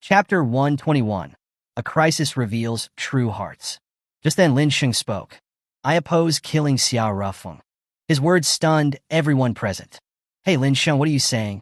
Chapter 121. A Crisis Reveals True Hearts. Just then Lin Sheng spoke. I oppose killing Xiao Rufeng. His words stunned everyone present. Hey Lin Sheng, what are you saying?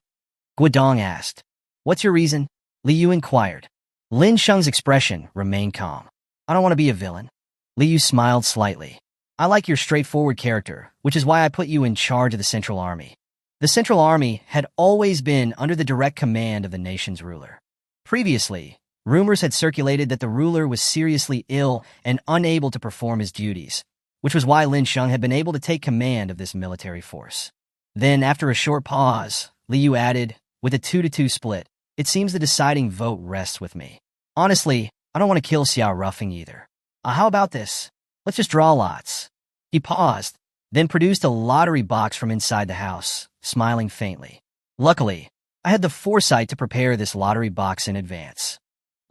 Guodong asked. What's your reason? Li Yu inquired. Lin Sheng's expression remained calm. I don't want to be a villain. Li Yu smiled slightly. I like your straightforward character, which is why I put you in charge of the Central Army. The Central Army had always been under the direct command of the nation's ruler. Previously, rumors had circulated that the ruler was seriously ill and unable to perform his duties, which was why Lin Sheng had been able to take command of this military force. Then, after a short pause, Li Yu added, with a 2-2 split, it seems the deciding vote rests with me. Honestly, I don't want to kill Xiao Rufeng either. How about this? Let's just draw lots. He paused, then produced a lottery box from inside the house, smiling faintly. Luckily, I had the foresight to prepare this lottery box in advance.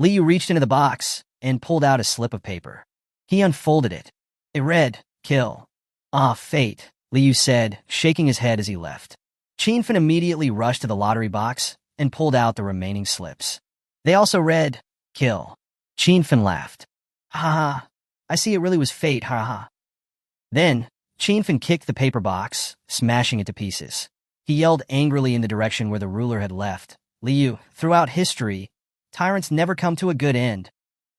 Li Yu reached into the box and pulled out a slip of paper. He unfolded it. It read, Kill. Ah, fate, Li Yu said, shaking his head as he left. Qin Fan immediately rushed to the lottery box and pulled out the remaining slips. They also read, Kill. Qin Fan laughed. Ha ha, I see it really was fate, ha ha. Then, Qin Fan kicked the paper box, smashing it to pieces. He yelled angrily in the direction where the ruler had left. Li Yu, throughout history, tyrants never come to a good end.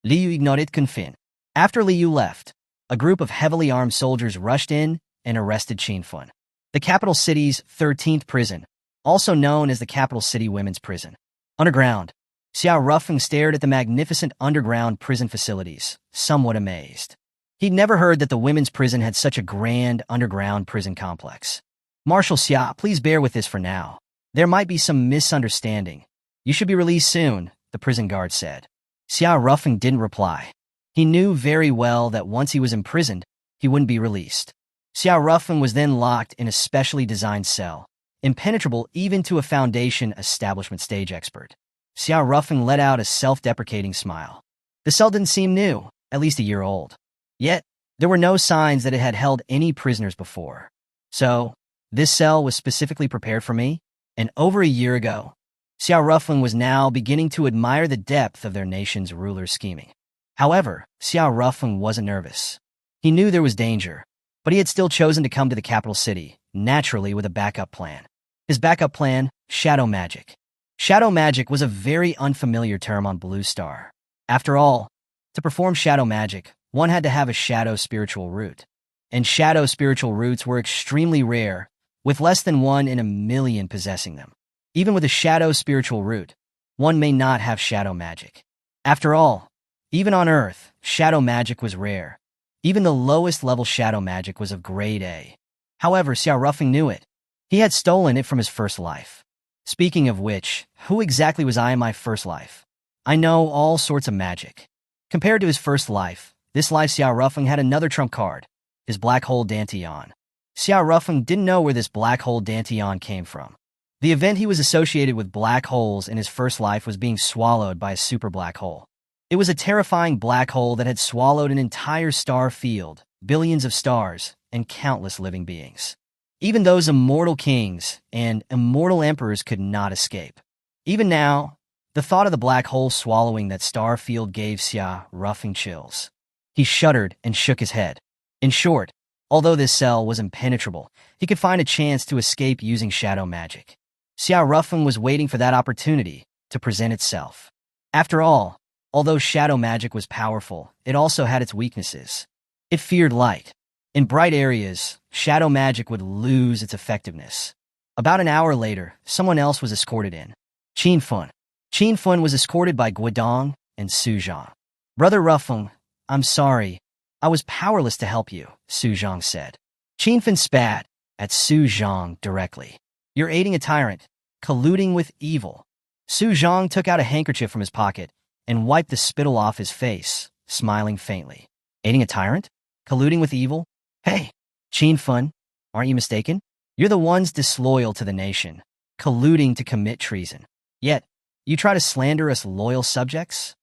Li Yu ignored Qin Fan. After Li Yu left, a group of heavily armed soldiers rushed in and arrested Qin Fan. The capital city's 13th prison, also known as the Capital City Women's Prison. Underground, Xiao Rufeng stared at the magnificent underground prison facilities, somewhat amazed. He'd never heard that the women's prison had such a grand underground prison complex. Marshal Xia, please bear with this for now. There might be some misunderstanding. You should be released soon, the prison guard said. Xiao Rufeng didn't reply. He knew very well that once he was imprisoned, he wouldn't be released. Xiao Rufeng was then locked in a specially designed cell, impenetrable even to a Foundation establishment stage expert. Xiao Rufeng let out a self-deprecating smile. The cell didn't seem new, at least a year old. Yet, there were no signs that it had held any prisoners before. So, this cell was specifically prepared for me, and over a year ago, Xiao Rufeng was now beginning to admire the depth of their nation's ruler's scheming. However, Xiao Rufeng wasn't nervous. He knew there was danger, but he had still chosen to come to the capital city, naturally with a backup plan. His backup plan, shadow magic. Shadow magic was a very unfamiliar term on Blue Star. After all, to perform shadow magic, one had to have a shadow spiritual root. And shadow spiritual roots were extremely rare, with less than 1 in a million possessing them. Even with a shadow spiritual root, one may not have shadow magic. After all, even on Earth, shadow magic was rare. Even the lowest level shadow magic was of grade A. However, Xiao Rufeng knew it. He had stolen it from his first life. Speaking of which, who exactly was I in my first life? I know all sorts of magic. Compared to his first life, this life Xiao Rufeng had another trump card, his black hole Dantian. Xiao Rufeng didn't know where this black hole Dantian came from. The event he was associated with black holes in his first life was being swallowed by a super black hole. It was a terrifying black hole that had swallowed an entire star field, billions of stars, and countless living beings. Even those immortal kings and immortal emperors could not escape. Even now, the thought of the black hole swallowing that star field gave Xiao Rufeng chills. He shuddered and shook his head. In short, although this cell was impenetrable, he could find a chance to escape using shadow magic. Xiao Rufeng was waiting for that opportunity to present itself. After all, although shadow magic was powerful, it also had its weaknesses. It feared light. In bright areas, shadow magic would lose its effectiveness. About an hour later, someone else was escorted in. Qin Fan. Qin Fan was escorted by Guodong and Su Zhang. Brother Rufeng, I'm sorry. I was powerless to help you, Su Zhang said. Qin Fan spat at Su Zhang directly. You're aiding a tyrant, colluding with evil. Su Zhang took out a handkerchief from his pocket and wiped the spittle off his face, smiling faintly. Aiding a tyrant? Colluding with evil? Hey, Qin Fan, aren't you mistaken? You're the ones disloyal to the nation, colluding to commit treason. Yet, you try to slander us loyal subjects?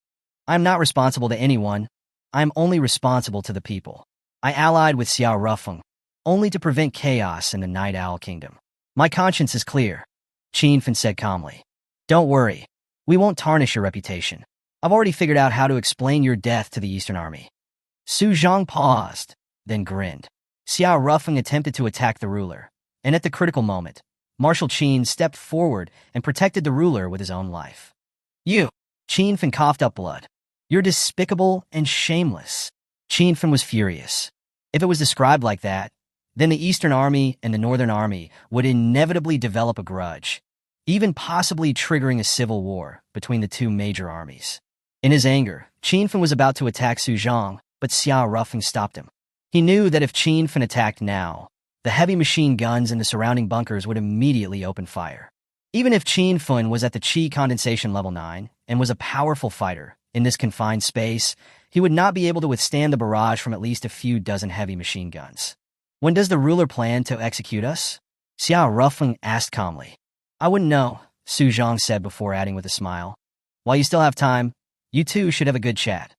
I'm not responsible to anyone. I'm only responsible to the people. I allied with Xiao Rufeng, only to prevent chaos in the Night Owl Kingdom. My conscience is clear, Qin Fan said calmly. Don't worry. We won't tarnish your reputation. I've already figured out how to explain your death to the Eastern Army. Su Zhang paused, then grinned. Xiao Rufeng attempted to attack the ruler, and at the critical moment, Marshal Qin stepped forward and protected the ruler with his own life. You! Qin Fen coughed up blood. You're despicable and shameless. Qin Fen was furious. If it was described like that, then the Eastern Army and the Northern Army would inevitably develop a grudge, even possibly triggering a civil war between the two major armies. In his anger, Qin Fen was about to attack Su Zhang, but Xiao Rufeng stopped him. He knew that if Qin Fen attacked now, the heavy machine guns in the surrounding bunkers would immediately open fire. Even if Qin Fen was at the Qi condensation level 9 and was a powerful fighter in this confined space, he would not be able to withstand the barrage from at least a few dozen heavy machine guns. When does the ruler plan to execute us? Xiao Rufeng asked calmly. I wouldn't know, Su Zhang said before adding with a smile. While you still have time, you two should have a good chat.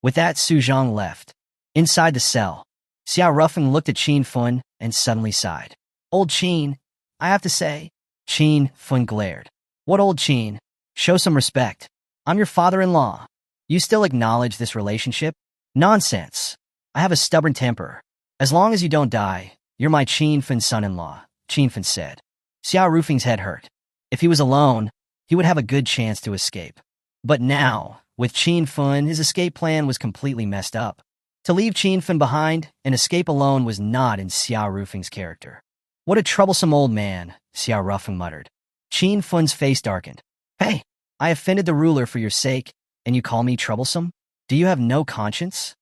With that, Su Zhang left. Inside the cell, Xiao Rufeng looked at Qin Fen and suddenly sighed. Old Qin, I have to say. Qin Fen glared. What old Qin? Show some respect. I'm your father-in-law. You still acknowledge this relationship? Nonsense. I have a stubborn temper. As long as you don't die, you're my Qin Fen son-in-law, Qin Fen said. Xiao Rufeng's head hurt. If he was alone, he would have a good chance to escape. But now, with Qin Fen, his escape plan was completely messed up. To leave Qin Fen behind and escape alone was not in Xiao Rufeng's character. What a troublesome old man, Xiao Rufeng muttered. Qin Fen's face darkened. Hey, I offended the ruler for your sake, and you call me troublesome? Do you have no conscience?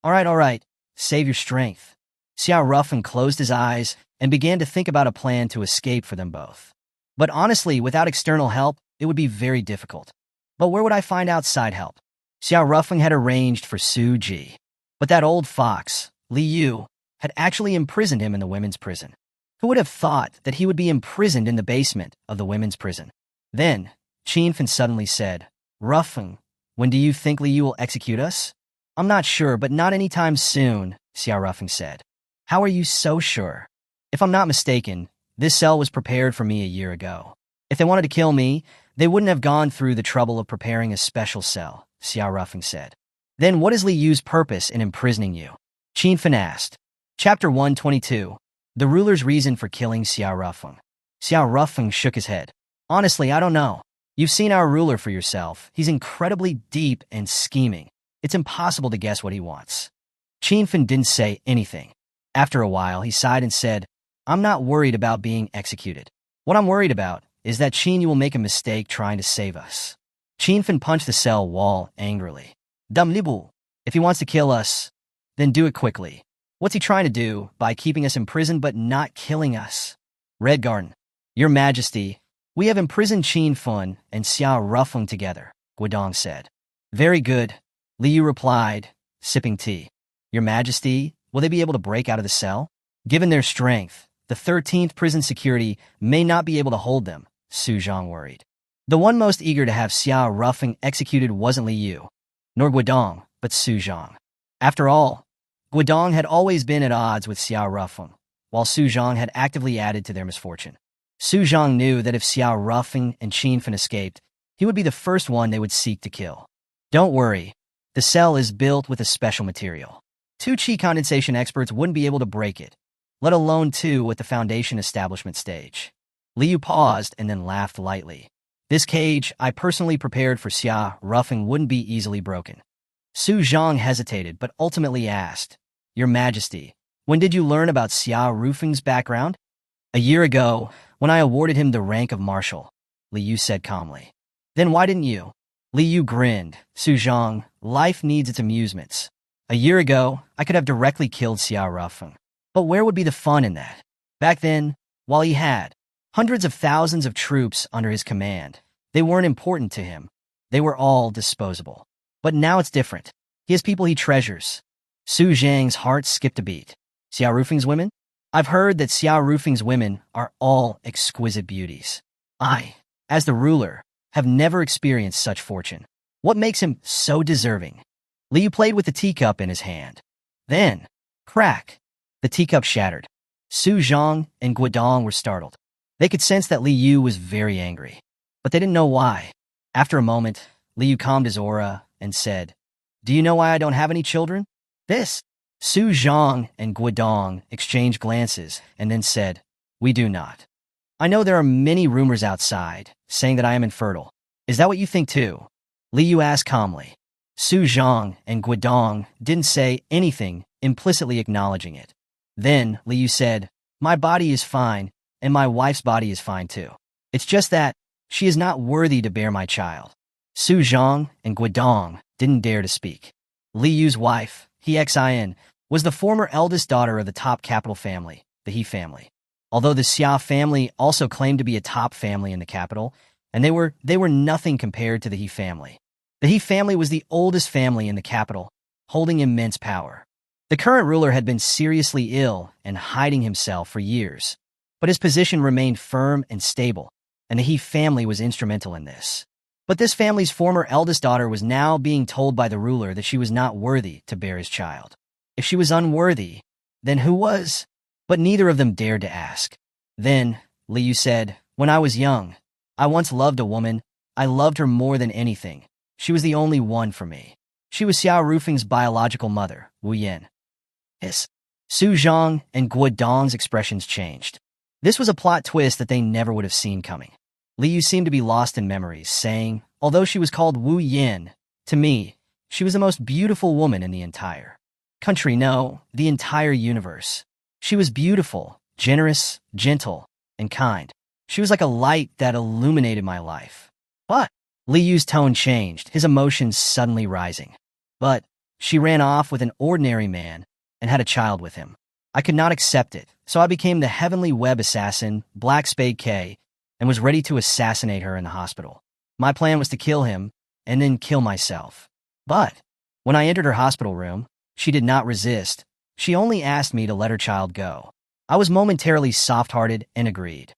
All right, save your strength. Xiao Rufeng closed his eyes and began to think about a plan to escape for them both. But honestly, without external help, it would be very difficult. But where would I find outside help? Xiao Rufeng had arranged for Su Ji. But that old fox, Li Yu, had actually imprisoned him in the women's prison. Who would have thought that he would be imprisoned in the basement of the women's prison? Then, Qin Fen suddenly said, Rufeng, when do you think Li Yu will execute us? I'm not sure, but not anytime soon, Xiao Rufeng said. How are you so sure? If I'm not mistaken, this cell was prepared for me a year ago. If they wanted to kill me, they wouldn't have gone through the trouble of preparing a special cell, Xiao Rufeng said. Then what is Li Yu's purpose in imprisoning you? Qin Fen asked. Chapter 122. The ruler's reason for killing Xiao Rufeng. Xiao Rufeng shook his head. Honestly, I don't know. You've seen our ruler for yourself. He's incredibly deep and scheming. It's impossible to guess what he wants. Qin Fen didn't say anything. After a while, he sighed and said, I'm not worried about being executed. What I'm worried about is that Qin Yu will make a mistake trying to save us. Qin Fen punched the cell wall angrily. Dum Libu, if he wants to kill us, then do it quickly. What's he trying to do by keeping us imprisoned but not killing us? Red Garden, Your Majesty, we have imprisoned Qin Fen and Xiao Rufeng together, Guodong said. Very good, Li Yu replied, sipping tea. Your Majesty, will they be able to break out of the cell? Given their strength, the 13th prison security may not be able to hold them, Su Zhang worried. The one most eager to have Xiao Rufeng executed wasn't Li Yu, nor Guodong, but Su Zhang. After all, Guodong had always been at odds with Xiao Rufeng, while Su Zhang had actively added to their misfortune. Su Zhang knew that if Xiao Rufeng and Qin Fen escaped, he would be the first one they would seek to kill. Don't worry, the cell is built with a special material. 2 Qi condensation experts wouldn't be able to break it, let alone 2 at the foundation establishment stage. Li Yu paused and then laughed lightly. This cage I personally prepared for Xiao Rufeng wouldn't be easily broken. Su Zhang hesitated but ultimately asked, Your Majesty, when did you learn about Xiao Rufeng's background? A year ago, when I awarded him the rank of Marshal, Li Yu said calmly. Then why didn't you? Li Yu grinned. Su Zhang, life needs its amusements. A year ago, I could have directly killed Xiao Rufeng. But where would be the fun in that? Back then, while he had hundreds of thousands of troops under his command, they weren't important to him. They were all disposable. But now it's different. He has people he treasures. Su Zhang's heart skipped a beat. Xiao Rufeng's women? I've heard that Xiao Rufeng's women are all exquisite beauties. I, as the ruler, have never experienced such fortune. What makes him so deserving? Li Yu played with the teacup in his hand. Then, crack, the teacup shattered. Su Zhang and Guodong were startled. They could sense that Li Yu was very angry, but they didn't know why. After a moment, Liu calmed his aura and said, "Do you know why I don't have any children?" This. Su Zhang and Guodong exchanged glances and then said, "We do not. I know there are many rumors outside saying that I am infertile. Is that what you think too?" Liu asked calmly. Su Zhang and Guodong didn't say anything, implicitly acknowledging it. Then Liu said, "My body is fine, and my wife's body is fine too. It's just that she is not worthy to bear my child." Su Zhang and Guodong didn't dare to speak. Liu's wife, Hexin, was the former eldest daughter of the top capital family, the He family. Although the Xia family also claimed to be a top family in the capital, and they were nothing compared to the He family. The He family was the oldest family in the capital, holding immense power. The current ruler had been seriously ill and hiding himself for years, but his position remained firm and stable, and the He family was instrumental in this. But this family's former eldest daughter was now being told by the ruler that she was not worthy to bear his child. If she was unworthy, then who was? But neither of them dared to ask. Then, Liu said, "When I was young, I once loved a woman. I loved her more than anything. She was the only one for me. She was Xiao Rufeng's biological mother, Wu Yin." Su Zhang and Guodong's expressions changed. This was a plot twist that they never would have seen coming. Liu seemed to be lost in memories, saying, "Although she was called Wu Yin, to me, she was the most beautiful woman in the entire country, no, the entire universe. She was beautiful, generous, gentle, and kind. She was like a light that illuminated my life." But Liu's tone changed, his emotions suddenly rising. "But she ran off with an ordinary man and had a child with him. I could not accept it, so I became the heavenly web assassin, Black Spade K, and was ready to assassinate her in the hospital. My plan was to kill him and then kill myself. But when I entered her hospital room, she did not resist. She only asked me to let her child go. I was momentarily soft-hearted and agreed.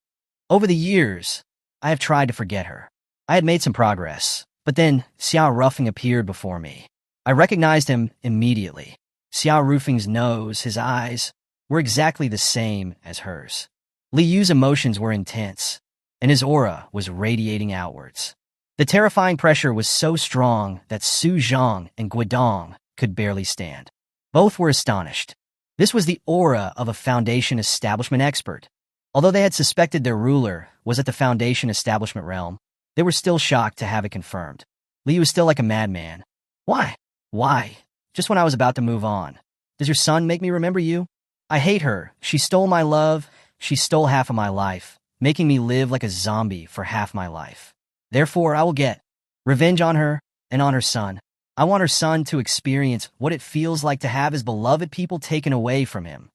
Over the years, I have tried to forget her. I had made some progress, but then Xiao Rufeng appeared before me. I recognized him immediately. Xiao Rufeng's nose, his eyes, were exactly the same as hers. Liu's emotions were intense, and his aura was radiating outwards. The terrifying pressure was so strong that Su Zhang and Guodong could barely stand. Both were astonished. This was the aura of a Foundation establishment expert. Although they had suspected their ruler was at the Foundation establishment realm, they were still shocked to have it confirmed. Liu was still like a madman. "Why? Why? Just when I was about to move on. Does your son make me remember you? I hate her. She stole my love. She stole half of my life, making me live like a zombie for half my life. Therefore, I will get revenge on her and on her son. I want her son to experience what it feels like to have his beloved people taken away from him."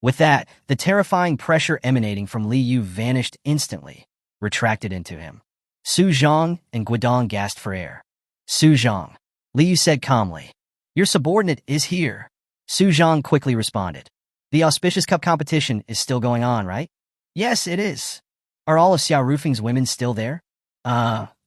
With that, the terrifying pressure emanating from Liu vanished instantly, retracted into him. Su Zhang and Guodong gasped for air. "Su Zhang," Liu said calmly, "your subordinate is here." Su Zhang quickly responded. "The Auspicious Cup competition is still going on, right?" "Yes, it is." "Are all of Xiao Rufeng's women still there?"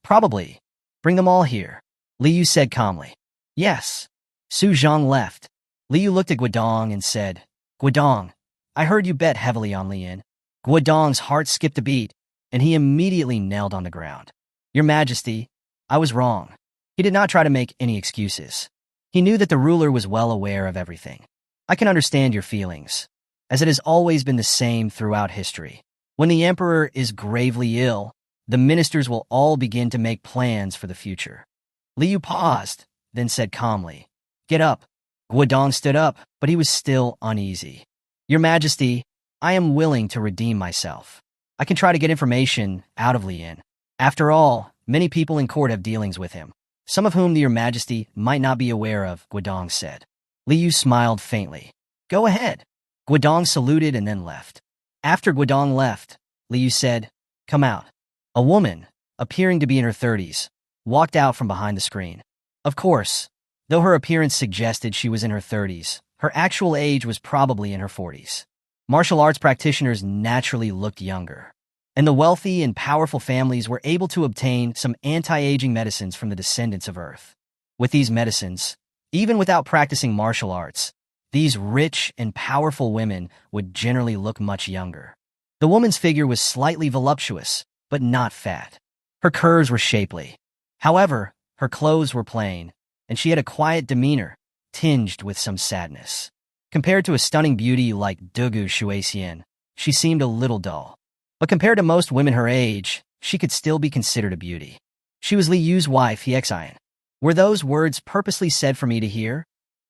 Probably. Bring them all here," Liu said calmly. "Yes." Su Zhang left. Liu looked at Guodong and said, "Guodong, I heard you bet heavily on Lian." Guodong's heart skipped a beat, and he immediately knelt on the ground. "Your Majesty, I was wrong." He did not try to make any excuses. He knew that the ruler was well aware of everything. "I can understand your feelings, as it has always been the same throughout history. When the emperor is gravely ill, the ministers will all begin to make plans for the future." Liu paused, then said calmly, "Get up." Guodong stood up, but he was still uneasy. "Your Majesty, I am willing to redeem myself. I can try to get information out of Lian. After all, many people in court have dealings with him, some of whom Your Majesty might not be aware of," Guodong said. Liu smiled faintly. "Go ahead." Guodong saluted and then left. After Guodong left, Liu said, "Come out." A woman, appearing to be in her 30s, walked out from behind the screen. Of course, though her appearance suggested she was in her 30s, her actual age was probably in her 40s. Martial arts practitioners naturally looked younger, and the wealthy and powerful families were able to obtain some anti-aging medicines from the descendants of Earth. With these medicines, even without practicing martial arts, these rich and powerful women would generally look much younger. The woman's figure was slightly voluptuous, but not fat. Her curves were shapely. However, her clothes were plain, and she had a quiet demeanor, tinged with some sadness. Compared to a stunning beauty like Dugu Shuexian, she seemed a little dull. But compared to most women her age, she could still be considered a beauty. She was Li Yu's wife, Hiexian. Were those words purposely said for me to hear?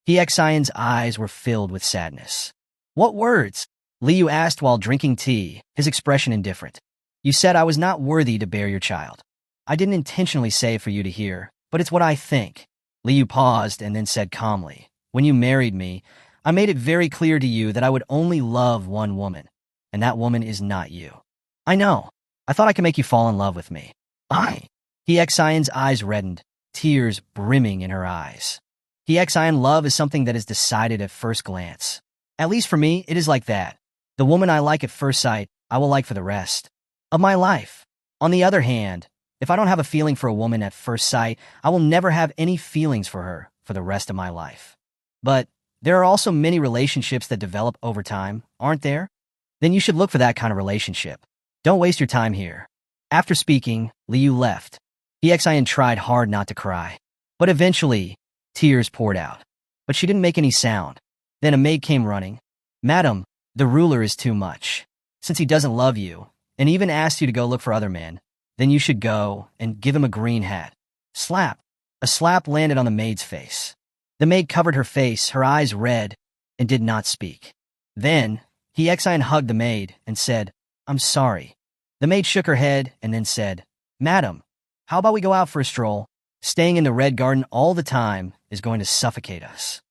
Hiexian's eyes were filled with sadness. What words? Li Yu asked while drinking tea, his expression indifferent. You said I was not worthy to bear your child. I didn't intentionally say it for you to hear, but it's what I think. Li Yu paused and then said calmly, when you married me, I made it very clear to you that I would only love one woman, and that woman is not you. I know. I thought I could make you fall in love with me. Hiexian's eyes reddened, tears brimming in her eyes. Hiexian, love is something that is decided at first glance. At least for me, it is like that. The woman I like at first sight, I will like for the rest of my life. On the other hand, if I don't have a feeling for a woman at first sight, I will never have any feelings for her for the rest of my life. But there are also many relationships that develop over time, aren't there? Then you should look for that kind of relationship. Don't waste your time here. After speaking, Li Yu left. Hiexian tried hard not to cry, but eventually, tears poured out. But she didn't make any sound. Then a maid came running. Madam, the ruler is too much. Since he doesn't love you, and even asked you to go look for other men, then you should go and give him a green hat. Slap. A slap landed on the maid's face. The maid covered her face, her eyes red, and did not speak. Then, Hiexian hugged the maid and said, I'm sorry. The maid shook her head and then said, Madam, how about we go out for a stroll? Staying in the Red Garden all the time is going to suffocate us.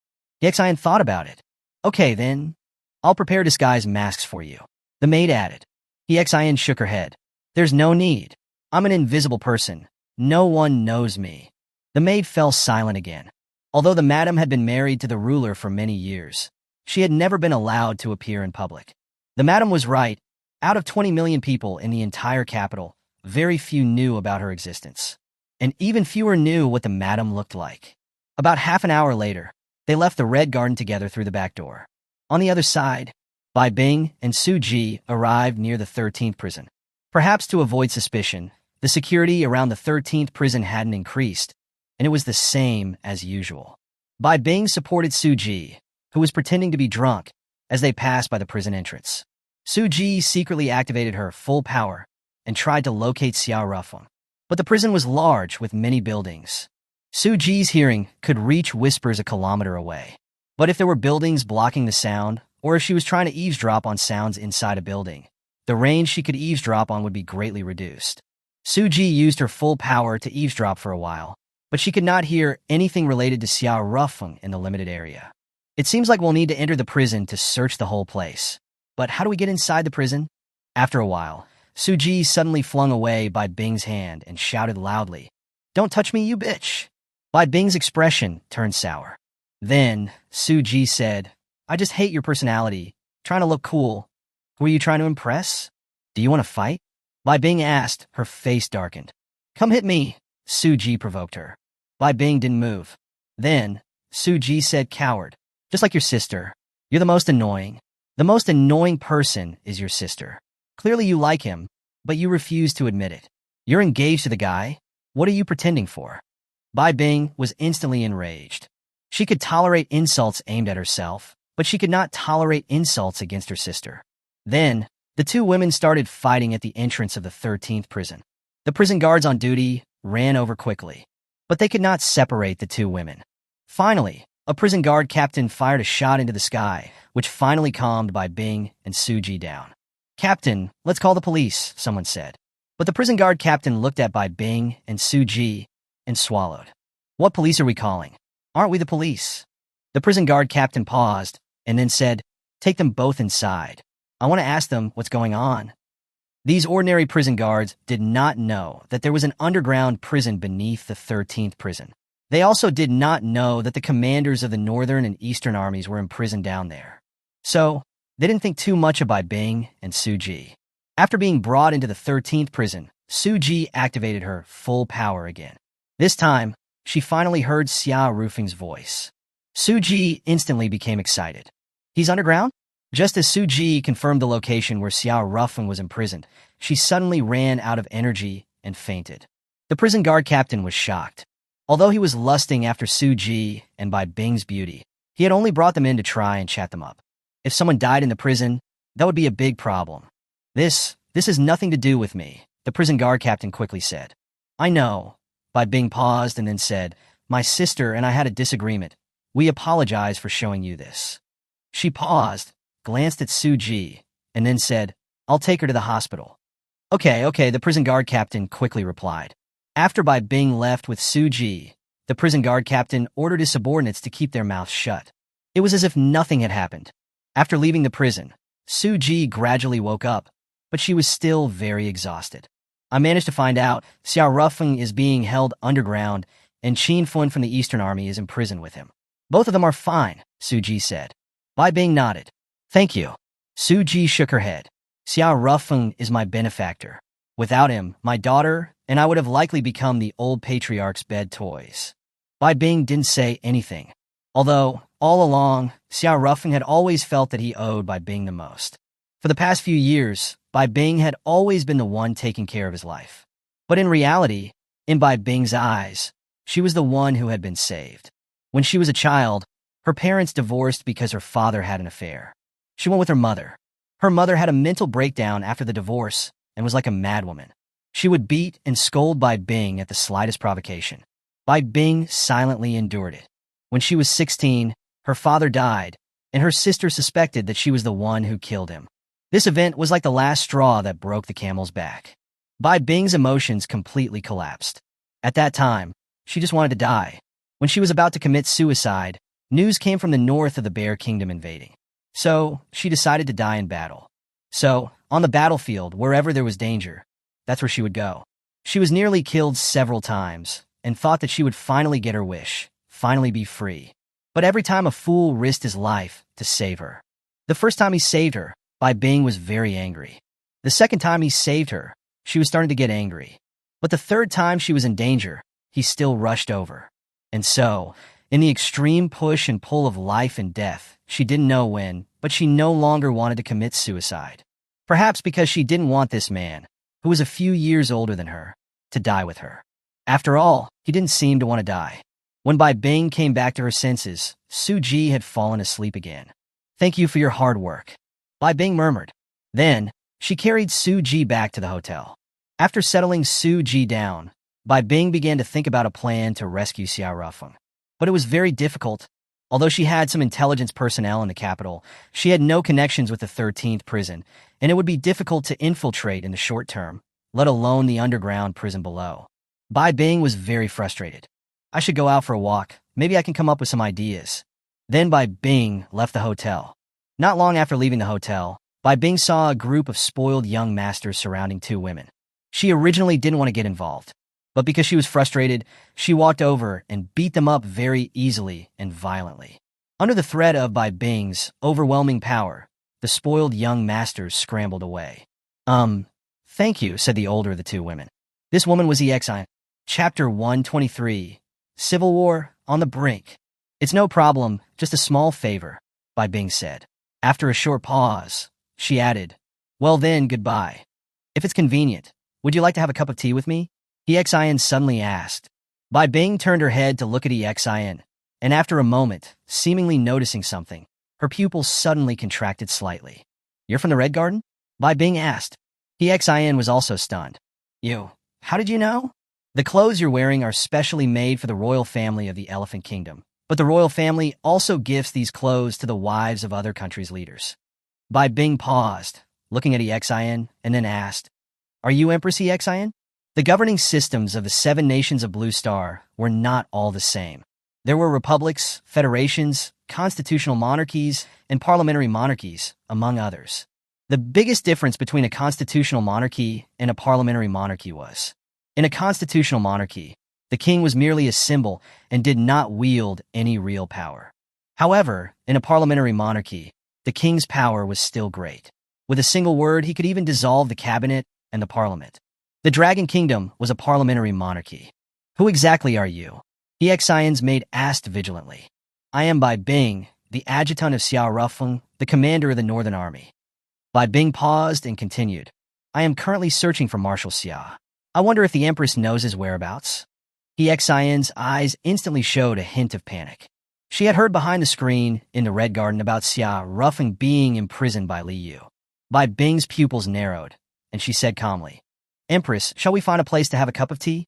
Hiexian thought about it. Okay, then. I'll prepare disguise masks for you. The maid added. Hiexian shook her head. There's no need. I'm an invisible person. No one knows me. The maid fell silent again. Although the madam had been married to the ruler for many years, she had never been allowed to appear in public. The madam was right. Out of 20 million people in the entire capital, very few knew about her existence. And even fewer knew what the madam looked like. About half an hour later, they left the Red Garden together through the back door. On the other side, Bai Bing and Su Ji arrived near the 13th prison. Perhaps to avoid suspicion, the security around the 13th prison hadn't increased, and it was the same as usual. Bai Bing supported Su Ji, who was pretending to be drunk, as they passed by the prison entrance. Su Ji secretly activated her full power and tried to locate Xiao Rufeng. But the prison was large with many buildings. Su Ji's hearing could reach whispers a kilometer away. But if there were buildings blocking the sound, or if she was trying to eavesdrop on sounds inside a building, the range she could eavesdrop on would be greatly reduced. Su Ji used her full power to eavesdrop for a while, but she could not hear anything related to Xiao Rufeng in the limited area. It seems like we'll need to enter the prison to search the whole place. But how do we get inside the prison? After a while, Su Ji suddenly flung away Bai Bing's hand and shouted loudly, Don't touch me, you bitch! Bai Bing's expression turned sour. Then, Su Ji said, I just hate your personality, trying to look cool. Who are you trying to impress? Do you want to fight? Bai Bing asked, her face darkened. Come hit me, Su Ji provoked her. Bai Bing didn't move. Then, Su Ji said, Coward, just like your sister. You're the most annoying. The most annoying person is your sister. Clearly you like him, but you refuse to admit it. You're engaged to the guy? What are you pretending for? Bai Bing was instantly enraged. She could tolerate insults aimed at herself, but she could not tolerate insults against her sister. Then, the two women started fighting at the entrance of the 13th prison. The prison guards on duty ran over quickly, but they could not separate the two women. Finally, a prison guard captain fired a shot into the sky, which finally calmed Bai Bing and Su Ji down. Captain, let's call the police, someone said. But the prison guard captain looked at Bai Bing and Su Ji and swallowed. What police are we calling? Aren't we the police? The prison guard captain paused and then said, Take them both inside. I want to ask them what's going on. These ordinary prison guards did not know that there was an underground prison beneath the 13th prison. They also did not know that the commanders of the Northern and Eastern armies were imprisoned down there. So, they didn't think too much of Bai Bing and Su Ji. After being brought into the 13th prison, Su Ji activated her full power again. This time, she finally heard Xiao Rufeng's voice. Su Ji instantly became excited. He's underground? Just as Su Ji confirmed the location where Xiao Rufeng was imprisoned, she suddenly ran out of energy and fainted. The prison guard captain was shocked. Although he was lusting after Suji and Bai Bing's beauty, he had only brought them in to try and chat them up. If someone died in the prison, that would be a big problem. This has nothing to do with me, the prison guard captain quickly said. I know. Bai Bing paused and then said, my sister and I had a disagreement. We apologize for showing you this. She paused, glanced at Suji, and then said, I'll take her to the hospital. Okay, the prison guard captain quickly replied. After Bai Bing left with Suji, the prison guard captain ordered his subordinates to keep their mouths shut. It was as if nothing had happened. After leaving the prison, Suji gradually woke up, but she was still very exhausted. I managed to find out Xiao Rufeng is being held underground and Qin Fun from the Eastern Army is in prison with him. Both of them are fine, Suji said. Bai Bing nodded. Thank you. Suji shook her head. Xiao Rufeng is my benefactor. Without him, my daughter and I would have likely become the old patriarch's bed toys. Bai Bing didn't say anything, although, all along, Xiao Rufeng had always felt that he owed Bai Bing the most. For the past few years, Bai Bing had always been the one taking care of his life. But in reality, in Bai Bing's eyes, she was the one who had been saved. When she was a child, her parents divorced because her father had an affair. She went with her mother. Her mother had a mental breakdown after the divorce and was like a madwoman. She would beat and scold Bai Bing at the slightest provocation. Bai Bing silently endured it. When she was 16, her father died, and her sister suspected that she was the one who killed him. This event was like the last straw that broke the camel's back. Bai Bing's emotions completely collapsed. At that time, she just wanted to die. When she was about to commit suicide, news came from the north of the Bear Kingdom invading. So, she decided to die in battle. So, on the battlefield, wherever there was danger, that's where she would go. She was nearly killed several times and thought that she would finally get her wish, finally be free. But every time a fool risked his life to save her. The first time he saved her, Bai Bing was very angry. The second time he saved her, she was starting to get angry. But the third time she was in danger, he still rushed over. And so, in the extreme push and pull of life and death, she didn't know when, but she no longer wanted to commit suicide. Perhaps because she didn't want this man, who was a few years older than her, to die with her. After all, he didn't seem to want to die. When Bai Bing came back to her senses, Suji had fallen asleep again. Thank you for your hard work, Bai Bing murmured. Then, she carried Suji back to the hotel. After settling Suji down, Bai Bing began to think about a plan to rescue Xiao Rufeng. But it was very difficult. Although she had some intelligence personnel in the capital, she had no connections with the 13th prison, and it would be difficult to infiltrate in the short term, let alone the underground prison below. Bai Bing was very frustrated. I should go out for a walk. Maybe I can come up with some ideas. Then Bai Bing left the hotel. Not long after leaving the hotel, Bai Bing saw a group of spoiled young masters surrounding two women. She originally didn't want to get involved, but because she was frustrated, she walked over and beat them up very easily and violently. Under the threat of Bai Bing's overwhelming power, the spoiled young masters scrambled away. Thank you, said the older of the two women. This woman was EXI. Chapter 123, Civil War on the Brink. It's no problem, just a small favor, Bai Bing said. After a short pause, she added, well then, goodbye. If it's convenient, would you like to have a cup of tea with me? EXIN suddenly asked. Bai Bing turned her head to look at EXIN, and after a moment, seemingly noticing something, her pupils suddenly contracted slightly. You're from the Red Garden? Bai Bing asked. EXIN was also stunned. You, how did you know? The clothes you're wearing are specially made for the royal family of the Elephant Kingdom, but the royal family also gifts these clothes to the wives of other countries' leaders. Bai Bing paused, looking at EXIN, and then asked, Are you Empress EXIN? The governing systems of the 7 nations of Blue Star were not all the same. There were republics, federations, constitutional monarchies, and parliamentary monarchies, among others. The biggest difference between a constitutional monarchy and a parliamentary monarchy was, in a constitutional monarchy, the king was merely a symbol and did not wield any real power. However, in a parliamentary monarchy, the king's power was still great. With a single word, he could even dissolve the cabinet and the parliament. The Dragon Kingdom was a parliamentary monarchy. Who exactly are you? EXIN's maid asked vigilantly. I am Bai Bing, the adjutant of Xiao Rufeng, the commander of the Northern Army. Bai Bing paused and continued. I am currently searching for Marshal Xia. I wonder if the Empress knows his whereabouts. Xian's eyes instantly showed a hint of panic. She had heard behind the screen in the Red Garden about Xia Ruffing being imprisoned by Li Yu. Bai Bing's pupils narrowed, and she said calmly, "Empress, shall we find a place to have a cup of tea?"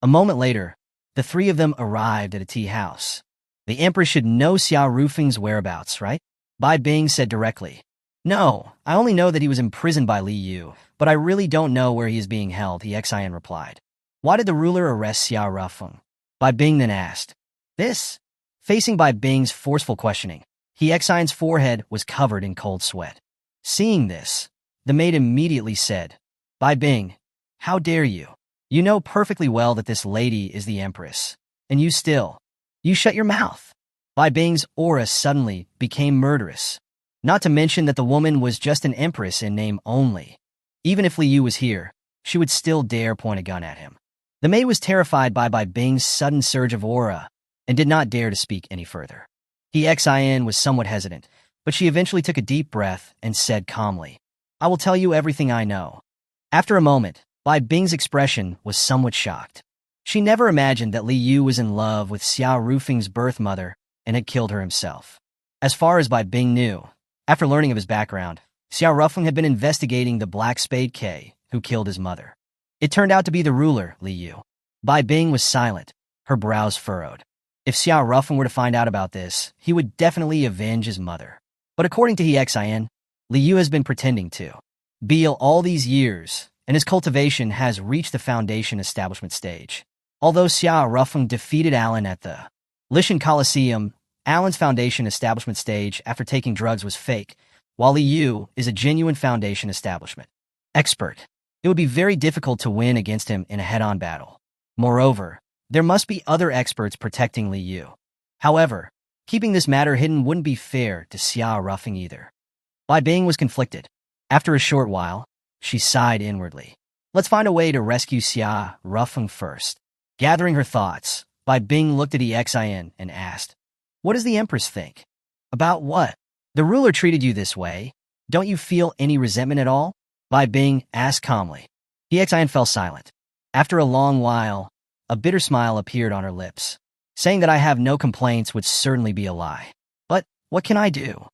A moment later, the three of them arrived at a tea house. The Empress should know Xia Rufing's whereabouts, right? Bai Bing said directly. "No, I only know that he was imprisoned by Li Yu, but I really don't know where he is being held," Xian replied. "Why did the ruler arrest Xia Rufing?" Bai Bing then asked. This? Facing Bai Bing's forceful questioning, Xian's forehead was covered in cold sweat. Seeing this, the maid immediately said, "Bai Bing, how dare you? You know perfectly well that this lady is the Empress, and you shut your mouth." Bai Bing's aura suddenly became murderous. Not to mention that the woman was just an Empress in name only. Even if Li Yu was here, she would still dare point a gun at him. The maid was terrified by Bai Bing's sudden surge of aura and did not dare to speak any further. Xian was somewhat hesitant, but she eventually took a deep breath and said calmly, "I will tell you everything I know." After a moment, Bai Bing's expression was somewhat shocked. She never imagined that Li Yu was in love with Xia Rufing's birth mother and had killed her himself. As far as Bai Bing knew, after learning of his background, Xia Rufing had been investigating the Black Spade K, who killed his mother. It turned out to be the ruler, Li Yu. Bai Bing was silent, her brows furrowed. If Xia Rufing were to find out about this, he would definitely avenge his mother. But according to Xian, Li Yu has been pretending to Beal all these years, and his cultivation has reached the foundation establishment stage. Although Xia Rufing defeated Alan at the Lishan Coliseum, Alan's foundation establishment stage after taking drugs was fake, while Li Yu is a genuine foundation establishment expert. It would be very difficult to win against him in a head-on battle. Moreover, there must be other experts protecting Li Yu. However, keeping this matter hidden wouldn't be fair to Xia Rufing either. Bai Bing was conflicted. After a short while, she sighed inwardly. Let's find a way to rescue Xia Rufing first. Gathering her thoughts, Bai Bing looked at Xian and asked, "What does the Empress think?" "About what? The ruler treated you this way. Don't you feel any resentment at all?" Bai Bing asked calmly. Xian fell silent. After a long while, a bitter smile appeared on her lips. Saying that I have no complaints would certainly be a lie. But what can I do?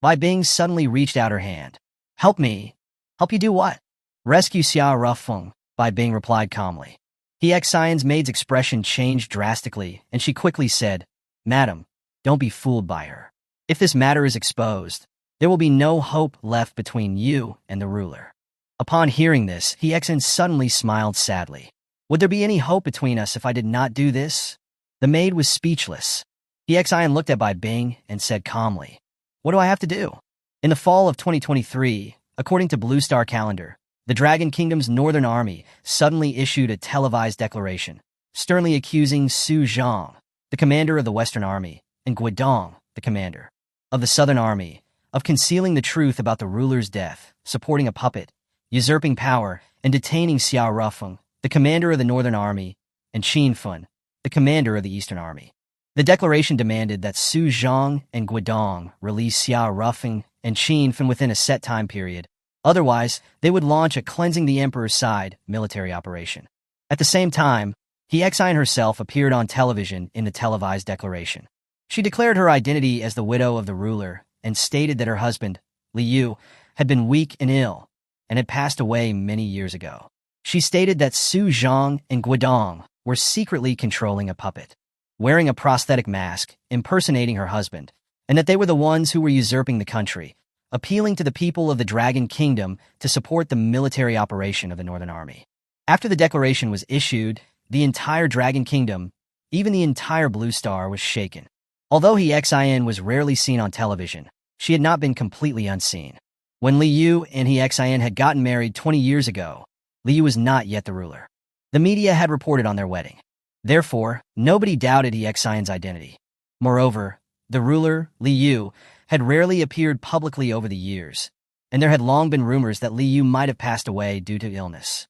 Bai Bing suddenly reached out her hand. "Help me." "Help you do what?" "Rescue Xia Rufing," Bai Bing replied calmly. Xian's maid's expression changed drastically, and she quickly said, "Madam, don't be fooled by her. If this matter is exposed, there will be no hope left between you and the ruler." Upon hearing this, Xian suddenly smiled sadly. "Would there be any hope between us if I did not do this?" The maid was speechless. Xian looked at Bai Bing and said calmly, "What do I have to do?" In the fall of 2023, according to Blue Star Calendar, the Dragon Kingdom's Northern Army suddenly issued a televised declaration, sternly accusing Su Zhang, the commander of the Western Army, and Guidong, the commander of the Southern Army, of concealing the truth about the ruler's death, supporting a puppet, usurping power, and detaining Xia Rufing, the commander of the Northern Army, and Qin Fun, the commander of the Eastern Army. The declaration demanded that Su Zhang and Guidong release Xia Rufing and Qin Fun within a set time period. Otherwise, they would launch a cleansing the emperor's side military operation. At the same time, Xian herself appeared on television in the televised declaration. She declared her identity as the widow of the ruler and stated that her husband, Li Yu, had been weak and ill and had passed away many years ago. She stated that Su Zhang and Guidong were secretly controlling a puppet, wearing a prosthetic mask, impersonating her husband, and that they were the ones who were usurping the country, appealing to the people of the Dragon Kingdom to support the military operation of the Northern Army. After the declaration was issued, the entire Dragon Kingdom, even the entire Blue Star, was shaken. Although Xian was rarely seen on television, she had not been completely unseen. When Li Yu and Xian had gotten married 20 years ago, Li Yu was not yet the ruler. The media had reported on their wedding. Therefore, nobody doubted Xian's identity. Moreover, the ruler, Li Yu, had rarely appeared publicly over the years, and there had long been rumors that Li Yu might have passed away due to illness.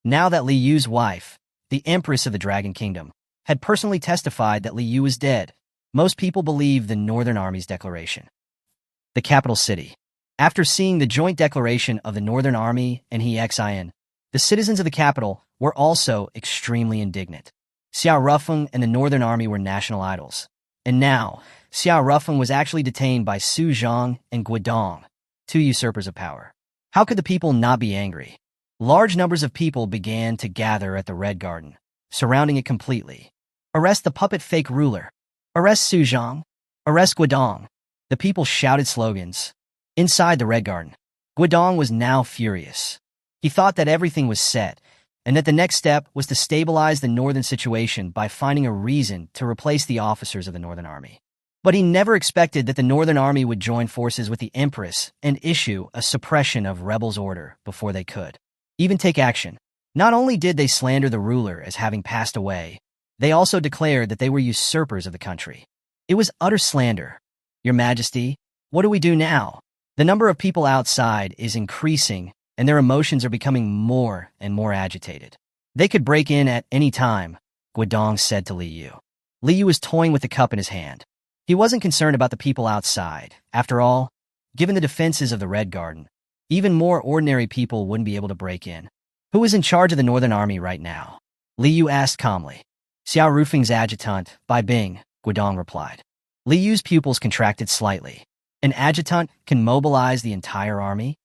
Now that Li Yu's wife, the Empress of the Dragon Kingdom, had personally testified that Li Yu was dead, most people believed the Northern Army's declaration. The capital city. After seeing the joint declaration of the Northern Army and Xian, the citizens of the capital were also extremely indignant. Xiao Rufeng and the Northern Army were national idols. And now, Xiao Rufeng was actually detained by Su Zhang and Guodong, two usurpers of power. How could the people not be angry? Large numbers of people began to gather at the Red Garden, surrounding it completely. Arrest the puppet fake ruler. Arrest Su Zhang. Arrest Guodong. The people shouted slogans. Inside the Red Garden, Guodong was now furious. He thought that everything was set, and that the next step was to stabilize the northern situation by finding a reason to replace the officers of the Northern Army. But he never expected that the Northern Army would join forces with the Empress and issue a suppression of rebels' order before they could even take action. Not only did they slander the ruler as having passed away, they also declared that they were usurpers of the country. It was utter slander. Your Majesty, what do we do now? The number of people outside is increasing, and their emotions are becoming more and more agitated. They could break in at any time, Guodong said to Li Yu. Li Yu was toying with the cup in his hand. He wasn't concerned about the people outside. After all, given the defenses of the Red Garden, even more ordinary people wouldn't be able to break in. Who is in charge of the Northern Army right now? Li Yu asked calmly. Xiao Rufeng's adjutant, Bai Bing, Guodong replied. Li Yu's pupils contracted slightly. An adjutant can mobilize the entire army?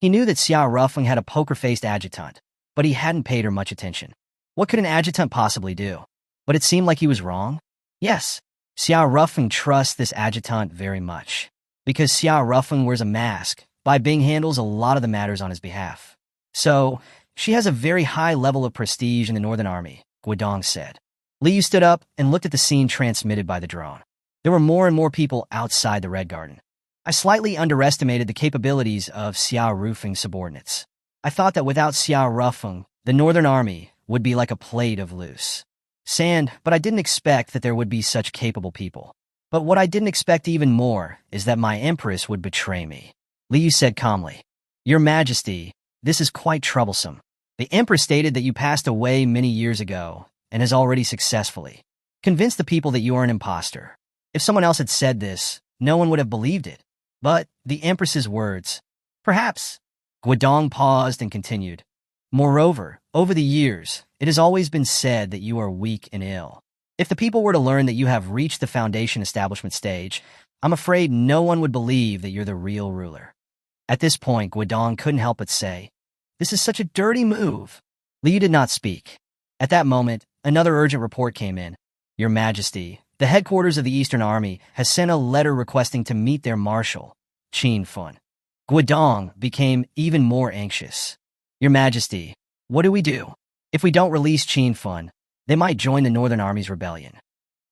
He knew that Xiao Rufeng had a poker-faced adjutant, but he hadn't paid her much attention. What could an adjutant possibly do? But it seemed like he was wrong. Yes, Xiao Rufeng trusts this adjutant very much. Because Xiao Rufeng wears a mask, Bai Bing handles a lot of the matters on his behalf. So, she has a very high level of prestige in the Northern Army, Guodong said. Li Yu stood up and looked at the scene transmitted by the drone. There were more and more people outside the Red Garden. I slightly underestimated the capabilities of Xiao Rufeng's subordinates. I thought that without Xiao Rufeng, the Northern Army would be like a plate of loose sand, but I didn't expect that there would be such capable people. But what I didn't expect even more is that my Empress would betray me. Li Yu said calmly. Your Majesty, this is quite troublesome. The Empress stated that you passed away many years ago and has already successfully convinced the people that you are an imposter. If someone else had said this, no one would have believed it. But the Empress's words. Perhaps. Guodong paused and continued. Moreover, over the years, it has always been said that you are weak and ill. If the people were to learn that you have reached the foundation establishment stage, I'm afraid no one would believe that you're the real ruler. At this point, Guodong couldn't help but say, this is such a dirty move. Li Yu did not speak. At that moment, another urgent report came in. Your Majesty, the headquarters of the Eastern Army has sent a letter requesting to meet their marshal, Qin Fun. Guodong became even more anxious. Your Majesty, what do we do? If we don't release Qin Fun, they might join the Northern Army's rebellion.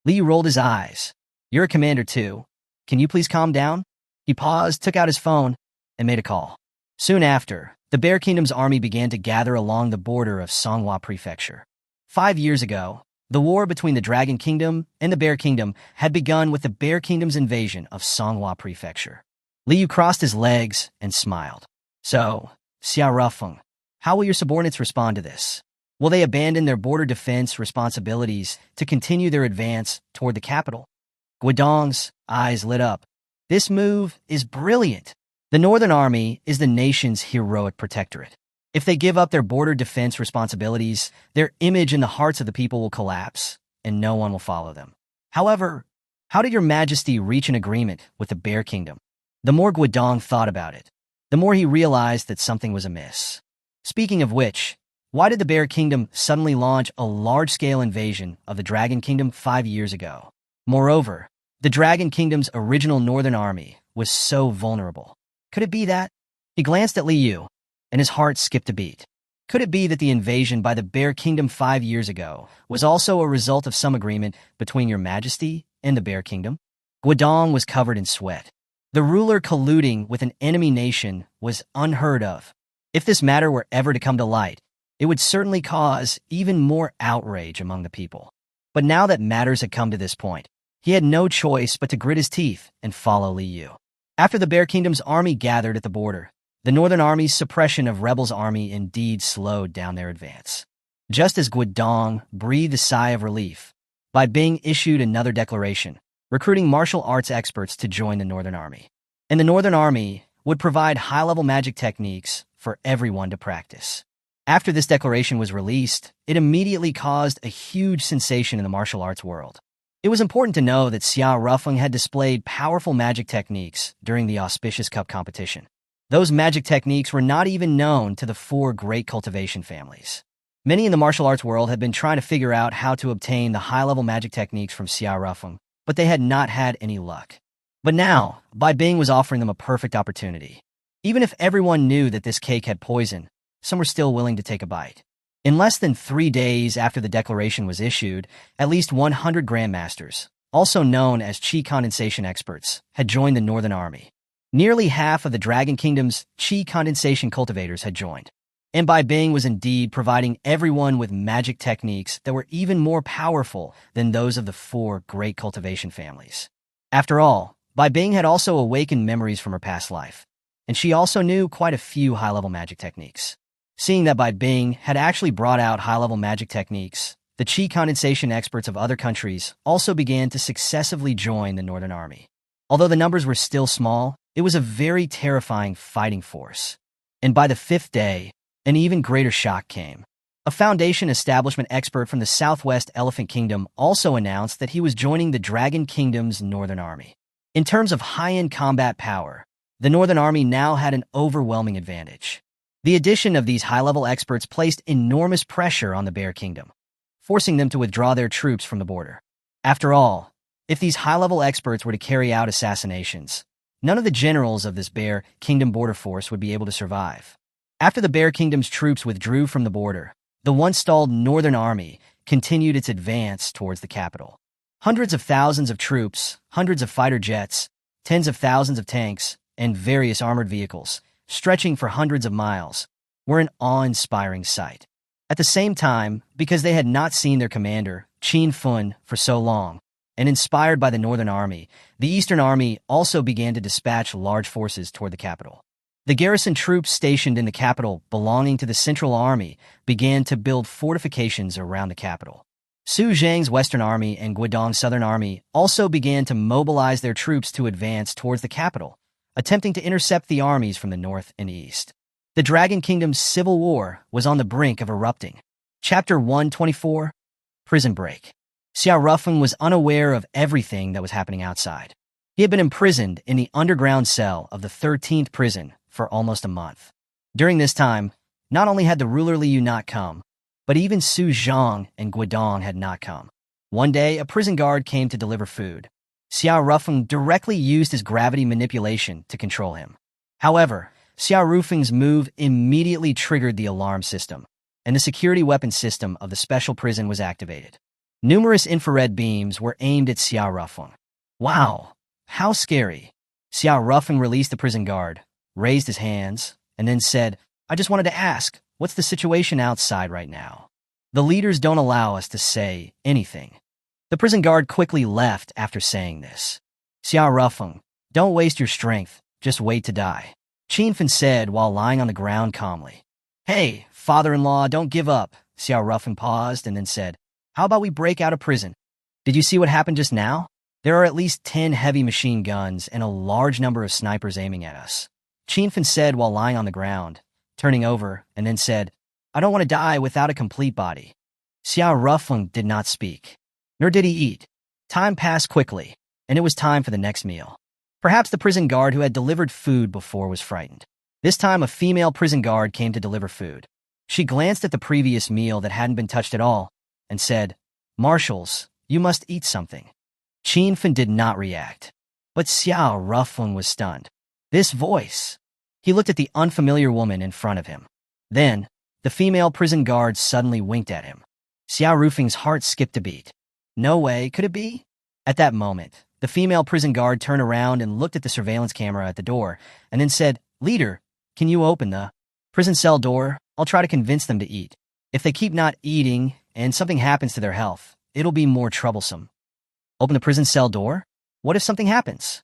Li Yu rolled his eyes. You're a commander too. Can you please calm down? He paused, took out his phone, and made a call. Soon after, the Bear Kingdom's army began to gather along the border of Songhua Prefecture. 5 years ago, the war between the Dragon Kingdom and the Bear Kingdom had begun with the Bear Kingdom's invasion of Songhua Prefecture. Li Yu crossed his legs and smiled. So, Xiao Rufeng, how will your subordinates respond to this? Will they abandon their border defense responsibilities to continue their advance toward the capital? Guodong's eyes lit up. This move is brilliant. The Northern Army is the nation's heroic protectorate. If they give up their border defense responsibilities, their image in the hearts of the people will collapse, and no one will follow them. However, how did your Majesty reach an agreement with the Bear Kingdom? The more Guodong thought about it, the more he realized that something was amiss. Speaking of which, why did the Bear Kingdom suddenly launch a large-scale invasion of the Dragon Kingdom 5 years ago? Moreover, the Dragon Kingdom's original Northern Army was so vulnerable. Could it be that? He glanced at Li Yu, and his heart skipped a beat. Could it be that the invasion by the Bear Kingdom 5 years ago was also a result of some agreement between your Majesty and the Bear Kingdom? Guodong was covered in sweat. The ruler colluding with an enemy nation was unheard of. If this matter were ever to come to light, it would certainly cause even more outrage among the people. But now that matters had come to this point, he had no choice but to grit his teeth and follow Li Yu. After the Bear Kingdom's army gathered at the border, the Northern Army's suppression of Rebels' army indeed slowed down their advance. Just as Guodong breathed a sigh of relief, Bai Bing issued another declaration, recruiting martial arts experts to join the Northern Army. And the Northern Army would provide high-level magic techniques for everyone to practice. After this declaration was released, it immediately caused a huge sensation in the martial arts world. It was important to know that Xiao Rufeng had displayed powerful magic techniques during the Auspicious Cup competition. Those magic techniques were not even known to the 4 great cultivation families. Many in the martial arts world had been trying to figure out how to obtain the high-level magic techniques from Xiao Rufeng, but they had not had any luck. But now, Bai Bing was offering them a perfect opportunity. Even if everyone knew that this cake had poison, some were still willing to take a bite. In less than 3 days after the declaration was issued, at least 100 grandmasters, also known as Qi condensation experts, had joined the Northern Army. Nearly half of the Dragon Kingdom's Qi condensation cultivators had joined. And Bai Bing was indeed providing everyone with magic techniques that were even more powerful than those of the 4 great cultivation families. After all, Bai Bing had also awakened memories from her past life, and she also knew quite a few high-level magic techniques. Seeing that Bai Bing had actually brought out high-level magic techniques, the Qi condensation experts of other countries also began to successively join the Northern Army. Although the numbers were still small, it was a very terrifying fighting force. And by the 5th day, an even greater shock came. A Foundation establishment expert from the Southwest Elephant Kingdom also announced that he was joining the Dragon Kingdom's Northern Army. In terms of high-end combat power, the Northern Army now had an overwhelming advantage. The addition of these high-level experts placed enormous pressure on the Bear Kingdom, forcing them to withdraw their troops from the border. After all, if these high-level experts were to carry out assassinations, none of the generals of this Bear Kingdom border force would be able to survive. After the Bear Kingdom's troops withdrew from the border, the once stalled Northern Army continued its advance towards the capital. Hundreds of thousands of troops, hundreds of fighter jets, tens of thousands of tanks, and various armored vehicles, stretching for hundreds of miles, were an awe-inspiring sight. At the same time, because they had not seen their commander, Qin Fun, for so long, and inspired by the Northern Army, the Eastern Army also began to dispatch large forces toward the capital. The garrison troops stationed in the capital belonging to the Central Army began to build fortifications around the capital. Su Zhang's Western Army and Guidong's Southern Army also began to mobilize their troops to advance towards the capital, attempting to intercept the armies from the north and east. The Dragon Kingdom's civil war was on the brink of erupting. Chapter 124, Prison Break. Xiao Rufeng was unaware of everything that was happening outside. He had been imprisoned in the underground cell of the 13th prison for almost a month. During this time, not only had the ruler Liu not come, but even Su Zhang and Guidong had not come. One day, a prison guard came to deliver food. Xiao Rufeng directly used his gravity manipulation to control him. However, Xiao Rufeng's move immediately triggered the alarm system, and the security weapon system of the special prison was activated. Numerous infrared beams were aimed at Xiao Rufeng. Wow, how scary. Xiao Rufeng released the prison guard, raised his hands, and then said, "I just wanted to ask, what's the situation outside right now? The leaders don't allow us to say anything." The prison guard quickly left after saying this. "Xiao Rufeng, don't waste your strength, just wait to die," Qin Fen said while lying on the ground calmly. "Hey, father-in-law, don't give up." Xiao Rufeng paused and then said, "How about we break out of prison? Did you see what happened just now? There are at least 10 heavy machine guns and a large number of snipers aiming at us," Qin Fen said while lying on the ground, turning over, and then said, "I don't want to die without a complete body." Xiao Rufeng did not speak, nor did he eat. Time passed quickly, and it was time for the next meal. Perhaps the prison guard who had delivered food before was frightened. This time a female prison guard came to deliver food. She glanced at the previous meal that hadn't been touched at all, and said, "Marshals, you must eat something." Qin Fen did not react, but Xiao Rufeng was stunned. This voice! He looked at the unfamiliar woman in front of him. Then, the female prison guard suddenly winked at him. Xiao Rufeng's heart skipped a beat. No way, could it be? At that moment, the female prison guard turned around and looked at the surveillance camera at the door, and then said, "Leader, can you open the prison cell door? I'll try to convince them to eat. If they keep not eating, and something happens to their health, it'll be more troublesome." "Open the prison cell door? What if something happens?"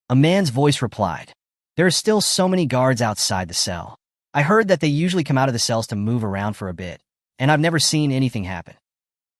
A man's voice replied, "There are still so many guards outside the cell. I heard that they usually come out of the cells to move around for a bit, and I've never seen anything happen."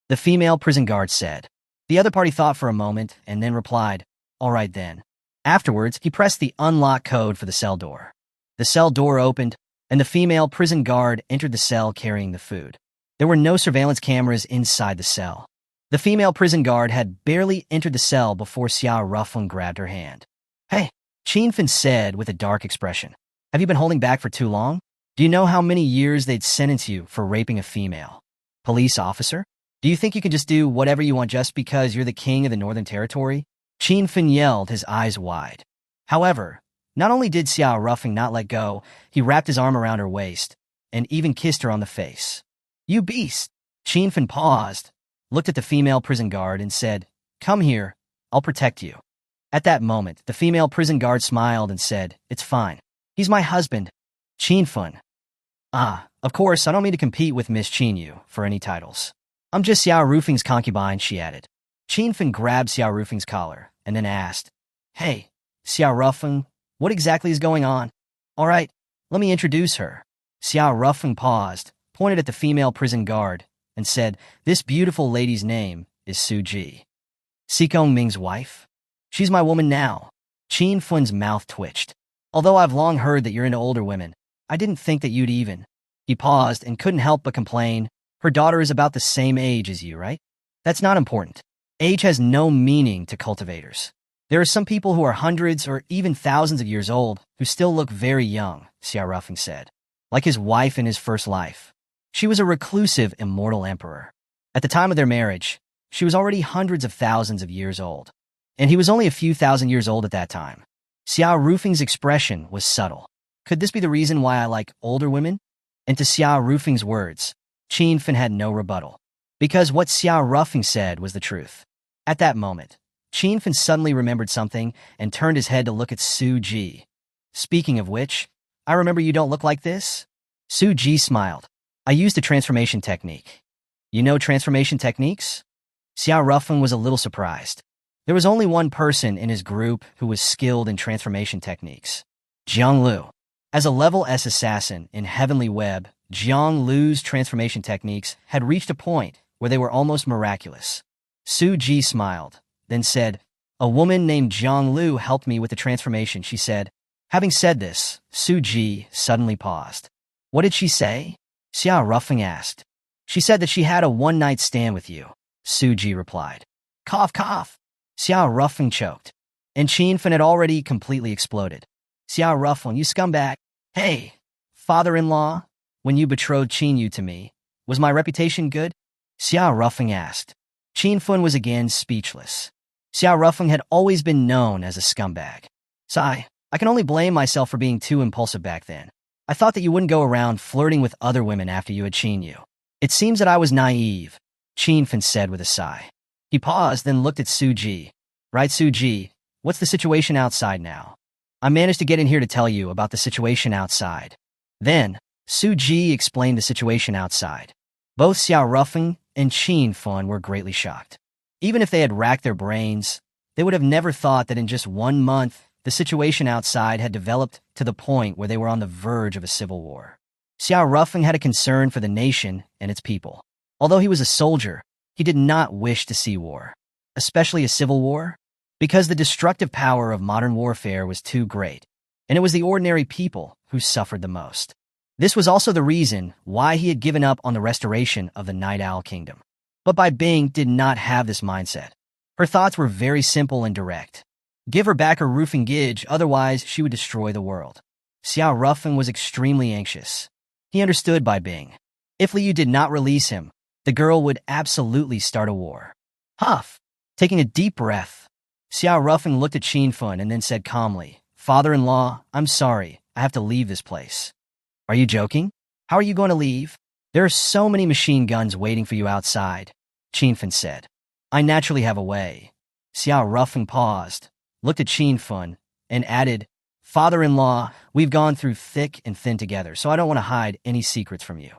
The female prison guard said. The other party thought for a moment and then replied, "All right then." Afterwards, he pressed the unlock code for the cell door. The cell door opened, and the female prison guard entered the cell carrying the food. There were no surveillance cameras inside the cell. The female prison guard had barely entered the cell before Xiao Rufeng grabbed her hand. "Hey," Qinfen said with a dark expression. "Have you been holding back for too long? Do you know how many years they'd sentence you for raping a female police officer? Do you think you can just do whatever you want just because you're the king of the Northern Territory?" Qinfen yelled, his eyes wide. However, not only did Xiao Rufeng not let go, he wrapped his arm around her waist and even kissed her on the face. "You beast!" Qinfen paused, looked at the female prison guard and said, "Come here, I'll protect you." At that moment, the female prison guard smiled and said, "It's fine. He's my husband." Qinfen. Of course, I don't mean to compete with Miss Qinyu for any titles. I'm just Xiao Rufeng's concubine," she added. Qinfen grabbed Xiao Rufeng's collar and then asked, "Hey, Xiao Rufeng, what exactly is going on?" "All right, let me introduce her." Xiao Rufeng paused, pointed at the female prison guard, and said, "This beautiful lady's name is Suji. Sikong Ming's wife. She's my woman now." Qinfen's mouth twitched. "Although I've long heard that you're into older women, I didn't think that you'd even." He paused and couldn't help but complain. "Her daughter is about the same age as you, right? That's not important. Age has no meaning to cultivators. There are some people who are hundreds or even thousands of years old who still look very young," Xiao Rufeng said. "Like his wife in his first life. She was a reclusive, immortal emperor. At the time of their marriage, she was already hundreds of thousands of years old. And he was only a few thousand years old at that time." Xiao Rufeng's expression was subtle. "Could this be the reason why I like older women?" And to Xiao Rufeng's words, Qinfen had no rebuttal. Because what Xiao Rufeng said was the truth. At that moment, Qinfen suddenly remembered something and turned his head to look at Su Ji. "Speaking of which, I remember you don't look like this." Su Ji smiled. "I used a transformation technique." "You know transformation techniques?" Xiao Rufeng was a little surprised. There was only one person in his group who was skilled in transformation techniques. Jiang Lu. As a level S assassin in Heavenly Web, Jiang Lu's transformation techniques had reached a point where they were almost miraculous. Su Ji smiled, then said, "A woman named Jiang Lu helped me with the transformation," she said. Having said this, Su Ji suddenly paused. "What did she say?" Xiao Rufeng asked. "She said that she had a one-night stand with you," Su Ji replied. Cough, cough. Xiao Rufeng choked. And Qinfen had already completely exploded. "Xiao Rufeng, you scumbag. Hey, father-in-law, when you betrothed Qinyu to me, was my reputation good?" Xiao Rufeng asked. Qinfen was again speechless. Xiao Rufeng had always been known as a scumbag. "Sigh, I can only blame myself for being too impulsive back then. I thought that you wouldn't go around flirting with other women after you had Qinyu. It seems that I was naive," Qinfen said with a sigh. He paused, then looked at Su Ji. "Right, Su Ji, what's the situation outside now?" "I managed to get in here to tell you about the situation outside." Then, Su Ji explained the situation outside. Both Xiao Rufeng and Qinfen were greatly shocked. Even if they had racked their brains, they would have never thought that in just 1 month, the situation outside had developed to the point where they were on the verge of a civil war. Xiao Rufeng had a concern for the nation and its people. Although he was a soldier, he did not wish to see war, especially a civil war, because the destructive power of modern warfare was too great, and it was the ordinary people who suffered the most. This was also the reason why he had given up on the restoration of the Night Owl Kingdom. But Bai Bing did not have this mindset. Her thoughts were very simple and direct. Give her back her roofing gauge, otherwise she would destroy the world. Xiao Rufeng was extremely anxious. He understood Bai Bing. If Liu did not release him, the girl would absolutely start a war. Huff! Taking a deep breath, Xiao Rufeng looked at Qinfen and then said calmly, "Father-in-law, I'm sorry, I have to leave this place." "Are you joking? How are you going to leave? There are so many machine guns waiting for you outside," Qinfen said. "I naturally have a way." Xiao Rufeng paused, looked at Qinfen, and added, "Father-in-law, we've gone through thick and thin together, so I don't want to hide any secrets from you."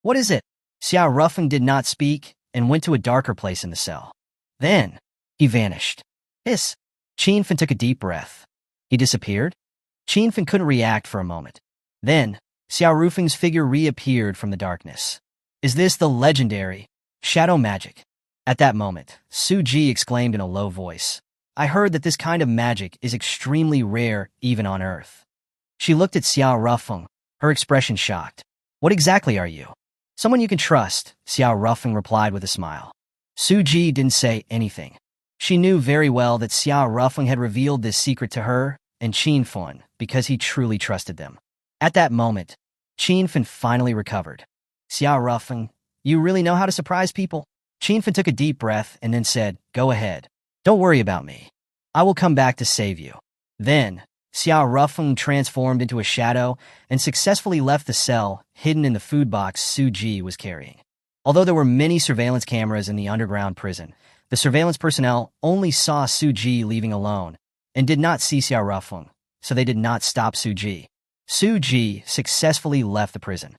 "What is it?" Xiao Rufeng did not speak and went to a darker place in the cell. Then, he vanished. Hiss! Qinfen took a deep breath. He disappeared? Qinfen couldn't react for a moment. Then, Xiao Rufeng's figure reappeared from the darkness. "Is this the legendary shadow magic?" At that moment, Su Ji exclaimed in a low voice, "I heard that this kind of magic is extremely rare even on Earth." She looked at Xiao Rufeng, her expression shocked. What exactly are you? Someone you can trust, Xiao Rufeng replied with a smile. Suji didn't say anything. She knew very well that Xiao Rufeng had revealed this secret to her and Qin Fun because he truly trusted them. At that moment, Qin Fun finally recovered. Xiao Rufeng, you really know how to surprise people? Qin Fun took a deep breath and then said, go ahead. Don't worry about me. I will come back to save you. Then, Xiao Rufeng transformed into a shadow and successfully left the cell hidden in the food box Suji was carrying. Although there were many surveillance cameras in the underground prison, the surveillance personnel only saw Suji leaving alone and did not see Xiao Rufeng, so they did not stop Suji. Suji successfully left the prison.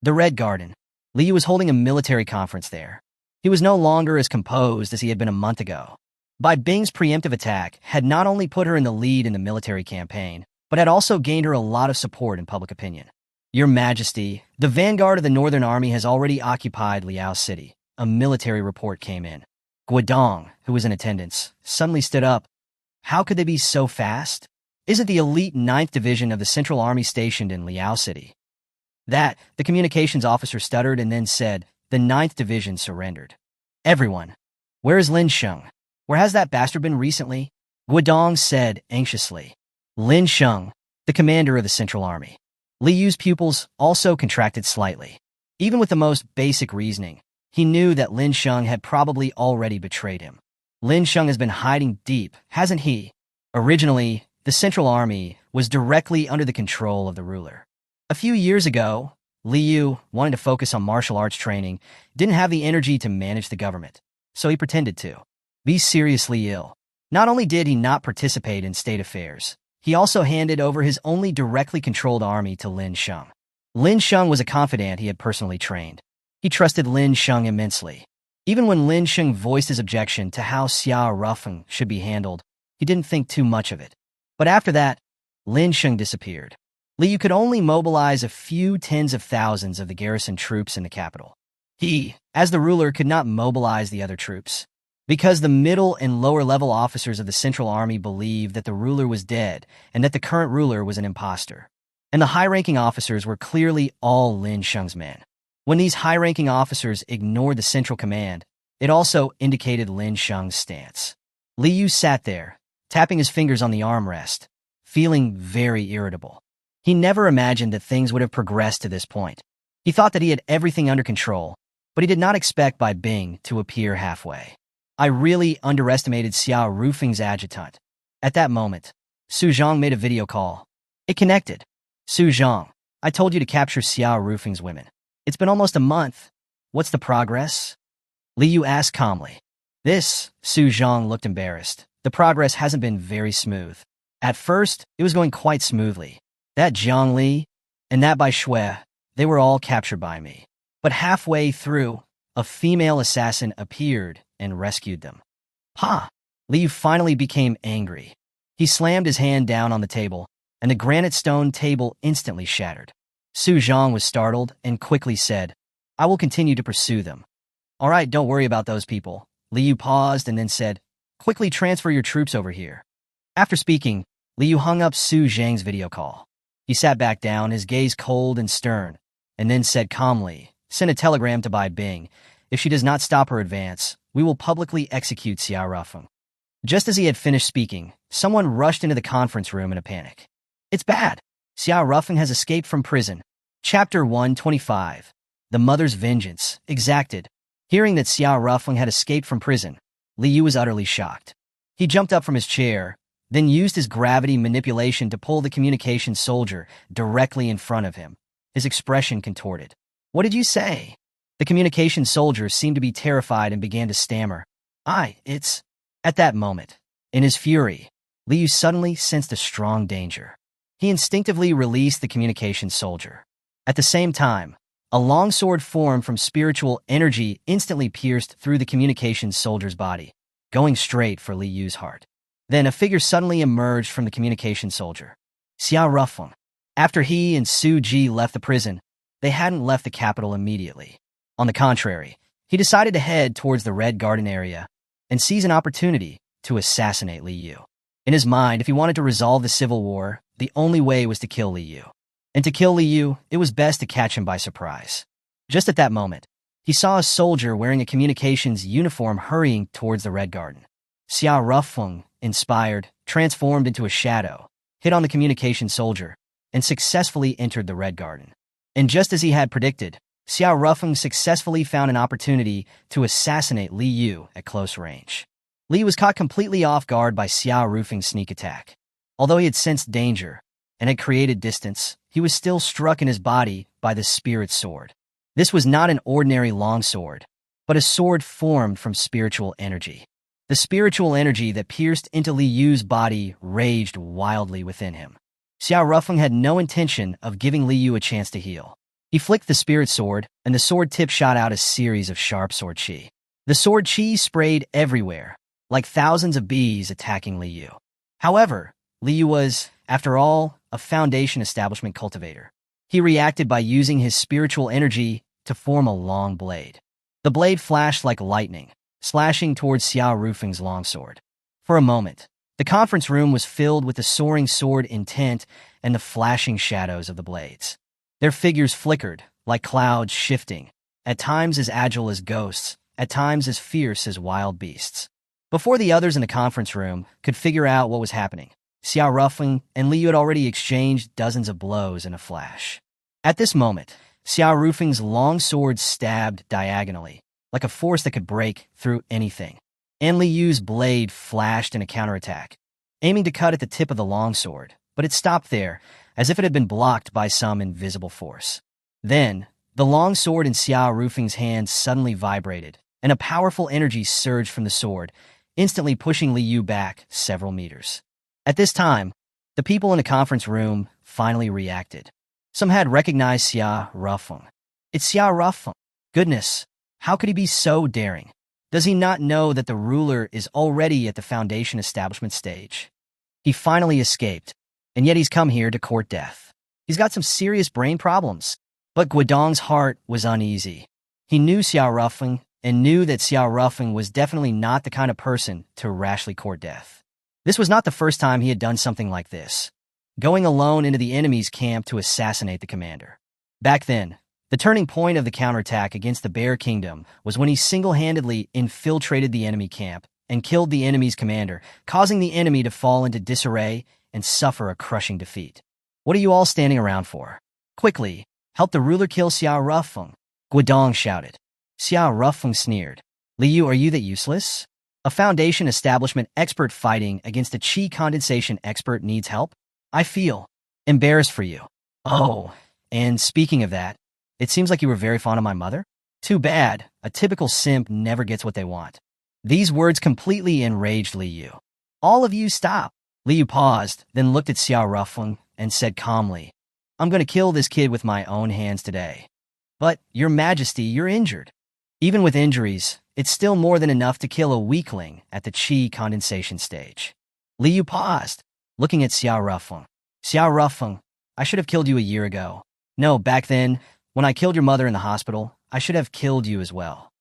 The Red Garden. Liu was holding a military conference there. He was no longer as composed as he had been a month ago. Bai Bing's preemptive attack had not only put her in the lead in the military campaign, but had also gained her a lot of support in public opinion. Your Majesty, the vanguard of the Northern Army has already occupied Liao City. A military report came in. Guodong, who was in attendance, suddenly stood up. How could they be so fast? Isn't the elite 9th Division of the Central Army stationed in Liao City? That, the communications officer stuttered and then said, the 9th Division surrendered. Everyone. Where is Lin Sheng? Where has that bastard been recently? Guodong said anxiously. Lin Sheng, the commander of the Central Army. Li Yu's pupils also contracted slightly. Even with the most basic reasoning, he knew that Lin Sheng had probably already betrayed him. Lin Sheng has been hiding deep, hasn't he? Originally, the Central Army was directly under the control of the ruler. A few years ago, Li Yu, wanting to focus on martial arts training, didn't have the energy to manage the government, so he pretended to be seriously ill. Not only did he not participate in state affairs, he also handed over his only directly controlled army to Lin Sheng. Lin Sheng was a confidant he had personally trained. He trusted Lin Sheng immensely. Even when Lin Sheng voiced his objection to how Xiao Rufeng should be handled, he didn't think too much of it. But after that, Lin Sheng disappeared. Li Yu could only mobilize a few tens of thousands of the garrison troops in the capital. He, as the ruler, could not mobilize the other troops. Because the middle and lower level officers of the Central Army believed that the ruler was dead and that the current ruler was an imposter. And the high-ranking officers were clearly all Lin Sheng's men. When these high-ranking officers ignored the Central Command, it also indicated Lin Sheng's stance. Li Yu sat there, tapping his fingers on the armrest, feeling very irritable. He never imagined that things would have progressed to this point. He thought that he had everything under control, but he did not expect Bai Bing to appear halfway. I really underestimated Xiao Rufeng's adjutant. At that moment, Su Zhang made a video call. It connected. Su Zhang, I told you to capture Xiao Rufeng's women. It's been almost a month. What's the progress? Li Yu asked calmly. Su Zhang looked embarrassed. The progress hasn't been very smooth. At first, it was going quite smoothly. That Jiang Li and that Bai Shui, they were all captured by me. But halfway through, a female assassin appeared and rescued them. Ha! Li Yu finally became angry. He slammed his hand down on the table, and the granite stone table instantly shattered. Su Zhang was startled and quickly said, I will continue to pursue them. All right, don't worry about those people. Li Yu paused and then said, quickly transfer your troops over here. After speaking, Li Yu hung up Su Zhang's video call. He sat back down, his gaze cold and stern, and then said calmly, send a telegram to Bai Bing. If she does not stop her advance, we will publicly execute Xiao Rufeng. Just as he had finished speaking, someone rushed into the conference room in a panic. It's bad. Xiao Rufeng has escaped from prison. Chapter 125. The Mother's Vengeance, Exacted. Hearing that Xiao Rufeng had escaped from prison, Li Yu was utterly shocked. He jumped up from his chair, then used his gravity manipulation to pull the communications soldier directly in front of him. His expression contorted. What did you say? The communications soldier seemed to be terrified and began to stammer. It's... At that moment, in his fury, Li Yu suddenly sensed a strong danger. He instinctively released the communications soldier. At the same time, a long sword formed from spiritual energy instantly pierced through the communications soldier's body, going straight for Li Yu's heart. Then a figure suddenly emerged from the communications soldier. Xiao Rufeng. After he and Su Ji left the prison, they hadn't left the capital immediately. On the contrary, he decided to head towards the Red Garden area and seize an opportunity to assassinate Li Yu. In his mind, if he wanted to resolve the civil war, the only way was to kill Li Yu. And to kill Li Yu, it was best to catch him by surprise. Just at that moment, he saw a soldier wearing a communications uniform hurrying towards the Red Garden. Xiao Rufeng, inspired, transformed into a shadow, hit on the communication soldier, and successfully entered the Red Garden. And just as he had predicted, Xiao Rufeng successfully found an opportunity to assassinate Li Yu at close range. Li was caught completely off guard by Xiao Rufeng's sneak attack. Although he had sensed danger and had created distance, he was still struck in his body by the spirit sword. This was not an ordinary longsword, but a sword formed from spiritual energy. The spiritual energy that pierced into Li Yu's body raged wildly within him. Xiao Rufeng had no intention of giving Li Yu a chance to heal. He flicked the spirit sword, and the sword tip shot out a series of sharp sword chi. The sword chi sprayed everywhere, like thousands of bees attacking Li Yu. However, Li Yu was, after all, a Foundation establishment cultivator. He reacted by using his spiritual energy to form a long blade. The blade flashed like lightning, slashing towards Xiao Rufeng's longsword. For a moment, the conference room was filled with the soaring sword intent and the flashing shadows of the blades. Their figures flickered, like clouds shifting, at times as agile as ghosts, at times as fierce as wild beasts. Before the others in the conference room could figure out what was happening, Xiao Rufeng and Li Yu had already exchanged dozens of blows in a flash. At this moment, Xiao Rufeng's long sword stabbed diagonally, like a force that could break through anything. And Li Yu's blade flashed in a counterattack, aiming to cut at the tip of the longsword, but it stopped there, as if it had been blocked by some invisible force. Then, the longsword in Xiao Rufeng's hand suddenly vibrated, and a powerful energy surged from the sword, instantly pushing Li Yu back several meters. At this time, the people in the conference room finally reacted. Some had recognized Xiao Rufeng. It's Xiao Rufeng. Goodness, how could he be so daring? Does he not know that the ruler is already at the Foundation establishment stage? He finally escaped, and yet he's come here to court death. He's got some serious brain problems. But Guodong's heart was uneasy. He knew Xiao Rufeng and knew that Xiao Rufeng was definitely not the kind of person to rashly court death. This was not the first time he had done something like this, going alone into the enemy's camp to assassinate the commander. Back then, the turning point of the counterattack against the Bear Kingdom was when he single-handedly infiltrated the enemy camp and killed the enemy's commander, causing the enemy to fall into disarray and suffer a crushing defeat. What are you all standing around for? Quickly, help the ruler kill Xiao Rufeng, Guodong shouted. Xiao Rufeng sneered. Li Yu, are you that useless? A Foundation establishment expert fighting against a chi condensation expert needs help? I feel embarrassed for you. Oh, and speaking of that, it seems like you were very fond of my mother? Too bad, a typical simp never gets what they want. These words completely enraged Li Yu. All of you stop. Li Yu paused, then looked at Xiao Rufeng and said calmly, I'm going to kill this kid with my own hands today. But, Your Majesty, you're injured. Even with injuries, it's still more than enough to kill a weakling at the chi condensation stage. Li Yu paused, looking at Xiao Rufeng. Xiao Rufeng, I should have killed you a year ago. No, back then, when I killed your mother in the hospital, I should have killed you as well.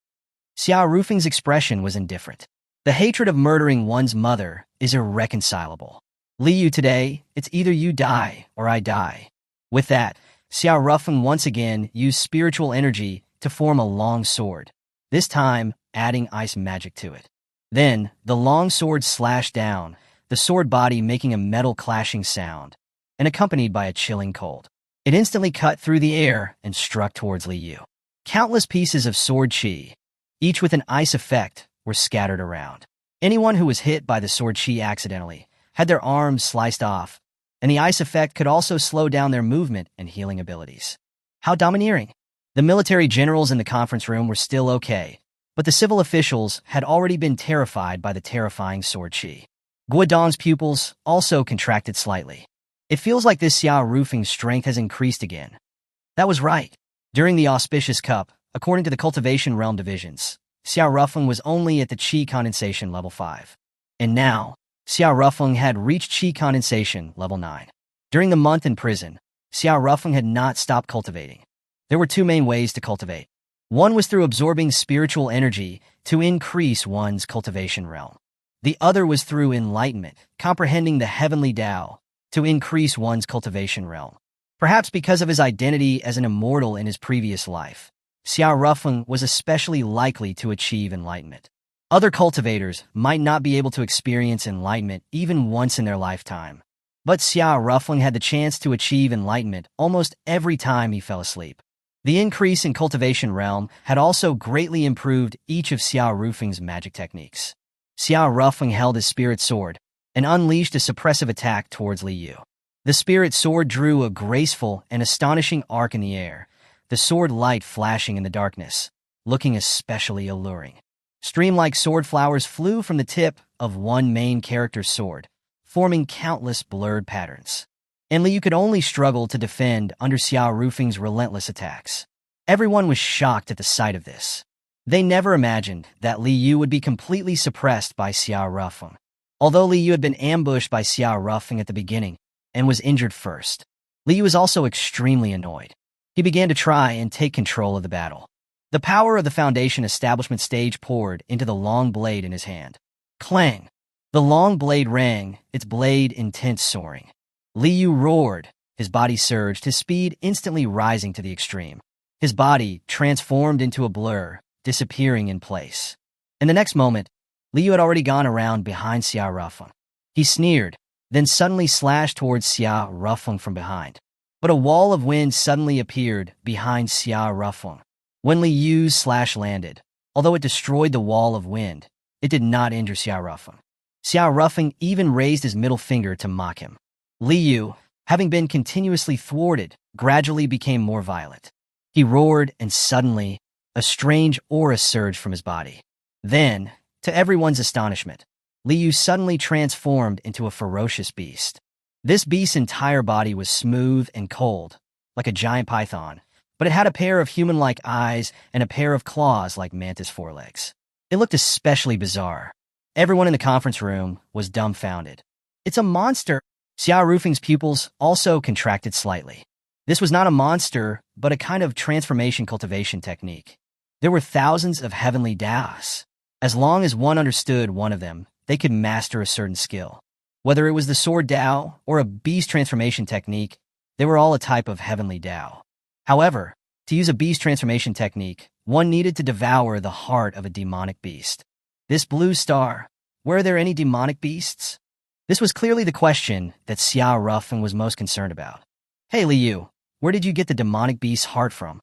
Xiao Rufeng's expression was indifferent. The hatred of murdering one's mother is irreconcilable. Li Yu, today, it's either you die or I die. With that, Xiao Rufeng once again used spiritual energy to form a long sword, this time adding ice magic to it. Then, the long sword slashed down, the sword body making a metal clashing sound, and accompanied by a chilling cold. It instantly cut through the air and struck towards Li Yu. Countless pieces of sword chi, each with an ice effect, were scattered around. Anyone who was hit by the sword chi accidentally had their arms sliced off, and the ice effect could also slow down their movement and healing abilities. How domineering! The military generals in the conference room were still okay, but the civil officials had already been terrified by the terrifying sword chi. Guodong's pupils also contracted slightly. It feels like this Xiao Rufeng's strength has increased again. That was right. During the Auspicious Cup, according to the Cultivation Realm divisions, Xiao Rufeng was only at the Chi Condensation level 5. And now, Xiao Rufeng had reached Chi Condensation level 9. During the month in prison, Xiao Rufeng had not stopped cultivating. There were two main ways to cultivate. One was through absorbing spiritual energy to increase one's cultivation realm. The other was through enlightenment, comprehending the heavenly Tao, to increase one's cultivation realm. Perhaps because of his identity as an immortal in his previous life, Xiao Rufeng was especially likely to achieve enlightenment. Other cultivators might not be able to experience enlightenment even once in their lifetime, but Xiao Rufeng had the chance to achieve enlightenment almost every time he fell asleep. The increase in cultivation realm had also greatly improved each of Xiao Rufeng's magic techniques. Xiao Rufeng held his spirit sword and unleashed a suppressive attack towards Li Yu. The spirit sword drew a graceful and astonishing arc in the air, the sword light flashing in the darkness, looking especially alluring. Stream-like sword flowers flew from the tip of one main character's sword, forming countless blurred patterns. And Li Yu could only struggle to defend under Xiao Rufeng's relentless attacks. Everyone was shocked at the sight of this. They never imagined that Li Yu would be completely suppressed by Xiao Rufeng. Although Li Yu had been ambushed by Xiao Rufeng at the beginning and was injured first, Li Yu was also extremely annoyed. He began to try and take control of the battle. The power of the Foundation Establishment stage poured into the long blade in his hand. Clang! The long blade rang, its blade intense soaring. Li Yu roared, his body surged, his speed instantly rising to the extreme. His body transformed into a blur, disappearing in place. In the next moment, Li Yu had already gone around behind Xiao Rufeng. He sneered, then suddenly slashed towards Xiao Rufeng from behind. But a wall of wind suddenly appeared behind Xiao Rufeng. When Li Yu's slash landed, although it destroyed the wall of wind, it did not injure Xiao Rufeng. Xiao Rufeng even raised his middle finger to mock him. Li Yu, having been continuously thwarted, gradually became more violent. He roared, and suddenly, a strange aura surged from his body. Then, to everyone's astonishment, Li Yu suddenly transformed into a ferocious beast. This beast's entire body was smooth and cold, like a giant python, but it had a pair of human-like eyes and a pair of claws like mantis forelegs. It looked especially bizarre. Everyone in the conference room was dumbfounded. It's a monster! Xiao Rufeng's pupils also contracted slightly. This was not a monster, but a kind of transformation cultivation technique. There were thousands of heavenly Daos. As long as one understood one of them, they could master a certain skill. Whether it was the sword Dao or a beast transformation technique, they were all a type of heavenly Dao. However, to use a beast transformation technique, one needed to devour the heart of a demonic beast. This blue star, were there any demonic beasts? This was clearly the question that Xiao Rufeng was most concerned about. Hey Li Yu, where did you get the demonic beast's heart from?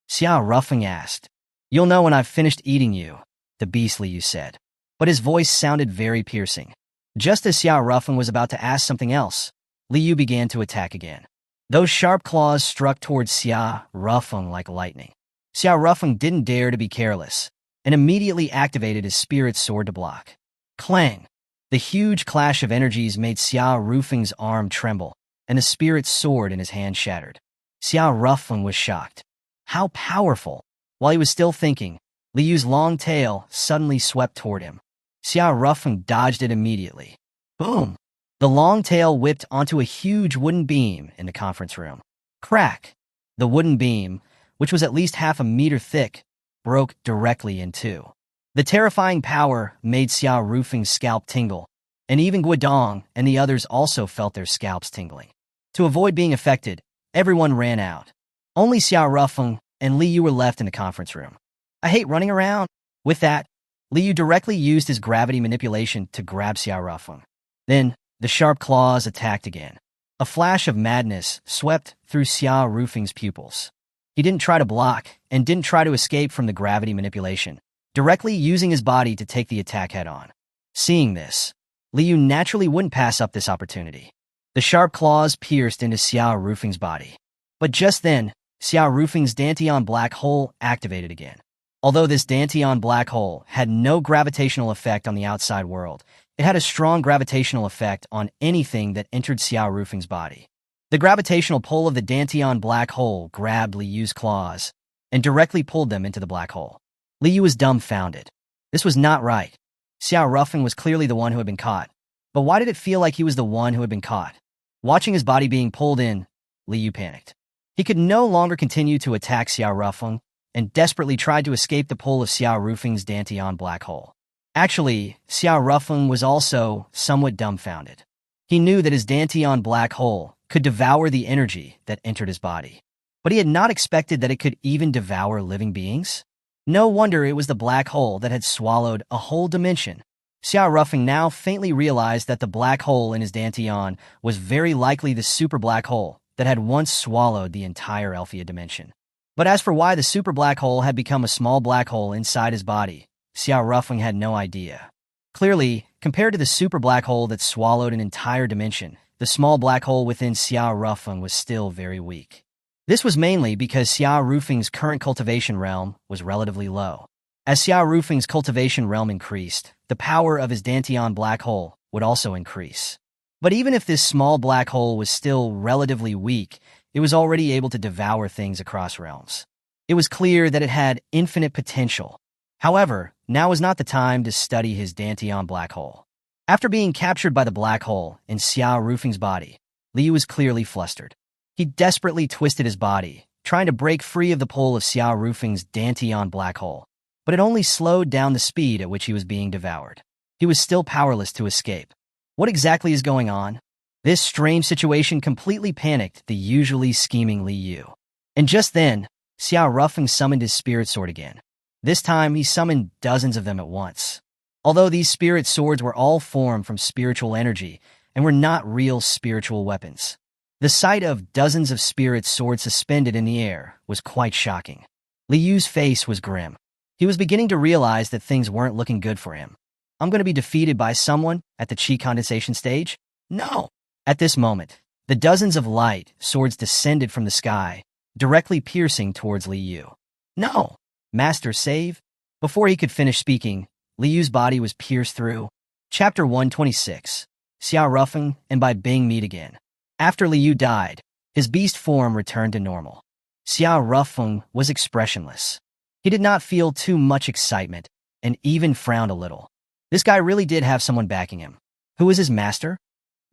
Xiao Rufeng asked. You'll know when I've finished eating you, the beast Li Yu said. But his voice sounded very piercing. Just as Xiao Rufeng was about to ask something else, Li Yu began to attack again. Those sharp claws struck towards Xiao Rufeng like lightning. Xiao Rufeng didn't dare to be careless, and immediately activated his spirit sword to block. Clang! The huge clash of energies made Xiao Rufeng's arm tremble, and the spirit sword in his hand shattered. Xiao Rufeng was shocked. How powerful! While he was still thinking, Li Yu's long tail suddenly swept toward him. Xiao Rufeng dodged it immediately. Boom! The long tail whipped onto a huge wooden beam in the conference room. Crack! The wooden beam, which was at least half a meter thick, broke directly in two. The terrifying power made Xiao Rufeng's scalp tingle, and even Guodong and the others also felt their scalps tingling. To avoid being affected, everyone ran out. Only Xiao Rufeng and Li Yu were left in the conference room. I hate running around. With that, Li Yu directly used his gravity manipulation to grab Xiao Rufeng. Then, the sharp claws attacked again. A flash of madness swept through Xiao Rufeng's pupils. He didn't try to block and didn't try to escape from the gravity manipulation, directly using his body to take the attack head-on. Seeing this, Li Yu naturally wouldn't pass up this opportunity. The sharp claws pierced into Xiao Rufeng's body. But just then, Xiao Rufeng's Dantian black hole activated again. Although this Dantian black hole had no gravitational effect on the outside world, it had a strong gravitational effect on anything that entered Xiao Rufeng's body. The gravitational pull of the Dantian black hole grabbed Li Yu's claws and directly pulled them into the black hole. Li Yu was dumbfounded. This was not right. Xiao Rufeng was clearly the one who had been caught. But why did it feel like he was the one who had been caught? Watching his body being pulled in, Li Yu panicked. He could no longer continue to attack Xiao Rufeng and desperately tried to escape the pull of Xiao Rufeng's Dantian black hole. Actually, Xiao Rufeng was also somewhat dumbfounded. He knew that his Dantian black hole could devour the energy that entered his body. But he had not expected that it could even devour living beings. No wonder it was the black hole that had swallowed a whole dimension. Xiao Rufeng now faintly realized that the black hole in his dantian was very likely the super black hole that had once swallowed the entire Elphia dimension. But as for why the super black hole had become a small black hole inside his body, Xiao Rufeng had no idea. Clearly, compared to the super black hole that swallowed an entire dimension, the small black hole within Xiao Rufeng was still very weak. This was mainly because Xiao Rufeng's current cultivation realm was relatively low. As Xiao Rufeng's cultivation realm increased, the power of his dantian black hole would also increase. But even if this small black hole was still relatively weak, it was already able to devour things across realms. It was clear that it had infinite potential. However, now was not the time to study his dantian black hole. After being captured by the black hole in Xiao Rufeng's body, Liu was clearly flustered. He desperately twisted his body, trying to break free of the pull of Xiao Rufeng's dantian black hole, but it only slowed down the speed at which he was being devoured. He was still powerless to escape. What exactly is going on? This strange situation completely panicked the usually scheming Liu. And just then, Xiao Rufeng summoned his spirit sword again. This time, he summoned dozens of them at once. Although these spirit swords were all formed from spiritual energy and were not real spiritual weapons, the sight of dozens of spirit swords suspended in the air was quite shocking. Liu's face was grim. He was beginning to realize that things weren't looking good for him. I'm going to be defeated by someone at the chi condensation stage? No! At this moment, the dozens of light swords descended from the sky, directly piercing towards Liu. No! Master, save! Before he could finish speaking, Liu's body was pierced through. Chapter 126. Xiao Rufeng and Bai Bing meet again. After Liu died, his beast form returned to normal. Xiao Rufeng was expressionless. He did not feel too much excitement and even frowned a little. This guy really did have someone backing him. Who was his master?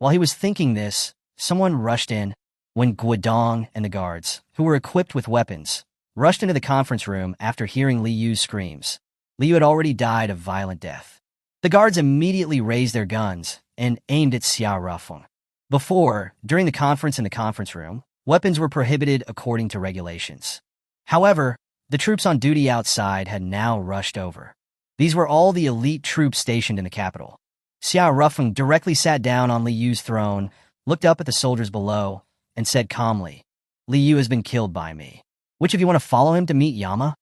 While he was thinking this, someone rushed in. When Guodong and the guards, who were equipped with weapons, rushed into the conference room after hearing Liu's screams, Liu had already died a violent death. The guards immediately raised their guns and aimed at Xiao Rufeng. Before, during the conference in the conference room, weapons were prohibited according to regulations. However, the troops on duty outside had now rushed over. These were all the elite troops stationed in the capital. Xiao Rufeng directly sat down on Liu's throne, looked up at the soldiers below, and said calmly, Liu has been killed by me. Which of you want to follow him to meet Yama?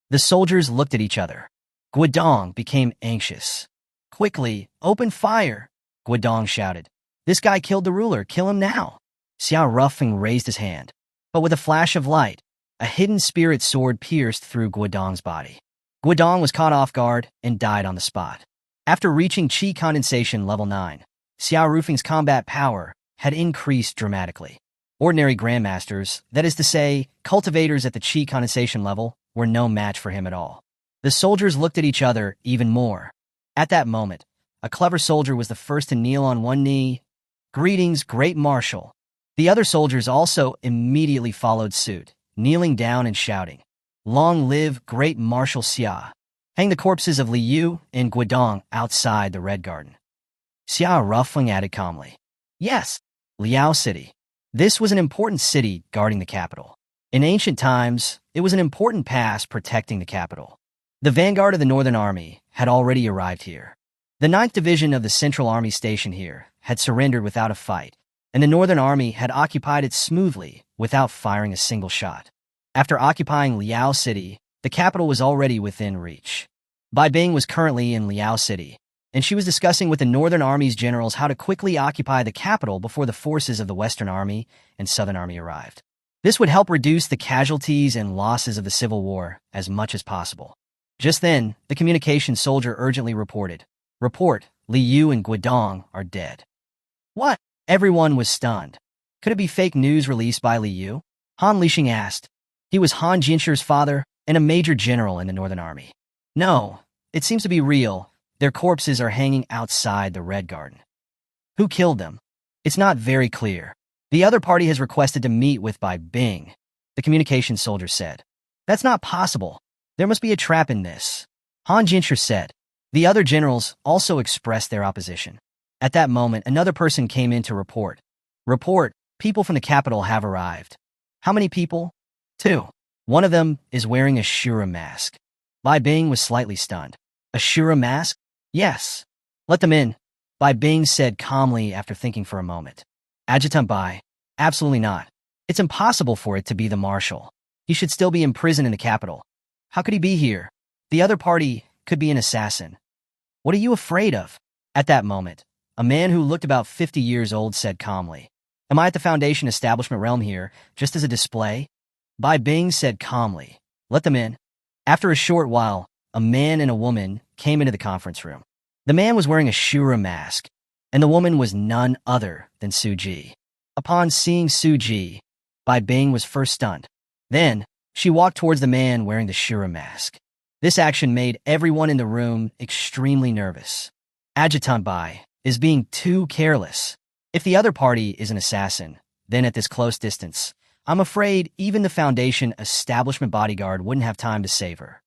The soldiers looked at each other. Guodong became anxious. Quickly, open fire! Guodong shouted. This guy killed the ruler, kill him now! Xiao Rufeng raised his hand. But with a flash of light, a hidden spirit sword pierced through Guodong's body. Guodong was caught off guard and died on the spot. After reaching Chi Condensation Level 9, Xiao Rufeng's combat power had increased dramatically. Ordinary grandmasters, that is to say, cultivators at the Chi Condensation level, were no match for him at all. The soldiers looked at each other even more. At that moment, a clever soldier was the first to kneel on one knee. Greetings, Great Marshal. The other soldiers also immediately followed suit, kneeling down and shouting, Long live Great Marshal Xia. Hang the corpses of Liu and Guodong outside the Red Garden. Xiao Rufeng added calmly, Yes, Liao City. This was an important city guarding the capital. In ancient times, it was an important pass protecting the capital. The vanguard of the Northern Army had already arrived here. The 9th Division of the Central Army station here had surrendered without a fight, and the Northern Army had occupied it smoothly without firing a single shot. After occupying Liao City, the capital was already within reach. Bai Bing was currently in Liao City, and she was discussing with the Northern Army's generals how to quickly occupy the capital before the forces of the Western Army and Southern Army arrived. This would help reduce the casualties and losses of the Civil War as much as possible. Just then, the communication soldier urgently reported, Report, Liu and Guodong are dead. What? Everyone was stunned. Could it be fake news released by Liu? Han Lixing asked. He was Han Jinshi's father and a major general in the Northern Army. No, it seems to be real. Their corpses are hanging outside the Red Garden. Who killed them? It's not very clear. The other party has requested to meet with Bai Bing, the communications soldier said. That's not possible. There must be a trap in this. Han Jinshi said. The other generals also expressed their opposition. At that moment, another person came in to report. Report, People from the capital have arrived. How many people? 2. One of them is wearing a Shura mask. Bai Bing was slightly stunned. A Shura mask? Yes. Let them in, Bai Bing said calmly after thinking for a moment. Adjutant Bai, absolutely not. It's impossible for it to be the marshal. He should still be imprisoned in the capital. How could he be here? The other party could be an assassin. What are you afraid of? At that moment, a man who looked about 50 years old said calmly, Am I at the Foundation establishment realm here, just as a display? Bai Bing said calmly, Let them in. After a short while, a man and a woman came into the conference room. The man was wearing a Shura mask, and the woman was none other than Suji. Upon seeing Suji, Bai Bing was first stunned. Then, she walked towards the man wearing the Shura mask. This action made everyone in the room extremely nervous. Adjutant Bai is being too careless. If the other party is an assassin, then at this close distance, I'm afraid even the Foundation establishment bodyguard wouldn't have time to save her.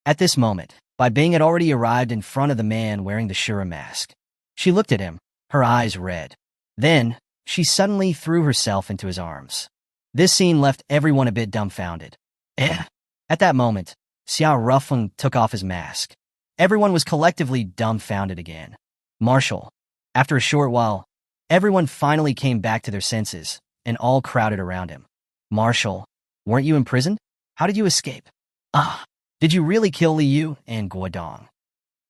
At this moment, Bai Bing had already arrived in front of the man wearing the Shura mask. She looked at him, her eyes red. Then, she suddenly threw herself into his arms. This scene left everyone a bit dumbfounded. At that moment, Xiao Rufeng took off his mask. Everyone was collectively dumbfounded again. Marshal. After a short while, everyone finally came back to their senses, and all crowded around him. Marshal, weren't you imprisoned? How did you escape? Did you really kill Li Yu and Guodong?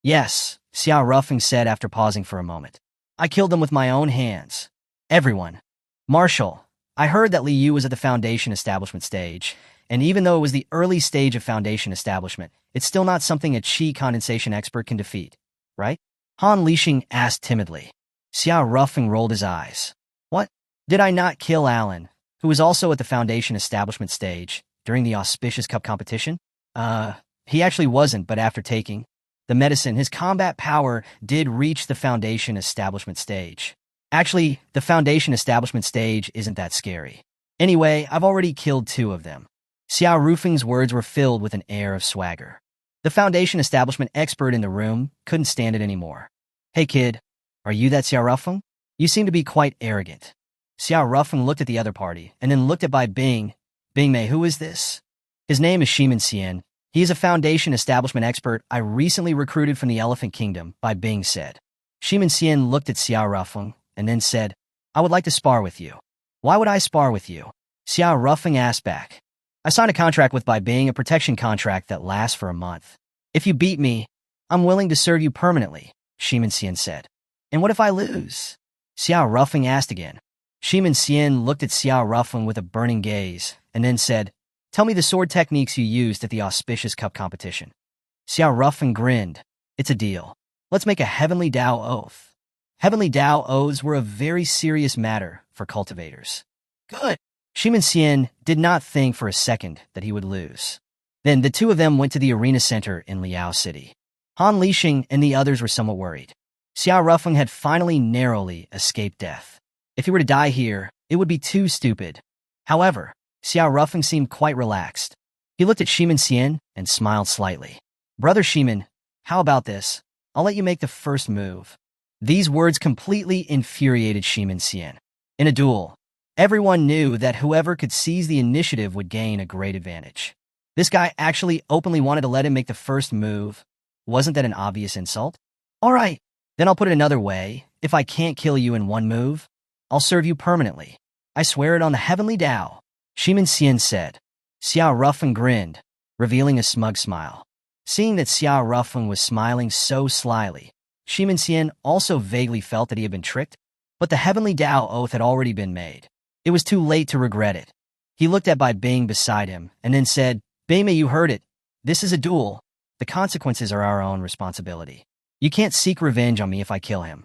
Yes, Xiao Rufeng said after pausing for a moment. I killed them with my own hands. Everyone. Marshal, I heard that Li Yu was at the Foundation establishment stage, and even though it was the early stage of Foundation establishment, it's still not something a qi condensation expert can defeat, right? Han Lixing asked timidly. Xiao Rufeng rolled his eyes. What? Did I not kill Alan, who was also at the Foundation establishment stage, during the Auspicious Cup competition? He actually wasn't, but after taking the medicine, his combat power did reach the Foundation establishment stage. Actually, the Foundation establishment stage isn't that scary. Anyway, I've already killed 2 of them. Xiao Rufeng's words were filled with an air of swagger. The Foundation establishment expert in the room couldn't stand it anymore. Hey kid, are you that Xiao Rufeng? You seem to be quite arrogant. Xiao Rufeng looked at the other party, and then looked at Bai Bing. Bing Mei, who is this? His name is Shimin Xian. He is a Foundation establishment expert I recently recruited from the Elephant Kingdom, Bai Bing said. Shimin Xian looked at Xiao Rufeng, and then said, I would like to spar with you. Why would I spar with you? Xiao Rufeng asked back. I signed a contract with Bai Bing, a protection contract that lasts for a month. If you beat me, I'm willing to serve you permanently, Shimin Xian said. And what if I lose? Xiao Rufeng asked again. Shimin Xian looked at Xiao Rufeng with a burning gaze, and then said, Tell me the sword techniques you used at the Auspicious Cup competition. Xiao Rufeng grinned. It's a deal. Let's make a Heavenly Dao oath. Heavenly Dao oaths were a very serious matter for cultivators. Good. Shimin Xian did not think for a second that he would lose. Then the 2 of them went to the arena center in Liao City. Han Lixing and the others were somewhat worried. Xiao Rufeng had finally narrowly escaped death. If he were to die here, it would be too stupid. However, Xiao Rufeng seemed quite relaxed. He looked at Shimin Xian and smiled slightly. Brother Shimin, how about this? I'll let you make the first move. These words completely infuriated Shimin Xian. In a duel, everyone knew that whoever could seize the initiative would gain a great advantage. This guy actually openly wanted to let him make the first move. Wasn't that an obvious insult? All right, then I'll put it another way. If I can't kill you in one move, I'll serve you permanently. I swear it on the Heavenly Dao, Shimin Xian said. Xiao Rufeng grinned, revealing a smug smile. Seeing that Xiao Rufeng was smiling so slyly, Shimin Xian also vaguely felt that he had been tricked, but the Heavenly Dao oath had already been made. It was too late to regret it. He looked at Bai Bing beside him and then said, Bing Mei, you heard it. This is a duel. The consequences are our own responsibility. You can't seek revenge on me if I kill him.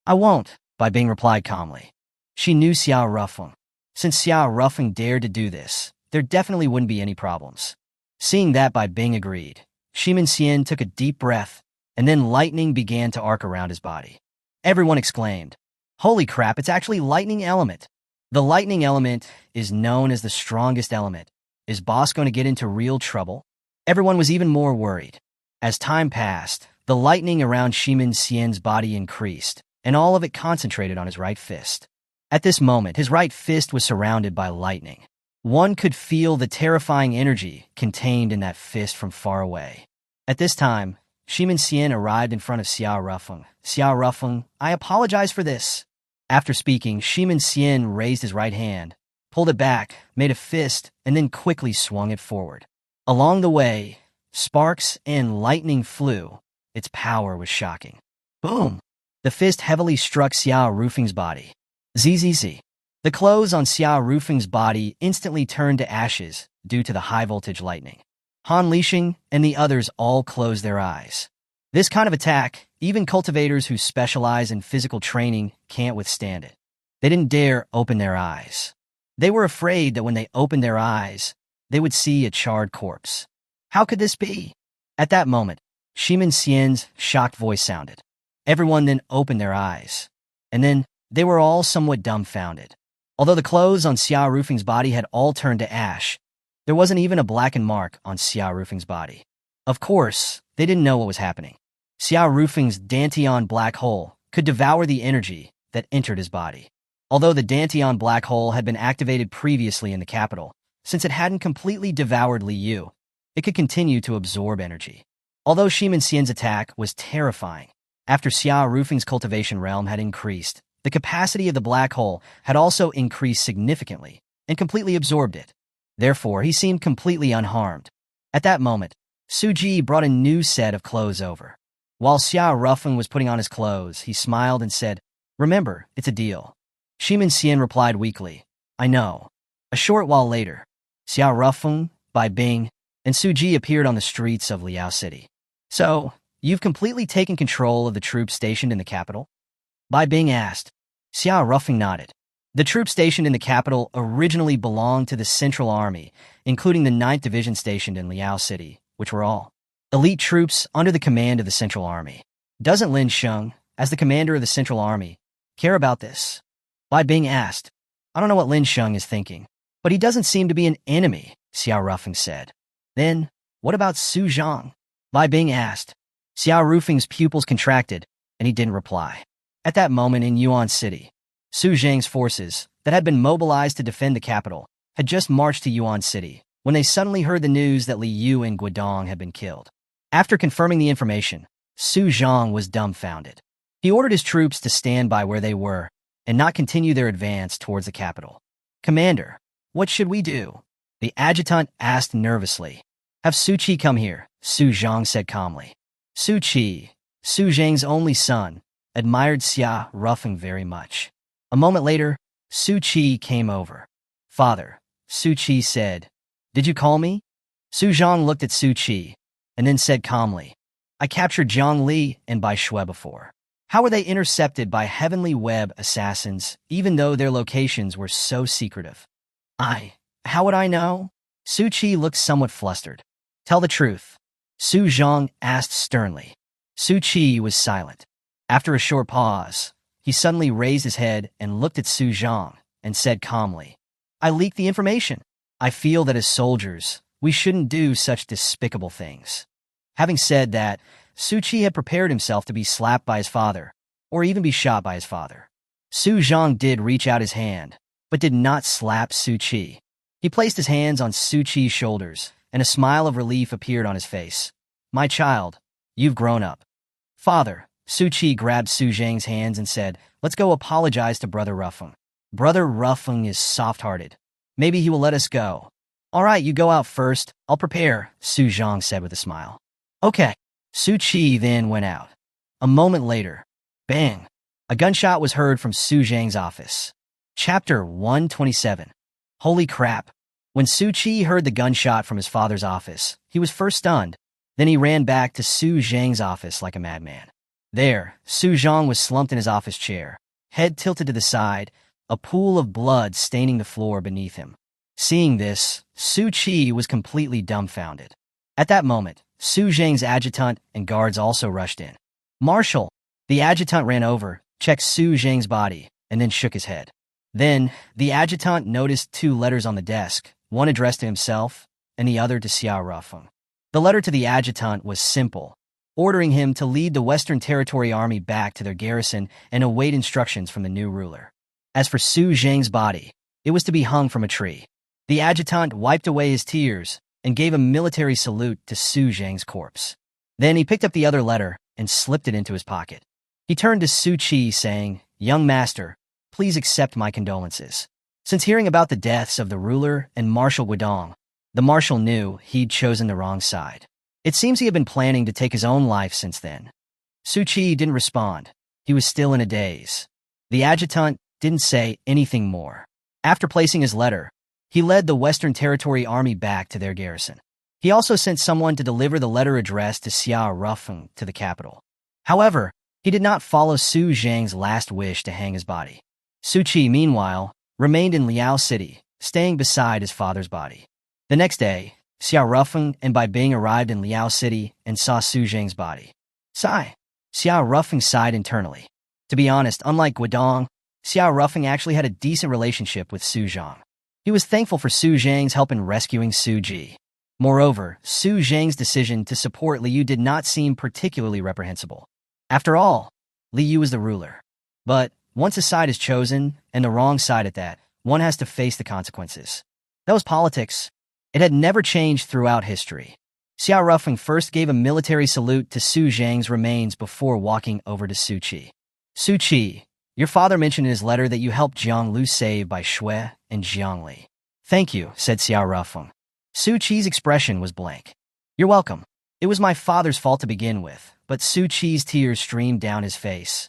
I won't, Bai Bing replied calmly. She knew Xiao Rufeng. Since Xiao Rufeng dared to do this, there definitely wouldn't be any problems. Seeing that, Bai Bing agreed. Shimin Xian took a deep breath, and then lightning began to arc around his body. Everyone exclaimed, Holy crap, it's actually lightning element. The lightning element is known as the strongest element. Is boss going to get into real trouble? Everyone was even more worried. As time passed, the lightning around Shimin Xian's body increased, and all of it concentrated on his right fist. At this moment, his right fist was surrounded by lightning. One could feel the terrifying energy contained in that fist from far away. At this time, Shimin Xian arrived in front of Xiao Rufeng. Xiao Rufeng, I apologize for this. After speaking, Shimin Xian raised his right hand, pulled it back, made a fist, and then quickly swung it forward. Along the way, sparks and lightning flew. Its power was shocking. Boom! The fist heavily struck Xiao Rufeng's body. Zzz. The clothes on Xiao Rufeng's body instantly turned to ashes due to the high-voltage lightning. Han Lixing and the others all closed their eyes. This kind of attack, even cultivators who specialize in physical training can't withstand it. They didn't dare open their eyes. They were afraid that when they opened their eyes, they would see a charred corpse. How could this be? At that moment, Shimin Xian's shocked voice sounded. Everyone then opened their eyes. And then, they were all somewhat dumbfounded. Although the clothes on Xiao Rufeng's body had all turned to ash, there wasn't even a blackened mark on Xiao Rufeng's body. Of course, they didn't know what was happening. Xiao Rufeng's Dantian black hole could devour the energy that entered his body. Although the Dantian black hole had been activated previously in the capital, since it hadn't completely devoured Li Yu, it could continue to absorb energy. Although Shimin Xian's attack was terrifying, after Xiao Rufeng's cultivation realm had increased, the capacity of the black hole had also increased significantly and completely absorbed it. Therefore, he seemed completely unharmed. At that moment, Suji brought a new set of clothes over. While Xiao Rufeng was putting on his clothes, he smiled and said, "Remember, it's a deal." Shimin Xian replied weakly, "I know." A short while later, Xiao Rufeng, Bai Bing, and Suji appeared on the streets of Liao City. "So, you've completely taken control of the troops stationed in the capital?" Bai Bing asked. Xiao Rufeng nodded. The troops stationed in the capital originally belonged to the Central Army, including the 9th Division stationed in Liao City, which were all elite troops under the command of the Central Army. Doesn't Lin Sheng, as the commander of the Central Army, care about this? Bai Bing asked. I don't know what Lin Sheng is thinking, but he doesn't seem to be an enemy, Xiao Rufeng said. Then, what about Su Zhang? Bai Bing asked. Xiao Rufeng's pupils contracted, and he didn't reply. At that moment in Yuan City, Su Zhang's forces, that had been mobilized to defend the capital, had just marched to Yuan City when they suddenly heard the news that Li Yu and Guodong had been killed. After confirming the information, Su Zhang was dumbfounded. He ordered his troops to stand by where they were and not continue their advance towards the capital. Commander, what should we do? The adjutant asked nervously. Have Su Qi come here, Su Zhang said calmly. Su Qi, Su Zhang's only son, admired Xia Rufeng very much. A moment later, Su Qi came over. Father, Su Qi said, did you call me? Su Zhang looked at Su Qi and then said calmly, I captured Zhang Li and Bai Shui before. How were they intercepted by Heavenly Web assassins, even though their locations were so secretive? How would I know? Su Qi looked somewhat flustered. Tell the truth. Su Zhang asked sternly. Su Qi was silent. After a short pause, he suddenly raised his head and looked at Su Zhang and said calmly, I leaked the information. I feel that as soldiers, we shouldn't do such despicable things. Having said that, Su Qi had prepared himself to be slapped by his father, or even be shot by his father. Su Zhang did reach out his hand, but did not slap Su Qi. He placed his hands on Su Qi's shoulders, and a smile of relief appeared on his face. My child, you've grown up. Father, Su Qi grabbed Su Zhang's hands and said, let's go apologize to Brother Rufeng. Brother Rufeng is soft-hearted. Maybe he will let us go. All right, you go out first. I'll prepare, Su Zhang said with a smile. Okay. Su Qi then went out. A moment later, bang! A gunshot was heard from Su Zhang's office. Chapter 127. Holy crap! When Su Qi heard the gunshot from his father's office, he was first stunned. Then he ran back to Su Zhang's office like a madman. There, Su Zhang was slumped in his office chair, head tilted to the side, a pool of blood staining the floor beneath him. Seeing this, Su Qi was completely dumbfounded. At that moment, Su Zhang's adjutant and guards also rushed in. Marshal! The adjutant ran over, checked Su Zhang's body, and then shook his head. Then, the adjutant noticed two letters on the desk, one addressed to himself, and the other to Xiao Rufeng. The letter to the adjutant was simple, ordering him to lead the Western Territory Army back to their garrison and await instructions from the new ruler. As for Su Zhang's body, it was to be hung from a tree. The adjutant wiped away his tears and gave a military salute to Su Zhang's corpse. Then he picked up the other letter and slipped it into his pocket. He turned to Su Qi, saying, "Young master, please accept my condolences." Since hearing about the deaths of the ruler and Marshal Guodong, the marshal knew he'd chosen the wrong side. It seems he had been planning to take his own life since then. Su Qi didn't respond. He was still in a daze. The adjutant didn't say anything more. After placing his letter, he led the Western Territory Army back to their garrison. He also sent someone to deliver the letter addressed to Xia Rufeng to the capital. However, he did not follow Su Zhang's last wish to hang his body. Su Qi, meanwhile, remained in Liao City, staying beside his father's body. The next day, Xia Rufeng and Bai Bing arrived in Liao City and saw Su Zhang's body. Sigh. Xia Rufeng sighed internally. To be honest, unlike Guodong, Xia Rufeng actually had a decent relationship with Su Zhang. He was thankful for Su Zhang's help in rescuing Su Ji. Moreover, Su Zhang's decision to support Liu did not seem particularly reprehensible. After all, Liu was the ruler. But once a side is chosen, and the wrong side at that, one has to face the consequences. That was politics. It had never changed throughout history. Xia Rufeng first gave a military salute to Su Zhang's remains before walking over to Su Qi. Su Qi, your father mentioned in his letter that you helped Jiang Lu save by Shui and Jiang Li. Thank you, said Xia Rufeng. Su Qi's expression was blank. You're welcome. It was my father's fault to begin with, but Su Qi's tears streamed down his face.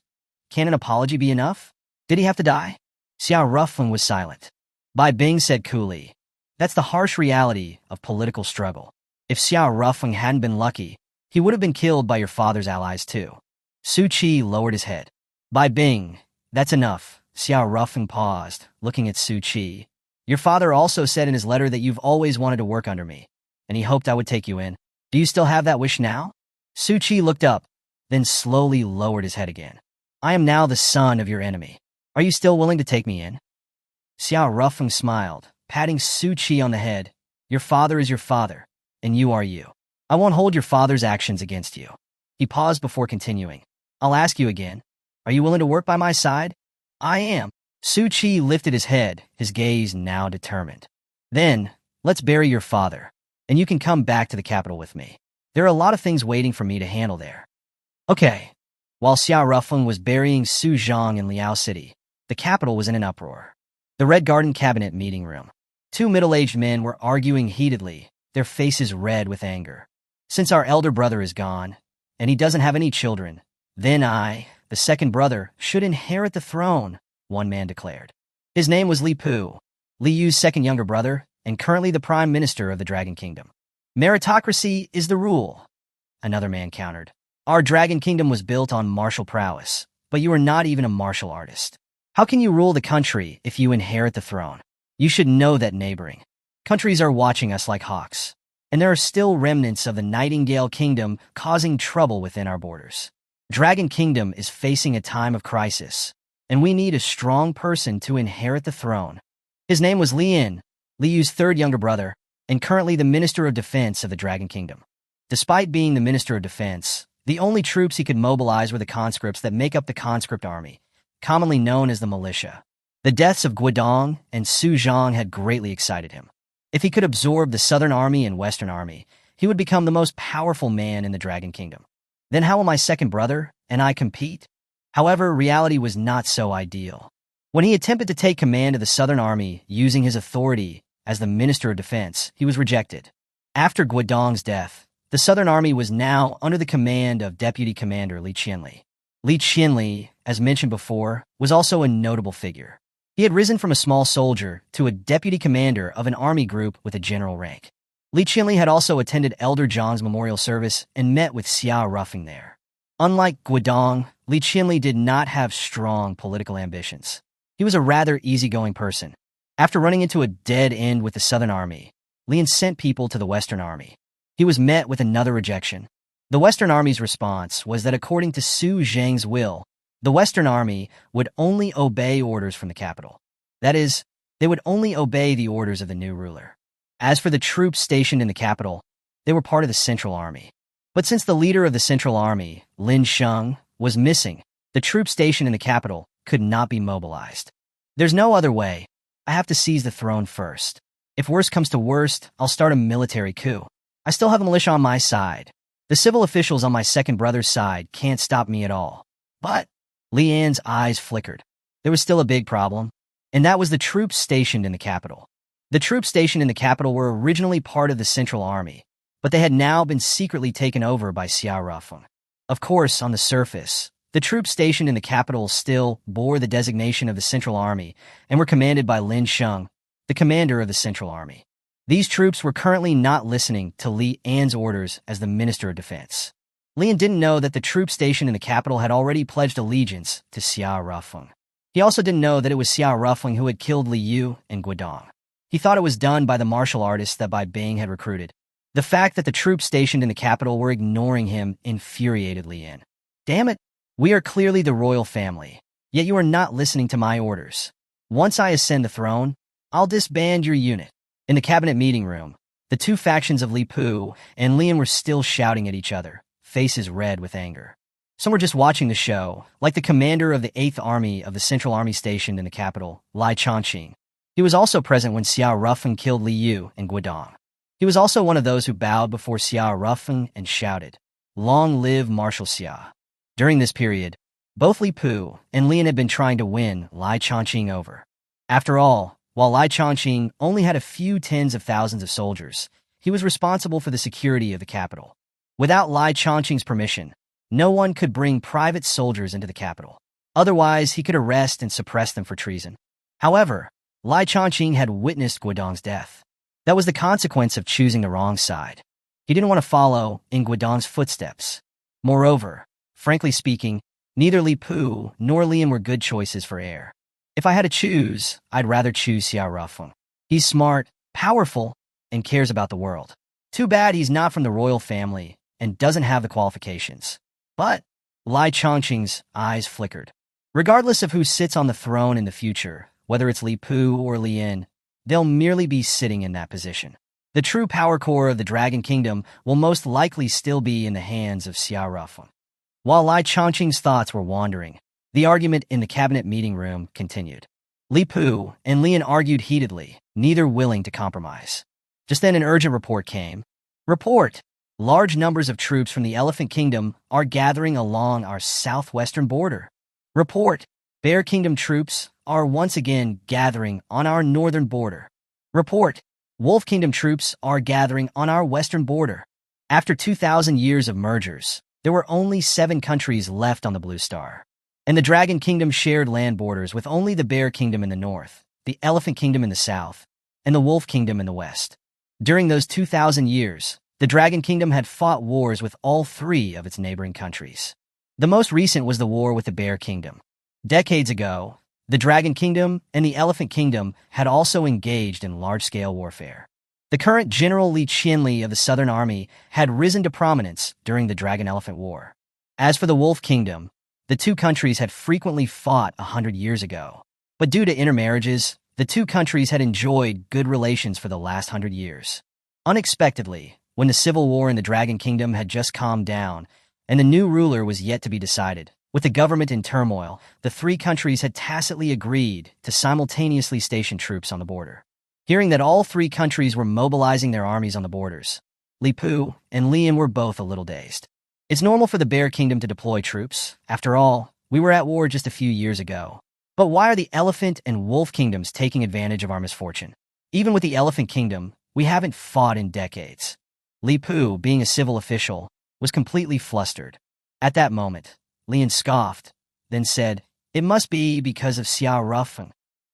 Can an apology be enough? Did he have to die? Xia Rufeng was silent. Bai Bing said coolly, that's the harsh reality of political struggle. If Xia Rufeng hadn't been lucky, he would have been killed by your father's allies too. Su Qi lowered his head. Bai Bing, that's enough. Xia Rufeng paused, looking at Su Qi. Your father also said in his letter that you've always wanted to work under me, and he hoped I would take you in. Do you still have that wish now? Su Qi looked up, then slowly lowered his head again. I am now the son of your enemy. Are you still willing to take me in? Xia Rufeng smiled, patting Su Qi on the head. Your father is your father, and you are you. I won't hold your father's actions against you. He paused before continuing. I'll ask you again. Are you willing to work by my side? I am. Su Qi lifted his head, his gaze now determined. Then, let's bury your father, and you can come back to the capital with me. There are a lot of things waiting for me to handle there. Okay. While Xia Rufeng was burying Su Zhang in Liao City, the capital was in an uproar. The Red Garden Cabinet meeting room. Two middle-aged men were arguing heatedly, their faces red with anger. Since our elder brother is gone, and he doesn't have any children, then I, the second brother, should inherit the throne, one man declared. His name was Li Pu, Li Yu's second younger brother, and currently the prime minister of the Dragon Kingdom. Meritocracy is the rule, another man countered. Our Dragon Kingdom was built on martial prowess, but you are not even a martial artist. How can you rule the country if you inherit the throne? You should know that neighboring countries are watching us like hawks, and there are still remnants of the Nightingale Kingdom causing trouble within our borders. Dragon Kingdom is facing a time of crisis, and we need a strong person to inherit the throne. His name was Lin, Li Yu's third younger brother, and currently the Minister of Defense of the Dragon Kingdom. Despite being the Minister of Defense, the only troops he could mobilize were the conscripts that make up the conscript army, commonly known as the militia. The deaths of Guodong and Su Zhang had greatly excited him. If he could absorb the Southern Army and Western Army, he would become the most powerful man in the Dragon Kingdom. Then how will my second brother and I compete? However, reality was not so ideal. When he attempted to take command of the Southern Army using his authority as the Minister of Defense, he was rejected. After Guodong's death, the Southern Army was now under the command of Deputy Commander Li Qianli. Li Qianli, as mentioned before, was also a notable figure. He had risen from a small soldier to a deputy commander of an army group with a general rank. Li Qianli had also attended Elder Zhang's memorial service and met with Xia Rufeng there. Unlike Guodong, Li Qianli did not have strong political ambitions. He was a rather easygoing person. After running into a dead end with the Southern Army, Lin sent people to the Western Army. He was met with another rejection. The Western Army's response was that according to Su Zhang's will, the Western Army would only obey orders from the capital. That is, they would only obey the orders of the new ruler. As for the troops stationed in the capital, they were part of the Central Army. But since the leader of the Central Army, Lin Sheng, was missing, the troops stationed in the capital could not be mobilized. There's no other way. I have to seize the throne first. If worst comes to worst, I'll start a military coup. I still have the militia on my side. The civil officials on my second brother's side can't stop me at all. But Leanne's eyes flickered. There was still a big problem, and that was the troops stationed in the capital. The troops stationed in the capital were originally part of the Central Army, but they had now been secretly taken over by Xiao Rufeng. Of course, on the surface, the troops stationed in the capital still bore the designation of the Central Army and were commanded by Lin Sheng, the commander of the Central Army. These troops were currently not listening to Li An's orders as the Minister of Defense. Lian didn't know that the troops stationed in the capital had already pledged allegiance to Xiao Rufeng. He also didn't know that it was Xiao Rufeng who had killed Li Yu and Guodong. He thought it was done by the martial artists that Bai Bing had recruited. The fact that the troops stationed in the capital were ignoring him infuriated Lian. Damn it, we are clearly the royal family, yet you are not listening to my orders. Once I ascend the throne, I'll disband your unit. In the cabinet meeting room, the two factions of Li Pu and Lian were still shouting at each other, faces red with anger. Some were just watching the show, like the commander of the 8th Army of the Central Army stationed in the capital, Lai Changqing. He was also present when Xiao Rufeng killed Li Yu and Guodong. He was also one of those who bowed before Xiao Rufeng and shouted, "Long live Marshal Xia." During this period, both Li Pu and Lian had been trying to win Lai Changqing over. After all, while Lai Changqing only had a few tens of thousands of soldiers, he was responsible for the security of the capital. Without Lai Changqing's permission, no one could bring private soldiers into the capital. Otherwise, he could arrest and suppress them for treason. However, Lai Changqing had witnessed Guodong's death. That was the consequence of choosing the wrong side. He didn't want to follow in Guodong's footsteps. Moreover, frankly speaking, neither Li Pu nor Lian were good choices for heir. If I had to choose, I'd rather choose Xiao Rufeng. He's smart, powerful, and cares about the world. Too bad he's not from the royal family and doesn't have the qualifications. But Lai Changqing's eyes flickered. Regardless of who sits on the throne in the future, whether it's Li Pu or Lian, they'll merely be sitting in that position. The true power core of the Dragon Kingdom will most likely still be in the hands of Xiao Rufeng. While Lai Changqing's thoughts were wandering, the argument in the cabinet meeting room continued. Li Pu and Lian argued heatedly, neither willing to compromise. Just then an urgent report came. Report! Large numbers of troops from the Elephant Kingdom are gathering along our southwestern border. Report! Bear Kingdom troops are once again gathering on our northern border. Report! Wolf Kingdom troops are gathering on our western border. After 2,000 years of mergers, there were only 7 countries left on the Blue Star. And the Dragon Kingdom shared land borders with only the Bear Kingdom in the north, the Elephant Kingdom in the south, and the Wolf Kingdom in the west. During those 2,000 years, the Dragon Kingdom had fought wars with all 3 of its neighboring countries. The most recent was the war with the Bear Kingdom. Decades ago, the Dragon Kingdom and the Elephant Kingdom had also engaged in large-scale warfare. The current General Li Qianli of the Southern Army had risen to prominence during the Dragon-Elephant War. As for the Wolf Kingdom, the 2 countries had frequently fought 100 years ago. But due to intermarriages, the 2 countries had enjoyed good relations for the last 100 years. Unexpectedly, when the civil war in the Dragon Kingdom had just calmed down and the new ruler was yet to be decided, with the government in turmoil, the 3 countries had tacitly agreed to simultaneously station troops on the border. Hearing that all 3 countries were mobilizing their armies on the borders, Li Pu and Lian were both a little dazed. It's normal for the Bear Kingdom to deploy troops. After all, we were at war just a few years ago. But why are the Elephant and Wolf Kingdoms taking advantage of our misfortune? Even with the Elephant Kingdom, we haven't fought in decades. Li Pu, being a civil official, was completely flustered. At that moment, Lian scoffed, then said, "It must be because of Xiao Rufeng."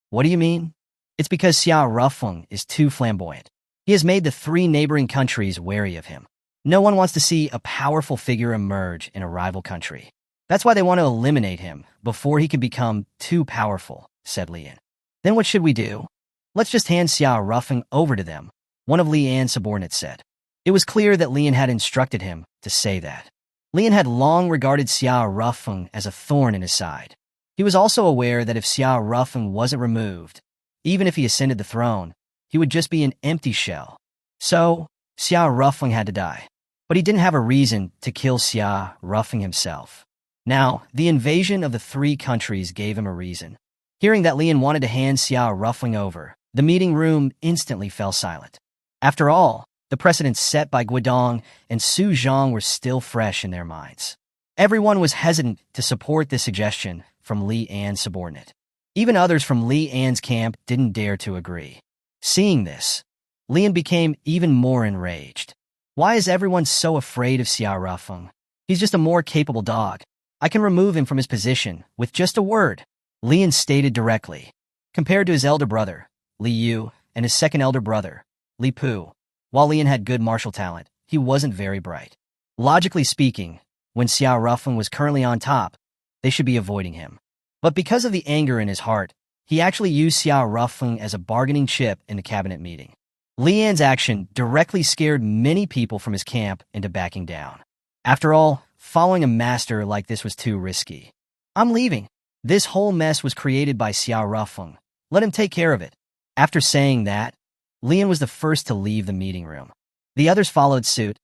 "What do you mean?" "It's because Xiao Rufeng is too flamboyant. He has made the 3 neighboring countries wary of him. No one wants to see a powerful figure emerge in a rival country. That's why they want to eliminate him before he can become too powerful," said Lian. "Then what should we do?" "Let's just hand Xiao Rufeng over to them," one of Lian's subordinates said. It was clear that Lian had instructed him to say that. Lian had long regarded Xiao Rufeng as a thorn in his side. He was also aware that if Xiao Rufeng wasn't removed, even if he ascended the throne, he would just be an empty shell. So, Xiao Rufeng had to die. But he didn't have a reason to kill Xiao Rufeng himself. Now, the invasion of the 3 countries gave him a reason. Hearing that Lian wanted to hand Xiao Ruffling over, the meeting room instantly fell silent. After all, the precedents set by Guidong and Su Zhang were still fresh in their minds. Everyone was hesitant to support this suggestion from Li An's subordinate. Even others from Li An's camp didn't dare to agree. Seeing this, Lian became even more enraged. Why is everyone so afraid of Xiao Ruffeng? He's just a more capable dog. I can remove him from his position with just a word, Lian stated directly. Compared to his elder brother, Li Yu, and his second elder brother, Li Pu, while Lian had good martial talent, he wasn't very bright. Logically speaking, when Xiao Ruffeng was currently on top, they should be avoiding him. But because of the anger in his heart, he actually used Xiao Ruffeng as a bargaining chip in the cabinet meeting. Lian's action directly scared many people from his camp into backing down. After all, following a master like this was too risky. I'm leaving. This whole mess was created by Xiao Ruffeng. Let him take care of it. After saying that, Lian was the first to leave the meeting room. The others followed suit,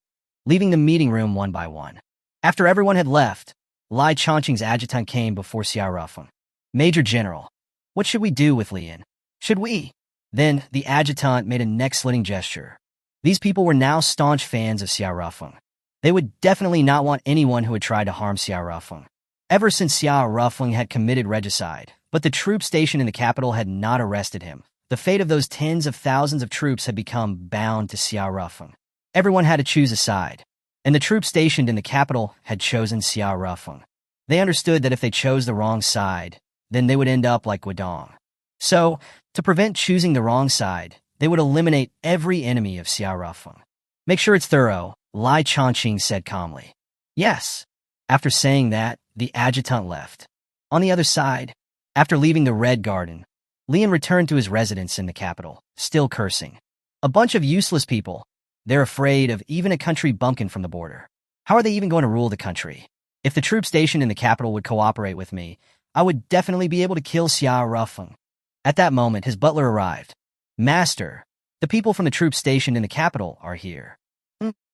leaving the meeting room one by one. After everyone had left, Lai Chongqing's adjutant came before Xiao Ruffeng. Major General, what should we do with Lian? Should we? Then the adjutant made a neck-slitting gesture. These people were now staunch fans of Xiao Ruffeng. They would definitely not want anyone who had tried to harm Xiao Ruffeng. Ever since Xiao Ruffeng had committed regicide, but the troop stationed in the capital had not arrested him, the fate of those tens of thousands of troops had become bound to Xiao Ruffeng. Everyone had to choose a side, and the troops stationed in the capital had chosen Xiao Ruffeng. They understood that if they chose the wrong side, then they would end up like Guidong. So, to prevent choosing the wrong side, they would eliminate every enemy of Xiao Ruffeng. Make sure it's thorough, Lai Chongqing said calmly. Yes. After saying that, the adjutant left. On the other side, after leaving the Red Garden, Lian returned to his residence in the capital, still cursing. A bunch of useless people. They're afraid of even a country bumpkin from the border. How are they even going to rule the country? If the troop stationed in the capital would cooperate with me, I would definitely be able to kill Xiao Ruffeng. At that moment, his butler arrived. Master, the people from the troops stationed in the capital are here.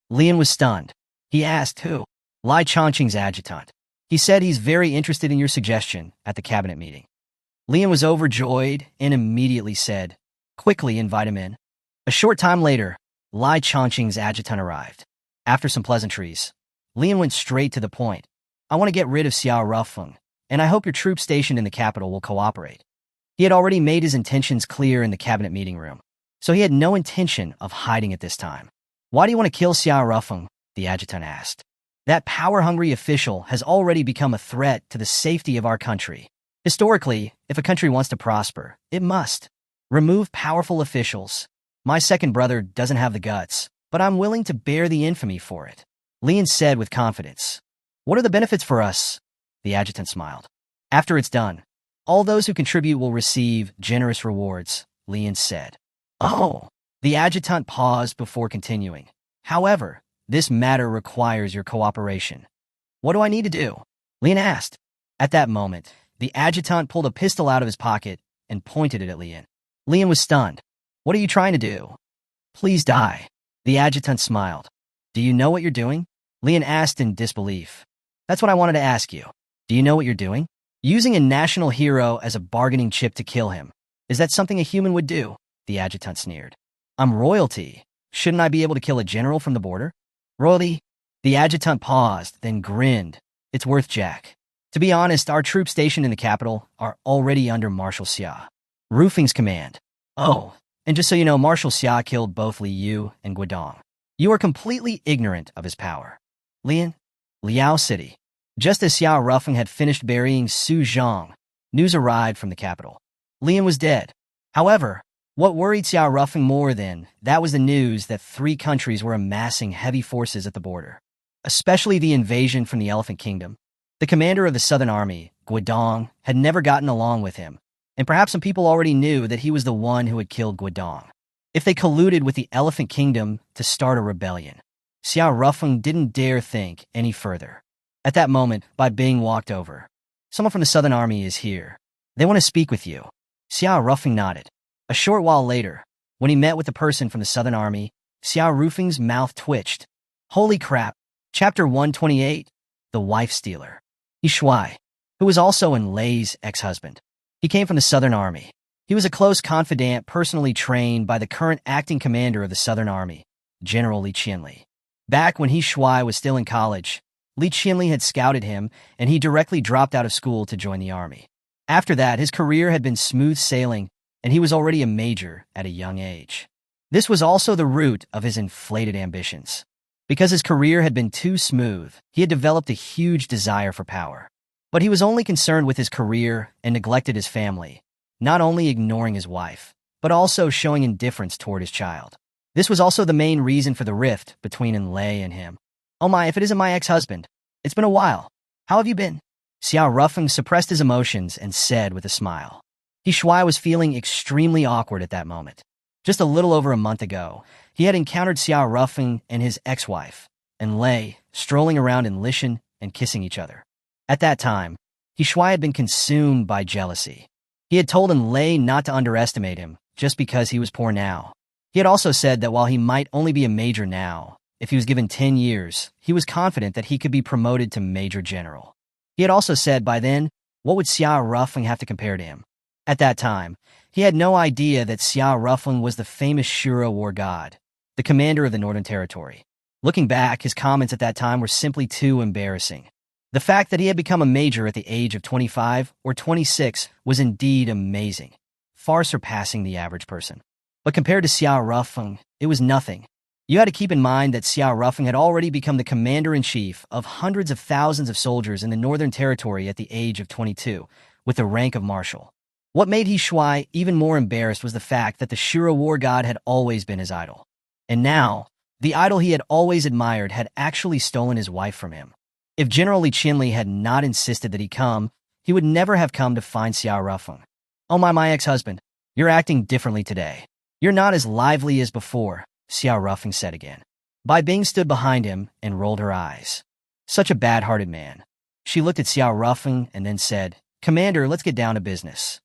Lian was stunned. He asked who? Lai Chongqing's adjutant. He said he's very interested in your suggestion at the cabinet meeting. Lian was overjoyed and immediately said, quickly invite him in. A short time later, Lai Chongqing's adjutant arrived. After some pleasantries, Lian went straight to the point. I want to get rid of Xiao Ruffeng, and I hope your troops stationed in the capital will cooperate. He had already made his intentions clear in the cabinet meeting room, so he had no intention of hiding at this time. Why do you want to kill Xiao Ruffeng? The adjutant asked. That power-hungry official has already become a threat to the safety of our country. Historically, if a country wants to prosper, it must remove powerful officials. My second brother doesn't have the guts, but I'm willing to bear the infamy for it, Lian said with confidence. What are the benefits for us? The adjutant smiled. After it's done, all those who contribute will receive generous rewards, Lian said. Oh! The adjutant paused before continuing. However, this matter requires your cooperation. What do I need to do? Lian asked. At that moment, the adjutant pulled a pistol out of his pocket and pointed it at Lian. Lian was stunned. What are you trying to do? Please die. The adjutant smiled. Do you know what you're doing? Lian asked in disbelief. That's what I wanted to ask you. Do you know what you're doing? Using a national hero as a bargaining chip to kill him. Is that something a human would do? The adjutant sneered. I'm royalty. Shouldn't I be able to kill a general from the border? Royalty? The adjutant paused, then grinned. It's worth Jack. To be honest, our troops stationed in the capital are already under Marshal Xia Rufeng's command. Oh, and just so you know, Marshal Xia killed both Li Yu and Guidong. You are completely ignorant of his power. Lian, Liao City. Just as Xiao Ruffeng had finished burying Su Zhang, news arrived from the capital. Lian was dead. However, what worried Xiao Ruffeng more than that was the news that 3 countries were amassing heavy forces at the border, especially the invasion from the Elephant Kingdom. The commander of the Southern Army, Guidong, had never gotten along with him, and perhaps some people already knew that he was the one who had killed Guidong. If they colluded with the Elephant Kingdom to start a rebellion, Xiao Ruffeng didn't dare think any further. At that moment, Bai Bing walked over. Someone from the Southern Army is here. They want to speak with you. Xiao Ruffeng nodded. A short while later, when he met with the person from the Southern Army, Xiao Rufeng's mouth twitched. Holy crap. Chapter 128, The Wife Stealer. Yi Shuai, who was also Enlei's ex-husband. He came from the Southern Army. He was a close confidant personally trained by the current acting commander of the Southern Army, General Li Qianli. Back when He Shuai was still in college, Li Qianli had scouted him, and he directly dropped out of school to join the army. After that, his career had been smooth sailing, and he was already a major at a young age. This was also the root of his inflated ambitions. Because his career had been too smooth, he had developed a huge desire for power. But he was only concerned with his career and neglected his family, not only ignoring his wife, but also showing indifference toward his child. This was also the main reason for the rift between Enlay and him. "Oh my, if it isn't my ex-husband. It's been a while. How have you been?" Xiao Rufeng suppressed his emotions and said with a smile. He Shuai was feeling extremely awkward at that moment. Just a little over a month ago, he had encountered Xiao Rufeng and his ex-wife, Enlay, strolling around in Lishan and kissing each other. At that time, He Shuai had been consumed by jealousy. He had told Enlay not to underestimate him just because he was poor now. He had also said that while he might only be a major now, if he was given 10 years, he was confident that he could be promoted to Major General. He had also said by then, what would Xiao Rufeng have to compare to him? At that time, he had no idea that Xiao Rufeng was the famous Shura war god, the commander of the Northern Territory. Looking back, his comments at that time were simply too embarrassing. The fact that he had become a major at the age of 25 or 26 was indeed amazing, far surpassing the average person. But compared to Xiao Rufeng, it was nothing. You had to keep in mind that Xiao Rufeng had already become the commander-in-chief of hundreds of thousands of soldiers in the Northern Territory at the age of 22, with the rank of marshal. What made He Shuai even more embarrassed was the fact that the Shura war god had always been his idol. And now, the idol he had always admired had actually stolen his wife from him. If General Li Qianli had not insisted that he come, he would never have come to find Xiao Rufeng. "Oh my ex-husband, you're acting differently today. You're not as lively as before," Xiao Rufeng said again. Bai Bing stood behind him and rolled her eyes. Such a bad-hearted man. She looked at Xiao Rufeng and then said, "Commander, let's get down to business."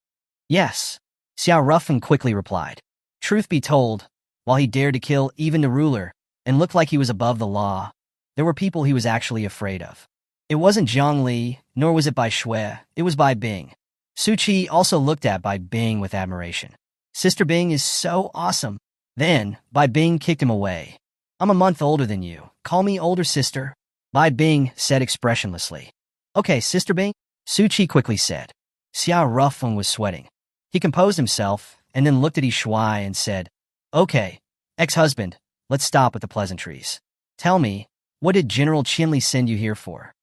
"Yes," Xiao Rufeng quickly replied. Truth be told, while he dared to kill even the ruler and looked like he was above the law, there were people he was actually afraid of. It wasn't Zhang Li, nor was it Bai Shui, it was Bai Bing. Su Qi also looked at Bai Bing with admiration. "Sister Bing is so awesome." Then, Bai Bing kicked him away. "I'm a month older than you. Call me older sister," Bai Bing said expressionlessly. "Okay, Sister Bing," Su Qi quickly said. Xiao Rufeng was sweating. He composed himself and then looked at He Shuai and said, "Okay, ex-husband, let's stop with the pleasantries. Tell me, what did General Qianli send you here for?"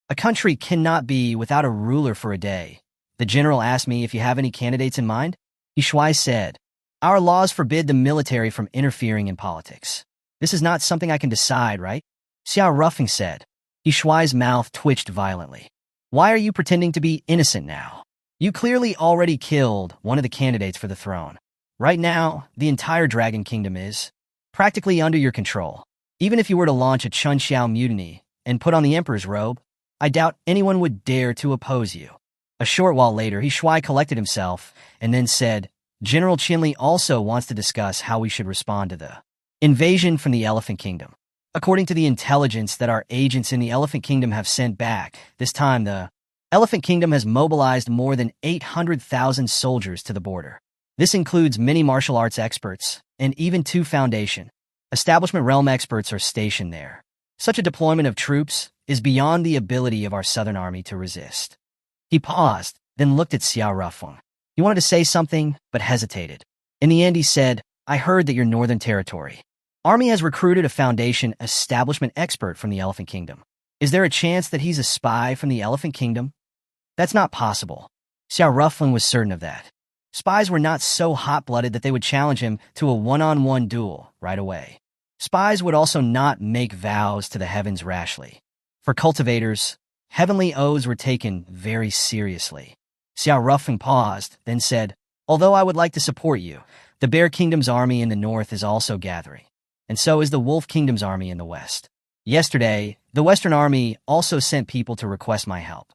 "A country cannot be without a ruler for a day. The general asked me if you have any candidates in mind," He Shuai said. "Our laws forbid the military from interfering in politics. This is not something I can decide, right?" Xiao Rufeng said. He Shuai's mouth twitched violently. "Why are you pretending to be innocent now? You clearly already killed one of the candidates for the throne. Right now, the entire Dragon Kingdom is practically under your control. Even if you were to launch a Chunxiao mutiny and put on the emperor's robe, I doubt anyone would dare to oppose you." A short while later, He Shuai collected himself and then said, "General Qianli also wants to discuss how we should respond to the invasion from the Elephant Kingdom. According to the intelligence that our agents in the Elephant Kingdom have sent back, this time the Elephant Kingdom has mobilized more than 800,000 soldiers to the border. This includes many martial arts experts and even 2 Foundation Establishment realm experts are stationed there. Such a deployment of troops is beyond the ability of our Southern Army to resist." He paused, then looked at Xiao Rufeng. He wanted to say something, but hesitated. In the end, he said, "I heard that your Northern Territory Army has recruited a Foundation Establishment expert from the Elephant Kingdom. Is there a chance that he's a spy from the Elephant Kingdom?" "That's not possible." Xiao Rufeng was certain of that. Spies were not so hot-blooded that they would challenge him to a one-on-one duel right away. Spies would also not make vows to the heavens rashly. For cultivators, heavenly oaths were taken very seriously. Xiao Rufeng paused, then said, "Although I would like to support you, the Bear Kingdom's army in the north is also gathering, and so is the Wolf Kingdom's army in the west. Yesterday, the Western Army also sent people to request my help.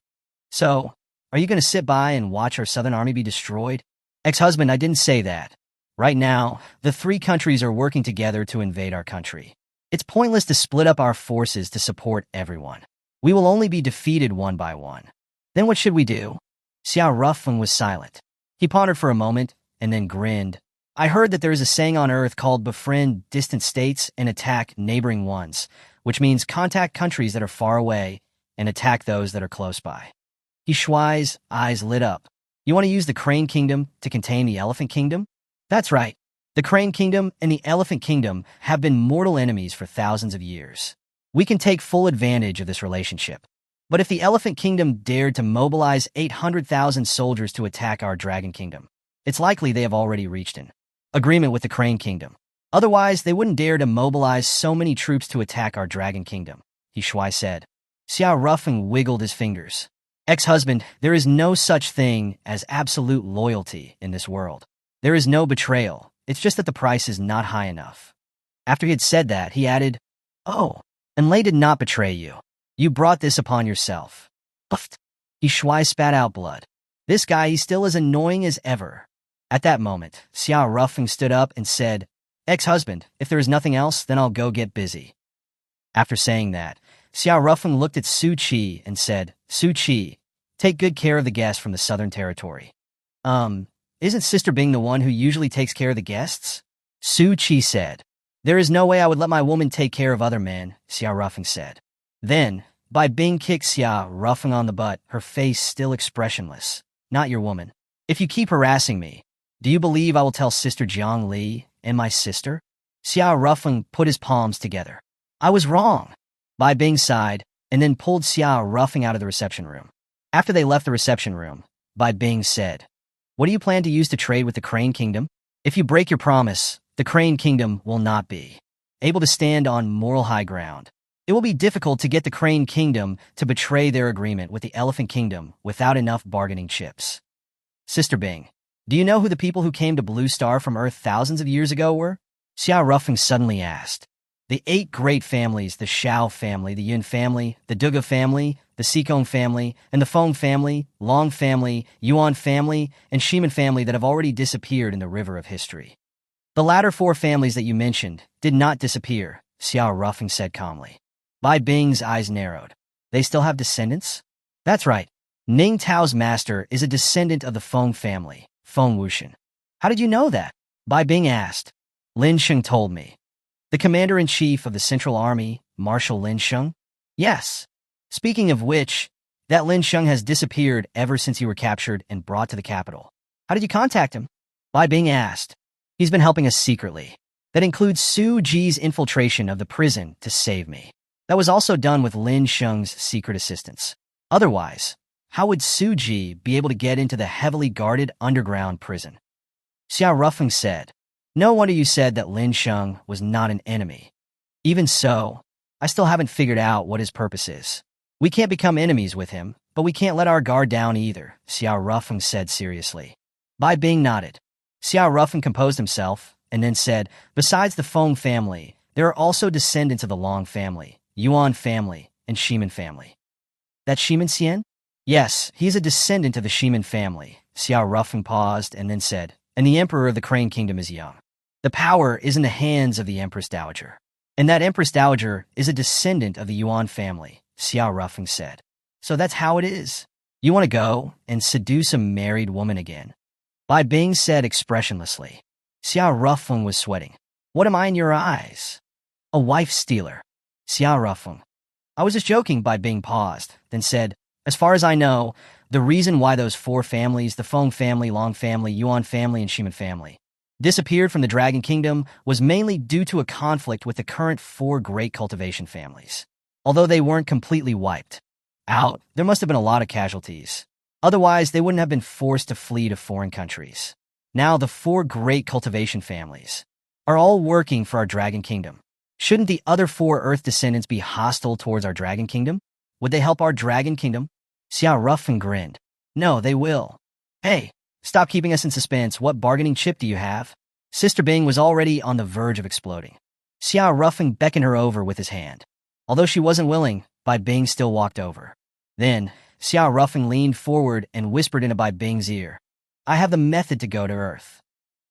So, are you going to sit by and watch our Southern Army be destroyed?" "Ex-husband, I didn't say that. Right now, the 3 countries are working together to invade our country. It's pointless to split up our forces to support everyone. We will only be defeated one by one." "Then what should we do?" Xiao Rufeng was silent. He pondered for a moment and then grinned. I heard that there is a saying on Earth called befriend distant states and attack neighboring ones, which means contact countries that are far away and attack those that are close by. Shuai's eyes lit up. You want to use the Crane Kingdom to contain the Elephant Kingdom? That's right. The Crane Kingdom and the Elephant Kingdom have been mortal enemies for thousands of years. We can take full advantage of this relationship. But if the Elephant Kingdom dared to mobilize 800,000 soldiers to attack our Dragon Kingdom, it's likely they have already reached an agreement with the Crane Kingdom. Otherwise, they wouldn't dare to mobilize so many troops to attack our Dragon Kingdom, Shuai said. Xiao Ruffeng wiggled his fingers. Ex-husband, there is no such thing as absolute loyalty in this world. There is no betrayal. It's just that the price is not high enough. After he had said that, he added, Oh, and Lei did not betray you. You brought this upon yourself. Puffed. Shuai spat out blood. This guy, he's still as annoying as ever. At that moment, Xiao Ruffeng stood up and said, Ex-husband, if there is nothing else, then I'll go get busy. After saying that, Xiao Ruffeng looked at Su Qi and said, Su Qi, take good care of the guests from the Southern Territory. Isn't Sister Bing the one who usually takes care of the guests? Su Qi said. There is no way I would let my woman take care of other men, Xiao Ruffeng said. Then, Bai Bing kicked Xiao Ruffeng on the butt, her face still expressionless. Not your woman. If you keep harassing me, do you believe I will tell Sister Jiang Li and my sister? Xiao Ruffeng put his palms together. I was wrong. Bai Bing sighed, and then pulled Xiao Ruffeng out of the reception room. After they left the reception room, Bai Bing said, What do you plan to use to trade with the Crane Kingdom? If you break your promise, the Crane Kingdom will not be able to stand on moral high ground. It will be difficult to get the Crane Kingdom to betray their agreement with the Elephant Kingdom without enough bargaining chips. Sister Bing, do you know who the people who came to Blue Star from Earth thousands of years ago were? Xiao Ruffeng suddenly asked. The 8 great families, the Shao family, the Yun family, the Duga family, the Sikong family, and the Feng family, Long family, Yuan family, and Shiman family that have already disappeared in the river of history. The latter 4 families that you mentioned did not disappear, Xiao Ruffeng said calmly. Bai Bing's eyes narrowed. They still have descendants? That's right. Ning Tao's master is a descendant of the Feng family, Feng Wuxian. How did you know that? Bai Bing asked. Lin Sheng told me. The commander-in-chief of the Central Army, Marshal Lin Sheng? Yes. Speaking of which, that Lin Sheng has disappeared ever since you were captured and brought to the capital. How did you contact him? Bai Bing asked. He's been helping us secretly. That includes Su Ji's infiltration of the prison to save me. That was also done with Lin Sheng's secret assistance. Otherwise, how would Su Ji be able to get into the heavily guarded underground prison? Xiao Ruffeng said. No wonder you said that Lin Sheng was not an enemy. Even so, I still haven't figured out what his purpose is. We can't become enemies with him, but we can't let our guard down either, Xiao Ruffeng said seriously. Bai Bing nodded. Xiao Ruffeng composed himself, and then said, Besides the Feng family, there are also descendants of the Long family, Yuan family, and Shiman family. That Shiman Xian? Yes, he is a descendant of the Shiman family, Xiao Ruffeng paused and then said, and the Emperor of the Crane Kingdom is young. The power is in the hands of the Empress Dowager. And that Empress Dowager is a descendant of the Yuan family, Xiao Ruffeng said. So that's how it is. You want to go and seduce a married woman again? Bai Bing said expressionlessly. Xiao Ruffeng was sweating. What am I in your eyes? A wife stealer. Xiao Ruffeng. I was just joking, Bai Bing paused, then said, As far as I know, the reason why those 4 families, the Feng family, Long family, Yuan family, and Shiman family, disappeared from the Dragon Kingdom was mainly due to a conflict with the current 4 great cultivation families. Although they weren't completely wiped out, there must have been a lot of casualties. Otherwise, they wouldn't have been forced to flee to foreign countries. Now, the 4 great cultivation families are all working for our Dragon Kingdom. Shouldn't the other 4 Earth descendants be hostile towards our Dragon Kingdom? Would they help our Dragon Kingdom? Xiao Ruffeng grinned. No, they will. Hey, stop keeping us in suspense. What bargaining chip do you have? Sister Bing was already on the verge of exploding. Xiao Ruffeng beckoned her over with his hand. Although she wasn't willing, Bai Bing still walked over. Then, Xiao Ruffeng leaned forward and whispered into Bai Bing's ear. I have the method to go to Earth.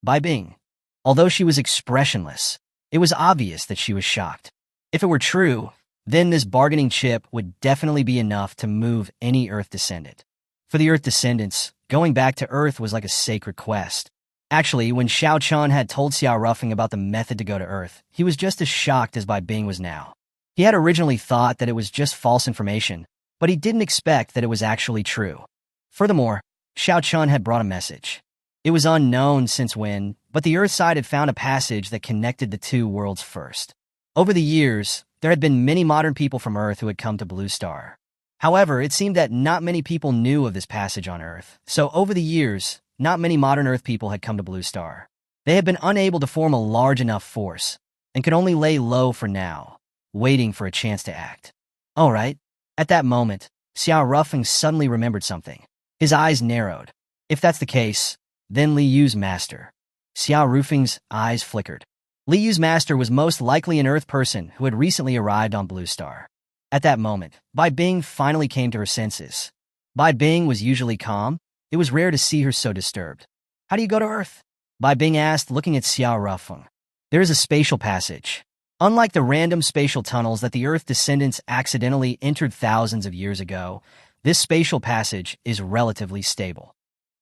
Bai Bing. Although she was expressionless, it was obvious that she was shocked. If it were true, then this bargaining chip would definitely be enough to move any Earth descendant. For the Earth descendants, Going back to Earth was like a sacred quest. Actually, when Xiao Chun had told Xiao Ruffing about the method to go to Earth, he was just as shocked as Bai Bing was now. He had originally thought that it was just false information, but he didn't expect that it was actually true. Furthermore, Xiao Chun had brought a message. It was unknown since when, but the Earth side had found a passage that connected the two worlds first. Over the years, there had been many modern people from Earth who had come to Blue Star. However, it seemed that not many people knew of this passage on Earth, so over the years, not many modern Earth people had come to Blue Star. They had been unable to form a large enough force, and could only lay low for now, waiting for a chance to act. All right. At that moment, Xiao Ruffing suddenly remembered something. His eyes narrowed. If that's the case, then Li Yu's master. Xiao Ruffing's eyes flickered. Li Yu's master was most likely an Earth person who had recently arrived on Blue Star. At that moment, Bai Bing finally came to her senses. Bai Bing was usually calm. It was rare to see her so disturbed. How do you go to Earth? Bai Bing asked, looking at Xiao Ruffing. There is a spatial passage. Unlike the random spatial tunnels that the Earth descendants accidentally entered thousands of years ago, this spatial passage is relatively stable.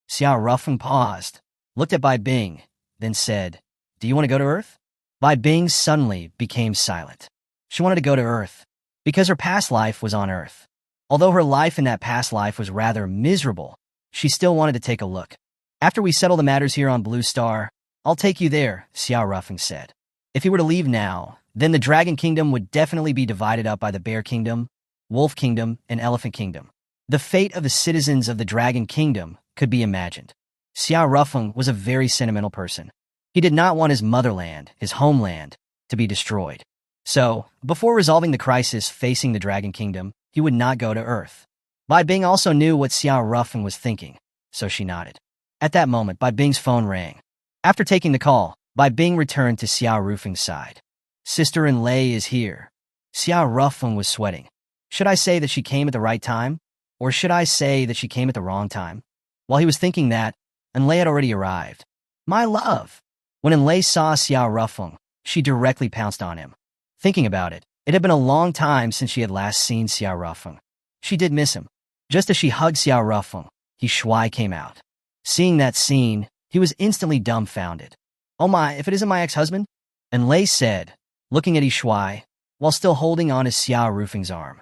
Xiao Ruffing paused, looked at Bai Bing, then said, Do you want to go to Earth? Bai Bing suddenly became silent. She wanted to go to Earth because her past life was on Earth. Although her life in that past life was rather miserable, she still wanted to take a look. After we settle the matters here on Blue Star, I'll take you there, Xiao Ruffing said. If he were to leave now, then the Dragon Kingdom would definitely be divided up by the Bear Kingdom, Wolf Kingdom, and Elephant Kingdom. The fate of the citizens of the Dragon Kingdom could be imagined. Xiao Ruffing was a very sentimental person. He did not want his motherland, his homeland, to be destroyed. So, before resolving the crisis facing the Dragon Kingdom, he would not go to Earth. Bai Bing also knew what Xiao Ruffing was thinking, so she nodded. At that moment, Bai Bing's phone rang. After taking the call, Bai Bing returned to Xiao Ruffing's side. Sister in Lei is here. Xiao Ruffing was sweating. Should I say that she came at the right time? Or should I say that she came at the wrong time? While he was thinking that, Enlei had already arrived. My love! When Enlei saw Xiao Ruffing, she directly pounced on him. Thinking about it, it had been a long time since she had last seen Xiao Ruffing. She did miss him. Just as she hugged Xiao Ruffing, Shuai came out. Seeing that scene, he was instantly dumbfounded. Oh my, if it isn't my ex-husband? Enlei said, looking at Shuai, while still holding on to Xiao Ruffing's arm.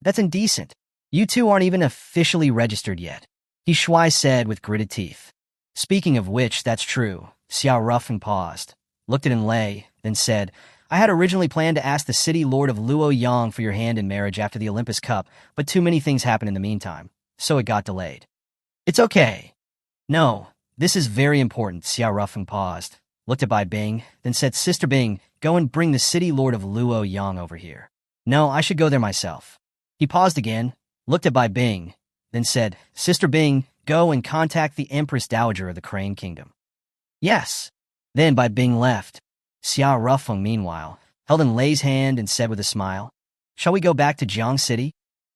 That's indecent. You two aren't even officially registered yet, Shuai said with gritted teeth. Speaking of which, that's true. Xiao Ruffing paused, looked at Enlei, then said, I had originally planned to ask the city lord of Luoyang for your hand in marriage after the Olympus Cup, but too many things happened in the meantime, so it got delayed. It's okay. No, this is very important, Xiao Ruffing paused, looked at Bai Bing, then said, Sister Bing, go and bring the city lord of Luoyang over here. No, I should go there myself. He paused again, looked at Bai Bing, then said, Sister Bing, go and contact the Empress Dowager of the Crane Kingdom. Yes. Then Bai Bing left. Xiao Ruffing, meanwhile, held Enlei's hand and said with a smile, Shall we go back to Jiang City?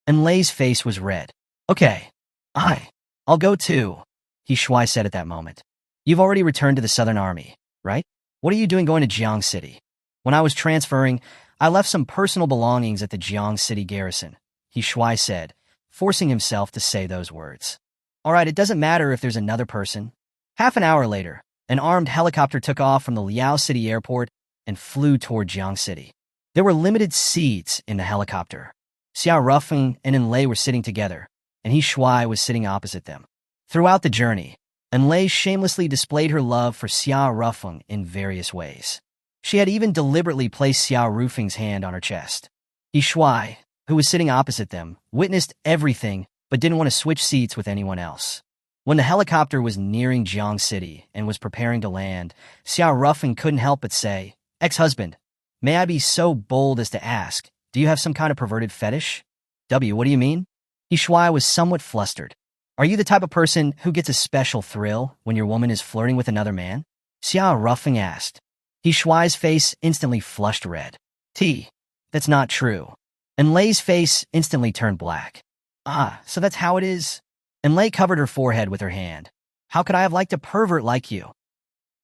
Enlei's face was red. Okay. I'll go too, Shuai said at that moment. You've already returned to the Southern Army, right? What are you doing going to Jiang City? When I was transferring, I left some personal belongings at the Jiang City garrison, Shuai said, forcing himself to say those words. All right, it doesn't matter if there's another person. Half an hour later, an armed helicopter took off from the Liao City airport and flew toward Jiang City. There were limited seats in the helicopter. Xiao Ruffing and Enlei were sitting together, and Shuai was sitting opposite them. Throughout the journey, Enlei shamelessly displayed her love for Xiao Ruffing in various ways. She had even deliberately placed Xiao Ruffing's hand on her chest. Shuai, who was sitting opposite them, witnessed everything but didn't want to switch seats with anyone else. When the helicopter was nearing Jiang City and was preparing to land, Xiao Ruffing couldn't help but say, Ex-husband, may I be so bold as to ask, do you have some kind of perverted fetish? What do you mean? Shuai was somewhat flustered. Are you the type of person who gets a special thrill when your woman is flirting with another man? Xiao Ruffing asked. Shuai's face instantly flushed red. That's not true. Enlei's face instantly turned black. So that's how it is? Enlei covered her forehead with her hand. How could I have liked a pervert like you?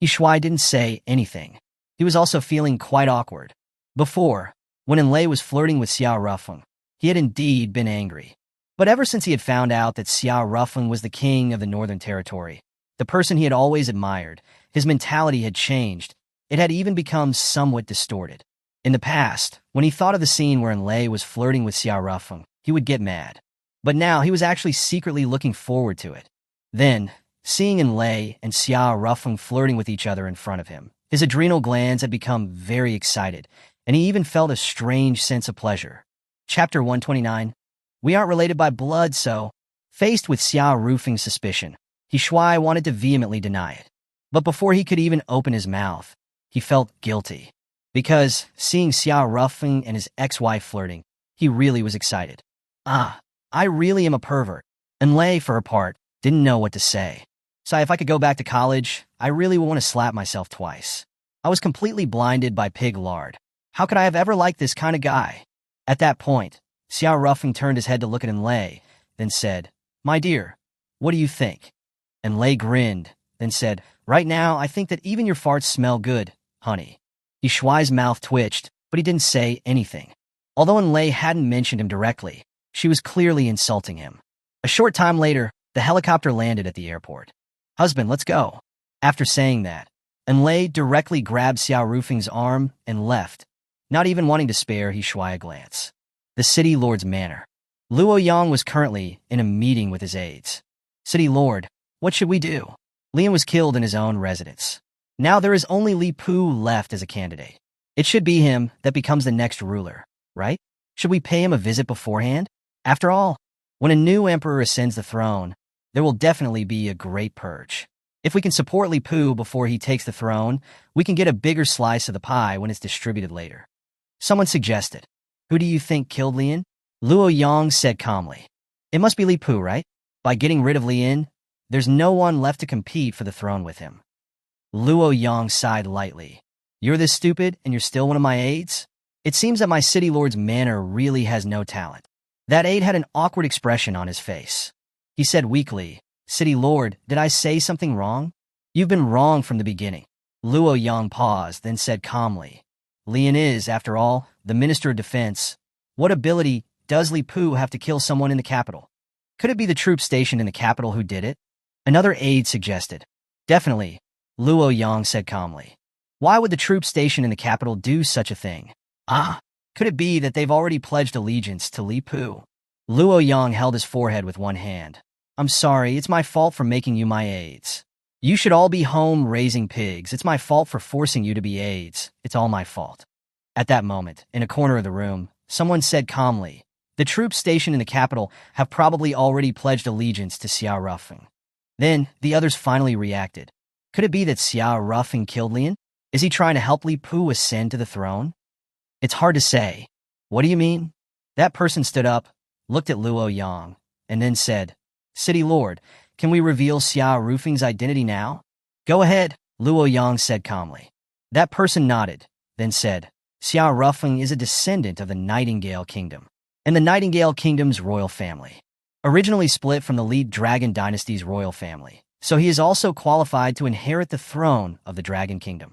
Shuai didn't say anything. He was also feeling quite awkward. Before, when Enlei was flirting with Xiao Ruffing, he had indeed been angry. But ever since he had found out that Xiao Rufeng was the king of the Northern Territory, the person he had always admired, his mentality had changed. It had even become somewhat distorted. In the past, when he thought of the scene where Enlei was flirting with Xiao Rufeng, he would get mad. But now he was actually secretly looking forward to it. Then, seeing Enlei and Xiao Rufeng flirting with each other in front of him, his adrenal glands had become very excited, and he even felt a strange sense of pleasure. Chapter 129. We aren't related by blood, so... Faced with Xiao Rufeng's suspicion, He Shuai wanted to vehemently deny it. But before he could even open his mouth, he felt guilty. Because, seeing Xiao Rufeng and his ex-wife flirting, he really was excited. I really am a pervert. Enlei, for her part, didn't know what to say. So if I could go back to college, I really would want to slap myself twice. I was completely blinded by pig lard. How could I have ever liked this kind of guy? At that point, Xiao Rufeng turned his head to look at Enlei, then said, "My dear, what do you think?" Enlei grinned, then said, "Right now, I think that even your farts smell good, honey." He Shuai's mouth twitched, but he didn't say anything. Although Enlei hadn't mentioned him directly, she was clearly insulting him. A short time later, the helicopter landed at the airport. "Husband, let's go." After saying that, Enlei directly grabbed Xiao Rufeng's arm and left, not even wanting to spare He Shuai a glance. The city lord's manor. Luo Yang was currently in a meeting with his aides. "City lord, what should we do?" Lian was killed in his own residence. Now there is only Li Pu left as a candidate. It should be him that becomes the next ruler, right? Should we pay him a visit beforehand? After all, when a new emperor ascends the throne, there will definitely be a great purge. If we can support Li Pu before he takes the throne, we can get a bigger slice of the pie when it's distributed later. Someone suggested, "Who do you think killed Lian?" Luo Yang said calmly, "It must be Li Pu, right? By getting rid of Lian, there's no one left to compete for the throne with him." Luo Yang sighed lightly. "You're this stupid and you're still one of my aides? It seems that my city lord's manor really has no talent." That aide had an awkward expression on his face. He said weakly, "City lord, did I say something wrong?" "You've been wrong from the beginning." Luo Yang paused, then said calmly, "Lian is, after all, the Minister of Defense. What ability does Li Pu have to kill someone in the capital? Could it be the troops stationed in the capital who did it?" Another aide suggested. "Definitely," Luo Yang said calmly. "Why would the troops stationed in the capital do such a thing? Could it be that they've already pledged allegiance to Li Pu?" Luo Yang held his forehead with one hand. "I'm sorry, it's my fault for making you my aides. You should all be home raising pigs. It's my fault for forcing you to be aides. It's all my fault." At that moment, in a corner of the room, someone said calmly, "The troops stationed in the capital have probably already pledged allegiance to Xiao Rufeng." Then, the others finally reacted. Could it be that Xiao Rufeng killed Lian? Is he trying to help Li Pu ascend to the throne? It's hard to say. What do you mean? That person stood up, looked at Luo Yang, and then said, "City Lord, can we reveal Xiao Rufeng's identity now?" "Go ahead," Luo Yang said calmly. That person nodded, then said, "Xiao Rufeng is a descendant of the Nightingale Kingdom, and the Nightingale Kingdom's royal family. Originally split from the Li Dragon Dynasty's royal family, so he is also qualified to inherit the throne of the Dragon Kingdom.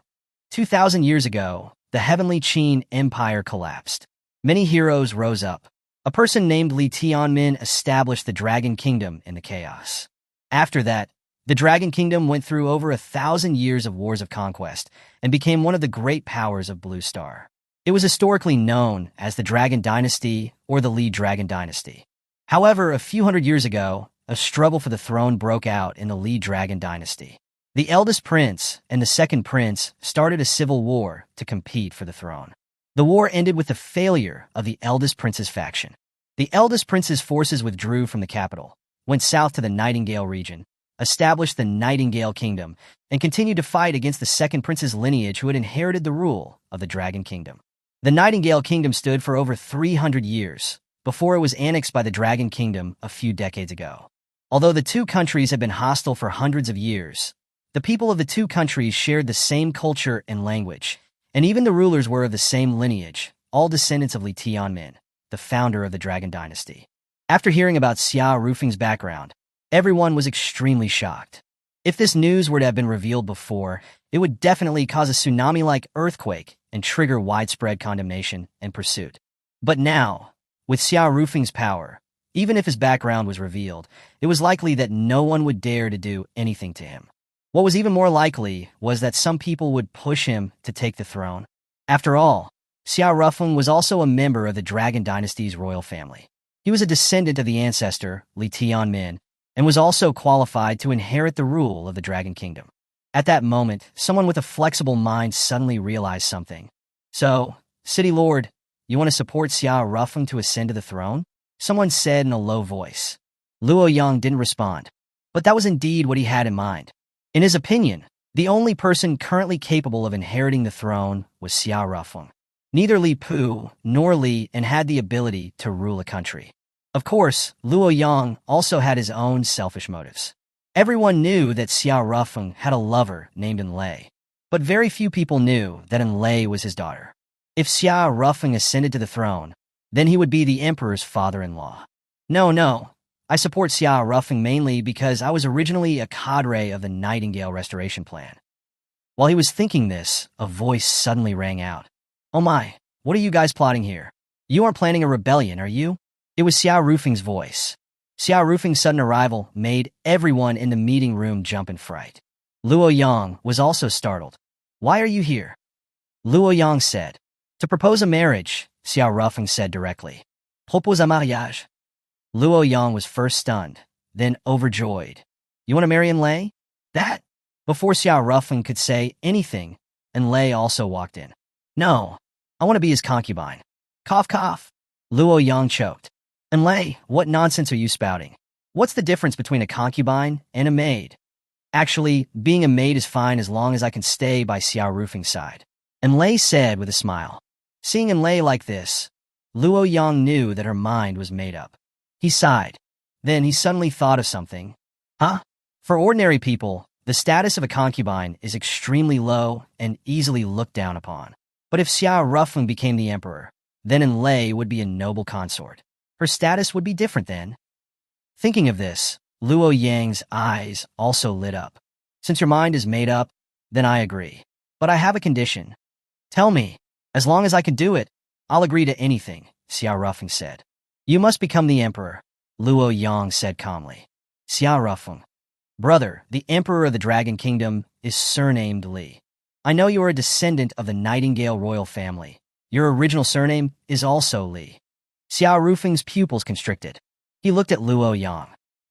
2,000 years ago, the Heavenly Qin Empire collapsed. Many heroes rose up. A person named Li Tianmin established the Dragon Kingdom in the chaos. After that, the Dragon Kingdom went through over 1,000 years of wars of conquest and became one of the great powers of Blue Star. It was historically known as the Dragon Dynasty or the Li Dragon Dynasty. However, a few hundred years ago, a struggle for the throne broke out in the Li Dragon Dynasty. The eldest prince and the second prince started a civil war to compete for the throne. The war ended with the failure of the eldest prince's faction. The eldest prince's forces withdrew from the capital, went south to the Nightingale region, established the Nightingale Kingdom, and continued to fight against the second prince's lineage who had inherited the rule of the Dragon Kingdom. The Nightingale Kingdom stood for over 300 years, before it was annexed by the Dragon Kingdom a few decades ago. Although the two countries had been hostile for hundreds of years, the people of the two countries shared the same culture and language, and even the rulers were of the same lineage, all descendants of Li Tianmin, the founder of the Dragon Dynasty. After hearing about Xiao Rufeng's background, everyone was extremely shocked. If this news were to have been revealed before, it would definitely cause a tsunami-like earthquake and trigger widespread condemnation and pursuit. But now, with Xiao Rufeng's power, Even if his background was revealed, it was likely that no one would dare to do anything to him. What was even more likely was that some people would push him to take the throne. After all, Xiao Rufeng was also a member of the Dragon Dynasty's royal family. He was a descendant of the ancestor, Li Tianmin, and was also qualified to inherit the rule of the Dragon Kingdom. At that moment, someone with a flexible mind suddenly realized something. So, City Lord, you want to support Xiao Rufeng to ascend to the throne? Someone said in a low voice. Luo Yang didn't respond, but that was indeed what he had in mind. In his opinion, the only person currently capable of inheriting the throne was Xiao Rufeng. Neither Li Pu nor Li and had the ability to rule a country. Of course, Luo Yang also had his own selfish motives. Everyone knew that Xiao Rufeng had a lover named Enlei, but very few people knew that Enlei was his daughter. If Xiao Rufeng ascended to the throne, then he would be the emperor's father-in-law. No, I support Xiao Rufeng mainly because I was originally a cadre of the Nightingale Restoration Plan. While he was thinking this, a voice suddenly rang out. Oh my, what are you guys plotting here? You aren't planning a rebellion, are you? It was Xiao Rufeng's voice. Xiao Rufeng's sudden arrival made everyone in the meeting room jump in fright. Luo Yang was also startled. Why are you here? Luo Yang said. To propose a marriage, Xiao Rufeng said directly. Propose un mariage. Luo Yang was first stunned, then overjoyed. You want to marry Enlei? That? Before Xiao Rufeng could say anything, Enlei also walked in. No, I want to be his concubine. Cough, cough. Luo Yang choked. Enlei, what nonsense are you spouting? What's the difference between a concubine and a maid? Actually, being a maid is fine as long as I can stay by Xiao Rufeng's side. Enlei said with a smile. Seeing Enlei like this, Luo Yang knew that her mind was made up. He sighed. Then he suddenly thought of something. Huh? For ordinary people, the status of a concubine is extremely low and easily looked down upon. But if Xiao Rufeng became the emperor, then Enlei would be a noble consort. Her status would be different then. Thinking of this, Luo Yang's eyes also lit up. Since your mind is made up, then I agree. But I have a condition. Tell me. As long as I can do it, I'll agree to anything, Xiao Rufeng said. You must become the emperor, Luo Yang said calmly. Xiao Rufeng. Brother, the emperor of the Dragon Kingdom is surnamed Li. I know you are a descendant of the Nightingale royal family. Your original surname is also Li. Xiao Rufeng's pupils constricted. He looked at Luo Yang,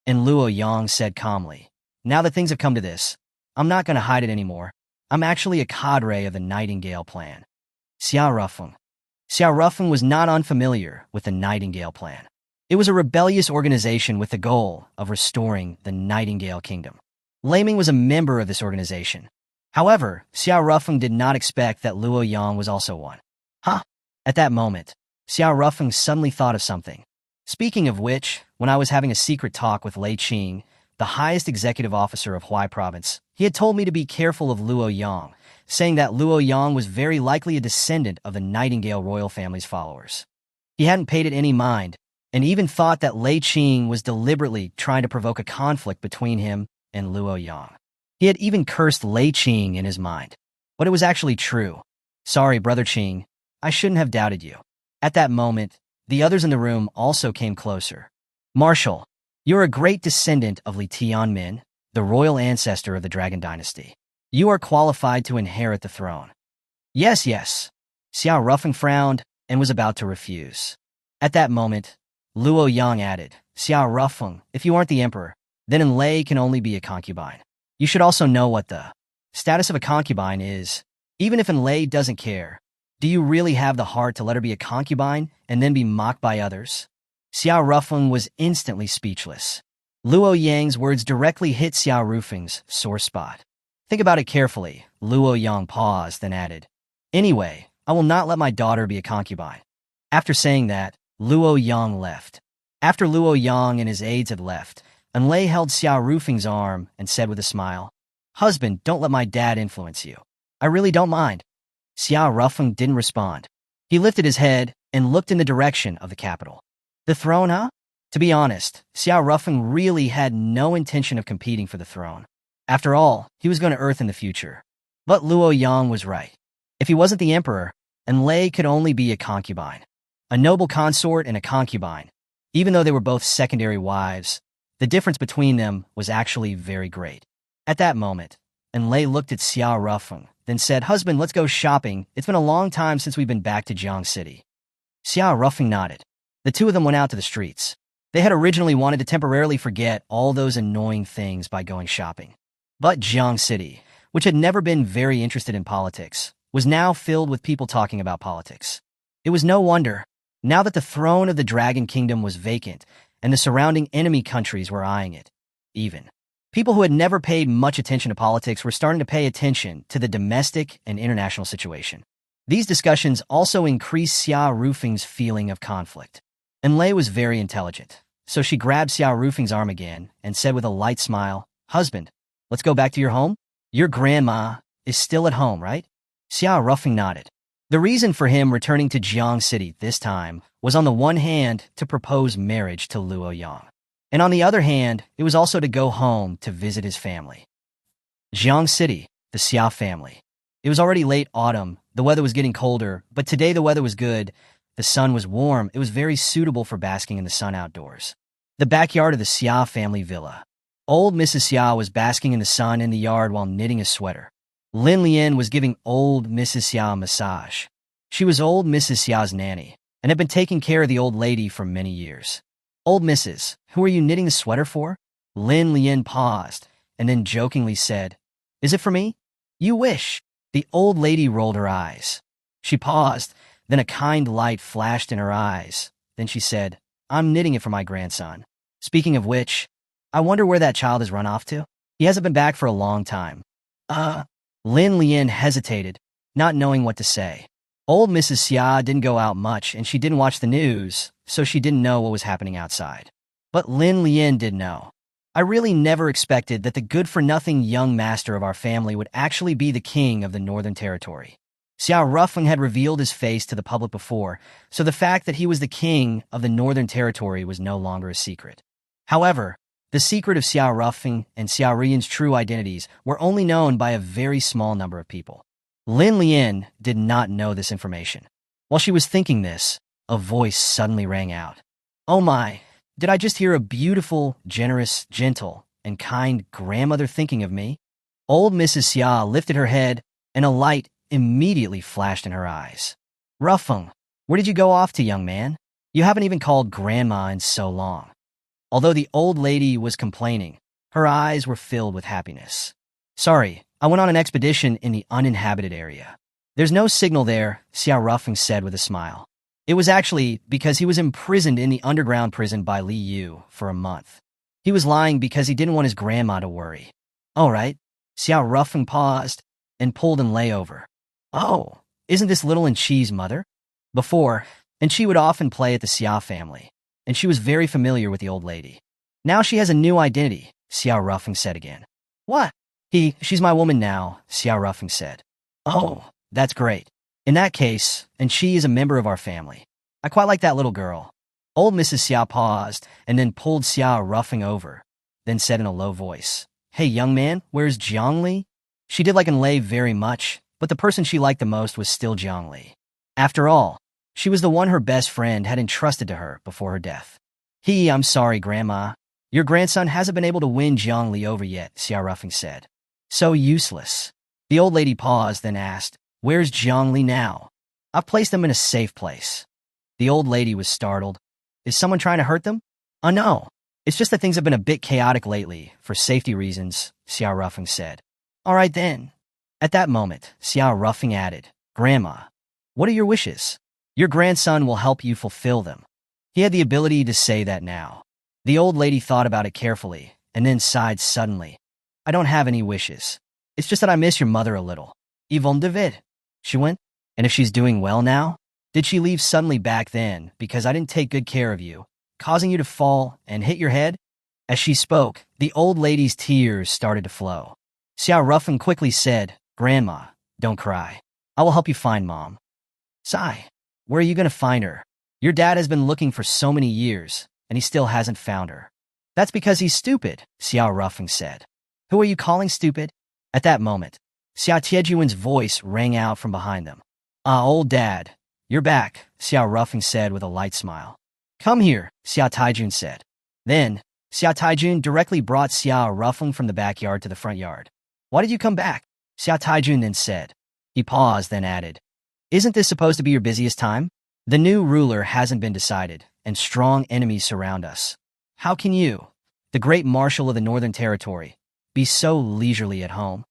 and Luo Yang said calmly, now that things have come to this, I'm not going to hide it anymore. I'm actually a cadre of the Nightingale plan. Xiao Rufeng. Xiao Rufeng was not unfamiliar with the Nightingale plan. It was a rebellious organization with the goal of restoring the Nightingale Kingdom. Laming was a member of this organization. However, Xiao Rufeng did not expect that Luo Yang was also one. Huh? At that moment, Xiao Rufeng suddenly thought of something. Speaking of which, when I was having a secret talk with Lei Qing, the highest executive officer of Huai Province, he had told me to be careful of Luo Yang, saying that Luo Yang was very likely a descendant of the Nightingale royal family's followers. He hadn't paid it any mind, and even thought that Lei Qing was deliberately trying to provoke a conflict between him and Luo Yang. He had even cursed Lei Qing in his mind. But it was actually true. Sorry, Brother Qing, I shouldn't have doubted you. At that moment, the others in the room also came closer. Marshal, you're a great descendant of Li Tianmin, the royal ancestor of the Dragon Dynasty. You are qualified to inherit the throne. Yes. Xiao Rufeng frowned and was about to refuse. At that moment, Luo Yang added, Xiao Rufeng, if you aren't the emperor, then Enlei can only be a concubine. You should also know what the status of a concubine is. Even if Enlei doesn't care, do you really have the heart to let her be a concubine and then be mocked by others? Xiao Rufeng was instantly speechless. Luo Yang's words directly hit Xiao Rufeng's sore spot. Think about it carefully, Luo Yang paused, then added, Anyway, I will not let my daughter be a concubine. After saying that, Luo Yang left. After Luo Yang and his aides had left, Enlei held Xiao Rufeng's arm and said with a smile, Husband, don't let my dad influence you. I really don't mind. Xiao Rufeng didn't respond. He lifted his head and looked in the direction of the capital. The throne, huh? To be honest, Xiao Rufeng really had no intention of competing for the throne. After all, he was going to Earth in the future. But Luo Yang was right. If he wasn't the emperor, Enlei could only be a concubine. A noble consort and a concubine. Even though they were both secondary wives, the difference between them was actually very great. At that moment, Enlei looked at Xiao Rufeng, then said, "Husband, let's go shopping. It's been a long time since we've been back to Jiang City." Xiao Rufeng nodded. The two of them went out to the streets. They had originally wanted to temporarily forget all those annoying things by going shopping. But Jiang City, which had never been very interested in politics, was now filled with people talking about politics. It was no wonder, now that the throne of the Dragon Kingdom was vacant and the surrounding enemy countries were eyeing it. Even people who had never paid much attention to politics were starting to pay attention to the domestic and international situation. These discussions also increased Xiao Rufeng's feeling of conflict. Enlei was very intelligent, so she grabbed Xiao Rufeng's arm again and said with a light smile, "Husband, let's go back to your home? Your grandma is still at home, right?" Xiao Rufeng nodded. The reason for him returning to Jiang City this time was on the one hand to propose marriage to Luo Yang, and on the other hand, it was also to go home to visit his family. Jiang City, the Xiao family. It was already late autumn, the weather was getting colder, but today the weather was good, the sun was warm, it was very suitable for basking in the sun outdoors. The backyard of the Xiao family villa. Old Mrs. Xiao was basking in the sun in the yard while knitting a sweater. Lin Lian was giving old Mrs. Xiao a massage. She was old Mrs. Xiao's nanny, and had been taking care of the old lady for many years. "Old Mrs., who are you knitting the sweater for?" Lin Lian paused, and then jokingly said, "Is it for me?" "You wish." The old lady rolled her eyes. She paused, then a kind light flashed in her eyes. Then she said, "I'm knitting it for my grandson. Speaking of which, I wonder where that child has run off to? He hasn't been back for a long time." Lin Lian hesitated, not knowing what to say. Old Mrs. Xia didn't go out much, and she didn't watch the news, so she didn't know what was happening outside. But Lin Lian did know. "I really never expected that the good-for-nothing young master of our family would actually be the king of the Northern Territory." Xiao Rufeng had revealed his face to the public before, so the fact that he was the king of the Northern Territory was no longer a secret. However, the secret of Xiao Rufeng and Xiao Rian's true identities were only known by a very small number of people. Lin Lian did not know this information. While she was thinking this, a voice suddenly rang out. "Oh my, did I just hear a beautiful, generous, gentle, and kind grandmother thinking of me?" Old Mrs. Xia lifted her head, and a light immediately flashed in her eyes. "Rufeng, where did you go off to, young man? You haven't even called grandma in so long." Although the old lady was complaining, her eyes were filled with happiness. "Sorry, I went on an expedition in the uninhabited area." "There's no signal there," Xiao Rufeng said with a smile. It was actually because he was imprisoned in the underground prison by Li Yu for a month. He was lying because he didn't want his grandma to worry. "All right." Xiao Rufeng paused and pulled Enlei over. "Oh, isn't this little Enchi's mother?" Before, Enchi would often play at the Xia family, and she was very familiar with the old lady. "Now she has a new identity," Xiao Rufeng said again. "What?" She's my woman now," Xiao Rufeng said. "Oh, that's great. In that case, and she is a member of our family. I quite like that little girl." Old Mrs. Xiao paused and then pulled Xiao Rufeng over, then said in a low voice, "Hey, young man, where's Jiangli?" She did like Enlei very much, but the person she liked the most was still Jiangli. After all, she was the one her best friend had entrusted to her before her death. "I'm sorry, Grandma. Your grandson hasn't been able to win Jiangli over yet," Xiao Rufeng said. "So useless." The old lady paused, then asked, "Where's Jiangli now?" "I've placed them in a safe place." The old lady was startled. "Is someone trying to hurt them?" "Oh no, it's just that things have been a bit chaotic lately, for safety reasons," Xiao Rufeng said. "All right then." At that moment, Xiao Rufeng added, "Grandma, what are your wishes? Your grandson will help you fulfill them." He had the ability to say that now. The old lady thought about it carefully, and then sighed suddenly. "I don't have any wishes. It's just that I miss your mother a little." "Yvonne David." She went? "And if she's doing well now? Did she leave suddenly back then because I didn't take good care of you, causing you to fall and hit your head?" As she spoke, the old lady's tears started to flow. Xiao Rufeng quickly said, "Grandma, don't cry. I will help you find Mom." "Sigh, where are you going to find her? Your dad has been looking for so many years, and he still hasn't found her." "That's because he's stupid," Xiao Rufeng said. "Who are you calling stupid?" At that moment, Xiao Tiejuan's voice rang out from behind them. "Ah, old dad, you're back," Xiao Rufeng said with a light smile. Come here, Xiao Taijun said. Then, Xiao Taijun directly brought Xiao Ruffeng from the backyard to the front yard. Why did you come back? Xiao Taijun then said. He paused, then added, Isn't this supposed to be your busiest time? The new ruler hasn't been decided, and strong enemies surround us. How can you, the great marshal of the Northern Territory, be so leisurely at home?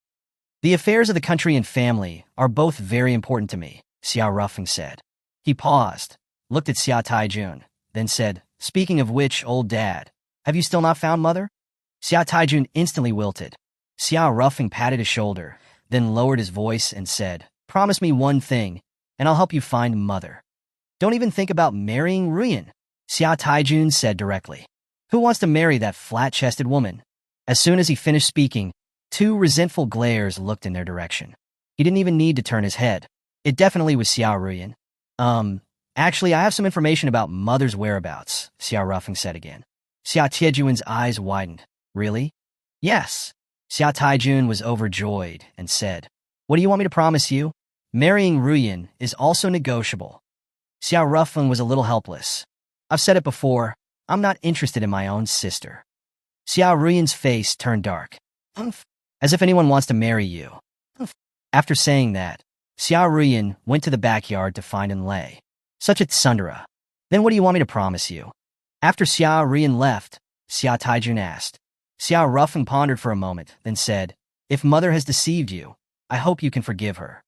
The affairs of the country and family are both very important to me, Xiao Ruffeng said. He paused, looked at Xiao Taijun, then said, Speaking of which, old dad, have you still not found mother? Xiao Taijun instantly wilted. Xiao Ruffeng patted his shoulder, then lowered his voice and said, Promise me one thing, and I'll help you find mother. Don't even think about marrying Ruyan, Xiao Taijun said directly. Who wants to marry that flat-chested woman? As soon as he finished speaking, 2 resentful glares looked in their direction. He didn't even need to turn his head. It definitely was Xiao Ruyan. Actually, I have some information about mother's whereabouts, Xiao Ruffeng said again. Xiao Tiejuan's eyes widened. Really? Yes. Xiao Taijun was overjoyed and said, What do you want me to promise you? Marrying Ruyan is also negotiable. Xiao Ruffeng was a little helpless. I've said it before, I'm not interested in my own sister. Xiao Ruyan's face turned dark. As if anyone wants to marry you. After saying that, Xiao Ruyan went to the backyard to find Enlai. Such a tsundere. Then what do you want me to promise you? After Xiao Ruyan left, Xiao Taijun asked. Xiao Ruffeng pondered for a moment, then said, If mother has deceived you, I hope you can forgive her.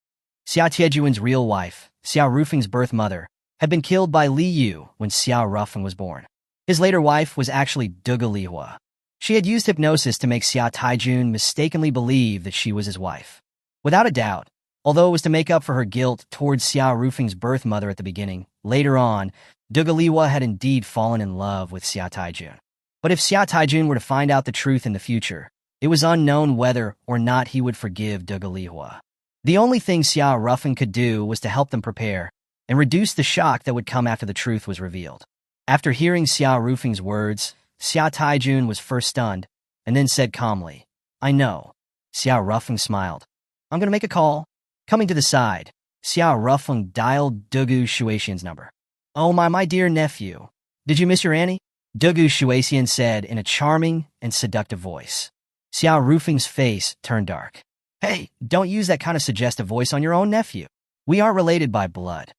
Xiao Tiejuan's real wife, Xiao Rufeng's birth mother, had been killed by Li Yu when Xiao Ruffeng was born. His later wife was actually Duga Lihua. She had used hypnosis to make Xiao Taijun mistakenly believe that she was his wife. Without a doubt, although it was to make up for her guilt towards Xiao Rufeng's birth mother at the beginning, later on, Duga Lihua had indeed fallen in love with Xiao Taijun. But if Xiao Taijun were to find out the truth in the future, it was unknown whether or not he would forgive Duga Lihua. The only thing Xiao Ruffeng could do was to help them prepare and reduce the shock that would come after the truth was revealed. After hearing Xiao Rufeng's words, Xiao Taijun was first stunned, and then said calmly, I know. Xiao Ruffeng smiled. I'm going to make a call. Coming to the side, Xiao Ruffeng dialed Dugu Shuexian's number. Oh my dear nephew. Did you miss your Annie? Dugu Shuexian said in a charming and seductive voice. Xiao Rufeng's face turned dark. Hey, don't use that kind of suggestive voice on your own nephew. We aren't related by blood.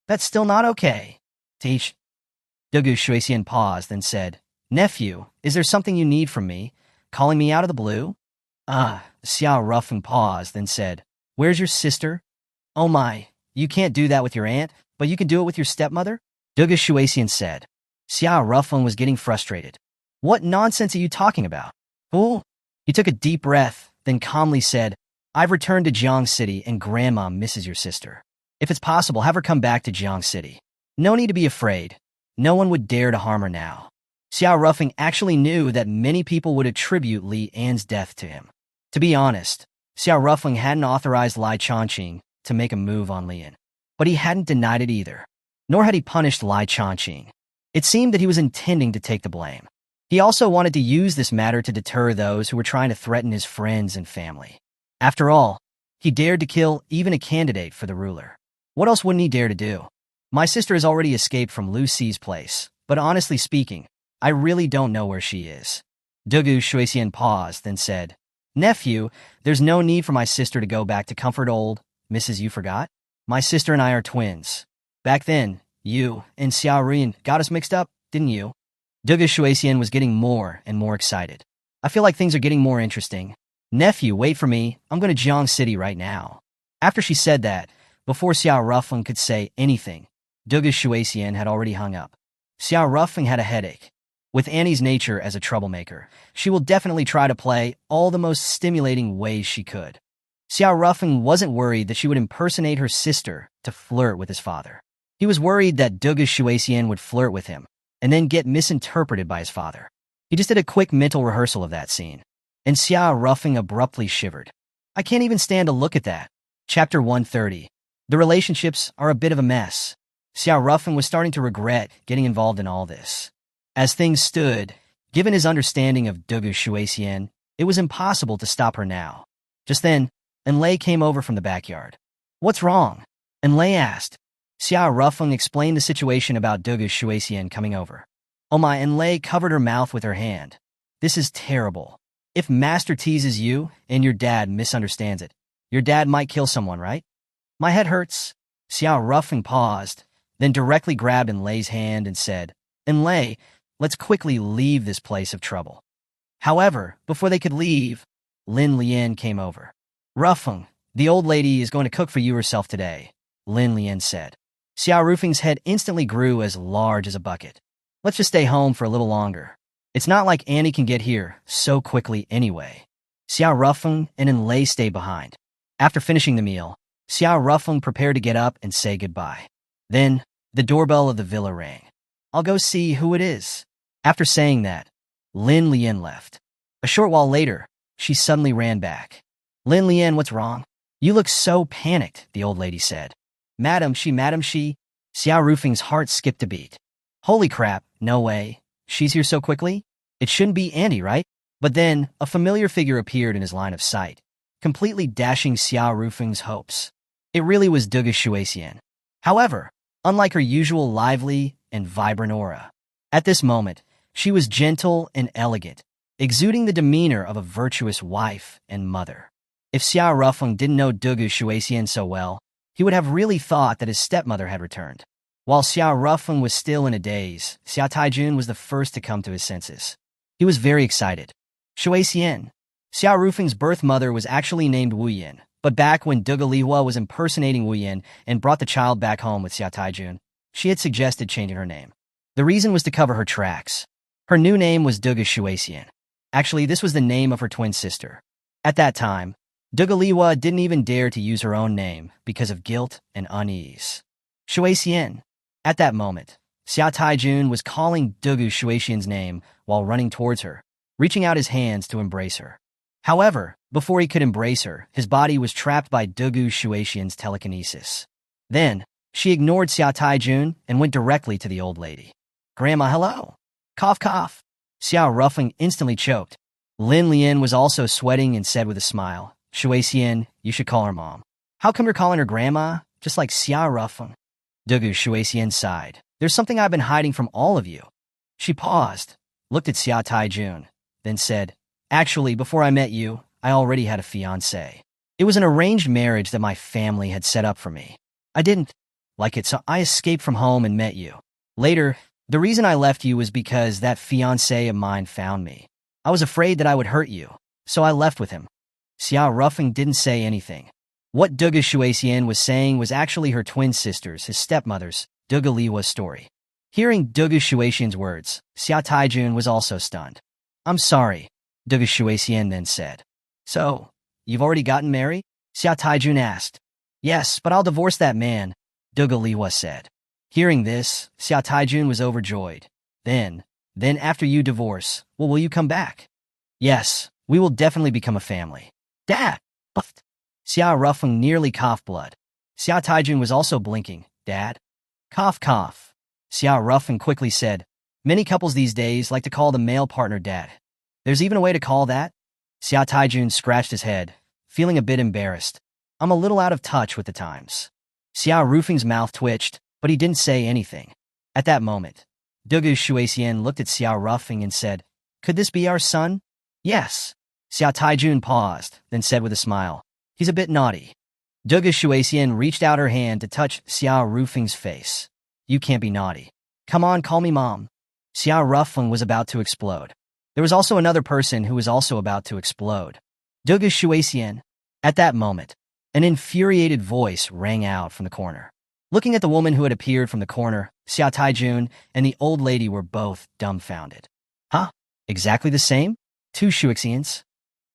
That's still not okay. Teach. Dugu Shuexian paused and said, Nephew, is there something you need from me? Calling me out of the blue? Xiao Ruffeng paused and said, Where's your sister? Oh my, you can't do that with your aunt, but you can do it with your stepmother? Dugu Shuexian said. Xiao Ruffeng was getting frustrated. What nonsense are you talking about? Fool? He took a deep breath, then calmly said, I've returned to Jiang City and Grandma misses your sister. If it's possible, have her come back to Jiang City. No need to be afraid. No one would dare to harm her now. Xiao Ruffeng actually knew that many people would attribute Li An's death to him. To be honest, Xiao Ruffeng hadn't authorized Lai Chongqing to make a move on Li An, but he hadn't denied it either, nor had he punished Lai Chongqing. It seemed that he was intending to take the blame. He also wanted to use this matter to deter those who were trying to threaten his friends and family. After all, he dared to kill even a candidate for the ruler. What else wouldn't he dare to do? My sister has already escaped from Lu Si's place, but honestly speaking, I really don't know where she is. Dugu Shuexian paused, then said, Nephew, there's no need for my sister to go back to comfort old Mrs. You forgot? My sister and I are twins. Back then, you and Xiao Ruyan got us mixed up, didn't you? Dugu Shuexian was getting more and more excited. I feel like things are getting more interesting. Nephew, wait for me. I'm going to Jiang City right now. After she said that, before Xiao Ruffeng could say anything, Dugu Shuexian had already hung up. Xiao Ruffeng had a headache. With Annie's nature as a troublemaker, she will definitely try to play all the most stimulating ways she could. Xiao Ruffeng wasn't worried that she would impersonate her sister to flirt with his father. He was worried that Dugu Shuexian would flirt with him and then get misinterpreted by his father. He just did a quick mental rehearsal of that scene, and Xiao Ruffeng abruptly shivered. I can't even stand to look at that. Chapter 130. The relationships are a bit of a mess. Xiao Ruffeng was starting to regret getting involved in all this. As things stood, given his understanding of Dugu Shuexian, it was impossible to stop her now. Just then, Enlai came over from the backyard. What's wrong? Enlai asked. Xiao Rufeng explained the situation about Dugu Shuexian coming over. Oh my, and Lei covered her mouth with her hand. This is terrible. If Master teases you and your dad misunderstands it, your dad might kill someone, right? My head hurts. Xiao Rufeng paused, then directly grabbed Enlei's hand and said, Enlei, let's quickly leave this place of trouble. However, before they could leave, Lin Lian came over. Rufeng, the old lady is going to cook for you herself today, Lin Lian said. Xiao Rufeng's head instantly grew as large as a bucket. Let's just stay home for a little longer. It's not like Annie can get here so quickly anyway. Xiao Rufeng and Enlei stayed behind. After finishing the meal, Xiao Rufeng prepared to get up and say goodbye. Then, the doorbell of the villa rang. I'll go see who it is. After saying that, Lin Lian left. A short while later, she suddenly ran back. Lin Lian, what's wrong? You look so panicked, the old lady said. Madam, she. Xiao Rufeng's heart skipped a beat. Holy crap, no way. She's here so quickly? It shouldn't be Andy, right? But then, a familiar figure appeared in his line of sight, completely dashing Xiao Rufeng's hopes. It really was Dugu Shuexian. However, unlike her usual lively and vibrant aura, at this moment, she was gentle and elegant, exuding the demeanor of a virtuous wife and mother. If Xiao Rufeng didn't know Dugu Shuexian so well, he would have really thought that his stepmother had returned. While Xiao Rufeng was still in a daze, Xiao Taijun was the first to come to his senses. He was very excited. Shuexian. Xiao Rufeng's birth mother was actually named Wu Yin, but back when Dugu Lihua was impersonating Wu Yin and brought the child back home with Xiao Taijun, she had suggested changing her name. The reason was to cover her tracks. Her new name was Dugu Shuexian. Actually, this was the name of her twin sister. At that time, Dugu Lihua didn't even dare to use her own name because of guilt and unease. Shuexian. At that moment, Xiao Taijun was calling Dugu Shuexian's name while running towards her, reaching out his hands to embrace her. However, before he could embrace her, his body was trapped by Dugu Shuexian's telekinesis. Then, she ignored Xiao Taijun and went directly to the old lady. Grandma, hello. Cough, cough. Xiao Rufeng instantly choked. Lin Lian was also sweating and said with a smile, Shuexian, you should call her mom. How come you're calling her grandma, just like Xiao Rufeng? Dugu Shuexian sighed. There's something I've been hiding from all of you. She paused, looked at Xiao Taijun, then said, Actually, before I met you, I already had a fiancé. It was an arranged marriage that my family had set up for me. I didn't like it, so I escaped from home and met you. Later, the reason I left you was because that fiancé of mine found me. I was afraid that I would hurt you, so I left with him. Xiao Rufeng didn't say anything. What Dugu Shuexian was saying was actually her twin sisters, his stepmothers, Dugu Lihua's story. Hearing Dugu Shuexian's words, Xiao Taijun was also stunned. I'm sorry, Dugu Shuexian then said. So, you've already gotten married? Xiao Taijun asked. Yes, but I'll divorce that man, Dugu Lihua said. Hearing this, Xiao Taijun was overjoyed. Then after you divorce, will you come back? Yes, we will definitely become a family. Dad! Buffed. Xiao Rufeng nearly coughed blood. Xiao Taijun was also blinking. Dad? Cough, cough. Xiao Rufeng quickly said, Many couples these days like to call the male partner dad. There's even a way to call that? Xiao Taijun scratched his head, feeling a bit embarrassed. I'm a little out of touch with the times. Xiao Rufeng's mouth twitched, but he didn't say anything. At that moment, Dugu Shuexian looked at Xiao Rufeng and said, Could this be our son? Yes. Xiao Taijun paused, then said with a smile, He's a bit naughty. Dugu Shuexian reached out her hand to touch Xiao Rufeng's face. You can't be naughty. Come on, call me mom. Xiao Rufeng was about to explode. There was also another person who was also about to explode. Dugu Shuexian. At that moment, an infuriated voice rang out from the corner. Looking at the woman who had appeared from the corner, Xiao Taijun and the old lady were both dumbfounded. Huh? Exactly the same? Two Shuexians?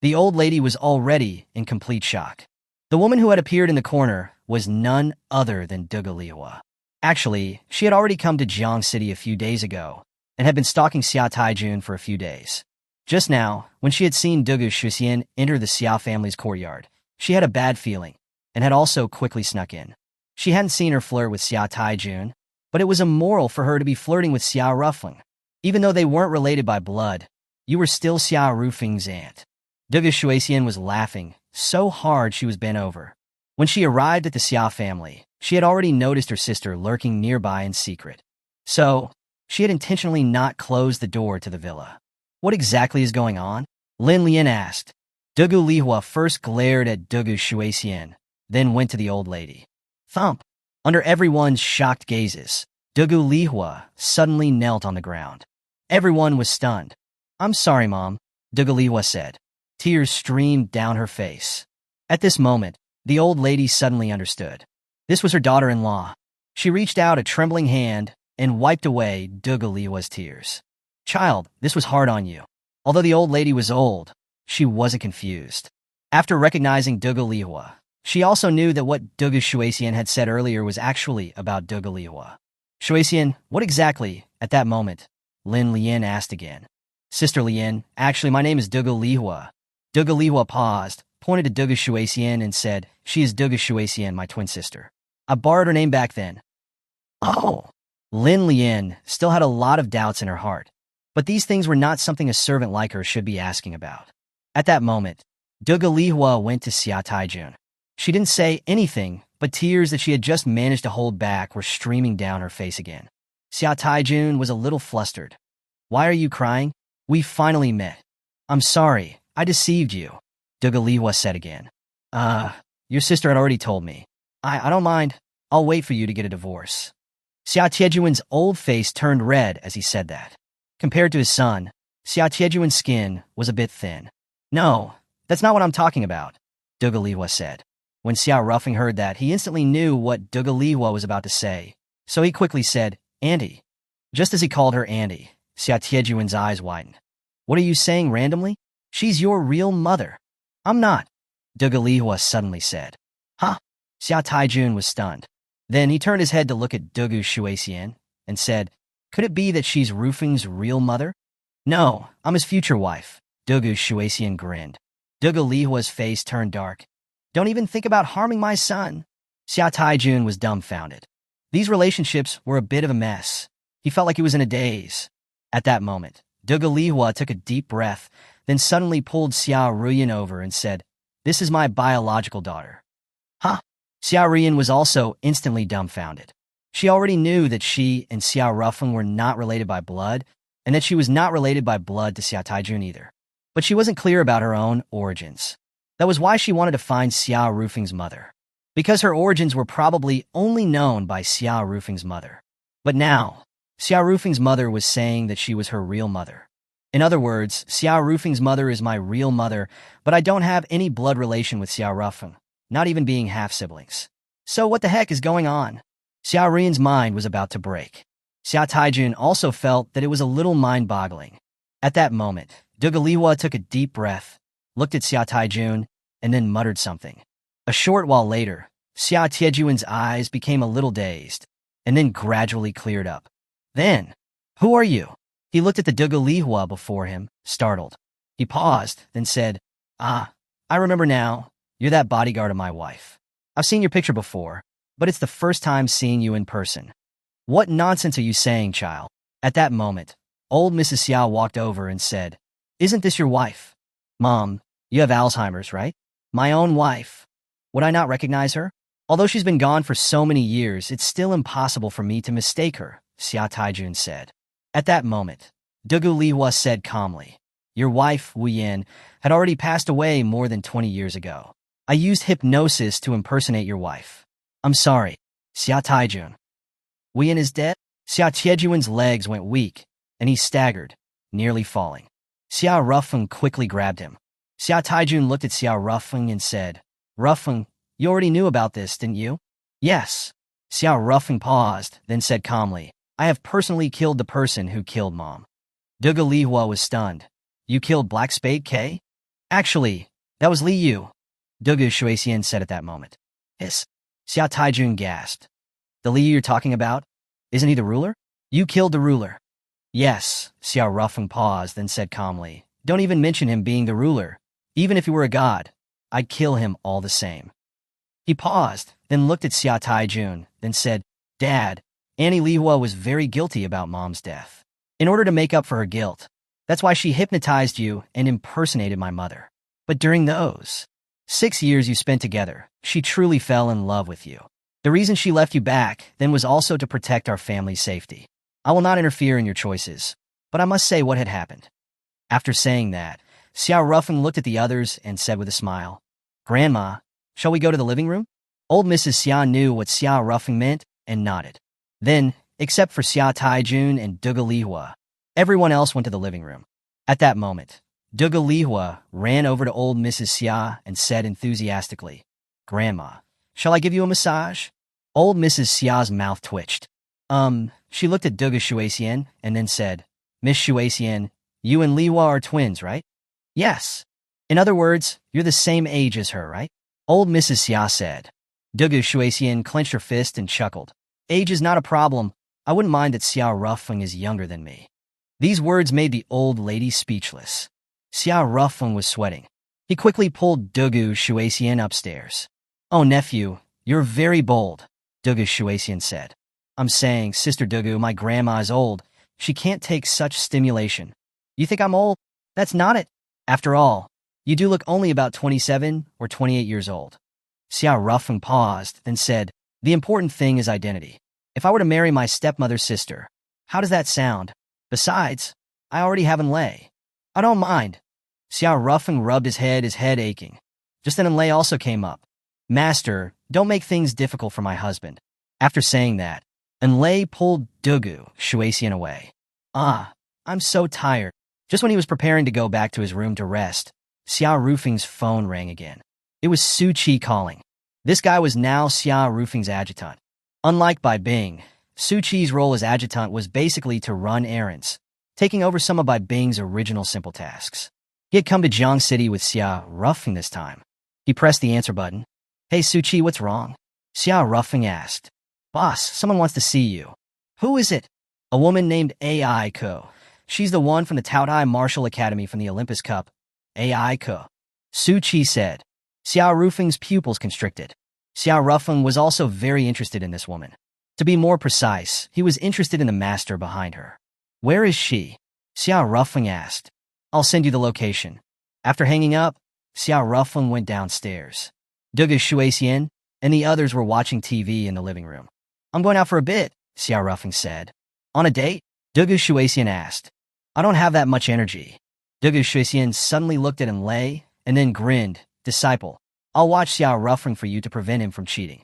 The old lady was already in complete shock. The woman who had appeared in the corner was none other than Dugu Lihua. Actually, she had already come to Jiang City a few days ago and had been stalking Xiao Taijun for a few days. Just now, when she had seen Dugu Shuexian enter the Xiao family's courtyard, she had a bad feeling and had also quickly snuck in. She hadn't seen her flirt with Xiao Taijun, but it was immoral for her to be flirting with Xiao Rufeng. Even though they weren't related by blood, you were still Xiao Rufeng's aunt. Dugu Shuexian was laughing so hard she was bent over. When she arrived at the Xiao family, She had already noticed her sister lurking nearby in secret. So, she had intentionally not closed the door to the villa. What exactly is going on? Lin Lian asked. Dugu Lihua first glared at Dugu Shuexian, then went to the old lady. Thump! Under everyone's shocked gazes, Dugu Lihua suddenly knelt on the ground. Everyone was stunned. I'm sorry, Mom, Dugu Lihua said. Tears streamed down her face. At this moment, the old lady suddenly understood. This was her daughter-in-law. She reached out a trembling hand and wiped away Dugu Lihua's tears. Child, this was hard on you. Although the old lady was old, she wasn't confused. After recognizing Dugu Lihua, she also knew that what Dugu Shuexian had said earlier was actually about Dugu Lihua. Shuexian, what exactly, at that moment, Lin Lian asked again. Sister Lian, actually my name is Dugu Lihua. Dugu Lihua paused, pointed to Dugu Shuexian and said, she is Dugu Shuexian, my twin sister. I borrowed her name back then. Oh! Lin Lian still had a lot of doubts in her heart, but these things were not something a servant like her should be asking about. At that moment, Dugu Lihua went to Xia Taijun. She didn't say anything, but tears that she had just managed to hold back were streaming down her face again. Xia Taijun was a little flustered. Why are you crying? We finally met. I'm sorry, I deceived you, Dugu Lihua said again. Your sister had already told me. I don't mind. I'll wait for you to get a divorce. Xia Tiejuan's old face turned red as he said that. Compared to his son, Xia Tiejuan's skin was a bit thin. No, that's not what I'm talking about, Dugu Lihua said. When Xiao Ruffing heard that, he instantly knew what Dugu Lihua was about to say, so he quickly said, Auntie. Just as he called her Auntie, Xia Tiejuan's eyes widened. What are you saying randomly? She's your real mother. I'm not, Dugu Lihua suddenly said. Huh? Xia Taijun was stunned. Then he turned his head to look at Dugu Shuexian and said, could it be that she's Rufing's real mother? No, I'm his future wife, Dugu Shuexian grinned. Dugu Lihua's face turned dark. Don't even think about harming my son. Xia Taijun was dumbfounded. These relationships were a bit of a mess. He felt like he was in a daze. At that moment, Dugu Lihua took a deep breath, then suddenly pulled Xiao Ruyan over and said, this is my biological daughter. Huh? Xiao Ruyan was also instantly dumbfounded. She already knew that she and Xiao Ruffeng were not related by blood, and that she was not related by blood to Xia Taijun either. But she wasn't clear about her own origins. That was why she wanted to find Xiao Rufing's mother, because her origins were probably only known by Xiao Rufing's mother. But now, Xiao Rufing's mother was saying that she was her real mother. In other words, Xiao Rufing's mother is my real mother, but I don't have any blood relation with Xiao Rufeng, not even being half-siblings. So what the heck is going on? Xiao Rian's mind was about to break. Xia Taijun also felt that it was a little mind-boggling. At that moment, Dugu Lihua took a deep breath, looked at Xia Taijun, and then muttered something. A short while later, Xia Tiejuan's eyes became a little dazed, and then gradually cleared up. Then, who are you? He looked at the Dugu Lihua before him, startled. He paused, then said, I remember now. You're that bodyguard of my wife. I've seen your picture before, but it's the first time seeing you in person. What nonsense are you saying, child? At that moment, old Mrs. Xiao walked over and said, isn't this your wife? Mom, you have Alzheimer's, right? My own wife. Would I not recognize her? Although she's been gone for so many years, it's still impossible for me to mistake her, Xia Taijun said. At that moment, Dugu Lihua said calmly, your wife, Wu Yin, had already passed away more than 20 years ago. I used hypnosis to impersonate your wife. I'm sorry, Xia Taijun. Wu Yin is dead? Xia Tiejuan's legs went weak, and he staggered, nearly falling. Xiao Ruffeng quickly grabbed him. Xia Taijun looked at Xiao Ruffeng and said, Ruffeng, you already knew about this, didn't you? Yes. Xiao Ruffeng paused, then said calmly, I have personally killed the person who killed Mom. Dugu Lihua was stunned. You killed Black Spade K? Actually, that was Li Yu, Dugu Shuexian said at that moment. Hiss. Xia Taijun gasped. The Li Yu you're talking about? Isn't he the ruler? You killed the ruler. Yes, Xiao Ruffeng paused, then said calmly, don't even mention him being the ruler. Even if he were a god, I'd kill him all the same. He paused, then looked at Xia Taijun, then said, Dad, Annie Lihua was very guilty about Mom's death. In order to make up for her guilt, that's why she hypnotized you and impersonated my mother. But during those 6 years you spent together, she truly fell in love with you. The reason she left you back then was also to protect our family's safety. I will not interfere in your choices, but I must say what had happened. After saying that, Xiao Ruffing looked at the others and said with a smile, Grandma, shall we go to the living room? Old Mrs. Xia knew what Xiao Ruffing meant and nodded. Then, except for Xia Taijun and Duga Lihua, everyone else went to the living room. At that moment, Duga Lihua ran over to old Mrs. Xia and said enthusiastically, Grandma, shall I give you a massage? Old Mrs. Xia's mouth twitched. She looked at Duga Shuexian and then said, Miss Shuexian, you and Lihua are twins, right? Yes. In other words, you're the same age as her, right? Old Mrs. Xia said. Duga Shuexian clenched her fist and chuckled. Age is not a problem. I wouldn't mind that Xiao Ruffing is younger than me. These words made the old lady speechless. Xiao Ruffing was sweating. He quickly pulled Dugu Shuexian upstairs. Oh, nephew, you're very bold, Dugu Shuexian said. I'm saying, Sister Dugu, my grandma is old. She can't take such stimulation. You think I'm old? That's not it. After all, you do look only about 27 or 28 years old. Xiao Ruffing paused, then said, The important thing is identity. If I were to marry my stepmother's sister, how does that sound? Besides, I already have Enlay. I don't mind. Xiao Ruffing rubbed his head aching. Just then Enlay also came up. Master, don't make things difficult for my husband. After saying that, Enlay pulled Dugu Shuexian away. I'm so tired. Just when he was preparing to go back to his room to rest, Xiao Rufing's phone rang again. It was Su Qi calling. This guy was now Xiao Rufing's adjutant. Unlike Bai Bing, Su Qi's role as adjutant was basically to run errands, taking over some of Bai Bing's original simple tasks. He had come to Jiang City with Xiao Rufing this time. He pressed the answer button. Hey Su Qi, what's wrong? Xiao Rufing asked. Boss, someone wants to see you. Who is it? A woman named AI Ko. She's the one from the Taotai Martial Academy from the Olympus Cup. AI Ko. Su Qi said. Xiao Rufing's pupils constricted. Xiao Rufing was also very interested in this woman. To be more precise, he was interested in the master behind her. Where is she? Xiao Rufing asked. I'll send you the location. After hanging up, Xiao Rufing went downstairs. Duga Shuexian and the others were watching TV in the living room. I'm going out for a bit, Xiao Rufing said. On a date? Duga Shuexian asked. I don't have that much energy. Duga Shuexian suddenly looked at Enlay and then grinned. Disciple, I'll watch Xiao Rufing for you to prevent him from cheating.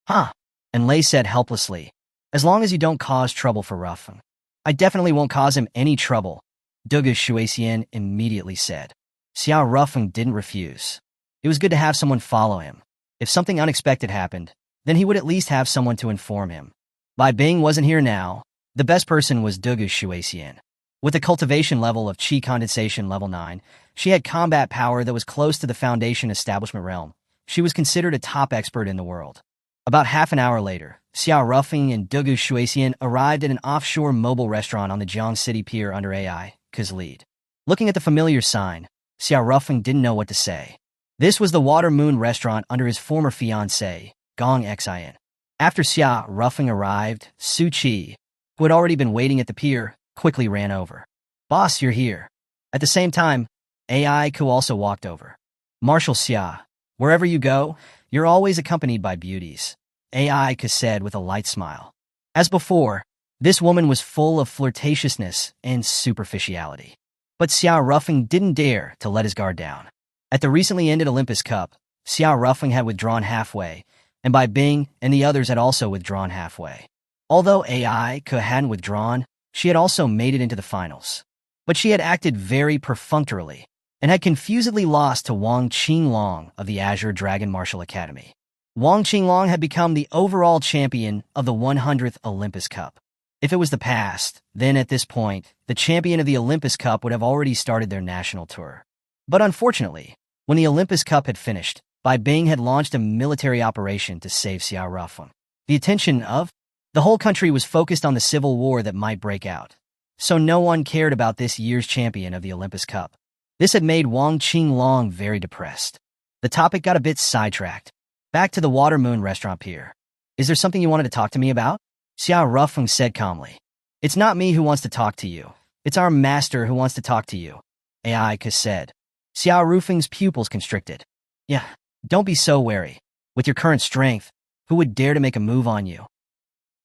Huh? Enlay said helplessly. As long as you don't cause trouble for Rufing. I definitely won't cause him any trouble, Duga Shuexian immediately said. Xiao Rufing didn't refuse. It was good to have someone follow him. If something unexpected happened, then he would at least have someone to inform him. Bai Bing wasn't here now. The best person was Duga Shuexian. With a cultivation level of Qi condensation level 9, she had combat power that was close to the Foundation establishment realm. She was considered a top expert in the world. About half an hour later, Xiao Rufing and Dugu Shuexian arrived at an offshore mobile restaurant on the Jiang City Pier under AI Ke's lead. Looking at the familiar sign, Xiao Rufing didn't know what to say. This was the Water Moon restaurant under his former fiancé, Gong Xin. After Xiao Rufing arrived, Su Qi, who had already been waiting at the pier, quickly ran over. Boss, you're here. At the same time, AI Ku also walked over. Marshal Xia, wherever you go, you're always accompanied by beauties, AI Ku said with a light smile. As before, this woman was full of flirtatiousness and superficiality. But Xiao Rufing didn't dare to let his guard down. At the recently ended Olympus Cup, Xiao Rufing had withdrawn halfway, and Bai Bing and the others had also withdrawn halfway. Although AI Ku hadn't withdrawn, she had also made it into the finals. But she had acted very perfunctorily and had confusedly lost to Wang Qinglong of the Azure Dragon Martial Academy. Wang Qinglong had become the overall champion of the 100th Olympus Cup. If it was the past, then at this point, the champion of the Olympus Cup would have already started their national tour. But unfortunately, when the Olympus Cup had finished, Bai Bing had launched a military operation to save Xiao Rufing. The attention of the whole country was focused on the civil war that might break out. So no one cared about this year's champion of the Olympus Cup. This had made Wang Qinglong very depressed. The topic got a bit sidetracked. Back to the Water Moon restaurant pier. Is there something you wanted to talk to me about? Xiao Rufing said calmly. It's not me who wants to talk to you. It's our master who wants to talk to you, AI Ka said. Xiao Rufing's pupils constricted. Yeah, don't be so wary. With your current strength, Who would dare to make a move on you?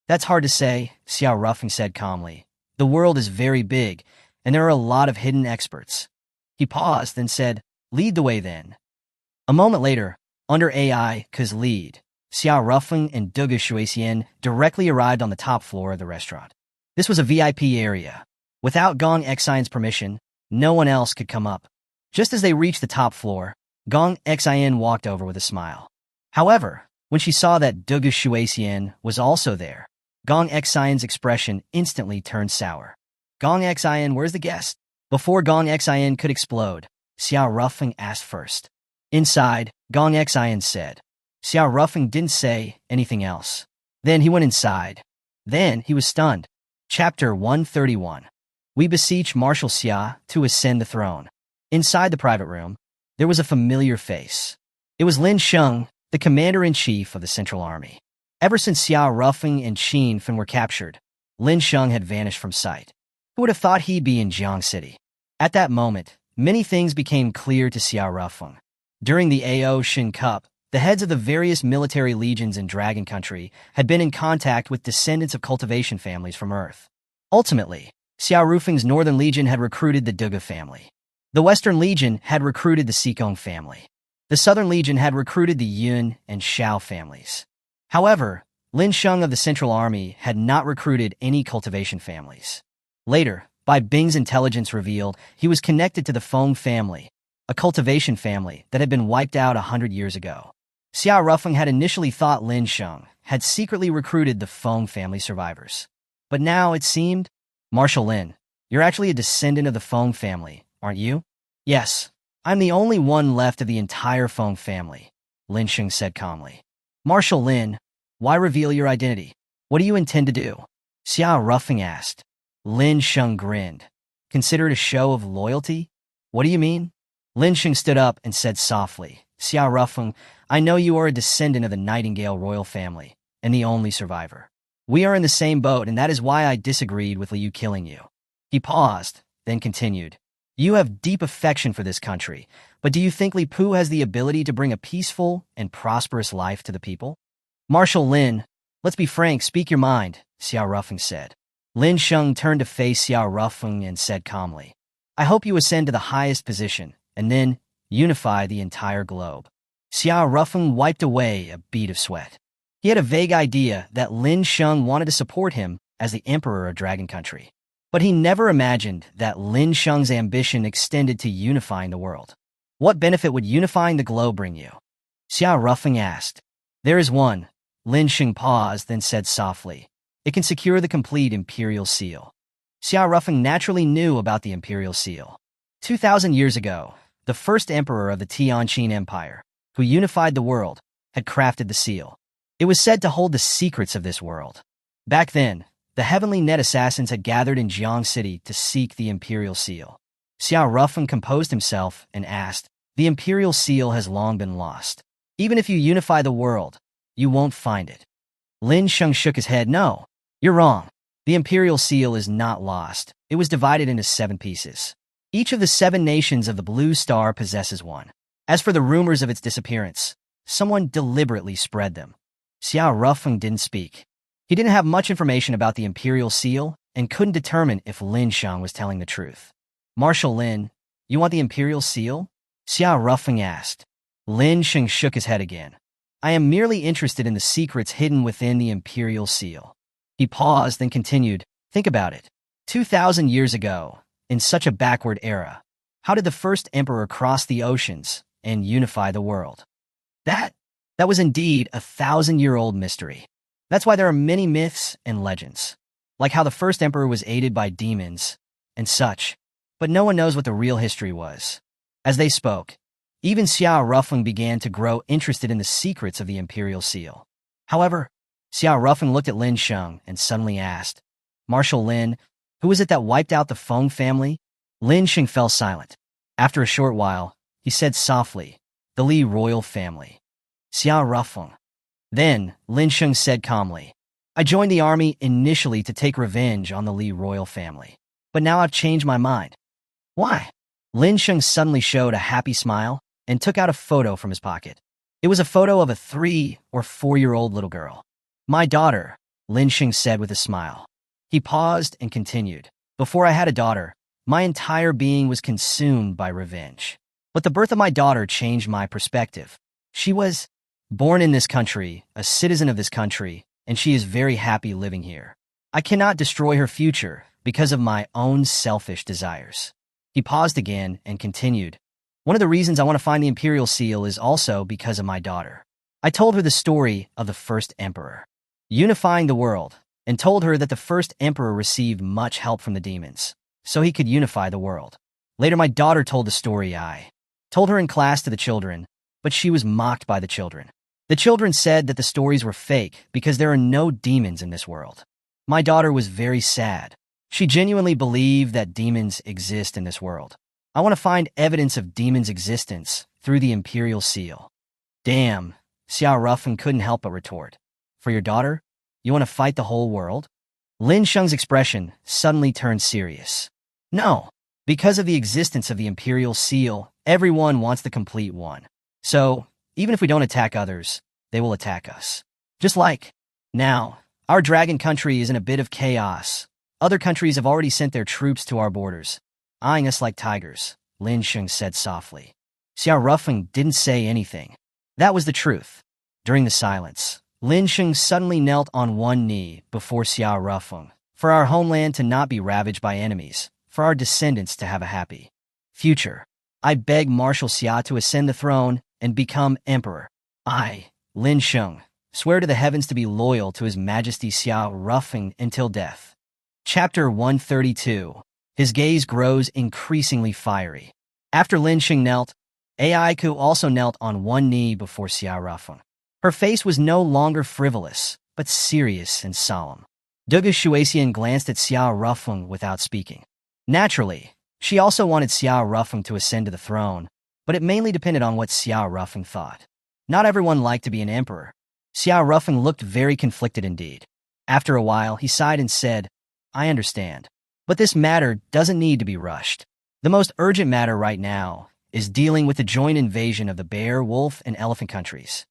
That's hard to say, Xiao Ruffing said calmly. The world is very big, and there are a lot of hidden experts. He paused, then said, lead the way then. A moment later, under AI Ke's lead, Xiao Ruffing and Duga Shuixian directly arrived on the top floor of the restaurant. This was a VIP area. Without Gong Xian's permission, no one else could come up. Just as they reached the top floor, Gong Xian walked over with a smile. However, when she saw that Duga Shuixian was also there, Gong Xian's expression instantly turned sour. Gong Xian, where's the guest? Before Gong Xian could explode, Xiao Ruffing asked first. Inside, Gong Xian said. Xiao Ruffing didn't say anything else. Then he went inside. Then he was stunned. Chapter 131. We beseech Marshal Xia to ascend the throne. Inside the private room, there was a familiar face. It was Lin Sheng, the commander-in-chief of the Central Army. Ever since Xiao Ruffing and Qin Fen were captured, Lin Sheng had vanished from sight. Who would have thought he'd be in Jiang City? At that moment, many things became clear to Xiao Ruffing. During the AO Shin Cup, the heads of the various military legions in Dragon Country had been in contact with descendants of cultivation families from Earth. Ultimately, Xiao Ruffing's Northern Legion had recruited the Duga family. The Western Legion had recruited the Sikong family. The Southern Legion had recruited the Yun and Shao families. However, Lin Sheng of the Central Army had not recruited any cultivation families. Later, Bai Bing's intelligence revealed he was connected to the Feng family, a cultivation family that had been wiped out 100 years ago. Xiao Ruffing had initially thought Lin Sheng had secretly recruited the Feng family survivors. But now it seemed, Marshal Lin, you're actually a descendant of the Feng family, aren't you? Yes, I'm the only one left of the entire Feng family, Lin Sheng said calmly. Marshal Lin, why reveal your identity? What do you intend to do? Xiao Ruffing asked. Lin Sheng grinned. Consider it a show of loyalty? What do you mean? Lin Sheng stood up and said softly, Xiao Ruffing, I know you are a descendant of the Nightingale royal family, and the only survivor. We are in the same boat, and that is why I disagreed with Liu killing you. He paused, then continued. You have deep affection for this country, but do you think Li Pu has the ability to bring a peaceful and prosperous life to the people? Marshal Lin, let's be frank, speak your mind, Xiao Ruffing said. Lin Sheng turned to face Xiao Ruffing and said calmly, I hope you ascend to the highest position, and then unify the entire globe. Xiao Ruffing wiped away a bead of sweat. He had a vague idea that Lin Sheng wanted to support him as the emperor of Dragon Country. But he never imagined that Lin Sheng's ambition extended to unifying the world. What benefit would unifying the globe bring you? Xiao Ruffing asked. There is one. Lin Sheng paused, then said softly. It can secure the complete imperial seal. Xiao Ruffing naturally knew about the imperial seal. 2,000 years ago, the first emperor of the Tianqin Empire, who unified the world, had crafted the seal. It was said to hold the secrets of this world. Back then, the Heavenly Net Assassins had gathered in Jiang City to seek the Imperial Seal. Xiao Ruffing composed himself and asked, The Imperial Seal has long been lost. Even if you unify the world, you won't find it. Lin Sheng shook his head. No, you're wrong. The Imperial Seal is not lost. It was divided into 7 pieces. Each of the 7 nations of the Blue Star possesses one. As for the rumors of its disappearance, someone deliberately spread them. Xiao Ruffing didn't speak. He didn't have much information about the Imperial Seal and couldn't determine if Lin Sheng was telling the truth. Marshal Lin, you want the Imperial Seal? Xiao Ruffing asked. Lin Sheng shook his head again. I am merely interested in the secrets hidden within the Imperial Seal. He paused, then continued, Think about it. 2,000 years ago, in such a backward era, how did the first emperor cross the oceans and unify the world? That was indeed a 1,000-year-old mystery. That's why there are many myths and legends, like how the first emperor was aided by demons and such, but no one knows what the real history was. As they spoke, even Xiao Ruffing began to grow interested in the secrets of the Imperial Seal. However, Xiao Ruffing looked at Lin Sheng and suddenly asked, Marshal Lin, who is it that wiped out the Feng family? Lin Sheng fell silent. After a short while, he said softly, The Li royal family. Xiao Ruffing. Then, Lin Sheng said calmly, I joined the army initially to take revenge on the Li royal family. But now I've changed my mind. Why? Lin Sheng suddenly showed a happy smile and took out a photo from his pocket. It was a photo of a 3 or 4-year-old little girl. My daughter, Lin Xing said with a smile. He paused and continued. Before I had a daughter, my entire being was consumed by revenge. But the birth of my daughter changed my perspective. She was born in this country, a citizen of this country, and she is very happy living here. I cannot destroy her future because of my own selfish desires. He paused again and continued. One of the reasons I want to find the Imperial Seal is also because of my daughter. I told her the story of the first emperor, unifying the world, and told her that the first emperor received much help from the demons, so he could unify the world. Later, my daughter told the story I told her in class to the children, but she was mocked by the children. The children said that the stories were fake because there are no demons in this world. My daughter was very sad. She genuinely believed that demons exist in this world. I want to find evidence of demons' existence through the Imperial Seal. Damn, Xiao Rufeng couldn't help but retort. For your daughter? You want to fight the whole world? Lin Sheng's expression suddenly turned serious. No, because of the existence of the Imperial Seal, everyone wants the complete one. So, even if we don't attack others, they will attack us. Just like now, our dragon country is in a bit of chaos. Other countries have already sent their troops to our borders, eyeing us like tigers, Lin Sheng said softly. Xiao Rufeng didn't say anything. That was the truth. During the silence, Lin Sheng suddenly knelt on one knee before Xiao Rufeng, for our homeland to not be ravaged by enemies, for our descendants to have a happy future. I beg Marshal Xia to ascend the throne and become emperor. I, Lin Sheng, swear to the heavens to be loyal to His Majesty Xiao Rufeng until death. Chapter 132. His gaze grows increasingly fiery. After Lin Sheng knelt, Aiku also knelt on one knee before Xiao Rufeng. Her face was no longer frivolous, but serious and solemn. Duga Shuaxian glanced at Xiao Rufeng without speaking. Naturally, she also wanted Xiao Rufeng to ascend to the throne, but it mainly depended on what Xiao Rufeng thought. Not everyone liked to be an emperor. Xiao Rufeng looked very conflicted indeed. After a while, he sighed and said, I understand. But this matter doesn't need to be rushed. The most urgent matter right now is dealing with the joint invasion of the bear, wolf, and elephant countries.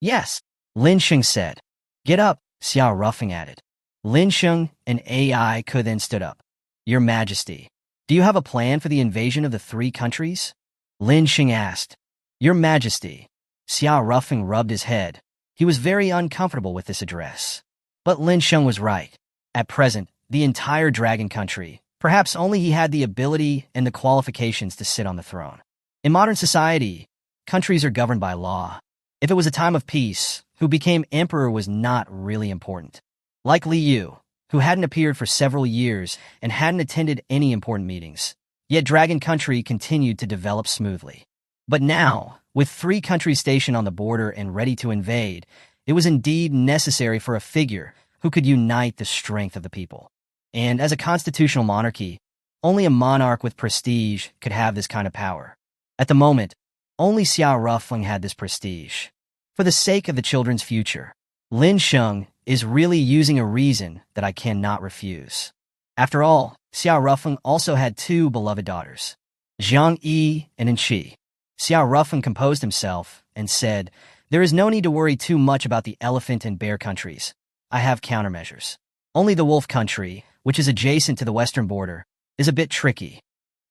Yes, Lin Sheng said. Get up, Xiao Rufeng added. Lin Sheng and Aiku then stood up. Your Majesty, do you have a plan for the invasion of the 3 countries? Lin Sheng asked. Your Majesty. Xiao Rufeng rubbed his head. He was very uncomfortable with this address. But Lin Sheng was right. At present, the entire dragon country, perhaps only he had the ability and the qualifications to sit on the throne. In modern society, countries are governed by law. If it was a time of peace, who became emperor was not really important. Like Li Yu, who hadn't appeared for several years and hadn't attended any important meetings. Yet Dragon Country continued to develop smoothly. But now, with 3 countries stationed on the border and ready to invade, it was indeed necessary for a figure who could unite the strength of the people. And as a constitutional monarchy, only a monarch with prestige could have this kind of power. At the moment, only Xiao Rufeng had this prestige. For the sake of the children's future, Lin Sheng is really using a reason that I cannot refuse. After all, Xiao Rufeng also had 2 beloved daughters, Zhang Yi and Enqi. Xiao Rufeng composed himself and said, there is no need to worry too much about the elephant and bear countries. I have countermeasures. Only the wolf country, which is adjacent to the western border, is a bit tricky.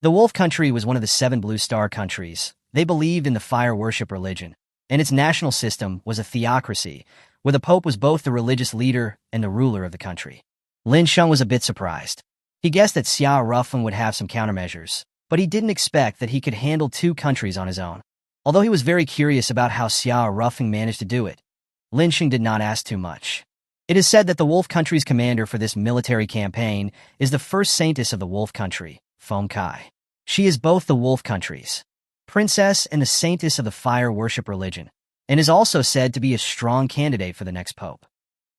The wolf country was one of the 7 blue star countries. They believed in the fire worship religion, and its national system was a theocracy, where the Pope was both the religious leader and the ruler of the country. Lin Sheng was a bit surprised. He guessed that Xiao Rufeng would have some countermeasures, but he didn't expect that he could handle 2 countries on his own. Although he was very curious about how Xiao Rufeng managed to do it, Lin Sheng did not ask too much. It is said that the Wolf Country's commander for this military campaign is the first saintess of the Wolf Country, Feng Kai. She is both the Wolf Country's princess and the saintess of the fire worship religion, and is also said to be a strong candidate for the next pope.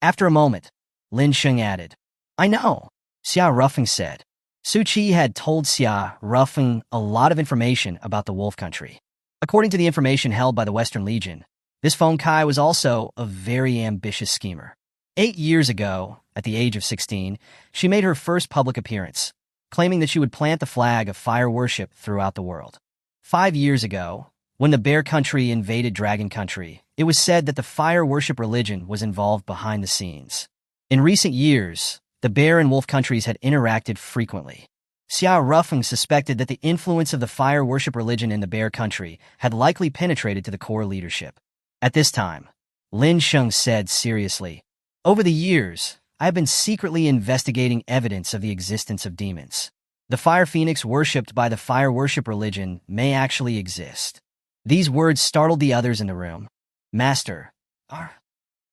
After a moment, Lin Sheng added, I know, Xiao Rufeng said. Su Qi had told Xiao Rufeng a lot of information about the Wolf Country. According to the information held by the Western Legion, this Feng Kai was also a very ambitious schemer. 8 years ago, at the age of 16, she made her first public appearance, claiming that she would plant the flag of fire worship throughout the world. 5 years ago, When the Bear Country invaded Dragon Country, it was said that the fire worship religion was involved behind the scenes. In recent years, the Bear and Wolf countries had interacted frequently. Xiao Rufeng suspected that the influence of the fire worship religion in the Bear Country had likely penetrated to the core leadership. At this time, Lin Sheng said seriously, "Over the years, I have been secretly investigating evidence of the existence of demons. The fire phoenix worshipped by the fire worship religion may actually exist." These words startled the others in the room. "Master, are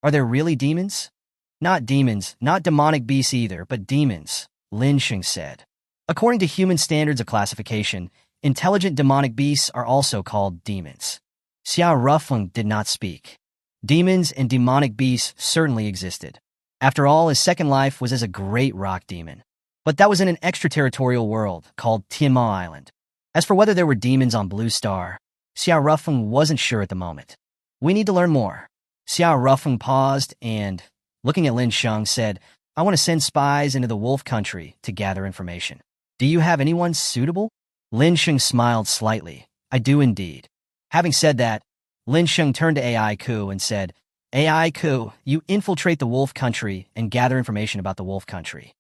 there really demons?" "Not demons, not demonic beasts either, but demons," Lin Sheng said. "According to human standards of classification, intelligent demonic beasts are also called demons." Xiao Rufeng did not speak. Demons and demonic beasts certainly existed. After all, his second life was as a great rock demon. But that was in an extraterritorial world called Tianma Island. As for whether there were demons on Blue Star, Xiao Rufeng wasn't sure at the moment. "We need to learn more." Xiao Rufeng paused and, looking at Lin Sheng, said, "I want to send spies into the Wolf Country to gather information. Do you have anyone suitable?" Lin Sheng smiled slightly. "I do indeed." Having said that, Lin Sheng turned to AI Ku and said, "AI Ku, you infiltrate the Wolf Country and gather information about the Wolf Country."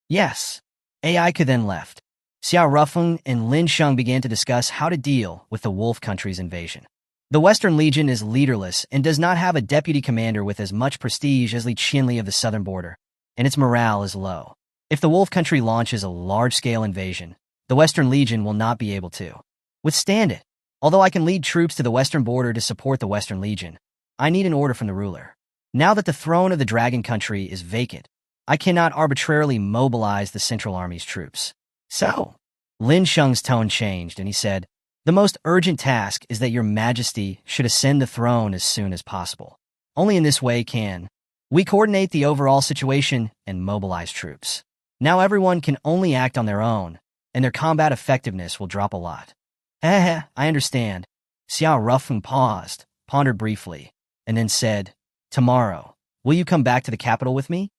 "Yes." AI Ku then left. Xiao Rufeng and Lin Sheng began to discuss how to deal with the Wolf Country's invasion. The Western Legion is leaderless and does not have a deputy commander with as much prestige as Li Qianli of the southern border, and its morale is low. If the Wolf Country launches a large-scale invasion, the Western Legion will not be able to withstand it. Although I can lead troops to the western border to support the Western Legion, I need an order from the ruler. Now that the throne of the Dragon Country is vacant, I cannot arbitrarily mobilize the Central Army's troops. So, Lin Sheng's tone changed and he said, "The most urgent task is that your majesty should ascend the throne as soon as possible. Only in this way can we coordinate the overall situation and mobilize troops. Now everyone can only act on their own, and their combat effectiveness will drop a lot." I understand." Xiao Rufeng paused, pondered briefly, and then said, "Tomorrow, will you come back to the capital with me?"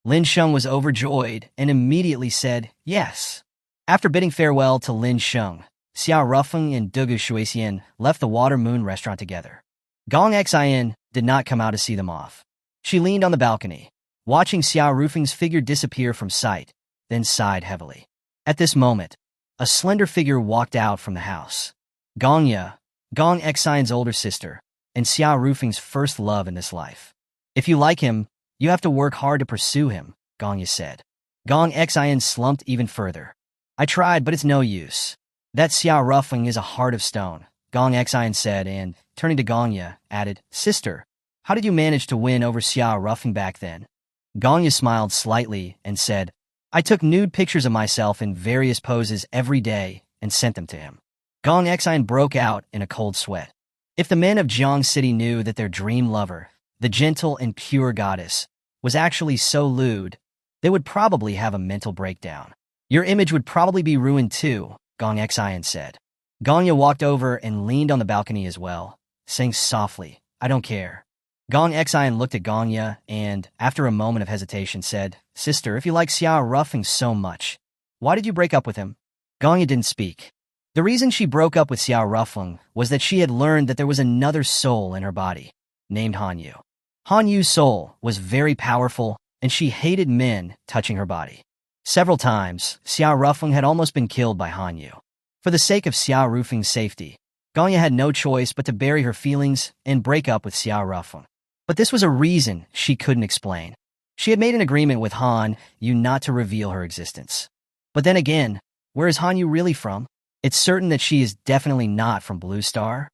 Lin Sheng was overjoyed and immediately said, "Yes." After bidding farewell to Lin Sheng, Xiao Rufeng and Dugu Shuixian left the Water Moon restaurant together. Gong Xian did not come out to see them off. She leaned on the balcony, watching Xiao Rufeng's figure disappear from sight, then sighed heavily. At this moment, a slender figure walked out from the house. Gongya, Gong Xian's older sister, and Xiao Rufeng's first love in this life. "If you like him, you have to work hard to pursue him," Gongya said. Gong Xian slumped even further. "I tried, but it's no use. That Xiao Rufeng is a heart of stone," Gong Xian said, and, turning to Gongya, added, "Sister, how did you manage to win over Xiao Rufeng back then?" Gongya smiled slightly and said, "I took nude pictures of myself in various poses every day and sent them to him." Gong Xian broke out in a cold sweat. If the men of Jiang City knew that their dream lover, the gentle and pure goddess, was actually so lewd, they would probably have a mental breakdown. "Your image would probably be ruined too," Gong Xian said. Gongya walked over and leaned on the balcony as well, saying softly, "I don't care." Gong Xian looked at Gongya and, after a moment of hesitation, said, "Sister, if you like Xiao Rufeng so much, why did you break up with him?" Gongya didn't speak. The reason she broke up with Xiao Rufeng was that she had learned that there was another soul in her body, named Hanyu. Hanyu's soul was very powerful, and she hated men touching her body. Several times, Xiao Rufeng had almost been killed by Hanyu. For the sake of Xiao Rufeng's safety, Gongya had no choice but to bury her feelings and break up with Xiao Rufeng. But this was a reason she couldn't explain. She had made an agreement with Hanyu not to reveal her existence. But then again, where is Hanyu really from? It's certain that she is definitely not from Blue Star.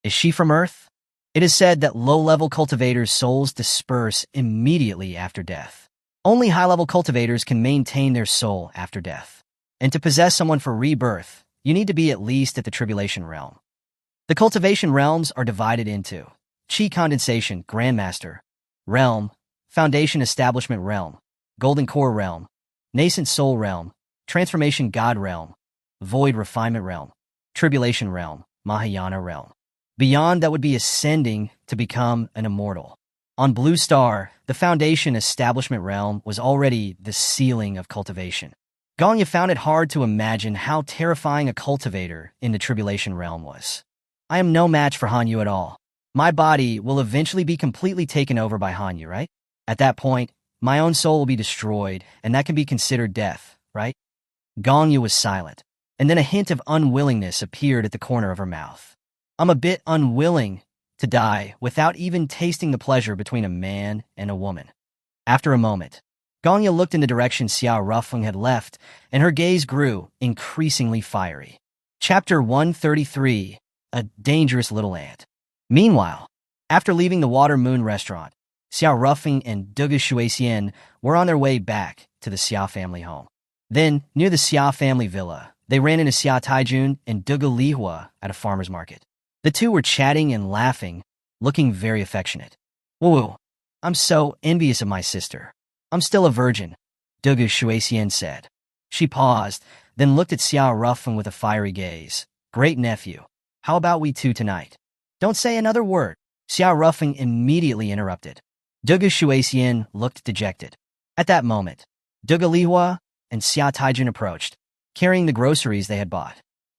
Is she from Earth? It is said that low-level cultivators' souls disperse immediately after death. Only high-level cultivators can maintain their soul after death. And to possess someone for rebirth, you need to be at least at the Tribulation Realm. The cultivation realms are divided into Chi Condensation Grandmaster Realm, Foundation Establishment Realm, Golden Core Realm, Nascent Soul Realm, Transformation God Realm, Void Refinement Realm, Tribulation Realm, Mahayana Realm. Beyond that would be ascending to become an immortal. On Blue Star, the Foundation Establishment Realm was already the ceiling of cultivation. Gongya found it hard to imagine how terrifying a cultivator in the Tribulation Realm was. I am no match for Hanyu at all. My body will eventually be completely taken over by Hanyu, right? At that point, my own soul will be destroyed, and that can be considered death, right? Gongyu was silent, and then a hint of unwillingness appeared at the corner of her mouth. I'm a bit unwilling to die without even tasting the pleasure between a man and a woman. After a moment, Gongyu looked in the direction Xiao Rufeng had left, and her gaze grew increasingly fiery. Chapter 133, A Dangerous Little Ant. Meanwhile, after leaving the Water Moon restaurant, Xiao Rufeng and Duga Shuixian were on their way back to the Xia family home. Then, near the Xia family villa, they ran into Xia Taijun and Duga Lihua at a farmer's market. The two were chatting and laughing, looking very affectionate. Whoa, I'm so envious of my sister. I'm still a virgin, Duga Shuixian said. She paused, then looked at Xiao Rufeng with a fiery gaze. Great nephew. How about we two tonight? Don't say another word. Xiao Rufeng immediately interrupted. Duga Shuixian looked dejected. At that moment, Duga Lihua and Xia Taijun approached, carrying the groceries they had bought.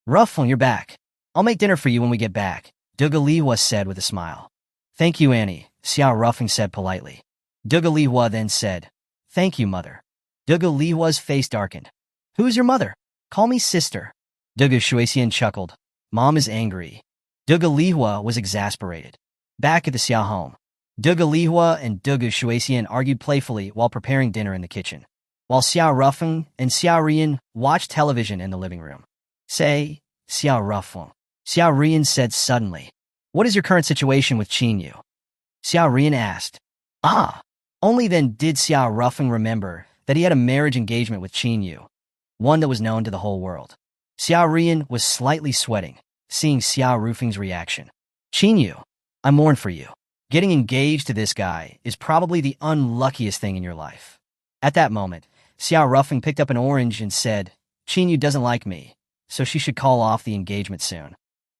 Rufeng, you're back. I'll make dinner for you when we get back, Duga Lihua said with a smile. Thank you, Annie, Xiao Rufeng said politely. Duga Lihua then said, Thank you, mother. Duga Lihua's face darkened. Who's your mother? Call me sister. Duga Shuixian chuckled. Mom is angry. Duga Lihua was exasperated. Back at the Xia home, Duga Lihua and Duga Shuixian argued playfully while preparing dinner in the kitchen, while Xiao Rufeng and Xiao Rian watched television in the living room. Say, Xiao Rufeng, Xiao Rian said suddenly. What is your current situation with Qinyu? Xiao Rian asked. Only then did Xiao Rufeng remember that he had a marriage engagement with Qinyu, one that was known to the whole world. Xiao Rian was slightly sweating, seeing Xiao Rufeng's reaction. Qinyu, I mourn for you. Getting engaged to this guy is probably the unluckiest thing in your life. At that moment, Xiao Rufeng picked up an orange and said, Qinyu doesn't like me, so she should call off the engagement soon.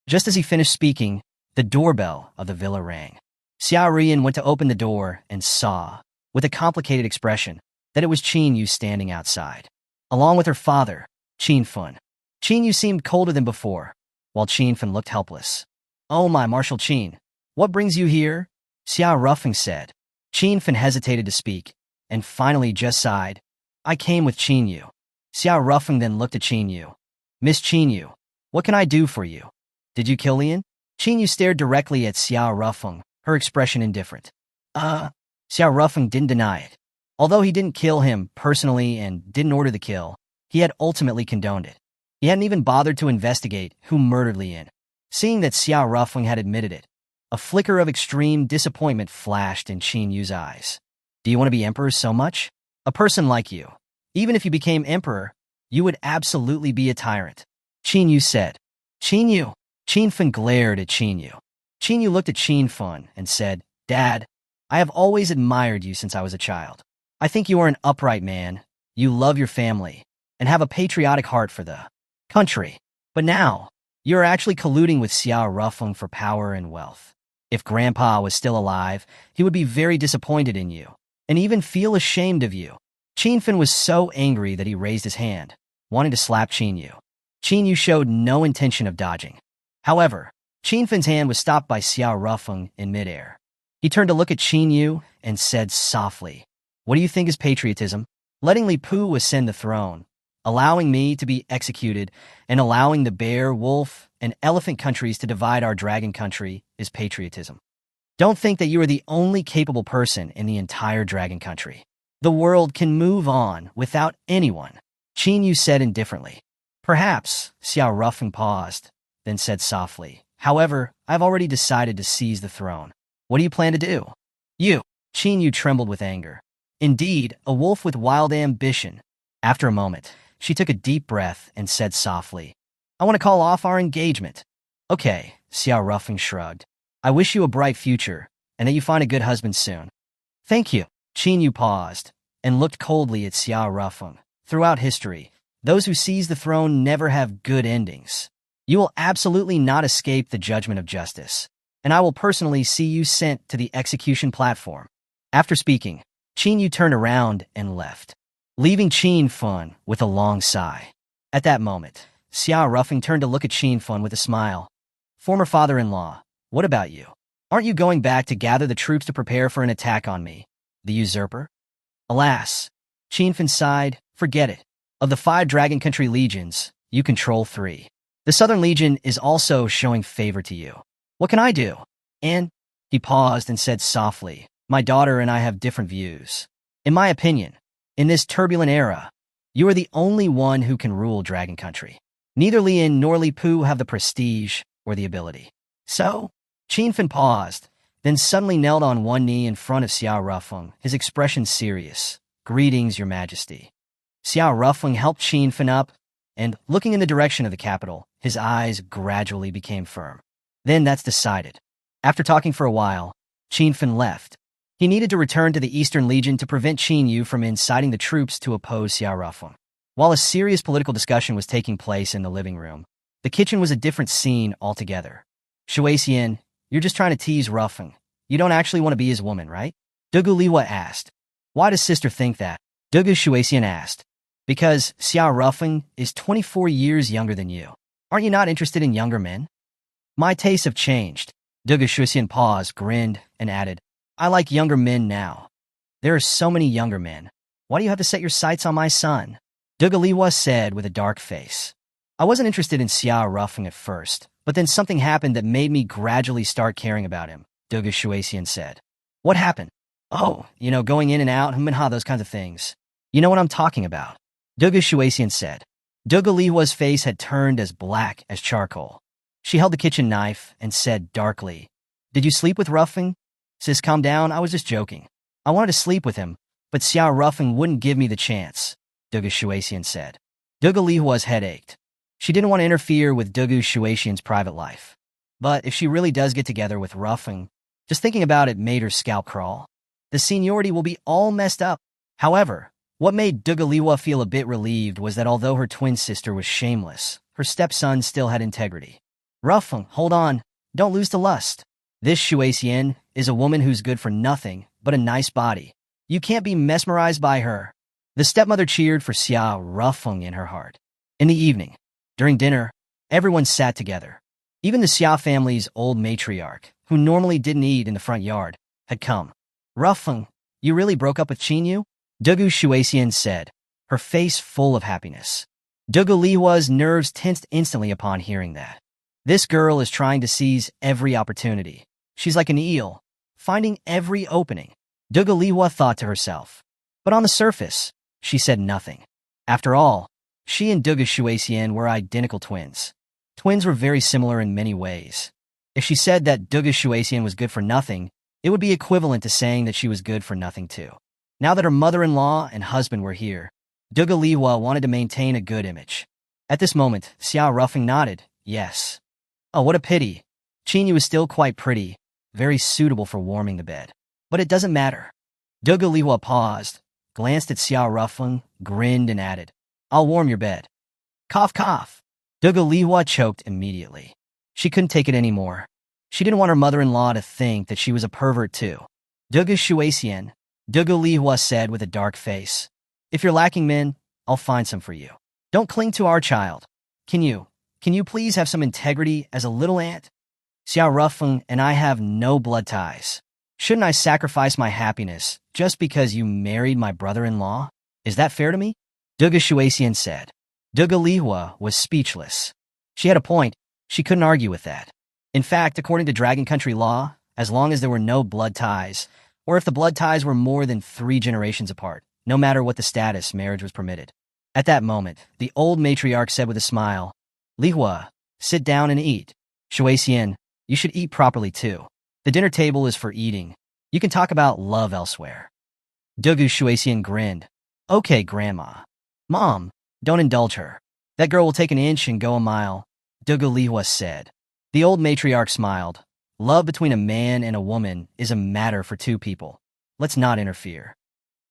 Just as he finished speaking, the doorbell of the villa rang. Xiao Rian went to open the door and saw, with a complicated expression, that it was Qinyu standing outside, along with her father, Qinfen. Qinyu seemed colder than before, while Qinfen looked helpless. Oh my, Marshal Qin, what brings you here? Xiao Rufeng said. Qinfen hesitated to speak, and finally just sighed. I came with Qinyu. Xiao Rufeng then looked at Qinyu. Miss Qinyu, what can I do for you? Did you kill Lian? Qinyu stared directly at Xiao Rufeng, her expression indifferent. Xiao Rufeng didn't deny it. Although he didn't kill him personally and didn't order the kill, he had ultimately condoned it. He hadn't even bothered to investigate who murdered Lian. Seeing that Xiao Rufeng had admitted it, a flicker of extreme disappointment flashed in Qinyu's eyes. Do you want to be emperor so much? A person like you, even if you became emperor, you would absolutely be a tyrant, Qinyu said. Qinyu. Qinfen glared at Qinyu. Qinyu looked at Qinfen and said, Dad, I have always admired you since I was a child. I think you are an upright man, you love your family, and have a patriotic heart for the country. But now, you are actually colluding with Xiao Rufeng for power and wealth. If Grandpa was still alive, he would be very disappointed in you, and even feel ashamed of you. Qinfen was so angry that he raised his hand, wanting to slap Qinyu. Qinyu showed no intention of dodging. However, Qinfen's hand was stopped by Xiao Rufeng in midair. He turned to look at Qinyu and said softly, What do you think is patriotism? Letting Li Pu ascend the throne, allowing me to be executed, and allowing the bear, wolf, and elephant countries to divide our dragon country is patriotism. Don't think that you are the only capable person in the entire dragon country. The world can move on without anyone, Qinyu said indifferently. Perhaps, Xiao Rufeng paused, then said softly, However, I've already decided to seize the throne. What do you plan to do? You. Qinyu trembled with anger. Indeed, a wolf with wild ambition. After a moment, she took a deep breath and said softly, I want to call off our engagement. Okay, Xiao Rufeng shrugged. I wish you a bright future, and that you find a good husband soon. Thank you. Qinyu paused, and looked coldly at Xiao Rufeng. Throughout history, those who seize the throne never have good endings. You will absolutely not escape the judgment of justice, and I will personally see you sent to the execution platform. After speaking, Qinyu turned around and left, leaving Qinfen with a long sigh. At that moment, Xiao Rufeng turned to look at Qinfen with a smile. Former father-in-law, what about you? Aren't you going back to gather the troops to prepare for an attack on me, the usurper? Alas, Qinfen sighed, forget it. Of the 5 Dragon Country legions, you control 3. The Southern Legion is also showing favor to you. What can I do? And he paused and said softly, my daughter and I have different views. In my opinion, in this turbulent era, you are the only one who can rule Dragon Country. Neither Lien nor Li Pu have the prestige or the ability. So, Qinfen paused, then suddenly knelt on one knee in front of Xiao Rufeng, his expression serious. Greetings, Your Majesty. Xiao Rufeng helped Qinfen up, and, looking in the direction of the capital, his eyes gradually became firm. Then that's decided. After talking for a while, Qinfen left. He needed to return to the Eastern Legion to prevent Qin Yu from inciting the troops to oppose Xiao Rufeng. While a serious political discussion was taking place in the living room, the kitchen was a different scene altogether. Shui Xian, you're just trying to tease Rufeng. You don't actually want to be his woman, right? Dugu Liwa asked. Why does sister think that? Dugu Shui Xian asked. Because Xiao Rufeng is 24 years younger than you. Aren't you not interested in younger men? My tastes have changed. Dugu Shui Xian paused, grinned, and added, I like younger men now. There are so many younger men. Why do you have to set your sights on my son? Dugu Liwa said with a dark face. I wasn't interested in Xiao Rufeng at first, but then something happened that made me gradually start caring about him, Dugu Shui Xian said. What happened? Oh, going in and out, Manhwa, those kinds of things. You know what I'm talking about. Dugu Shui Xian said. Dugu Lihua's face had turned as black as charcoal. She held the kitchen knife and said darkly, Did you sleep with Rufeng? Sis, calm down, I was just joking. I wanted to sleep with him, but Xiao Rufeng wouldn't give me the chance, Dugu Shui Xian said. Dugu Lihua's head ached. She didn't want to interfere with Dugu Shui Xian's private life. But if she really does get together with Rufeng, just thinking about it made her scalp crawl. The seniority will be all messed up. However, what made Dugu Liwa feel a bit relieved was that although her twin sister was shameless, her stepson still had integrity. Rufeng, hold on, don't lose the lust. This Shui Xian is a woman who's good for nothing but a nice body. You can't be mesmerized by her. The stepmother cheered for Xiao Rufeng in her heart. In the evening, during dinner, everyone sat together. Even the Xiao family's old matriarch, who normally didn't eat in the front yard, had come. Rufeng, you really broke up with Qin Yu? Dugu Shui Xian said, her face full of happiness. Dugu Lihua's nerves tensed instantly upon hearing that. This girl is trying to seize every opportunity. She's like an eel, finding every opening. Dugu Lihua thought to herself. But on the surface, she said nothing. After all, she and Dugu Shui Xian were identical twins. Twins were very similar in many ways. If she said that Dugu Shui Xian was good for nothing, it would be equivalent to saying that she was good for nothing too. Now that her mother-in-law and husband were here, Dugu Lihua wanted to maintain a good image. At this moment, Xiao Rufeng nodded, yes. Oh, what a pity. Qin Yu is still quite pretty, very suitable for warming the bed. But it doesn't matter. Dugu Lihua paused, glanced at Xiao Rufeng, grinned and added, I'll warm your bed. Cough, cough. Dugu Lihua choked immediately. She couldn't take it anymore. She didn't want her mother-in-law to think that she was a pervert too. Dugu Shui Xian, Dugu Lihua said with a dark face. If you're lacking men, I'll find some for you. Don't cling to our child. Can you please have some integrity as a little ant? Xiao Rufeng and I have no blood ties. Shouldn't I sacrifice my happiness just because you married my brother-in-law? Is that fair to me? Dugu Shui Xian said. Dugu Lihua was speechless. She had a point. She couldn't argue with that. In fact, according to Dragon Country law, as long as there were no blood ties, or if the blood ties were more than 3 generations apart, no matter what the status, marriage was permitted. At that moment, the old matriarch said with a smile, Lihua, sit down and eat. Shui Xian, you should eat properly too. The dinner table is for eating. You can talk about love elsewhere. Dugu Shui Xian grinned. Okay, Grandma. Mom, don't indulge her. That girl will take an inch and go a mile, Dugu Lihua said. The old matriarch smiled. Love between a man and a woman is a matter for 2 people. Let's not interfere.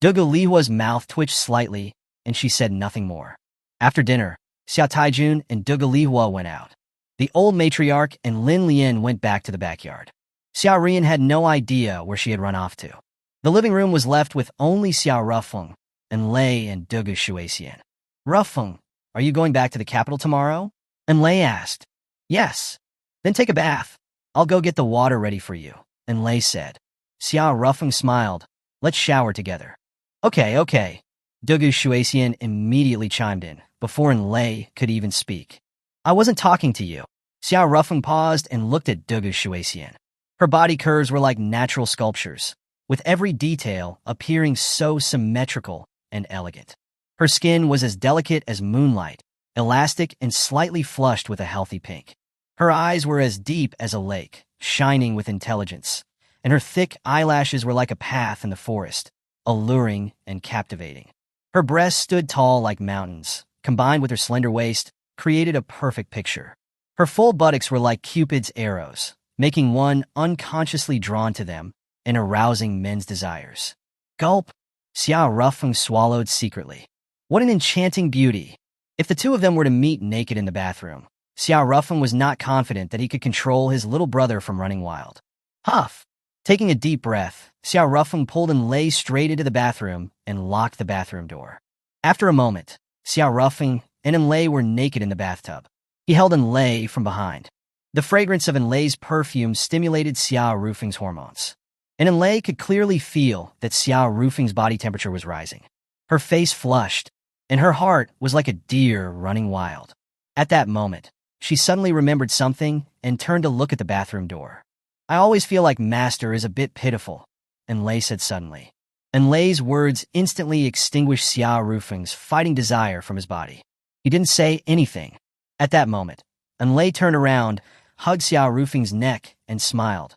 Dugu Lihua's mouth twitched slightly, and she said nothing more. After dinner, Xiao Taijun and Dugu Lihua went out. The old matriarch and Lin Lian went back to the backyard. Xiao Rian had no idea where she had run off to. The living room was left with only Xiao Rufeng and Lei and Dugu Shui Xian. Rufeng, are you going back to the capital tomorrow? And Lei asked. Yes. Then take a bath. I'll go get the water ready for you, Enlay said. Xiao Ruffeng smiled. Let's shower together. Okay. Dugu Shuexian immediately chimed in, before Enlay could even speak. I wasn't talking to you. Xiao Ruffeng paused and looked at Dugu Shuexian. Her body curves were like natural sculptures, with every detail appearing so symmetrical and elegant. Her skin was as delicate as moonlight, elastic and slightly flushed with a healthy pink. Her eyes were as deep as a lake, shining with intelligence, and her thick eyelashes were like a path in the forest, alluring and captivating. Her breasts stood tall like mountains, combined with her slender waist, created a perfect picture. Her full buttocks were like Cupid's arrows, making one unconsciously drawn to them and arousing men's desires. Gulp! Xiao Ruffeng swallowed secretly. What an enchanting beauty! If the two of them were to meet naked in the bathroom, Xiao Ruffeng was not confident that he could control his little brother from running wild. Huff! Taking a deep breath, Xiao Ruffeng pulled Enlay straight into the bathroom and locked the bathroom door. After a moment, Xiao Ruffeng and Enlay were naked in the bathtub. He held Enlay from behind. The fragrance of Enlay's perfume stimulated Xiao Ruffeng's hormones, and Enlay could clearly feel that Xiao Ruffeng's body temperature was rising. Her face flushed, and her heart was like a deer running wild. At that moment, she suddenly remembered something and turned to look at the bathroom door. I always feel like Master is a bit pitiful, Enlay said suddenly. Enlay's words instantly extinguished Xiao Ruffeng's fighting desire from his body. He didn't say anything. At that moment, Enlay turned around, hugged Xiao Ruffeng's neck, and smiled.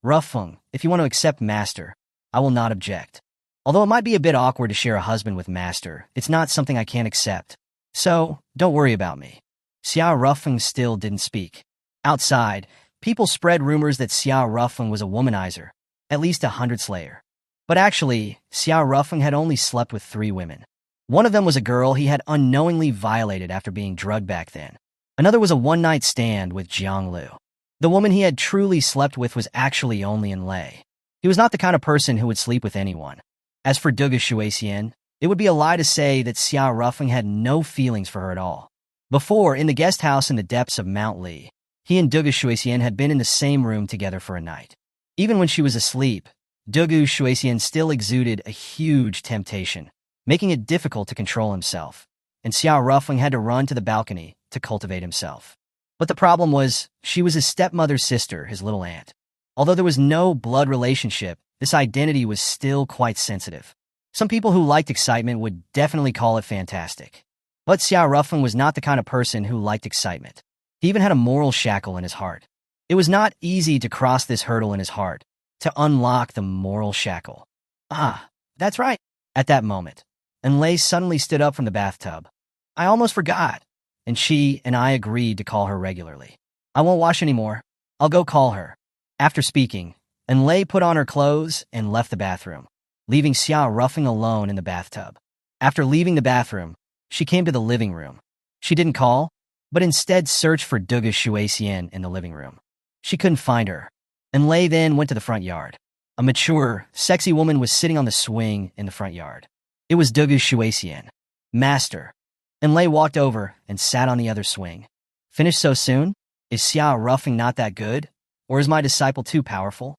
Ruffeng, if you want to accept Master, I will not object. Although it might be a bit awkward to share a husband with Master, it's not something I can't accept. So, don't worry about me. Xiao Ruffeng still didn't speak. Outside, people spread rumors that Xiao Ruffeng was a womanizer, at least 100 slayer. But actually, Xiao Ruffeng had only slept with 3 women. One of them was a girl he had unknowingly violated after being drugged back then. Another was a one-night stand with Jiang Lu. The woman he had truly slept with was actually only Enlay. He was not the kind of person who would sleep with anyone. As for Dugu Shuexian, it would be a lie to say that Xiao Ruffeng had no feelings for her at all. Before, in the guest house in the depths of Mount Li, he and Dugu Shuexian had been in the same room together for a night. Even when she was asleep, Dugu Shuexian still exuded a huge temptation, making it difficult to control himself, and Xiao Ruffeng had to run to the balcony to cultivate himself. But the problem was, she was his stepmother's sister, his little aunt. Although there was no blood relationship, this identity was still quite sensitive. Some people who liked excitement would definitely call it fantastic. But Xiao Ruffeng was not the kind of person who liked excitement. He even had a moral shackle in his heart. It was not easy to cross this hurdle in his heart, to unlock the moral shackle. Ah, that's right. At that moment, Enlay suddenly stood up from the bathtub. I almost forgot. And she and I agreed to call her regularly. I won't wash anymore. I'll go call her. After speaking, Enlay put on her clothes and left the bathroom, leaving Xiao Ruffeng alone in the bathtub. After leaving the bathroom, she came to the living room. She didn't call, but instead searched for Dugu Shuexian in the living room. She couldn't find her. Enlay then went to the front yard. A mature, sexy woman was sitting on the swing in the front yard. It was Dugu Shuexian. Master. Enlay walked over and sat on the other swing. Finished so soon? Is Xiao Ruffeng not that good? Or is my disciple too powerful?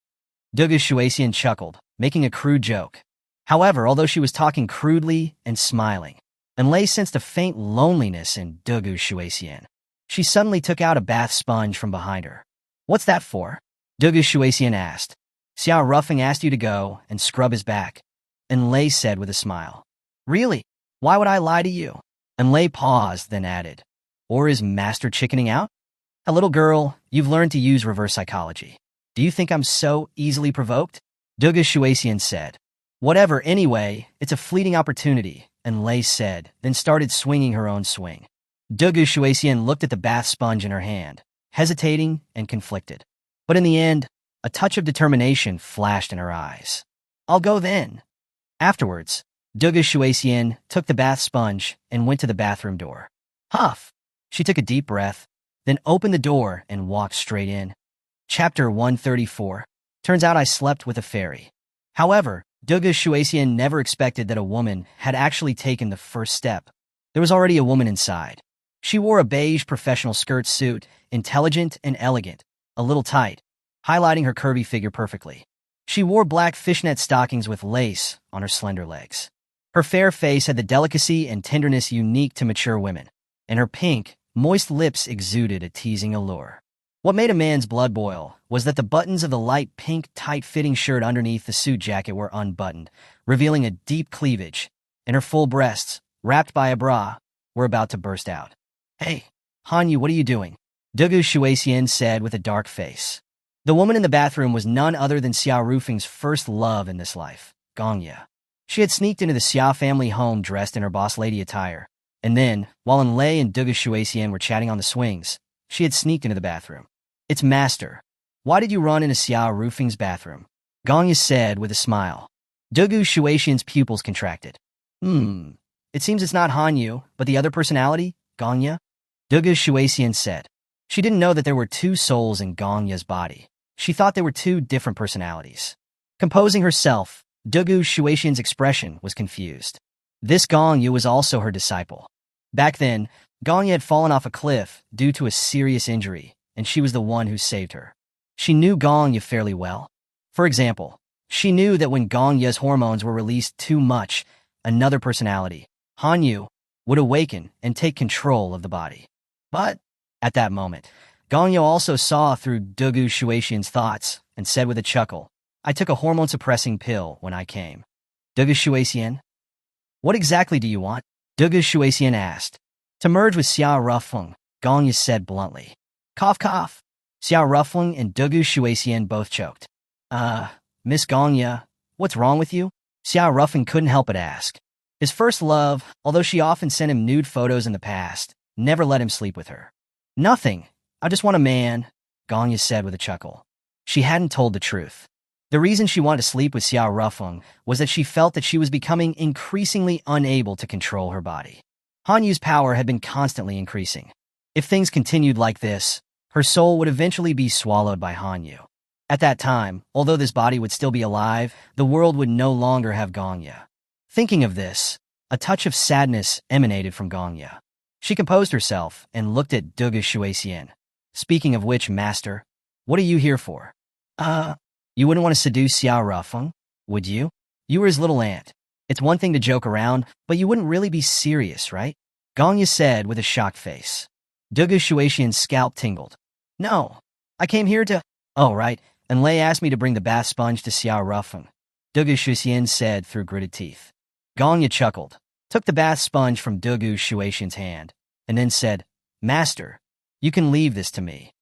Dugu Shuexian chuckled, making a crude joke. However, although she was talking crudely and smiling, Enlay sensed a faint loneliness in Dugu Shuexian. She suddenly took out a bath sponge from behind her. What's that for? Dugu Shuexian asked. Xiao Ruffeng asked you to go and scrub his back. Enlay said with a smile. Really? Why would I lie to you? Enlay paused, then added, or is Master chickening out? A little girl, you've learned to use reverse psychology. Do you think I'm so easily provoked? Dugu Shuexian said. Whatever, anyway, it's a fleeting opportunity, Enlay said, then started swinging her own swing. Dugu Shuexian looked at the bath sponge in her hand, hesitating and conflicted. But in the end, a touch of determination flashed in her eyes. I'll go then. Afterwards, Dugu Shuexian took the bath sponge and went to the bathroom door. Huff! She took a deep breath, then opened the door and walked straight in. Chapter 134. Turns out I slept with a fairy. However, Dugu Shuexian never expected that a woman had actually taken the first step. There was already a woman inside. She wore a beige professional skirt suit, intelligent and elegant, a little tight, highlighting her curvy figure perfectly. She wore black fishnet stockings with lace on her slender legs. Her fair face had the delicacy and tenderness unique to mature women, and her pink, moist lips exuded a teasing allure. What made a man's blood boil was that the buttons of the light pink, tight-fitting shirt underneath the suit jacket were unbuttoned, revealing a deep cleavage, and her full breasts, wrapped by a bra, were about to burst out. "Hey, Hanyu, what are you doing?" Dugu Shuexian said with a dark face. The woman in the bathroom was none other than Xiao Rufeng's first love in this life, Gongya. She had sneaked into the Xiao family home dressed in her boss lady attire, and then, while Enlei and Dugu Shuexian were chatting on the swings, she had sneaked into the bathroom. "It's Master. Why did you run into Xiao Rufeng's bathroom?" Gongya said with a smile. Dugu Shuexian's pupils contracted. It seems it's not Hanyu, but the other personality, Gongya?" Dugu Shuexian said. She didn't know that there were two souls in Gongya's body. She thought there were two different personalities. Composing herself, Dugu Shuexian's expression was confused. This Gongya was also her disciple. Back then, Gongya had fallen off a cliff due to a serious injury, and she was the one who saved her. She knew Gongya fairly well. For example, she knew that when Gongya's hormones were released too much, another personality, Hanyu, would awaken and take control of the body. But, at that moment, Gongya also saw through Dugu Shuexian's thoughts and said with a chuckle, "I took a hormone-suppressing pill when I came." "Dugu Shuexian? What exactly do you want?" Dugu Shuexian asked. "To merge with Xiao Rufeng," Gongya said bluntly. Cough, cough. Xiao Rufeng and Dugu Shuexian both choked. Miss Gongya, what's wrong with you?" Xiao Rufeng couldn't help but ask. His first love, although she often sent him nude photos in the past, never let him sleep with her. "Nothing. I just want a man," Gongya said with a chuckle. She hadn't told the truth. The reason she wanted to sleep with Xiao Rufeng was that she felt that she was becoming increasingly unable to control her body. Hanyu's power had been constantly increasing. If things continued like this, her soul would eventually be swallowed by Hanyu. At that time, although this body would still be alive, the world would no longer have Gongya. Thinking of this, a touch of sadness emanated from Gongya. She composed herself and looked at Dugu Shuexian. "Speaking of which, Master, what are you here for?" You wouldn't want to seduce Xiao Rufeng, would you? You were his little aunt. It's one thing to joke around, but you wouldn't really be serious, right?" Gongya said with a shocked face. Dugu Shuexian's scalp tingled. "No, I came here to—" "Oh, right, and Lei asked me to bring the bath sponge to Xiao Rufeng," Dugu Shuexian said through gritted teeth. Gongya chuckled, took the bath sponge from Dugu Shuexian's hand, and then said, "Master, you can leave this to me."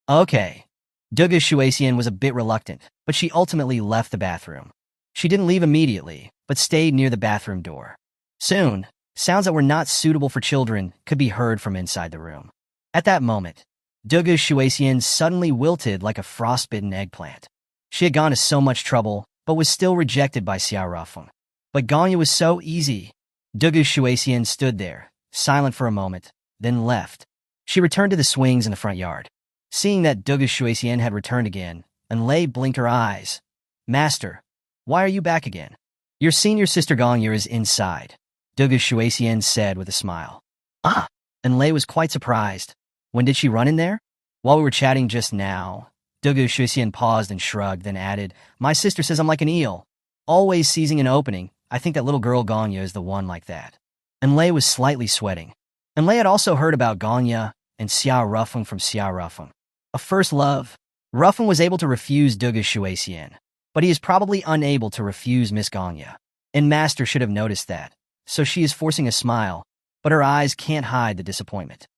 "Okay." Dugu Shuexian was a bit reluctant, but she ultimately left the bathroom. She didn't leave immediately, but stayed near the bathroom door. Soon, sounds that were not suitable for children could be heard from inside the room. At that moment, Dugu Shuexian suddenly wilted like a frostbitten eggplant. She had gone to so much trouble, but was still rejected by Xiao Rufeng. But Gongya was so easy. Dugu Shuexian stood there, silent for a moment, then left. She returned to the swings in the front yard. Seeing that Dugu Shuexian had returned again, Enlei blinked her eyes. "Master, why are you back again?" "Your senior sister Gongya is inside," Dugu Shuexian said with a smile. "Ah!" Enlei was quite surprised. "When did she run in there?" "While we were chatting just now." Dugu Shuexian paused and shrugged, then added, "My sister says I'm like an eel, always seizing an opening. I think that little girl Gongya is the one like that." Enlei was slightly sweating. Enlei had also heard about Gongya and Xiao Rufeng from Xiao Rufeng. A first love. Rufeng was able to refuse Dugu Shuexian, but he is probably unable to refuse Miss Gongya. And Master should have noticed that, so she is forcing a smile, but her eyes can't hide the disappointment.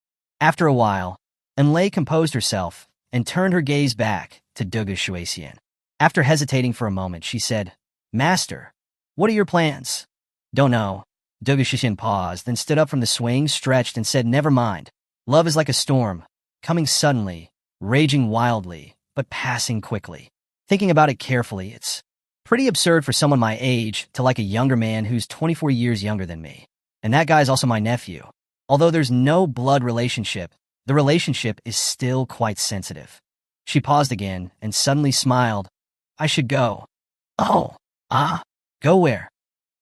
After a while, Enlei composed herself and turned her gaze back to Dugu Shuexian. After hesitating for a moment, she said, "Master, what are your plans?" "Don't know." Dugu Shuexian paused, then stood up from the swing, stretched, and said, "Never mind. Love is like a storm, coming suddenly, raging wildly, but passing quickly. Thinking about it carefully, it's pretty absurd for someone my age to like a younger man who's 24 years younger than me. And that guy's also my nephew. Although there's no blood relationship, the relationship is still quite sensitive." She paused again and suddenly smiled. "I should go." "Oh, go where?"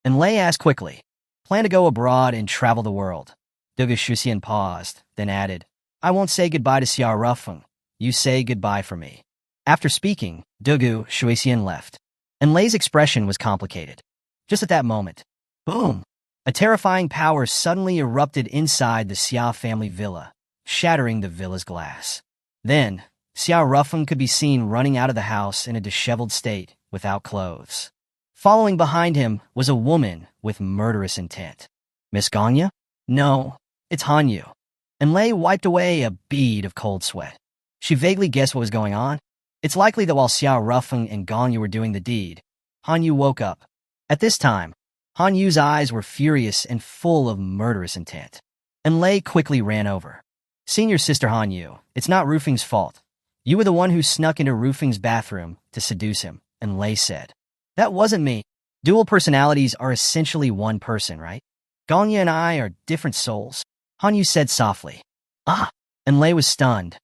Enlei asked quickly. "Plan to go abroad and travel the world." Dugu Shuexian paused, then added, "I won't say goodbye to Xiao Rufeng. you say goodbye for me. After speaking, Dugu Shuixian left, and Lei's expression was complicated. Just at that moment, boom! A terrifying power suddenly erupted inside the Xia family villa, shattering the villa's glass. Then, Xia Rufeng could be seen running out of the house in a disheveled state, without clothes. Following behind him was a woman with murderous intent. Miss Ganya? No, it's Hanyu. And Lei wiped away a bead of cold sweat. She vaguely guessed what was going on. It's likely that while Xiao Rufeng and Ganya were doing the deed, Hanyu woke up. At this time, Hanyu's eyes were furious and full of murderous intent. And Lei quickly ran over. Senior Sister Hanyu, it's not Rufeng's fault. You were the one who snuck into Rufeng's bathroom to seduce him, and Lei said. That wasn't me. Dual personalities are essentially one person, right? Ganya and I are different souls, Hanyu said softly. Ah, and Lei was stunned.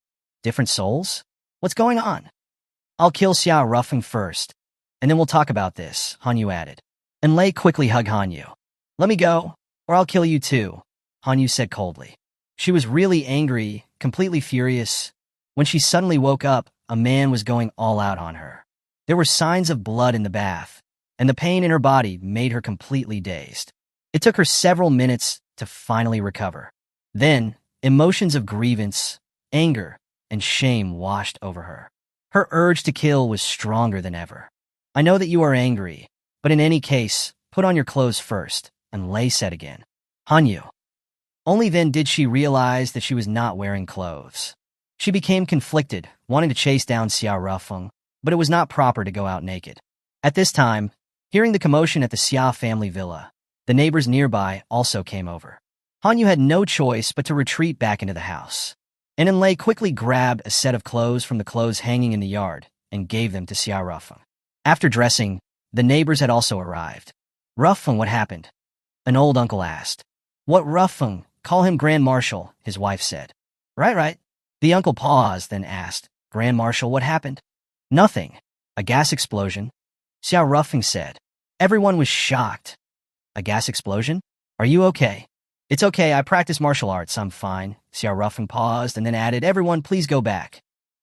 Different souls? What's going on? I'll kill Xiao Rufeng first, and then we'll talk about this, Hanyu added. And Lei quickly hugged Hanyu. Let me go, or I'll kill you too, Hanyu said coldly. She was really angry, completely furious. When she suddenly woke up, a man was going all out on her. There were signs of blood in the bath, and the pain in her body made her completely dazed. It took her several minutes to finally recover. Then, emotions of grievance, anger, and shame washed over her. Her urge to kill was stronger than ever. I know that you are angry, but in any case, put on your clothes first, and Lei said again. Hanyu. Only then did she realize that she was not wearing clothes. She became conflicted, wanting to chase down Xiao Rufeng, but it was not proper to go out naked. At this time, hearing the commotion at the Xia family villa, the neighbors nearby also came over. Hanyu had no choice but to retreat back into the house. And Lei quickly grabbed a set of clothes from the clothes hanging in the yard and gave them to Xiao Rufeng. After dressing, the neighbors had also arrived. Rufeng, what happened? An old uncle asked. What Rufeng? Call him Grand Marshal, his wife said. Right. The uncle paused, then asked, Grand Marshal, what happened? Nothing. A gas explosion. Xiao Rufeng said. Everyone was shocked. A gas explosion? Are you okay? It's okay, I practice martial arts, I'm fine. Xiao Rufeng paused and then added, Everyone, please go back.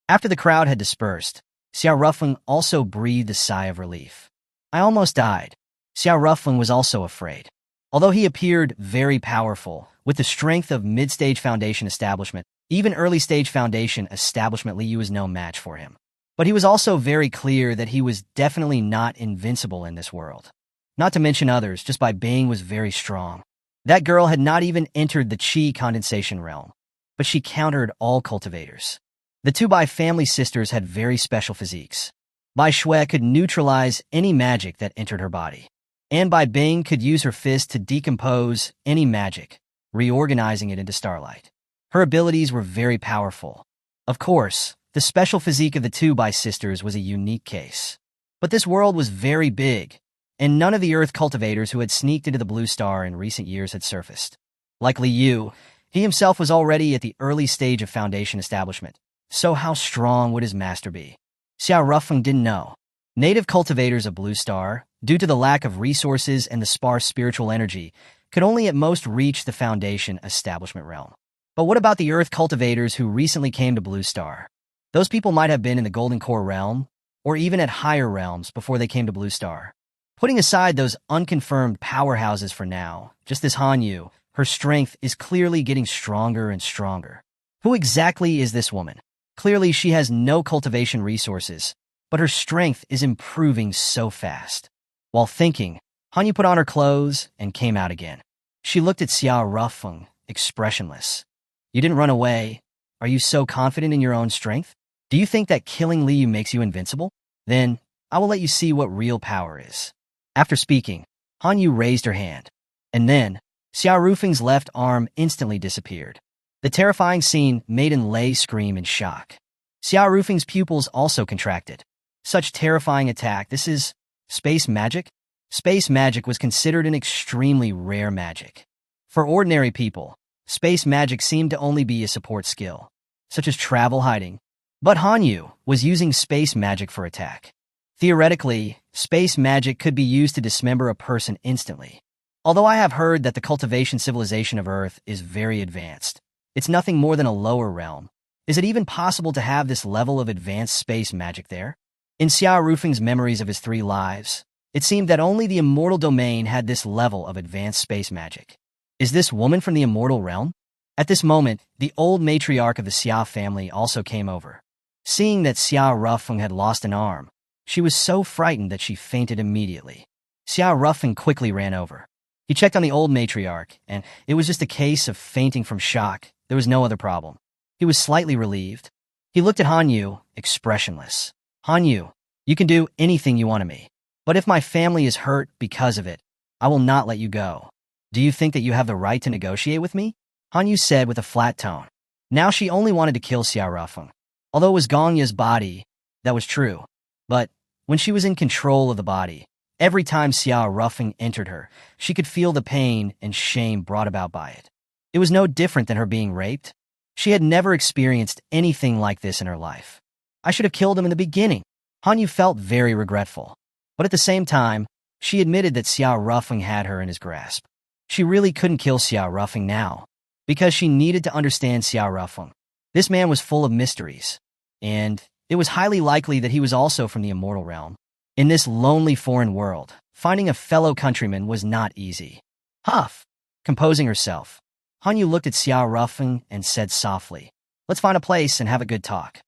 After the crowd had dispersed, Xiao Rufeng also breathed a sigh of relief. I almost died. Xiao Rufeng was also afraid. Although he appeared very powerful, with the strength of mid-stage foundation establishment, even early-stage foundation establishment Liu was no match for him. But he was also very clear that he was definitely not invincible in this world. Not to mention others, just by being was very strong. That girl had not even entered the Qi condensation realm, but she countered all cultivators. The two Bai family sisters had very special physiques. Bai Shui could neutralize any magic that entered her body, and Bai Bing could use her fist to decompose any magic, reorganizing it into starlight. Her abilities were very powerful. Of course, the special physique of the two Bai sisters was a unique case. But this world was very big, and none of the Earth cultivators who had sneaked into the Blue Star in recent years had surfaced. Like Liu, he himself was already at the early stage of foundation establishment. So how strong would his master be? Xiao Rufeng didn't know. Native cultivators of Blue Star, due to the lack of resources and the sparse spiritual energy, could only at most reach the foundation establishment realm. But what about the Earth cultivators who recently came to Blue Star? Those people might have been in the Golden Core realm, or even at higher realms before they came to Blue Star. Putting aside those unconfirmed powerhouses for now, just as Hanyu, her strength is clearly getting stronger and stronger. Who exactly is this woman? Clearly she has no cultivation resources, but her strength is improving so fast. While thinking, Hanyu put on her clothes and came out again. She looked at Xiao Rufeng, expressionless. You didn't run away. Are you so confident in your own strength? Do you think that killing Liu makes you invincible? Then, I will let you see what real power is. After speaking, Hanyu raised her hand. And then, Xiao Rufeng's left arm instantly disappeared. The terrifying scene made Lei scream in shock. Xiao Rufeng's pupils also contracted. Such terrifying attack, this is space magic? Space magic was considered an extremely rare magic. For ordinary people, space magic seemed to only be a support skill, such as travel hiding. But Hanyu was using space magic for attack. Theoretically, space magic could be used to dismember a person instantly. Although I have heard that the cultivation civilization of Earth is very advanced, it's nothing more than a lower realm, Is it even possible to have this level of advanced space magic there? In Xiao Rufeng's memories of his 3 lives, it seemed that only the immortal domain had this level of advanced space magic. Is this woman from the immortal realm? At this moment, the old matriarch of the Xiao family also came over. Seeing that Xiao Rufeng had lost an arm, she was so frightened that she fainted immediately. Xiao Rufeng quickly ran over. He checked on the old matriarch, and it was just a case of fainting from shock. There was no other problem. He was slightly relieved. He looked at Han Yu, expressionless. Han Yu, you can do anything you want to me. But if my family is hurt because of it, I will not let you go. Do you think that you have the right to negotiate with me? Han Yu said with a flat tone. Now she only wanted to kill Xiao Rufeng. Although it was Gong Ya's body, that was true. But when she was in control of the body, every time Xiao Rufeng entered her, she could feel the pain and shame brought about by it. It was no different than her being raped. She had never experienced anything like this in her life. I should have killed him in the beginning. Han Yu felt very regretful. But at the same time, she admitted that Xiao Rufeng had her in his grasp. She really couldn't kill Xiao Rufeng now, because she needed to understand Xiao Rufeng. This man was full of mysteries, and it was highly likely that he was also from the immortal realm. In this lonely foreign world, finding a fellow countryman was not easy. Huff! Composing herself, Han Yu looked at Xiao Rufeng and said softly, "Let's find a place and have a good talk."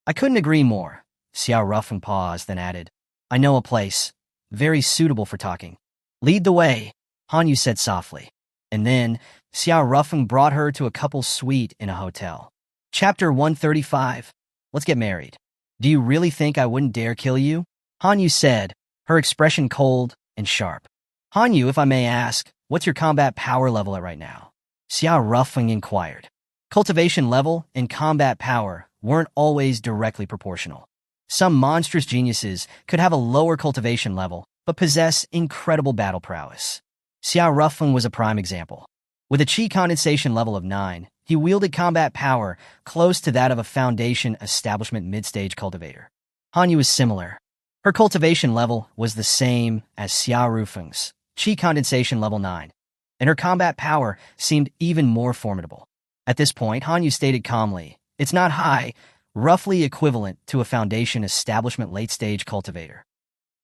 "I couldn't agree more." Xiao Rufeng paused, then added, "I know a place, very suitable for talking." "Lead the way," Han Yu said softly. And then, Xiao Rufeng brought her to a couple's suite in a hotel. Chapter 135. Let's get married. "Do you really think I wouldn't dare kill you?" Han Yu said, her expression cold and sharp. "Han Yu, if I may ask, what's your combat power level at right now?" Xiao Rufeng inquired. Cultivation level and combat power weren't always directly proportional. Some monstrous geniuses could have a lower cultivation level, but possess incredible battle prowess. Xiao Rufeng was a prime example. With a chi condensation level of 9, he wielded combat power close to that of a Foundation Establishment mid-stage cultivator. Han Yu was similar. Her cultivation level was the same as Xiao Rufeng's, chi condensation level 9, and her combat power seemed even more formidable. At this point, Han Yu stated calmly, "It's not high, roughly equivalent to a Foundation Establishment late-stage cultivator."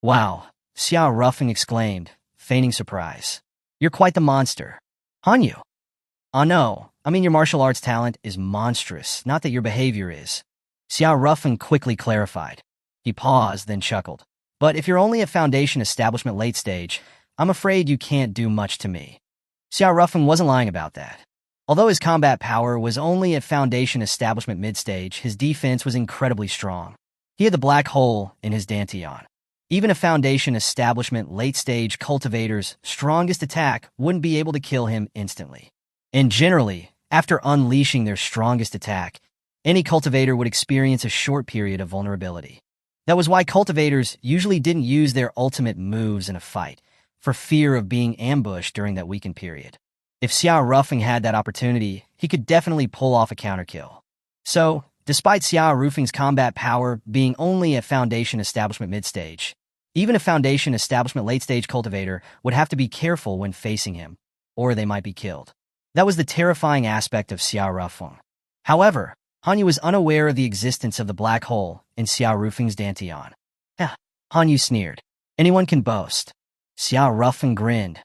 "Wow," Xiao Rufeng exclaimed, feigning surprise. "You're quite the monster." "Han Yu." No, I mean your martial arts talent is monstrous, not that your behavior is." Xiao Rufeng quickly clarified. He paused, then chuckled. "But if you're only a Foundation Establishment late stage, I'm afraid you can't do much to me." Xiao Rufeng wasn't lying about that. Although his combat power was only at Foundation Establishment mid-stage, his defense was incredibly strong. He had the black hole in his Dantian. Even a Foundation Establishment late-stage cultivator's strongest attack wouldn't be able to kill him instantly. And generally, after unleashing their strongest attack, any cultivator would experience a short period of vulnerability. That was why cultivators usually didn't use their ultimate moves in a fight, for fear of being ambushed during that weakened period. If Xiao Rufeng had that opportunity, he could definitely pull off a counterkill. So, despite Xiao Rufeng's combat power being only a Foundation Establishment mid-stage, even a Foundation Establishment late-stage cultivator would have to be careful when facing him, or they might be killed. That was the terrifying aspect of Xiao Rufeng. However, Han Yu was unaware of the existence of the black hole in Xiao Rufeng's Dantian. Han Yu sneered. "Anyone can boast." Xiao Rufeng grinned.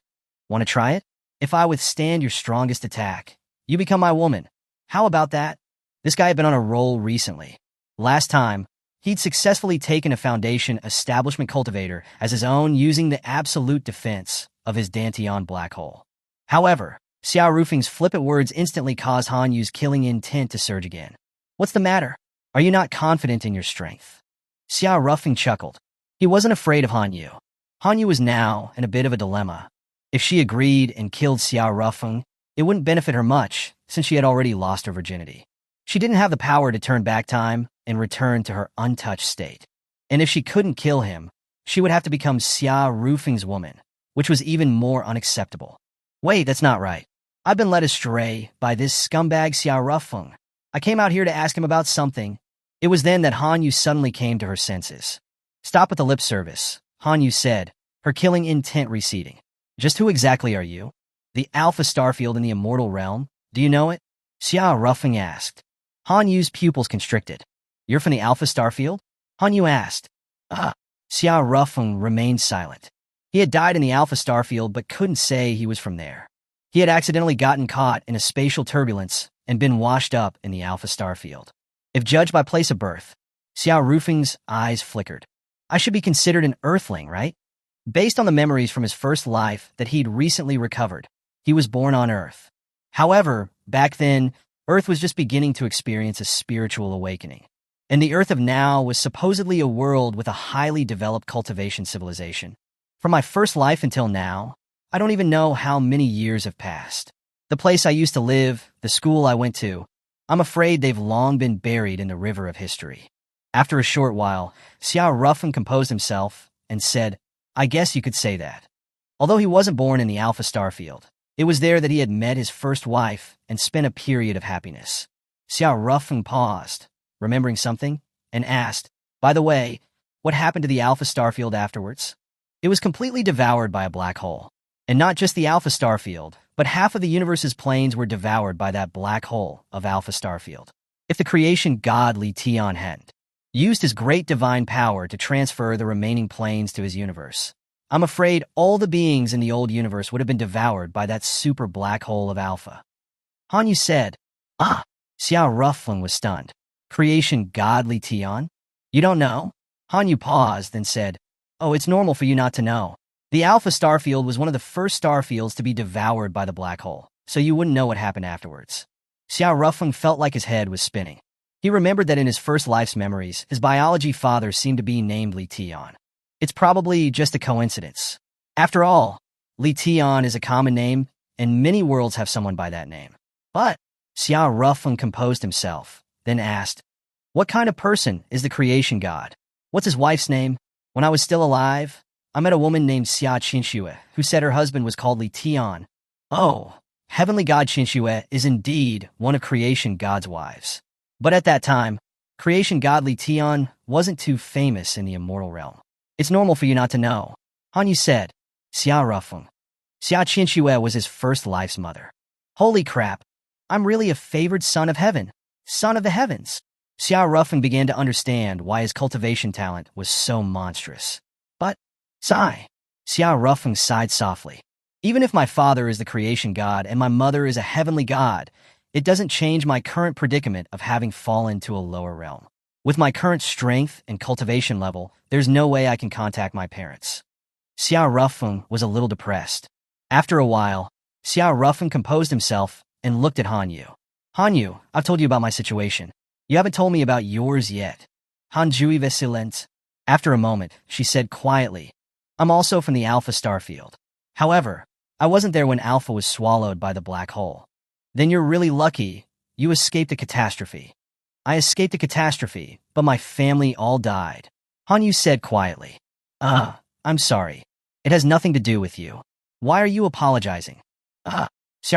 "Want to try it? If I withstand your strongest attack, you become my woman. How about that?" This guy had been on a roll recently. Last time, he'd successfully taken a Foundation Establishment cultivator as his own using the absolute defense of his Dantian black hole. However, Xiao Rufeng's flippant words instantly caused Han Yu's killing intent to surge again. "What's the matter? Are you not confident in your strength?" Xiao Rufeng chuckled. He wasn't afraid of Han Yu. Han Yu was now in a bit of a dilemma. If she agreed and killed Xiao Rufeng, it wouldn't benefit her much, since she had already lost her virginity. She didn't have the power to turn back time and return to her untouched state. And if she couldn't kill him, she would have to become Xiao Rufeng's woman, which was even more unacceptable. "Wait, that's not right. I've been led astray by this scumbag Xiao Rufeng. I came out here to ask him about something." It was then that Han Yu suddenly came to her senses. "Stop with the lip service," Han Yu said, her killing intent receding. "Just who exactly are you?" "The Alpha Starfield in the Immortal Realm. Do you know it?" Xiao Rufeng asked. Yu's pupils constricted. You're from the Alpha Star Field? Han Yu asked. Xiao Rufeng remained silent. He had died in the Alpha Star Field but couldn't say he was from there. He had accidentally gotten caught in a spatial turbulence and been washed up in the Alpha Star Field. If judged by place of birth, Xiao Rufeng's eyes flickered. I should be considered an Earthling, right? Based on the memories from his first life that he'd recently recovered, he was born on Earth. However, back then, Earth was just beginning to experience a spiritual awakening. And the Earth of now was supposedly a world with a highly developed cultivation civilization. From my first life until now, I don't even know how many years have passed. The place I used to live, the school I went to, I'm afraid they've long been buried in the river of history. After a short while, Xiao Rufeng composed himself and said, I guess you could say that. Although he wasn't born in the Alpha Star Field, it was there that he had met his first wife and spent a period of happiness. Xiao Rufeng paused, remembering something, and asked, by the way, what happened to the Alpha Star Field afterwards? It was completely devoured by a black hole. And not just the Alpha Star Field, but half of the universe's planes were devoured by that black hole of Alpha Star Field. If the creation god Li Tian hadn't used his great divine power to transfer the remaining planes to his universe, I'm afraid all the beings in the old universe would have been devoured by that super black hole of Alpha. Han Yu said, Xiao Rufeng was stunned. Creation god Li Tian? You don't know? Han Yu paused and said, oh, it's normal for you not to know. The Alpha Star Field was one of the first star fields to be devoured by the black hole, so you wouldn't know what happened afterwards. Xiao Rufeng felt like his head was spinning. He remembered that in his first life's memories, his biology father seemed to be named Li Tian. It's probably just a coincidence. After all, Li Tian is a common name, and many worlds have someone by that name. But Xiao Rufeng composed himself, then asked, what kind of person is the creation god? What's his wife's name? When I was still alive, I met a woman named Xia Qinxue, who said her husband was called Li Tian. Oh, heavenly god Qinxue is indeed one of creation god's wives. But at that time, creation god Li Tian wasn't too famous in the immortal realm. It's normal for you not to know. Han Yu said, Xia Rufeng. Xia Qinxue was his first life's mother. Holy crap, I'm really a favored son of heaven, son of the heavens. Xiao Rufeng began to understand why his cultivation talent was so monstrous. But, sigh. Xiao Rufeng sighed softly. Even if my father is the creation god and my mother is a heavenly god, it doesn't change my current predicament of having fallen to a lower realm. With my current strength and cultivation level, there's no way I can contact my parents. Xiao Rufeng was a little depressed. After a while, Xiao Rufeng composed himself and looked at Han Yu. Han Yu, I've told you about my situation. You haven't told me about yours yet. Han Jui Vesilent. After a moment, she said quietly, I'm also from the Alpha Star Field. However, I wasn't there when Alpha was swallowed by the black hole. Then you're really lucky. You escaped a catastrophe. I escaped a catastrophe, but my family all died. Han Yu said quietly. I'm sorry. It has nothing to do with you. Why are you apologizing? Xiao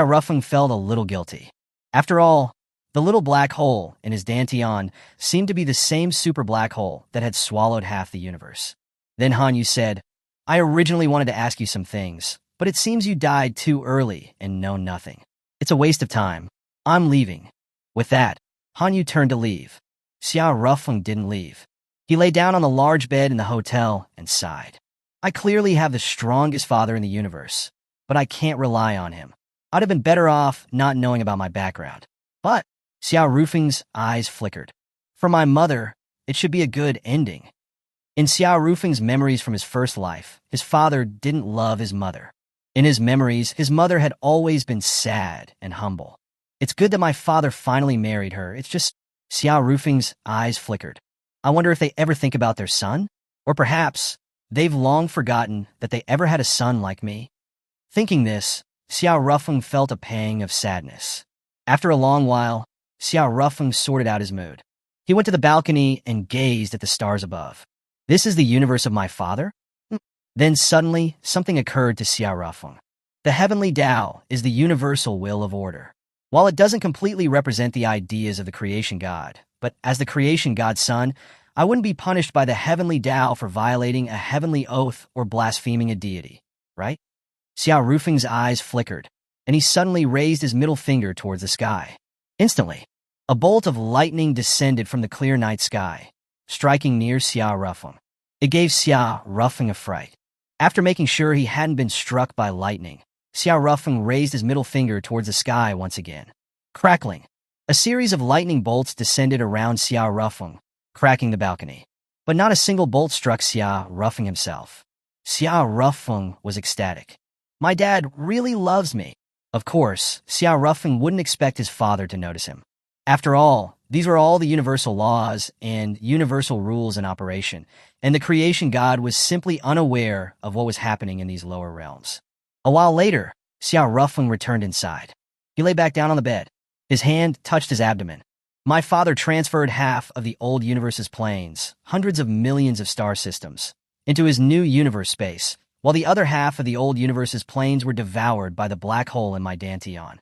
Rufeng felt a little guilty. After all, the little black hole in his dantian seemed to be the same super black hole that had swallowed half the universe. Then Han Yu said, I originally wanted to ask you some things, but it seems you died too early and know nothing. It's a waste of time. I'm leaving. With that, Han Yu turned to leave. Xiao Rufeng didn't leave. He lay down on the large bed in the hotel and sighed. I clearly have the strongest father in the universe, but I can't rely on him. I'd have been better off not knowing about my background. But Xiao Rufeng's eyes flickered. For my mother, it should be a good ending. In Xiao Rufeng's memories from his first life, his father didn't love his mother. In his memories, his mother had always been sad and humble. It's good that my father finally married her. It's just, Xiao Rufeng's eyes flickered. I wonder if they ever think about their son? Or perhaps, they've long forgotten that they ever had a son like me? Thinking this, Xiao Rufeng felt a pang of sadness. After a long while, Xiao Rufeng sorted out his mood. He went to the balcony and gazed at the stars above. This is the universe of my father? Then suddenly, something occurred to Xiao Rufeng. The heavenly Tao is the universal will of order. While it doesn't completely represent the ideas of the creation god, but as the creation god's son, I wouldn't be punished by the heavenly Tao for violating a heavenly oath or blaspheming a deity, right? Xiao Rufeng's eyes flickered, and he suddenly raised his middle finger towards the sky. Instantly, A bolt of lightning descended from the clear night sky, striking near Xia Rufeng. It gave Xia Rufeng a fright. After making sure he hadn't been struck by lightning, Xia Rufeng raised his middle finger towards the sky once again. Crackling. A series of lightning bolts descended around Xia Rufeng, cracking the balcony. But not a single bolt struck Xia Rufeng himself. Xia Rufeng was ecstatic. My dad really loves me. Of course, Xia Rufeng wouldn't expect his father to notice him. After all, these were all the universal laws and universal rules in operation, and the creation god was simply unaware of what was happening in these lower realms. A while later, Xia Rufeng returned inside. He lay back down on the bed. His hand touched his abdomen. My father transferred half of the old universe's planes, hundreds of millions of star systems, into his new universe space, while the other half of the old universe's planes were devoured by the black hole in my Dantian.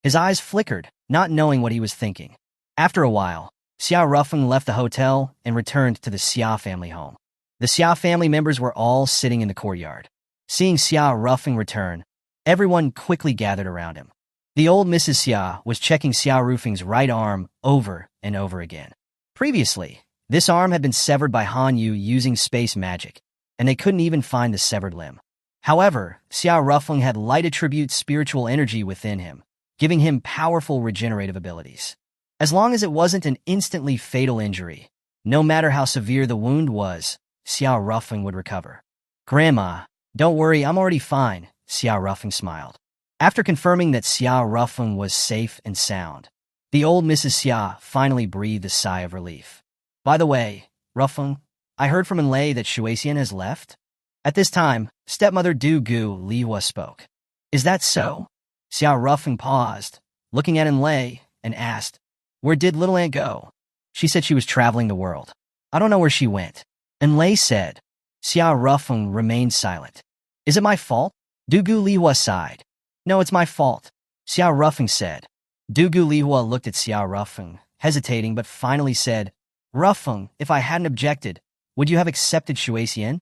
His eyes flickered, not knowing what he was thinking. After a while, Xia Rufeng left the hotel and returned to the Xia family home. The Xia family members were all sitting in the courtyard. Seeing Xia Rufeng return, everyone quickly gathered around him. The old Mrs. Xia was checking Xia Rufeng's right arm over and over again. Previously, this arm had been severed by Han Yu using space magic, and they couldn't even find the severed limb. However, Xia Rufeng had light attribute spiritual energy within him, giving him powerful regenerative abilities. As long as it wasn't an instantly fatal injury, no matter how severe the wound was, Xia Rufeng would recover. Grandma, don't worry, I'm already fine, Xia Rufeng smiled. After confirming that Xia Rufeng was safe and sound, the old Mrs. Xia finally breathed a sigh of relief. By the way, Rufeng, I heard from Enlei that Shuexian has left? At this time, stepmother Du Gu Lihua spoke. Is that so? Xia Rufeng paused, looking at Enlei, and asked, Where did little aunt go? She said she was traveling the world. I don't know where she went. Enlei said. Xia Rufeng remained silent. Is it my fault? Du Gu Lihua sighed. No, it's my fault, Xia Rufeng said. Du Gu Lihua looked at Xia Rufeng, hesitating but finally said, Rufeng, if I hadn't objected, would you have accepted Shuexian?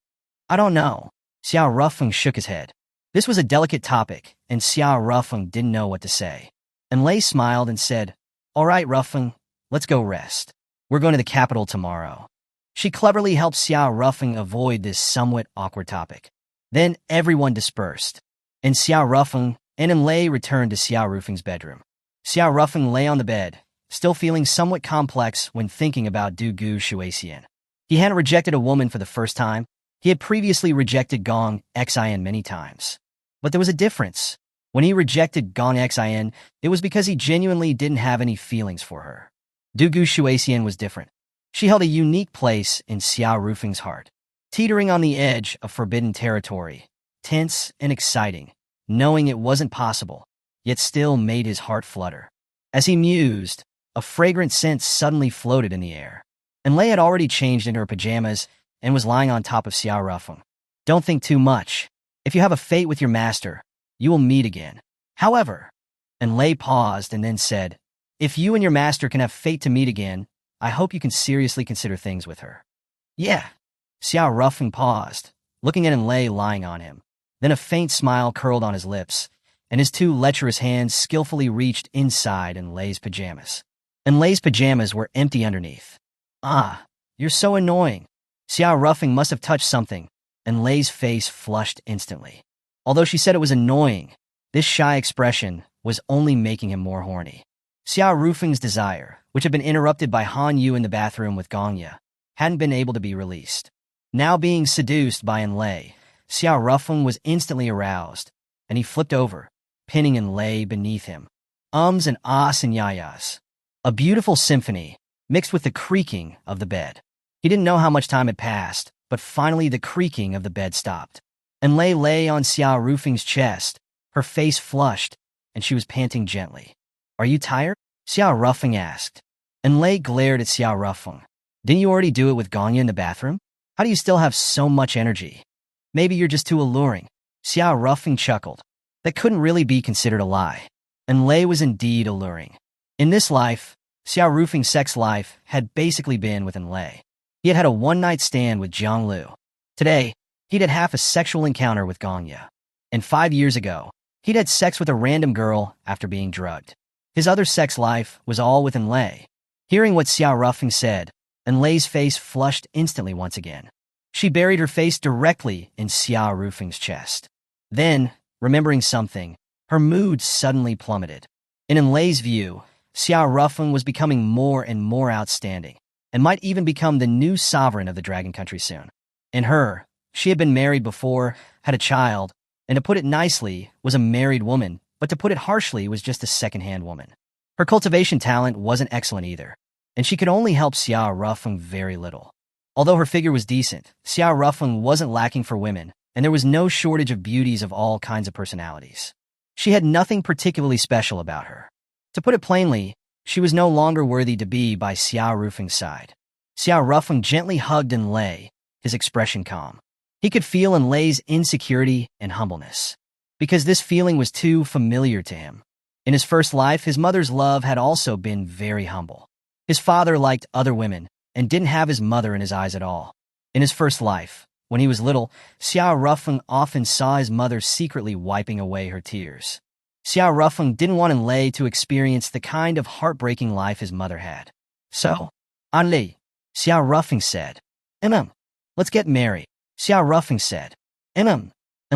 I don't know. Xia Rufeng shook his head. This was a delicate topic, and Xia Rufeng didn't know what to say. Enlei smiled and said, All right, Rufeng, let's go rest. We're going to the capital tomorrow. She cleverly helped Xia Rufeng avoid this somewhat awkward topic. Then everyone dispersed, and Xia Rufeng and Enlei returned to Xia Rufeng's bedroom. Xia Rufeng lay on the bed, still feeling somewhat complex when thinking about Du Gu Shuexian. He hadn't rejected a woman for the first time. He had previously rejected Gong Xian many times. But there was a difference. When he rejected Gong Xian, it was because he genuinely didn't have any feelings for her. Du Gu Shuexian was different. She held a unique place in Xia Rufeng's heart, teetering on the edge of forbidden territory, tense and exciting, knowing it wasn't possible, yet still made his heart flutter. As he mused, a fragrant scent suddenly floated in the air. Enlei had already changed into her pajamas and was lying on top of Xia Rufeng. Don't think too much. If you have a fate with your master, you will meet again. However, Enlei paused and then said, If you and your master can have fate to meet again, I hope you can seriously consider things with her. Yeah. Xia Rufeng paused, looking at Enlei lying on him. Then a faint smile curled on his lips, and his two lecherous hands skillfully reached inside Enlei's pajamas. Enlei's pajamas were empty underneath. Ah, you're so annoying. Xia Rufeng must have touched something. Enlei's face flushed instantly. Although she said it was annoying, this shy expression was only making him more horny. Xia Rufeng's desire, which had been interrupted by Han Yu in the bathroom with Gongya, hadn't been able to be released. Now being seduced by Enlei, Xia Rufeng was instantly aroused, and he flipped over, pinning Enlei beneath him. Ums and ahs and yayas. A beautiful symphony, mixed with the creaking of the bed. He didn't know how much time had passed, but finally the creaking of the bed stopped. Enlei lay on Xia Rufeng's chest, her face flushed, and she was panting gently. Are you tired? Xia Rufeng asked. Enlei glared at Xia Rufeng. Didn't you already do it with Gongya in the bathroom? How do you still have so much energy? Maybe you're just too alluring. Xia Rufeng chuckled. That couldn't really be considered a lie. Enlei was indeed alluring. In this life, Xia Rufeng's sex life had basically been with Enlei. He had had a one-night stand with Jiang Lu. Today, he'd had half a sexual encounter with Gongya. And 5 years ago, he'd had sex with a random girl after being drugged. His other sex life was all with Lei. Hearing what Xiao Rufeng said, Lei's face flushed instantly once again. She buried her face directly in Xiao Rufeng's chest. Then, remembering something, her mood suddenly plummeted. In Lei's view, Xiao Rufeng was becoming more and more outstanding, and might even become the new sovereign of the Dragon Country soon. In her, she had been married before, had a child, and to put it nicely, was a married woman, but to put it harshly, was just a second-hand woman. Her cultivation talent wasn't excellent either, and she could only help Xiao Rufeng very little. Although her figure was decent, Xiao Rufeng wasn't lacking for women, and there was no shortage of beauties of all kinds of personalities. She had nothing particularly special about her. To put it plainly, she was no longer worthy to be by Xiao Rufeng's side. Xiao Rufeng gently hugged Lei, his expression calm. He could feel Lei's insecurity and humbleness, because this feeling was too familiar to him. In his first life, his mother's love had also been very humble. His father liked other women and didn't have his mother in his eyes at all. In his first life, when he was little, Xiao Rufeng often saw his mother secretly wiping away her tears. Xiao Rufeng didn't want Lei to experience the kind of heartbreaking life his mother had. So, Lei, Xiao Rufeng said, let's get married. Xiao Rufeng said, and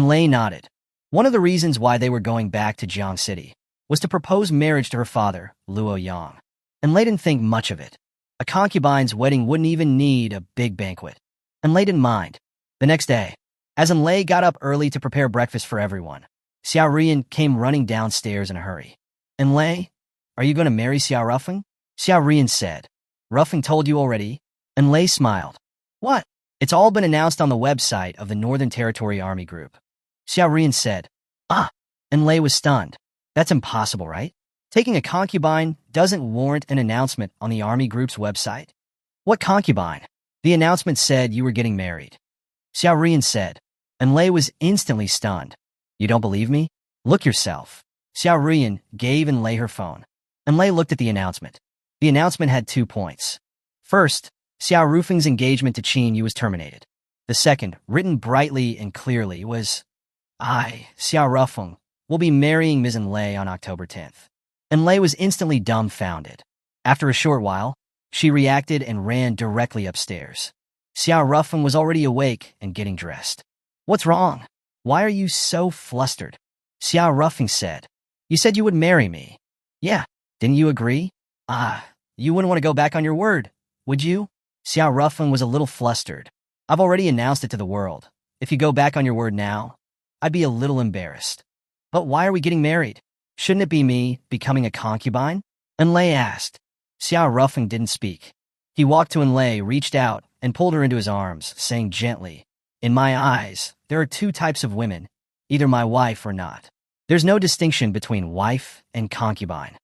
Lei nodded. One of the reasons why they were going back to Jiang City was to propose marriage to her father, Luo Yang. And Lei didn't think much of it. A concubine's wedding wouldn't even need a big banquet. And Lei didn't mind. The next day, as Lei got up early to prepare breakfast for everyone, Xiao Rian came running downstairs in a hurry. And Lei, are you going to marry Xiao Rufeng? Xiao Rian said. Rufeng told you already? And Lei smiled. What? It's all been announced on the website of the Northern Territory Army Group. Xiao Rian said. And Lei was stunned. That's impossible, right? Taking a concubine doesn't warrant an announcement on the Army Group's website. What concubine? The announcement said you were getting married. Xiao Rian said. And Lei was instantly stunned. You don't believe me? Look yourself. Xiao Rian gave Lei her phone. And Lei looked at the announcement. The announcement had 2 points. First, Xiao Rufeng's engagement to Qin Yu was terminated. The second, written brightly and clearly, was, I, Xiao Rufeng, will be marrying Ms. Lei on October 10th. And Lei was instantly dumbfounded. After a short while, she reacted and ran directly upstairs. Xiao Rufeng was already awake and getting dressed. What's wrong? Why are you so flustered? Xiao Rufeng said. You said you would marry me. Yeah, didn't you agree? You wouldn't want to go back on your word, would you? Xiao Rufeng was a little flustered. I've already announced it to the world. If you go back on your word now, I'd be a little embarrassed. But why are we getting married? Shouldn't it be me becoming a concubine? And Lei asked. Xiao Rufeng didn't speak. He walked to Lei, reached out, and pulled her into his arms, saying gently, In my eyes, there are 2 types of women, either my wife or not. There's no distinction between wife and concubine.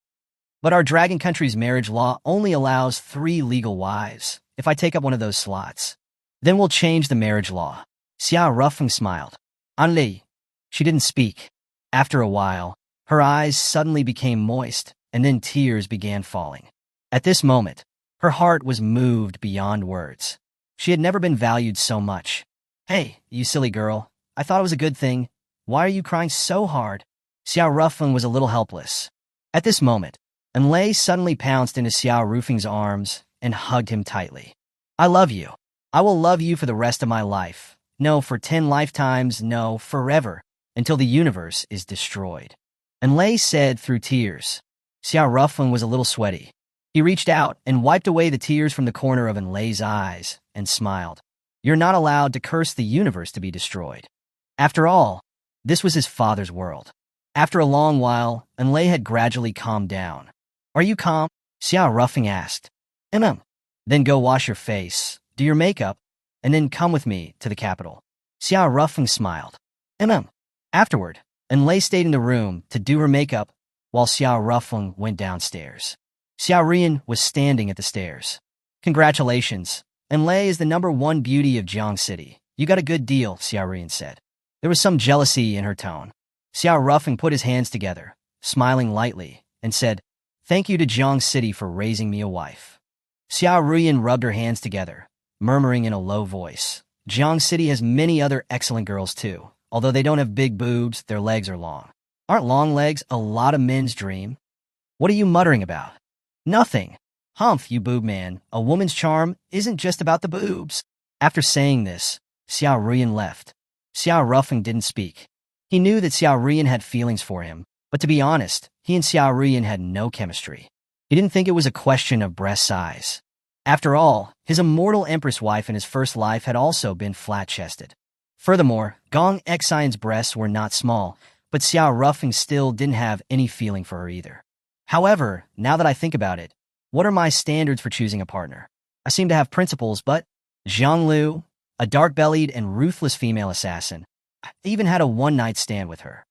But our Dragon Country's marriage law only allows 3 legal wives. If I take up one of those slots, then we'll change the marriage law. Xiao Rufeng smiled. Lei. She didn't speak. After a while, her eyes suddenly became moist, and then tears began falling. At this moment, her heart was moved beyond words. She had never been valued so much. Hey, you silly girl. I thought it was a good thing. Why are you crying so hard? Xiao Rufeng was a little helpless. At this moment, Lei suddenly pounced into Xiao Rufeng's arms and hugged him tightly. I love you. I will love you for the rest of my life. No, for 10 lifetimes, no, forever, until the universe is destroyed. And Lei said through tears. Xiao Rufeng was a little sweaty. He reached out and wiped away the tears from the corner of Lei's eyes and smiled. You're not allowed to curse the universe to be destroyed. After all, this was his father's world. After a long while, Lei had gradually calmed down. Are you calm? Xiao Rufeng asked. Then go wash your face, do your makeup, and then come with me to the capital. Xiao Rufeng smiled. Afterward, Lei stayed in the room to do her makeup while Xiao Rufeng went downstairs. Xiao Rian was standing at the stairs. Congratulations. Lei is the #1 beauty of Jiang City. You got a good deal, Xiao Rian said. There was some jealousy in her tone. Xiao Rufeng put his hands together, smiling lightly, and said, Thank you to Jiang City for raising me a wife. Xiao Rian rubbed her hands together, murmuring in a low voice. Jiang City has many other excellent girls too. Although they don't have big boobs, their legs are long. Aren't long legs a lot of men's dream? What are you muttering about? Nothing. Humph, you boob man. A woman's charm isn't just about the boobs. After saying this, Xiao Ruyan left. Xiao Ruffing didn't speak. He knew that Xiao Ruyan had feelings for him, but to be honest, he and Xiao Ruyan had no chemistry. He didn't think it was a question of breast size. After all, his immortal empress wife in his first life had also been flat-chested. Furthermore, Gong Xian's breasts were not small, but Xiao Ruffing still didn't have any feeling for her either. However, now that I think about it, what are my standards for choosing a partner? I seem to have principles, but Zhang Lu, a dark-bellied and ruthless female assassin, I even had a one-night stand with her.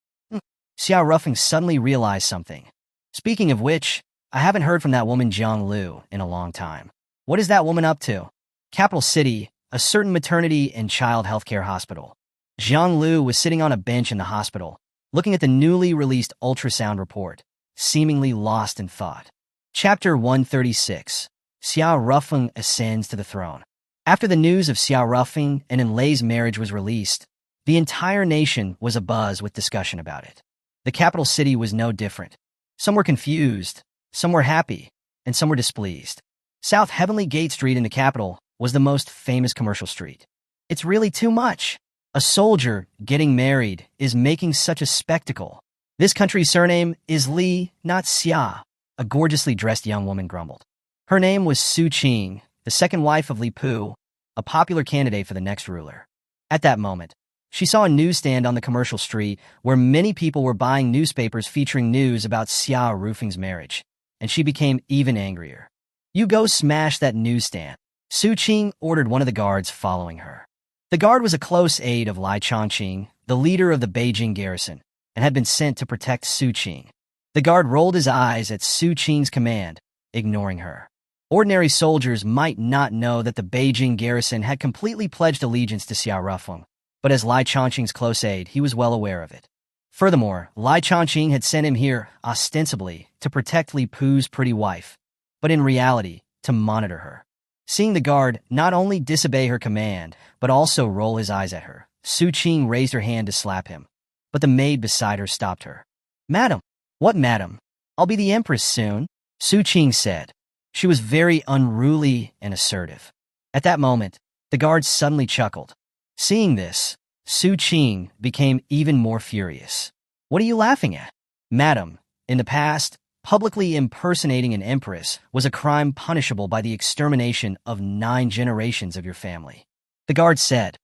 Xiao Ruffing suddenly realized something. Speaking of which, I haven't heard from that woman Zhang Lu in a long time. What is that woman up to? Capital City, a certain maternity and child healthcare hospital. Zhang Lu was sitting on a bench in the hospital, looking at the newly released ultrasound report, seemingly lost in thought. Chapter 136. Xiao Ruffing ascends to the throne. After the news of Xiao Ruffing and Enlei's marriage was released, the entire nation was abuzz with discussion about it. The capital city was no different. Some were confused, some were happy, and some were displeased. South Heavenly Gate Street in the capital was the most famous commercial street. It's really too much. A soldier getting married is making such a spectacle. This country's surname is Li, not Xia, a gorgeously dressed young woman grumbled. Her name was Su Qing, the second wife of Li Pu, a popular candidate for the next ruler. At that moment, she saw a newsstand on the commercial street where many people were buying newspapers featuring news about Xiao Rufing's marriage, and she became even angrier. You go smash that newsstand. Su Qing ordered one of the guards following her. The guard was a close aide of Lai Changqing, the leader of the Beijing garrison, and had been sent to protect Su Qing. The guard rolled his eyes at Su Qing's command, ignoring her. Ordinary soldiers might not know that the Beijing garrison had completely pledged allegiance to Xiao Ruffing, but as Lai Changqing's close aide, he was well aware of it. Furthermore, Lai Changqing had sent him here, ostensibly, to protect Li Pu's pretty wife, but in reality, to monitor her. Seeing the guard not only disobey her command, but also roll his eyes at her, Su Qing raised her hand to slap him, but the maid beside her stopped her. Madam. What madam? I'll be the empress soon, Su Qing said. She was very unruly and assertive. At that moment, the guard suddenly chuckled. Seeing this, Su Qing became even more furious. What are you laughing at? Madam, in the past, publicly impersonating an empress was a crime punishable by the extermination of 9 generations of your family. The guard said.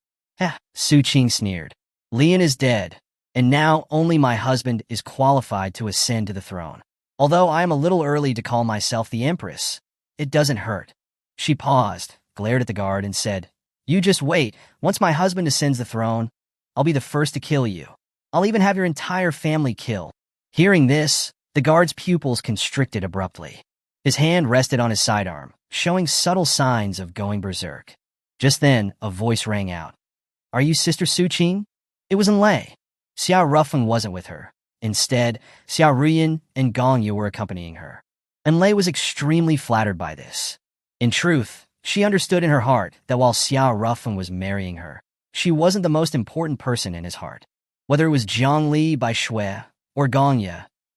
Su Qing sneered. Lian is dead, and now only my husband is qualified to ascend to the throne. Although I am a little early to call myself the empress, it doesn't hurt. She paused, glared at the guard, and said, You just wait. Once my husband ascends the throne, I'll be the first to kill you. I'll even have your entire family killed. Hearing this, the guard's pupils constricted abruptly. His hand rested on his sidearm, showing subtle signs of going berserk. Just then, a voice rang out. Are you Sister Su Qing? It was Enlei. Xiao Ruffing wasn't with her. Instead, Xiao Ruyan and Gong Yu were accompanying her. Enlei was extremely flattered by this. In truth, she understood in her heart that while Xiao Ruffing was marrying her, she wasn't the most important person in his heart. Whether it was Zhang Li by Shui or Gong Yu,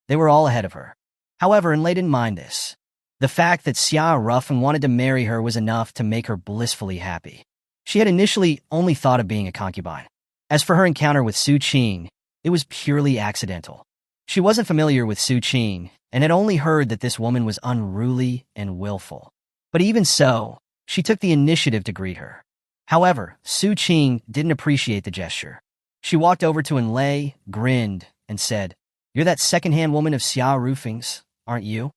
they were all ahead of her. However, Enlei didn't mind this. The fact that Xiao Ruffing wanted to marry her was enough to make her blissfully happy. She had initially only thought of being a concubine. As for her encounter with Su Qing, it was purely accidental. She wasn't familiar with Su Qing and had only heard that this woman was unruly and willful. But even so, she took the initiative to greet her. However, Su Qing didn't appreciate the gesture. She walked over to Enlei, grinned, and said, You're that second-hand woman of Xiao Rufing's, aren't you?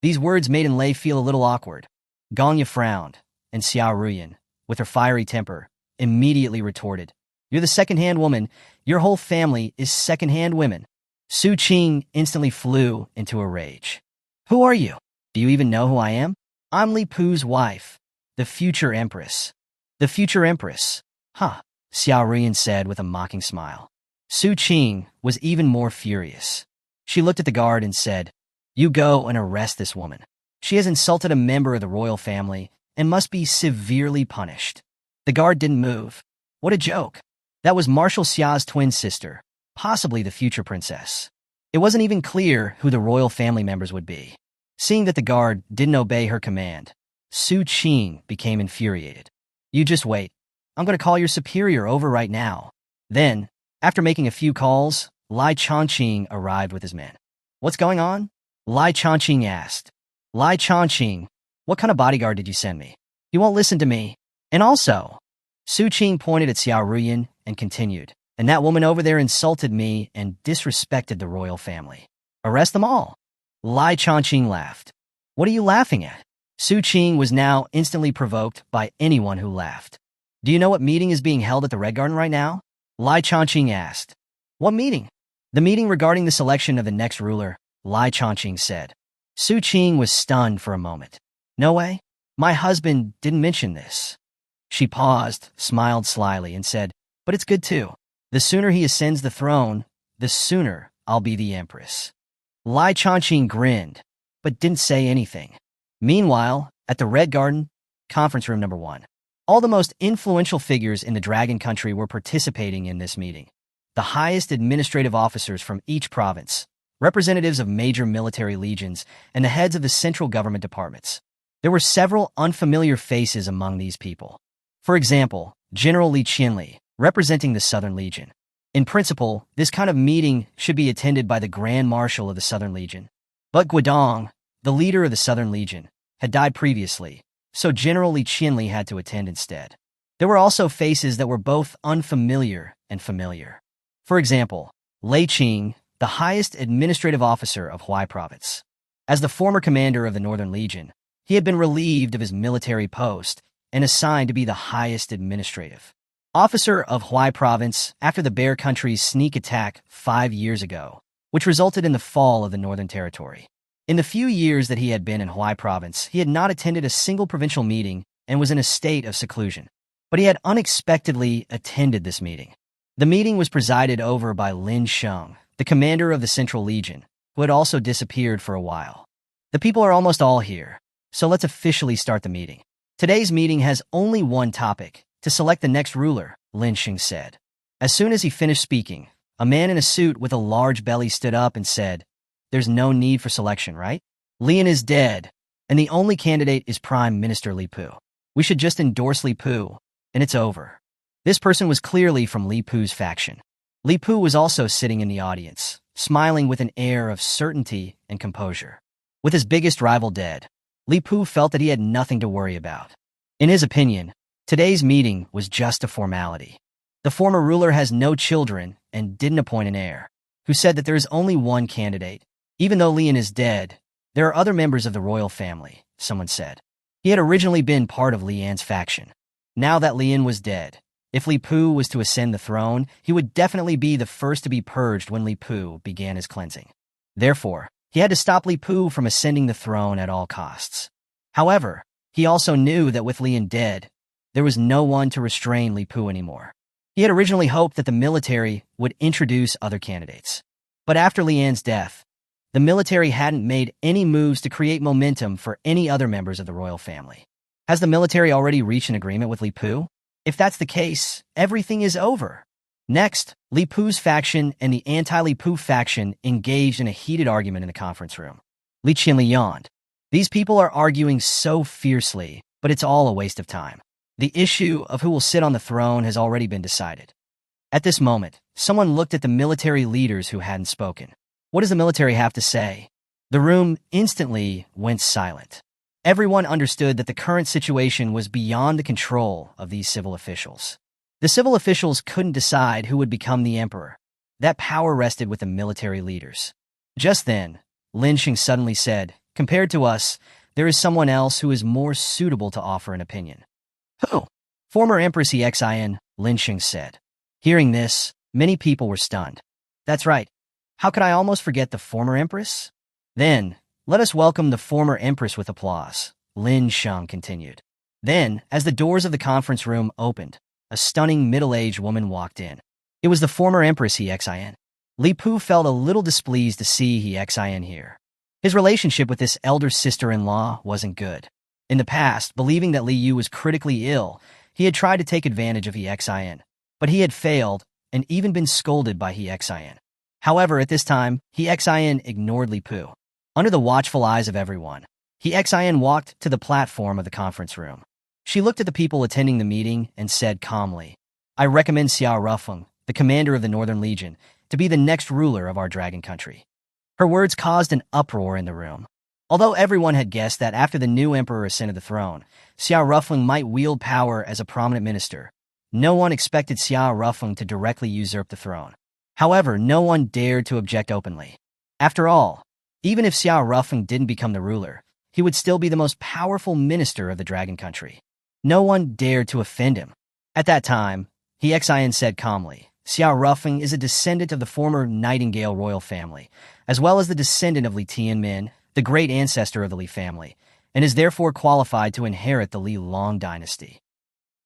These words made Enlei feel a little awkward. Gong Yu frowned, and Xiao Ruyan, with her fiery temper, immediately retorted, You're the second-hand woman. Your whole family is second-hand women. Su Qing instantly flew into a rage. Who are you? Do you even know who I am? I'm Li Pu's wife, the future empress. The future empress? Huh, Xiao Ruyan said with a mocking smile. Su Qing was even more furious. She looked at the guard and said, You go and arrest this woman. She has insulted a member of the royal family and must be severely punished. The guard didn't move. What a joke. That was Marshal Xia's twin sister, possibly the future princess. It wasn't even clear who the royal family members would be. Seeing that the guard didn't obey her command, Su Qing became infuriated. You just wait. I'm going to call your superior over right now. Then, after making a few calls, Lai Chongqing arrived with his men. What's going on? Lai Chongqing asked. Lai Chongqing, what kind of bodyguard did you send me? He won't listen to me. And also, Su Qing pointed at Xiao Ruyan and continued, and that woman over there insulted me and disrespected the royal family. Arrest them all. Lai Chongqing laughed. What are you laughing at? Su Qing was now instantly provoked by anyone who laughed. Do you know what meeting is being held at the Red Garden right now? Lai Chongqing asked. What meeting? The meeting regarding the selection of the next ruler, Lai Chongqing said. Su Qing was stunned for a moment. No way. My husband didn't mention this. She paused, smiled slyly, and said, but it's good too. The sooner he ascends the throne, the sooner I'll be the empress. Lai Chongqing grinned, but didn't say anything. Meanwhile, at the Red Garden, conference room number 1, all the most influential figures in the Dragon Country were participating in this meeting. The highest administrative officers from each province, representatives of major military legions, and the heads of the central government departments. There were several unfamiliar faces among these people. For example, General Li Qianli, representing the Southern Legion. In principle, this kind of meeting should be attended by the Grand Marshal of the Southern Legion. But Guodong, the leader of the Southern Legion, had died previously, so General Li Qianli had to attend instead. There were also faces that were both unfamiliar and familiar. For example, Lei Qing, the highest administrative officer of Huai Province. As the former commander of the Northern Legion, he had been relieved of his military post and assigned to be the highest administrative officer of Huai Province after the Bear Country's sneak attack 5 years ago, which resulted in the fall of the Northern Territory. In the few years that he had been in Huai Province, he had not attended a single provincial meeting and was in a state of seclusion. But he had unexpectedly attended this meeting. The meeting was presided over by Lin Sheng, the commander of the Central Legion, who had also disappeared for a while. The people are almost all here, so let's officially start the meeting. Today's meeting has only one topic, to select the next ruler, Lin Sheng said. As soon as he finished speaking, a man in a suit with a large belly stood up and said, there's no need for selection, right? Lian is dead, and the only candidate is Prime Minister Li Pu. We should just endorse Li Pu, and it's over. This person was clearly from Li Pu's faction. Li Pu was also sitting in the audience, smiling with an air of certainty and composure. With his biggest rival dead, Li Pu felt that he had nothing to worry about. In his opinion, today's meeting was just a formality. The former ruler has no children and didn't appoint an heir, who said that there is only one candidate. Even though Lian is dead, there are other members of the royal family, someone said. He had originally been part of Lian's faction. Now that Lian was dead, if Li Pu was to ascend the throne, he would definitely be the first to be purged when Li Pu began his cleansing. Therefore, he had to stop Li Pu from ascending the throne at all costs. However, he also knew that with Lian dead, there was no one to restrain Li Pu anymore. He had originally hoped that the military would introduce other candidates. But after Lian's death, the military hadn't made any moves to create momentum for any other members of the royal family. Has the military already reached an agreement with Li Pu? If that's the case, everything is over. Next, Li Pu's faction and the anti-Li Pu faction engaged in a heated argument in the conference room. Li Qianli yawned. These people are arguing so fiercely, but it's all a waste of time. The issue of who will sit on the throne has already been decided. At this moment, someone looked at the military leaders who hadn't spoken. What does the military have to say? The room instantly went silent. Everyone understood that the current situation was beyond the control of these civil officials. The civil officials couldn't decide who would become the emperor. That power rested with the military leaders. Just then, Lin Sheng suddenly said, compared to us, there is someone else who is more suitable to offer an opinion. Who? Former Empress Xin, Lin Sheng said. Hearing this, many people were stunned. That's right. How could I almost forget the former empress? Then, let us welcome the former empress with applause, Lin Sheng continued. Then, as the doors of the conference room opened, a stunning middle-aged woman walked in. It was the former empress Xin. Li Pu felt a little displeased to see Xin here. His relationship with this elder sister-in-law wasn't good. In the past, believing that Li Yu was critically ill, he had tried to take advantage of Xin, but he had failed and even been scolded by Xin. However, at this time, He Xin ignored Li Pu. Under the watchful eyes of everyone, He Xin walked to the platform of the conference room. She looked at the people attending the meeting and said calmly, "I recommend Xiao Rufeng, the commander of the Northern Legion, to be the next ruler of our dragon country." Her words caused an uproar in the room. Although everyone had guessed that after the new emperor ascended the throne, Xiao Rufeng might wield power as a prominent minister, no one expected Xiao Rufeng to directly usurp the throne. However, no one dared to object openly. After all, even if Xiao Rufeng didn't become the ruler, he would still be the most powerful minister of the dragon country. No one dared to offend him. At that time, He Xin said calmly, "Xiao Rufeng is a descendant of the former Nightingale royal family, as well as the descendant of Li Tianmin, the great ancestor of the Li family, and is therefore qualified to inherit the Li Long dynasty."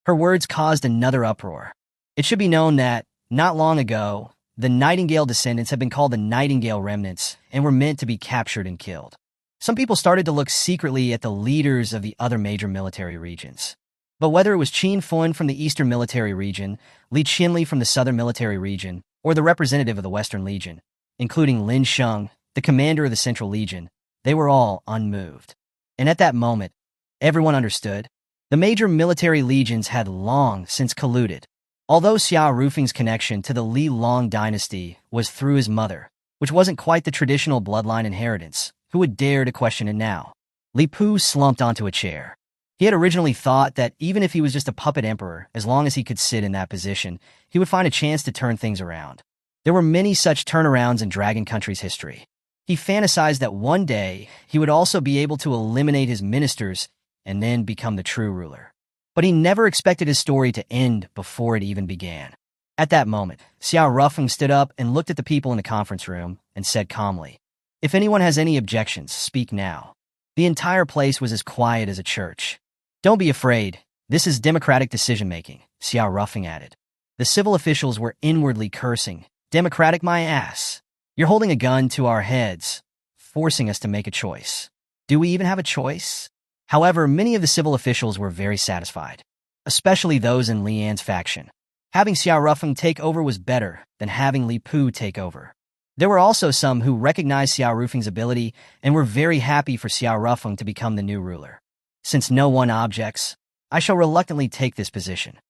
Her words caused another uproar. It should be known that, not long ago, the Nightingale descendants had been called the Nightingale remnants and were meant to be captured and killed. Some people started to look secretly at the leaders of the other major military regions. But whether it was Qin Fun from the Eastern Military Region, Li Qinli from the Southern Military Region, or the representative of the Western Legion, including Lin Sheng, the commander of the Central Legion, they were all unmoved. And at that moment, everyone understood. The major military legions had long since colluded. Although Xiao Rufeng's connection to the Li Long dynasty was through his mother, which wasn't quite the traditional bloodline inheritance, who would dare to question it now? Li Pu slumped onto a chair. He had originally thought that even if he was just a puppet emperor, as long as he could sit in that position, he would find a chance to turn things around. There were many such turnarounds in Dragon Country's history. He fantasized that one day he would also be able to eliminate his ministers and then become the true ruler. But he never expected his story to end before it even began. At that moment, Xiao Rufeng stood up and looked at the people in the conference room and said calmly, "If anyone has any objections, speak now." The entire place was as quiet as a church. "Don't be afraid. This is democratic decision-making," Xiao Rufeng added. The civil officials were inwardly cursing. "Democratic my ass. You're holding a gun to our heads, forcing us to make a choice. Do we even have a choice?" However, many of the civil officials were very satisfied, especially those in Lian's faction. Having Xiao Rufeng take over was better than having Li Pu take over. There were also some who recognized Xiao Rufeng's ability and were very happy for Xiao Rufeng to become the new ruler. "Since no one objects, I shall reluctantly take this position."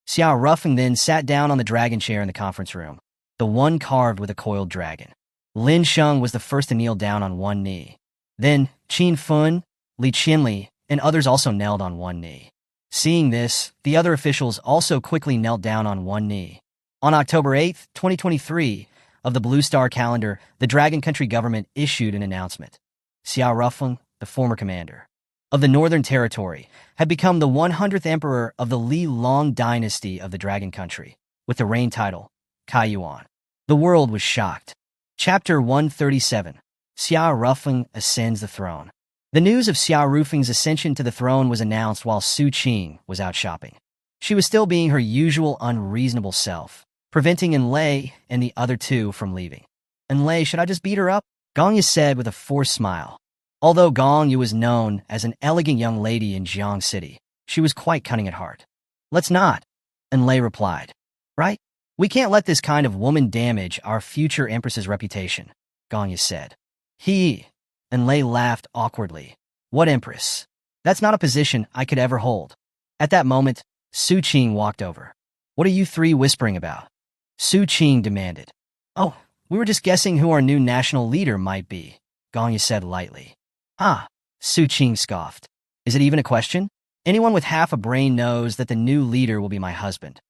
Xiao Rufeng then sat down on the dragon chair in the conference room, the one carved with a coiled dragon. Lin Sheng was the first to kneel down on one knee. Then Qin Fun, Li Qinli, and others also knelt on one knee. Seeing this, the other officials also quickly knelt down on one knee. On October 8, 2023, of the Blue Star calendar, the Dragon Country government issued an announcement. Xiao Rufeng, the former commander of the Northern Territory, had become the 100th emperor of the Li Long dynasty of the Dragon Country, with the reign title, Kai Yuan. The world was shocked. Chapter 137. Xiao Rufeng ascends the throne. The news of Xiao Rufeng's ascension to the throne was announced while Su Qing was out shopping. She was still being her usual unreasonable self, preventing Enlei and the other two from leaving. "Enlei, should I just beat her up?" Gong Yu said with a forced smile. Although Gong Yu was known as an elegant young lady in Jiang City, she was quite cunning at heart. "Let's not," Enlei replied. "Right? We can't let this kind of woman damage our future empress's reputation," Gong Yu said. Enlei laughed awkwardly. "What empress? That's not a position I could ever hold." At that moment, Su Qing walked over. "What are you three whispering about?" Su Qing demanded. "Oh, we were just guessing who our new national leader might be," Gong Yu said lightly. "Ah," Su Qing scoffed. "Is it even a question? Anyone with half a brain knows that the new leader will be my husband."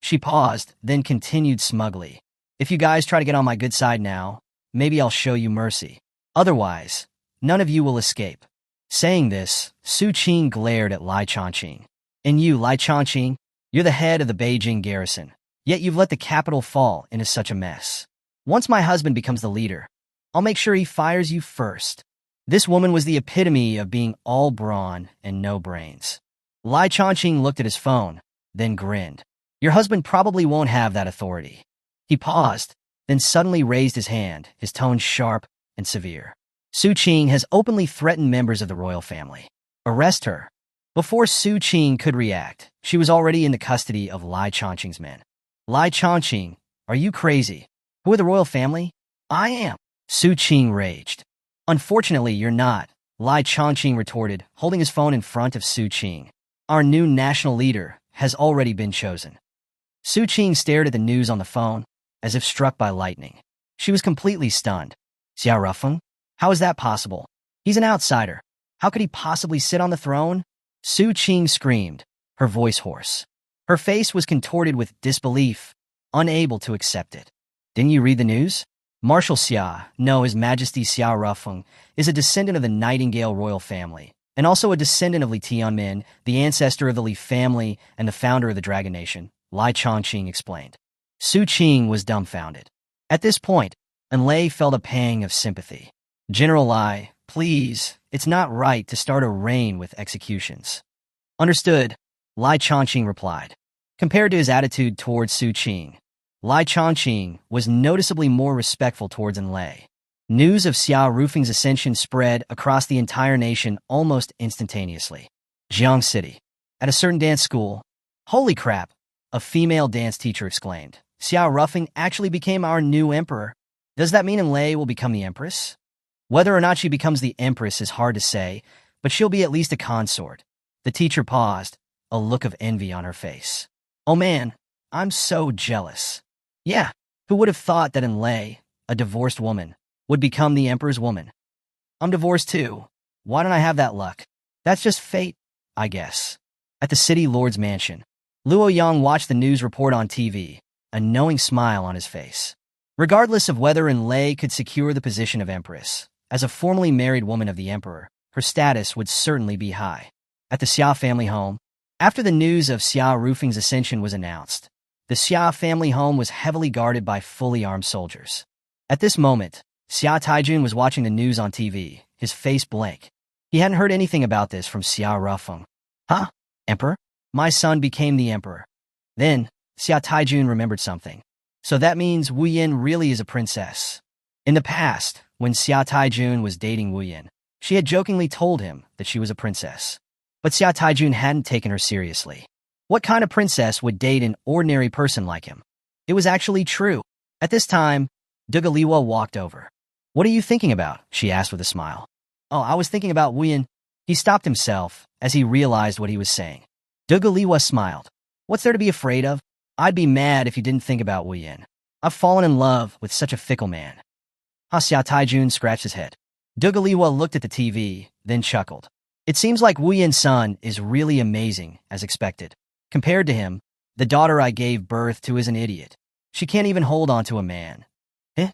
She paused, then continued smugly. "If you guys try to get on my good side now, maybe I'll show you mercy. Otherwise, none of you will escape." Saying this, Su Qing glared at Lai Changqing. "And you, Lai Changqing, you're the head of the Beijing garrison, yet you've let the capital fall into such a mess. Once my husband becomes the leader, I'll make sure he fires you first." This woman was the epitome of being all brawn and no brains. Lai Changqing looked at his phone, then grinned. "Your husband probably won't have that authority." He paused, then suddenly raised his hand, his tone sharp and severe. "Su Qing has openly threatened members of the royal family. Arrest her." Before Su Qing could react, she was already in the custody of Lai Changqing's men. "Lai Changqing, are you crazy? Who are the royal family?" I am. Su Qing raged. Unfortunately, you're not, Lai Chongqing retorted, holding his phone in front of Su Qing. Our new national leader has already been chosen. Su Qing stared at the news on the phone, as if struck by lightning. She was completely stunned. Xiao Rufeng? How is that possible? He's an outsider. How could he possibly sit on the throne? Su Qing screamed, her voice hoarse. Her face was contorted with disbelief, unable to accept it. Didn't you read the news? Marshal Xia, no, His Majesty Xiao Rufeng, is a descendant of the Nightingale royal family, and also a descendant of Li Tianmin, the ancestor of the Li family and the founder of the Dragon Nation, Lai Chongqing explained. Su Qing was dumbfounded. At this point, Lei felt a pang of sympathy. General Lai, please, it's not right to start a reign with executions. Understood, Lai Chongqing replied. Compared to his attitude towards Su Qing, Lai Chongqing was noticeably more respectful towards Lei. News of Xiao Rufeng's ascension spread across the entire nation almost instantaneously. Jiang City. At a certain dance school, holy crap, a female dance teacher exclaimed. Xiao Rufeng actually became our new emperor. Does that mean Lei will become the empress? Whether or not she becomes the empress is hard to say, but she'll be at least a consort. The teacher paused, a look of envy on her face. Oh man, I'm so jealous. Yeah, who would have thought that Lei, a divorced woman, would become the emperor's woman? I'm divorced too. Why don't I have that luck? That's just fate, I guess. At the city lord's mansion, Luo Yang watched the news report on TV, a knowing smile on his face. Regardless of whether Lei could secure the position of empress, as a formerly married woman of the emperor, her status would certainly be high. At the Xia family home, after the news of Xiao Rufeng's ascension was announced, the Xia family home was heavily guarded by fully armed soldiers. At this moment, Xia Taijun was watching the news on TV, his face blank. He hadn't heard anything about this from Xiao Rufeng. Huh? Emperor? My son became the emperor. Then, Xia Taijun remembered something. So that means Wu Yin really is a princess. In the past, when Xia Taijun was dating Wu Yin, she had jokingly told him that she was a princess. But Xia Taijun hadn't taken her seriously. What kind of princess would date an ordinary person like him? It was actually true. At this time, Dugaliwa walked over. What are you thinking about? She asked with a smile. Oh, I was thinking about Wu Yin. He stopped himself as he realized what he was saying. Dugaliwa smiled. What's there to be afraid of? I'd be mad if you didn't think about Wu Yin. I've fallen in love with such a fickle man. Xia Taijun scratched his head. Dugaliwa looked at the TV, then chuckled. It seems like Wu Yin's son is really amazing, as expected. Compared to him, the daughter I gave birth to is an idiot. She can't even hold on to a man. Eh?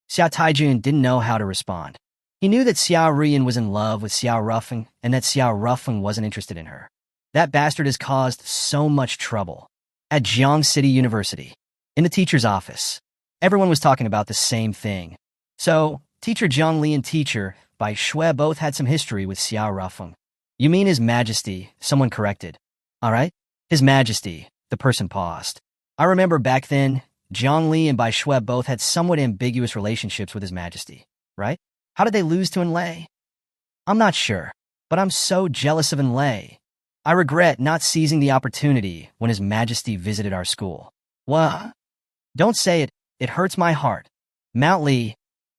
Xia Taijun didn't know how to respond. He knew that Xiao Ruyin was in love with Xiao Rufeng and that Xiao Rufeng wasn't interested in her. That bastard has caused so much trouble. At Jiang City University, in the teacher's office, everyone was talking about the same thing. So, Teacher Jiang Li and Teacher Bai Shui both had some history with Xiao Rufeng. You mean His Majesty, someone corrected. All right? His Majesty, the person paused. I remember back then, Jiang Li and Bai Shui both had somewhat ambiguous relationships with His Majesty, right? How did they lose to Lei? I'm not sure, but I'm so jealous of Lei. I regret not seizing the opportunity when His Majesty visited our school. What? Don't say it, it hurts my heart. Mount Li,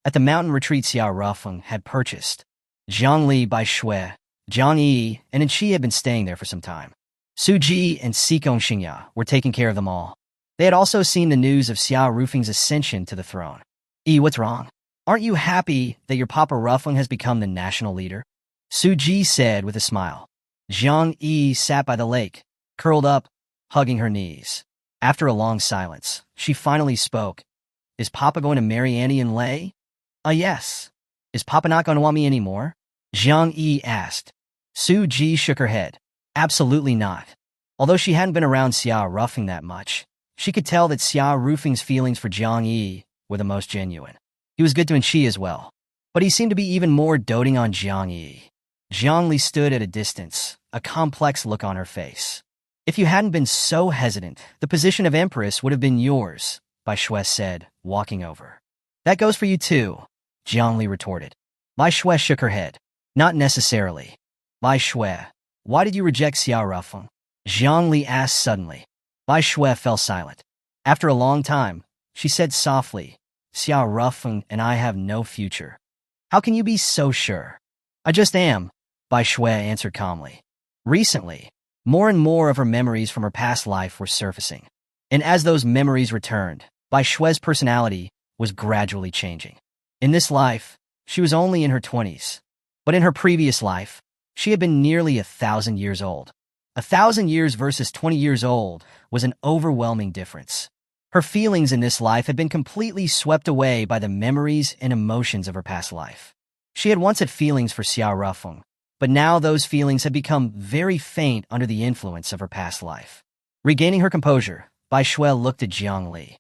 at the mountain retreat Xiao Rufeng had purchased. Jiang Li Bai Shui, Jiang Yi, and Qi had been staying there for some time. Su Ji and Xikong Xingya were taking care of them all. They had also seen the news of Xiao Rufeng's ascension to the throne. What's wrong? Aren't you happy that your Papa Rufeng has become the national leader? Su Ji said with a smile. Jiang Yi sat by the lake, curled up, hugging her knees. After a long silence, she finally spoke. Is Papa going to marry Annie and Lei? Yes. Is Papa not going to want me anymore? Jiang Yi asked. Su Ji shook her head. Absolutely not. Although she hadn't been around Xiao Rufeng that much, she could tell that Xiao Rufeng's feelings for Jiang Yi were the most genuine. He was good to Qi as well, but he seemed to be even more doting on Jiang Yi. Jiang Li stood at a distance, a complex look on her face. If you hadn't been so hesitant, the position of Empress would have been yours, Bai Shui said, walking over. That goes for you too, Jiang Li retorted. Bai Shui shook her head. Not necessarily. Bai Shui, why did you reject Xiao Rufeng? Jiang Li asked suddenly. Bai Shui fell silent. After a long time, she said softly, Xiao Rufeng and I have no future. How can you be so sure? I just am, Bai Shui answered calmly. Recently, more and more of her memories from her past life were surfacing. And as those memories returned, Bai Shui's personality was gradually changing. In this life, she was only in her 20s. But in her previous life, she had been nearly 1,000 years old. 1,000 years versus 20 years old was an overwhelming difference. Her feelings in this life had been completely swept away by the memories and emotions of her past life. She had once had feelings for Xiao Rufeng, but now those feelings had become very faint under the influence of her past life. Regaining her composure, Bai Shui looked at Jiang Li.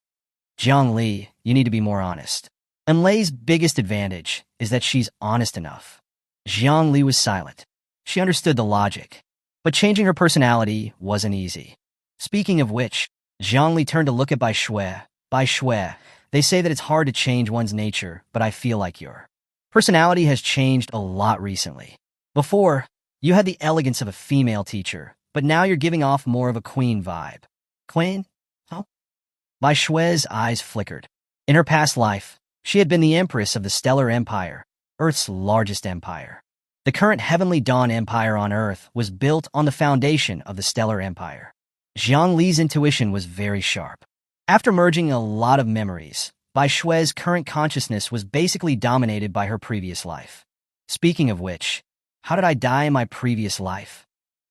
Jiang Li, you need to be more honest. And Lei's biggest advantage is that she's honest enough. Jiang Li was silent. She understood the logic. But changing her personality wasn't easy. Speaking of which, Jiang Li turned to look at Bai Shui. Bai Shui, they say that it's hard to change one's nature, but I feel like your personality has changed a lot recently. Before, you had the elegance of a female teacher, but now you're giving off more of a queen vibe. Queen? Huh? Bai Shui's eyes flickered. In her past life, she had been the empress of the Stellar Empire, Earth's largest empire. The current Heavenly Dawn Empire on Earth was built on the foundation of the Stellar Empire. Jiang Li's intuition was very sharp. After merging a lot of memories, Bai Shui's current consciousness was basically dominated by her previous life. Speaking of which, how did I die in my previous life?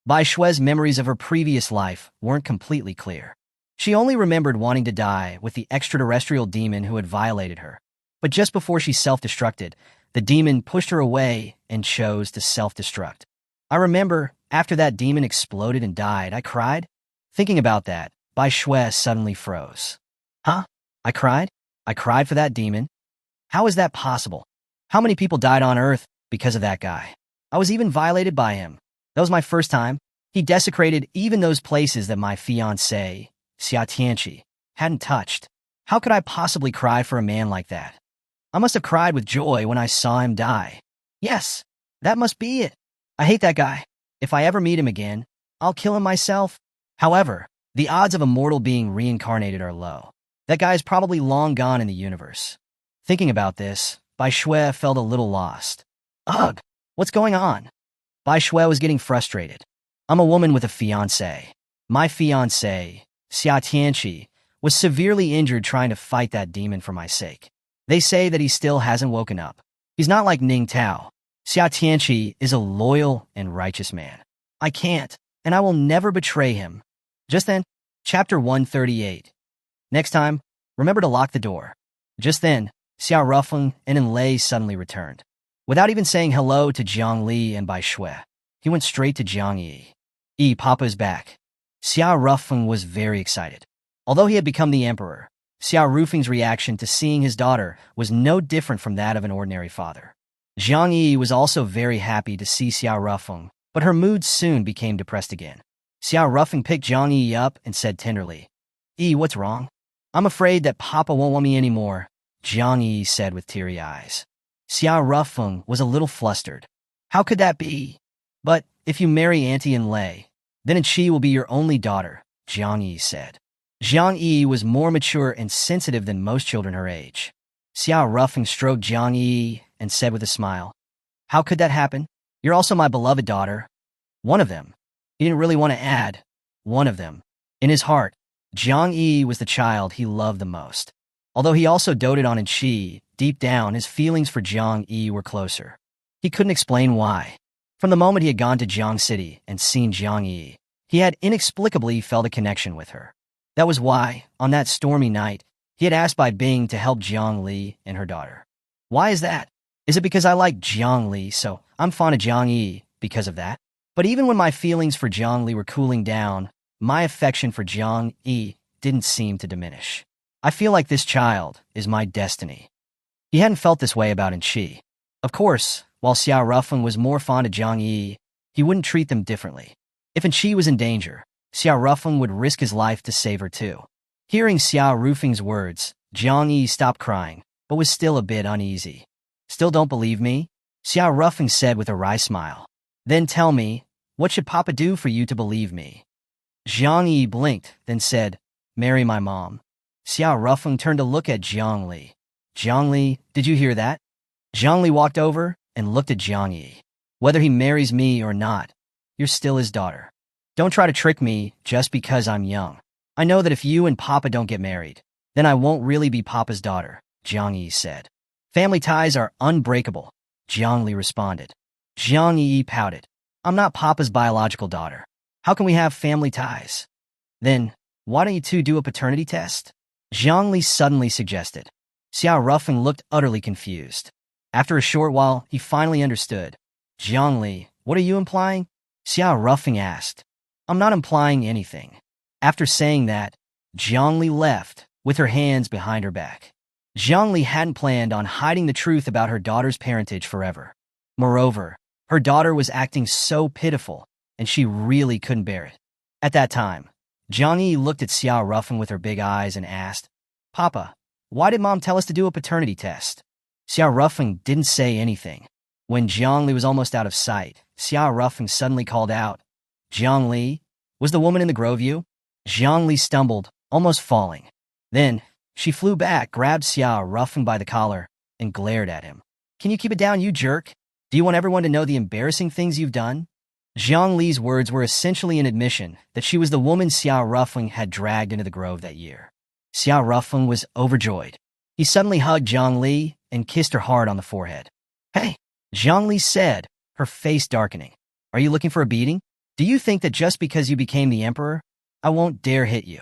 Bai Shui's memories of her previous life weren't completely clear. She only remembered wanting to die with the extraterrestrial demon who had violated her. But just before she self-destructed, the demon pushed her away and chose to self-destruct. I remember, after that demon exploded and died, I cried. Thinking about that, Bai Shui suddenly froze. Huh? I cried? I cried for that demon? How is that possible? How many people died on Earth because of that guy? I was even violated by him. That was my first time. He desecrated even those places that my fiancé, Tianqi, hadn't touched. How could I possibly cry for a man like that? I must have cried with joy when I saw him die. Yes, that must be it. I hate that guy. If I ever meet him again, I'll kill him myself. However, the odds of a mortal being reincarnated are low. That guy is probably long gone in the universe. Thinking about this, Bai Shui felt a little lost. Ugh, what's going on? Bai Shui was getting frustrated. I'm a woman with a fiancé. My fiancé, Tianqi, was severely injured trying to fight that demon for my sake. They say that he still hasn't woken up. He's not like Ning Tao. Tianqi is a loyal and righteous man. I can't, and I will never betray him. Just then, Chapter 138. Next time, remember to lock the door. Just then, Xiao Rufeng and Lei suddenly returned. Without even saying hello to Jiang Li and Bai Shui, he went straight to Jiang Yi. Papa is back. Xiao Rufeng was very excited. Although he had become the emperor, Xiao Rufeng's reaction to seeing his daughter was no different from that of an ordinary father. Jiang Yi was also very happy to see Xiao Rufeng, but her mood soon became depressed again. Xiao Rufeng picked Jiang Yi up and said tenderly, What's wrong? I'm afraid that Papa won't want me anymore, Jiang Yi said with teary eyes. Xiao Rufeng was a little flustered. How could that be? But if you marry Auntie and Lei, then she will be your only daughter, Jiang Yi said. Jiang Yi was more mature and sensitive than most children her age. Xiao Rufeng stroked Jiang Yi and said with a smile, How could that happen? You're also my beloved daughter. One of them. He didn't really want to add, one of them. In his heart, Jiang Yi was the child he loved the most. Although he also doted on Shi, deep down his feelings for Jiang Yi were closer. He couldn't explain why. From the moment he had gone to Jiang City and seen Jiang Yi, he had inexplicably felt a connection with her. That was why, on that stormy night, he had asked Bai Bing to help Jiang Li and her daughter. Why is that? Is it because I like Jiang Li, so I'm fond of Jiang Yi because of that? But even when my feelings for Jiang Li were cooling down, my affection for Jiang Yi didn't seem to diminish. I feel like this child is my destiny. He hadn't felt this way about Shi. Of course, while Xiao Rufeng was more fond of Jiang Yi, he wouldn't treat them differently. If Shi was in danger, Xiao Rufeng would risk his life to save her too. Hearing Xiao Rufeng's words, Jiang Yi stopped crying, but was still a bit uneasy. Still don't believe me? Xiao Rufeng said with a wry smile. Then tell me, what should Papa do for you to believe me? Jiang Yi blinked, then said, Marry my mom. Xiao Rufeng turned to look at Jiang Li. Zhongli, did you hear that? Zhongli walked over and looked at Jiang Yi. Whether he marries me or not, you're still his daughter. Don't try to trick me just because I'm young. I know that if you and Papa don't get married, then I won't really be Papa's daughter, Jiang Yi said. Family ties are unbreakable, Zhongli responded. Jiang Yi pouted. I'm not Papa's biological daughter. How can we have family ties? Then, why don't you two do a paternity test? Zhongli suddenly suggested. Xiao Rufeng looked utterly confused. After a short while, he finally understood. Zhongli, what are you implying? Xiao Rufeng asked. I'm not implying anything. After saying that, Zhongli left, with her hands behind her back. Zhongli hadn't planned on hiding the truth about her daughter's parentage forever. Moreover, her daughter was acting so pitiful, and she really couldn't bear it. At that time, Jiang Yi looked at Xiao Rufeng with her big eyes and asked, Papa, why did Mom tell us to do a paternity test? Xiao Rufeng didn't say anything. When Zhongli was almost out of sight, Xiao Rufeng suddenly called out, Zhongli, was the woman in the grove you? Zhongli stumbled, almost falling. Then, she flew back, grabbed Xiao Rufeng by the collar, and glared at him. Can you keep it down, you jerk? Do you want everyone to know the embarrassing things you've done? Zhongli's words were essentially an admission that she was the woman Xiao Rufeng had dragged into the grove that year. Xiao Rufeng was overjoyed. He suddenly hugged Zhongli and kissed her hard on the forehead. Hey, Zhongli said, her face darkening. Are you looking for a beating? Do you think that just because you became the emperor, I won't dare hit you?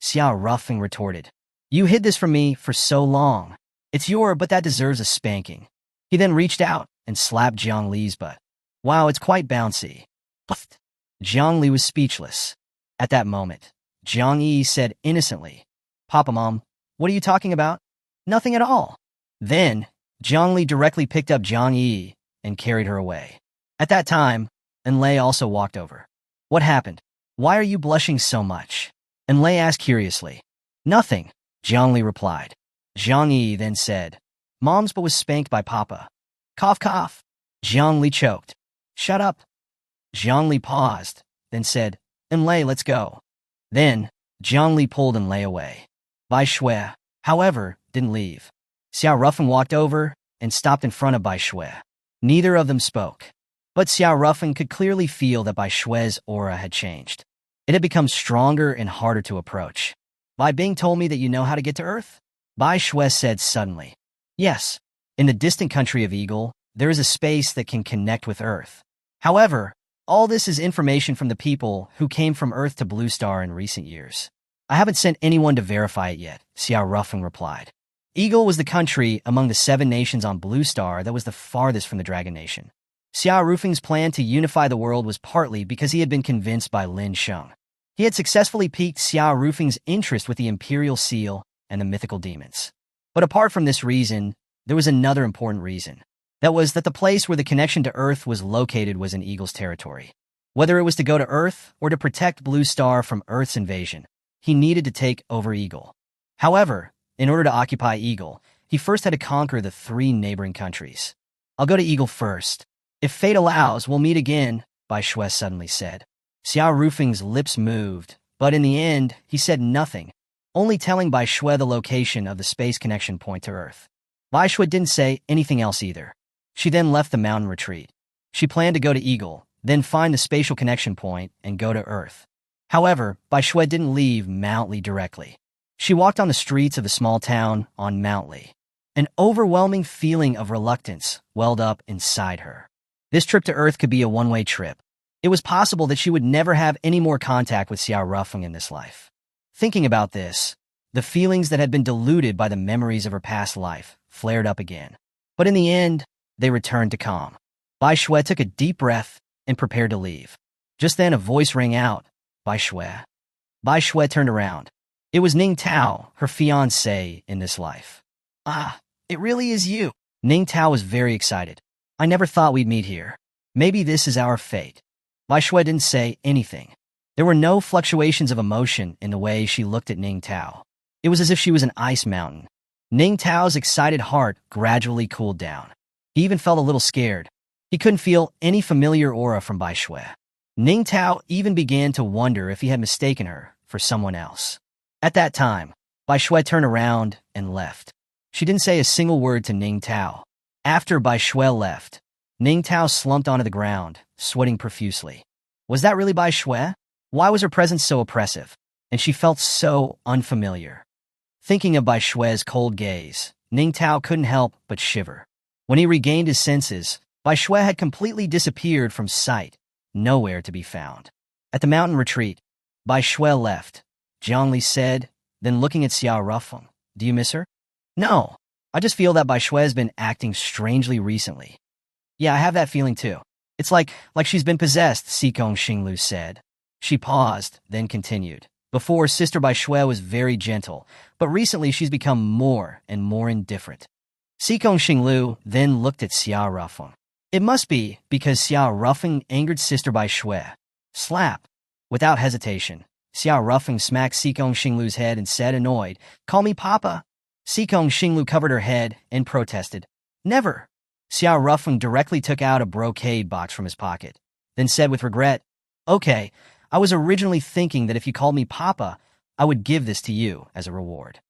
Xiao Rufeng retorted. You hid this from me for so long. It's your, but that deserves a spanking. He then reached out and slapped Zhongli's butt. Wow, it's quite bouncy. Zhongli was speechless. At that moment, Jiang Yi said innocently, Papa, Mom, what are you talking about? Nothing at all. Then, Zhongli directly picked up Jiang Yi and carried her away. At that time, Enlei also walked over. What happened? Why are you blushing so much? Enlei asked curiously. Nothing, Zhongli replied. Jiang Yi then said, Mom's but was spanked by Papa. Cough, cough. Zhongli choked. Shut up. Zhongli paused, then said, Enlei, let's go. Then, Zhongli pulled Enlei away. Bai Shui, however, didn't leave. Xiao Rufeng walked over and stopped in front of Bai Shui. Neither of them spoke. But Xiao Rufeng could clearly feel that Bai Shui's aura had changed. It had become stronger and harder to approach. Bai Bing told me that you know how to get to Earth? Bai Shui said suddenly. Yes. In the distant country of Eagle, there is a space that can connect with Earth. However, all this is information from the people who came from Earth to Blue Star in recent years. I haven't sent anyone to verify it yet, Xiao Rufeng replied. Eagle was the country among the 7 nations on Blue Star that was the farthest from the Dragon Nation. Xiao Rufeng's plan to unify the world was partly because he had been convinced by Lin Sheng. He had successfully piqued Xiao Rufeng's interest with the Imperial Seal and the mythical demons. But apart from this reason, there was another important reason. That was that the place where the connection to Earth was located was in Eagle's territory. Whether it was to go to Earth or to protect Blue Star from Earth's invasion, he needed to take over Eagle. However, in order to occupy Eagle, he first had to conquer the 3 neighboring countries. I'll go to Eagle first. If fate allows, we'll meet again, Bai Shui suddenly said. Xiao Rufeng's lips moved, but in the end, he said nothing, only telling Bai Shui the location of the space connection point to Earth. Bai Shui didn't say anything else either. She then left the mountain retreat. She planned to go to Eagle, then find the spatial connection point and go to Earth. However, Bai Shui didn't leave Mount Li directly. She walked on the streets of the small town on Mount Li. An overwhelming feeling of reluctance welled up inside her. This trip to Earth could be a one-way trip. It was possible that she would never have any more contact with Xiao Rufeng in this life. Thinking about this, the feelings that had been diluted by the memories of her past life flared up again. But in the end, they returned to calm. Bai Shui took a deep breath and prepared to leave. Just then a voice rang out, Bai Shui. Bai Shui turned around. It was Ning Tao, her fiancé in this life. Ah, it really is you. Ning Tao was very excited. I never thought we'd meet here. Maybe this is our fate. Bai Shui didn't say anything. There were no fluctuations of emotion in the way she looked at Ning Tao. It was as if she was an ice mountain. Ning Tao's excited heart gradually cooled down. He even felt a little scared. He couldn't feel any familiar aura from Bai Shui. Ning Tao even began to wonder if he had mistaken her for someone else. At that time, Bai Shui turned around and left. She didn't say a single word to Ning Tao. After Bai Shui left, Ning Tao slumped onto the ground, sweating profusely. Was that really Bai Shui? Why was her presence so oppressive? And she felt so unfamiliar. Thinking of Bai Shui's cold gaze, Ning Tao couldn't help but shiver. When he regained his senses, Bai Shui had completely disappeared from sight, nowhere to be found. At the mountain retreat, Bai Shui left. Jiang Li said, then looking at Xiao Rufeng, "Do you miss her?" "No. I just feel that Bai Shui has been acting strangely recently." "Yeah, I have that feeling too. It's like she's been possessed," Sikong Xinglu said. She paused, then continued. "Before, Sister Bai Shui was very gentle, but recently she's become more and more indifferent." Sikong Xinglu then looked at Xiao Rufeng. It must be because Xiao Rufeng angered Sister Bai Shui. Slap. Without hesitation, Xiao Rufeng smacked Sikong Xinglu's head and said, annoyed, "Call me Papa." Sikong Xinglu covered her head and protested. "Never." Xiao Rufeng directly took out a brocade box from his pocket, then said with regret, "Okay, I was originally thinking that if you called me Papa, I would give this to you as a reward."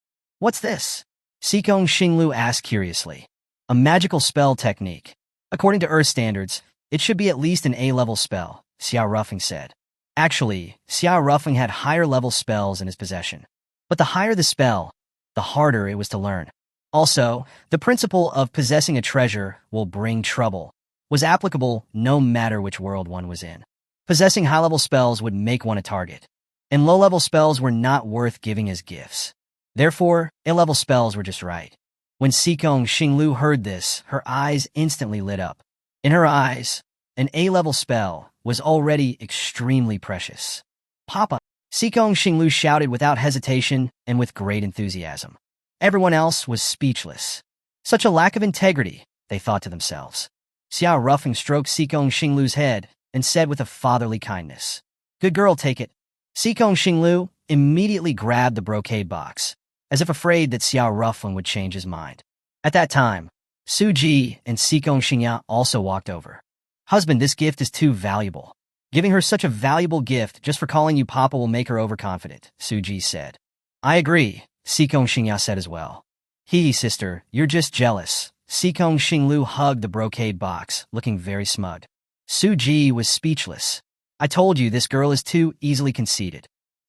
"What's this?" Sikong Xinglu asked curiously. "A magical spell technique. According to Earth standards, it should be at least an A-level spell," Xiao Rufeng said. Actually, Xiao Rufeng had higher-level spells in his possession. But the higher the spell, the harder it was to learn. Also, the principle of possessing a treasure will bring trouble was applicable no matter which world one was in. Possessing high-level spells would make one a target, and low-level spells were not worth giving as gifts. Therefore, A-level spells were just right. When Sikong Xinglu heard this, her eyes instantly lit up. In her eyes, an A-level spell was already extremely precious. "Papa!" Sikong Xinglu shouted without hesitation and with great enthusiasm. Everyone else was speechless. Such a lack of integrity, they thought to themselves. Xiao Rufeng stroked Sikong Xinglu's head and said with a fatherly kindness, "Good girl, take it." Sikong Xinglu immediately grabbed the brocade box, as if afraid that Xiao Rufeng would change his mind. At that time, Su Ji and Sikong Xingya also walked over. "Husband, this gift is too valuable. Giving her such a valuable gift just for calling you Papa will make her overconfident," Su Ji said. "I agree," Sikong Xingya said as well. Sister, you're just jealous." Sikong Xinglu hugged the brocade box, looking very smug. Su Ji was speechless. "I told you this girl is too easily conceited."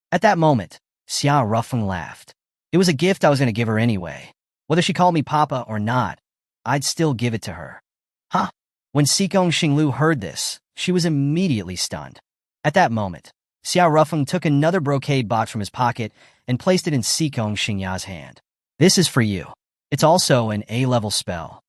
At that moment, Xiao Rufeng laughed. "It was a gift I was going to give her anyway. Whether she called me Papa or not, I'd still give it to her." "Huh?" When Sikong Xinglu heard this, she was immediately stunned. At that moment, Xiao Rufeng took another brocade box from his pocket and placed it in Sikong Xingya's hand. "This is for you. It's also an A-level spell."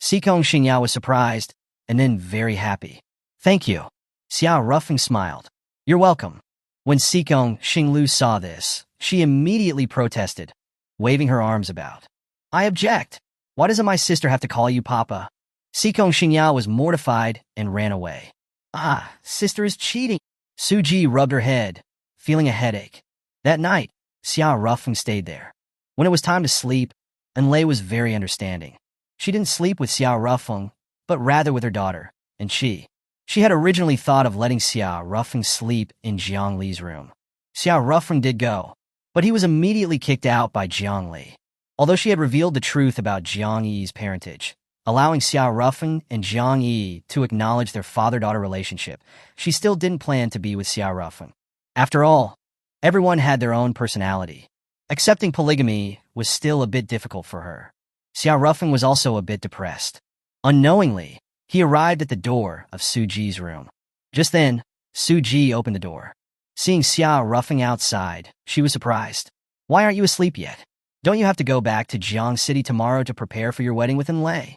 Sikong Xingya was surprised and then very happy. "Thank you." Xiao Rufeng smiled. "You're welcome." When Sikong Xinglu saw this, she immediately protested, waving her arms about. "I object. Why doesn't my sister have to call you Papa?" Sikong Xingya was mortified and ran away. "Ah, sister is cheating." Su Ji rubbed her head, feeling a headache. That night, Xiao Rufeng stayed there. When it was time to sleep, Enlei was very understanding. She didn't sleep with Xiao Rufeng, but rather with her daughter, and she had originally thought of letting Xiao Rufeng sleep in Jiang Li's room. Xiao Rufeng did go, but he was immediately kicked out by Jiang Li. Although she had revealed the truth about Jiang Yi's parentage, allowing Xiao Rufeng and Jiang Yi to acknowledge their father-daughter relationship, she still didn't plan to be with Xiao Rufeng. After all, everyone had their own personality. Accepting polygamy was still a bit difficult for her. Xiao Rufeng was also a bit depressed. Unknowingly, he arrived at the door of Su Ji's room. Just then, Su Ji opened the door. Seeing Xiao Rufeng outside, she was surprised. "Why aren't you asleep yet? Don't you have to go back to Jiang City tomorrow to prepare for your wedding with Enlei?"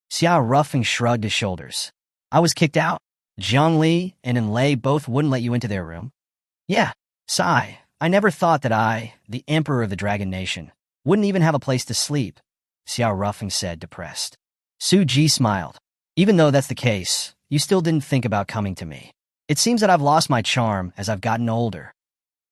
Xiao Rufeng shrugged his shoulders. "I was kicked out. Jiang Li and Enlei both wouldn't let you into their room." "Yeah, sigh. I never thought that I, the Emperor of the Dragon Nation, wouldn't even have a place to sleep," Xiao Rufeng said, depressed. Su Ji smiled. "Even though that's the case, you still didn't think about coming to me. It seems that I've lost my charm as I've gotten older."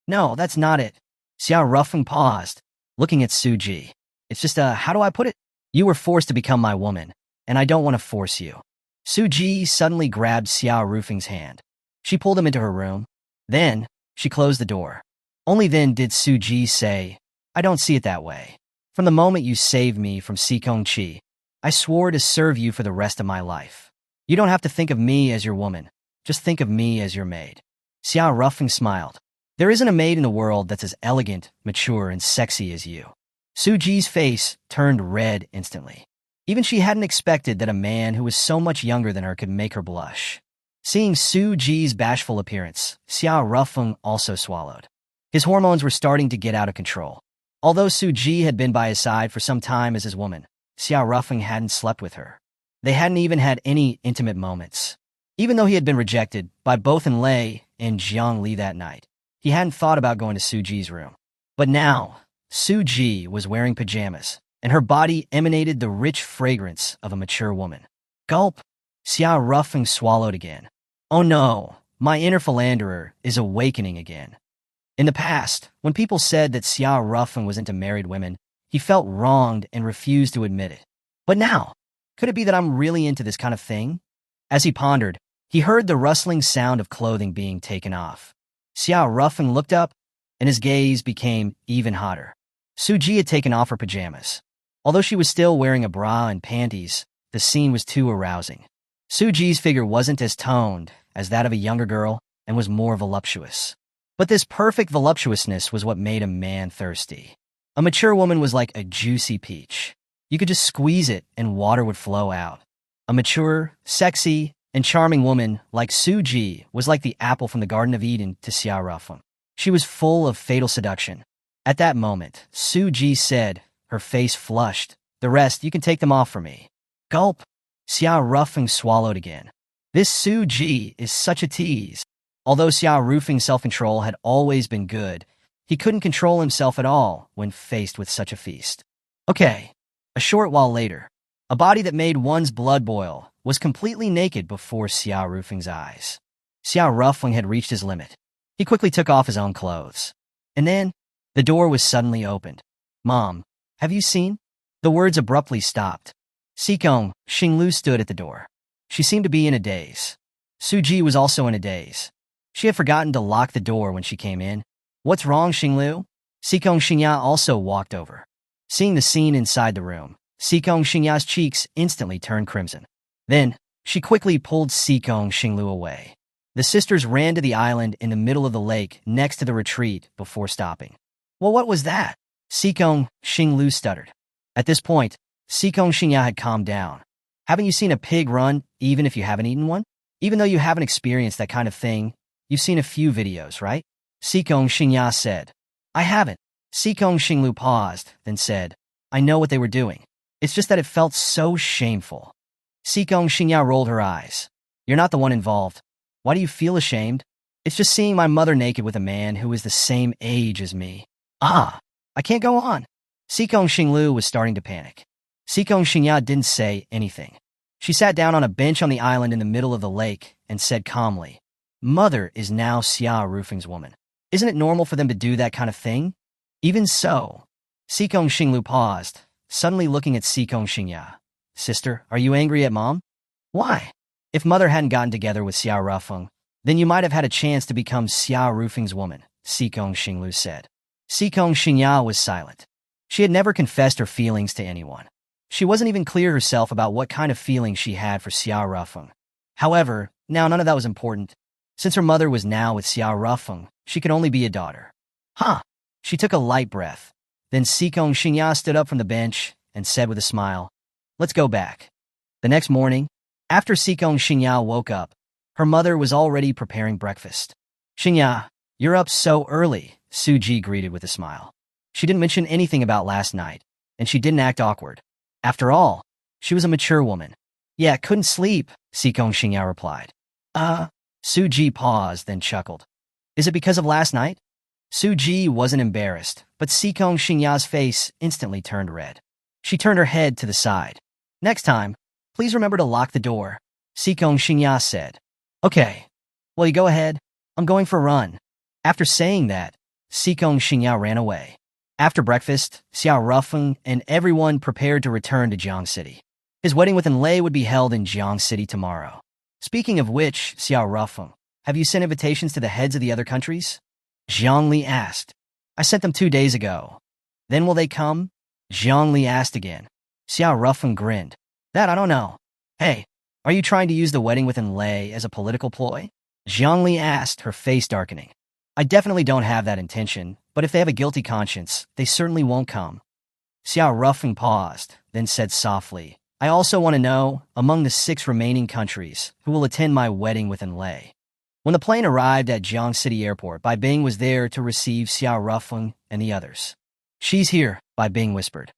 "No, that's not it." Xiao Rufeng paused, looking at Su Ji. "It's just, how do I put it? You were forced to become my woman, and I don't want to force you." Su Ji suddenly grabbed Xiao Rufeng's hand. She pulled him into her room. Then, she closed the door. Only then did Su Ji say, "I don't see it that way. From the moment you saved me from Sikong Chi, I swore to serve you for the rest of my life. You don't have to think of me as your woman. Just think of me as your maid." Xiao Rufeng smiled. "There isn't a maid in the world that's as elegant, mature, and sexy as you." Su Ji's face turned red instantly. Even she hadn't expected that a man who was so much younger than her could make her blush. Seeing Su Ji's bashful appearance, Xiao Rufeng also swallowed. His hormones were starting to get out of control. Although Su Ji had been by his side for some time as his woman, Xiao Rufeng hadn't slept with her. They hadn't even had any intimate moments. Even though he had been rejected by both Enlei and Jiang Li that night, he hadn't thought about going to Su Ji's room. But now, Su Ji was wearing pajamas, and her body emanated the rich fragrance of a mature woman. Gulp! Xiao Rufeng swallowed again. Oh no, my inner philanderer is awakening again. In the past, when people said that Xiao Rufeng was into married women, he felt wronged and refused to admit it. But now, could it be that I'm really into this kind of thing? As he pondered, he heard the rustling sound of clothing being taken off. Xiao Rufeng looked up, and his gaze became even hotter. Su Ji had taken off her pajamas. Although she was still wearing a bra and panties, the scene was too arousing. Su Ji's figure wasn't as toned as that of a younger girl and was more voluptuous. But this perfect voluptuousness was what made a man thirsty. A mature woman was like a juicy peach. You could just squeeze it and water would flow out. A mature, sexy, and charming woman like Su Ji was like the apple from the Garden of Eden to Xiao Rufeng. She was full of fatal seduction. At that moment, Su Ji said, her face flushed, "The rest, you can take them off for me." Gulp! Xiao Rufeng swallowed again. This Su Ji is such a tease. Although Xiao Rufeng's self-control had always been good, he couldn't control himself at all when faced with such a feast. Okay. A short while later, a body that made one's blood boil was completely naked before Xiao Rufeng's eyes. Xiao Rufeng had reached his limit. He quickly took off his own clothes. And then, the door was suddenly opened. "Mom, have you seen?" The words abruptly stopped. Sikong, Xinglu stood at the door. She seemed to be in a daze. Su Ji was also in a daze. She had forgotten to lock the door when she came in. "What's wrong, Xinglu?" Sikong Xingya also walked over. Seeing the scene inside the room, Sikong Xingya's cheeks instantly turned crimson. Then, she quickly pulled Sikong Xinglu away. The sisters ran to the island in the middle of the lake next to the retreat before stopping. "Well, what was that?" Sikong Xinglu stuttered. At this point, Sikong Xingya had calmed down. "Haven't you seen a pig run, even if you haven't eaten one? Even though you haven't experienced that kind of thing, you've seen a few videos, right?" Sikong Xingya said. "I haven't." Sikong Xinglu paused, then said, "I know what they were doing. It's just that it felt so shameful." Sikong Xingya rolled her eyes. "You're not the one involved. Why do you feel ashamed?" "It's just seeing my mother naked with a man who is the same age as me." "Ah, I can't go on." Sikong Xinglu was starting to panic. Sikong Xingya didn't say anything. She sat down on a bench on the island in the middle of the lake and said calmly, "Mother is now Xiao Rufeng's woman. Isn't it normal for them to do that kind of thing?" "Even so." Sikong Xinglu paused, suddenly looking at Sikong Xingya. "Sister, are you angry at Mom?" "Why?" "If Mother hadn't gotten together with Xiao Rufeng, then you might have had a chance to become Xiao Rufeng's woman," Sikong Xinglu said. Sikong Xingya was silent. She had never confessed her feelings to anyone. She wasn't even clear herself about what kind of feelings she had for Xiao Rufeng. However, now none of that was important. Since her mother was now with Xiao Rufeng, she could only be a daughter. "Huh." She took a light breath. Then Sikong Xingya stood up from the bench and said with a smile, "Let's go back." The next morning, after Sikong Xingya woke up, her mother was already preparing breakfast. "Xingya, you're up so early," Su Ji greeted with a smile. She didn't mention anything about last night, and she didn't act awkward. After all, she was a mature woman. "Yeah, couldn't sleep," Sikong Xingya replied. Su Ji paused, then chuckled. "Is it because of last night?" Su Ji wasn't embarrassed, but Sikong Xingya's face instantly turned red. She turned her head to the side. "Next time, please remember to lock the door," Sikong Xingya said. "Okay. Well, you go ahead. I'm going for a run." After saying that, Sikong Xingya ran away. After breakfast, Xiao Rufeng and everyone prepared to return to Jiang City. His wedding with Enlei would be held in Jiang City tomorrow. Speaking of which, Xiao Rufeng, have you sent invitations to the heads of the other countries? Zhang Li asked. "I sent them 2 days ago." "Then will they come?" Zhongli asked again. Xiao Rufeng grinned. That I don't know. Hey, are you trying to use the wedding with Enlay as a political ploy? Zhongli asked, her face darkening. I definitely don't have that intention, but if they have a guilty conscience, they certainly won't come. Xiao Rufeng paused, then said softly, I also want to know, among the 6 remaining countries, who will attend my wedding with Enlay. When the plane arrived at Jiang City Airport, Bai Bing was there to receive Xiao Rufeng and the others. She's here, Bai Bing whispered.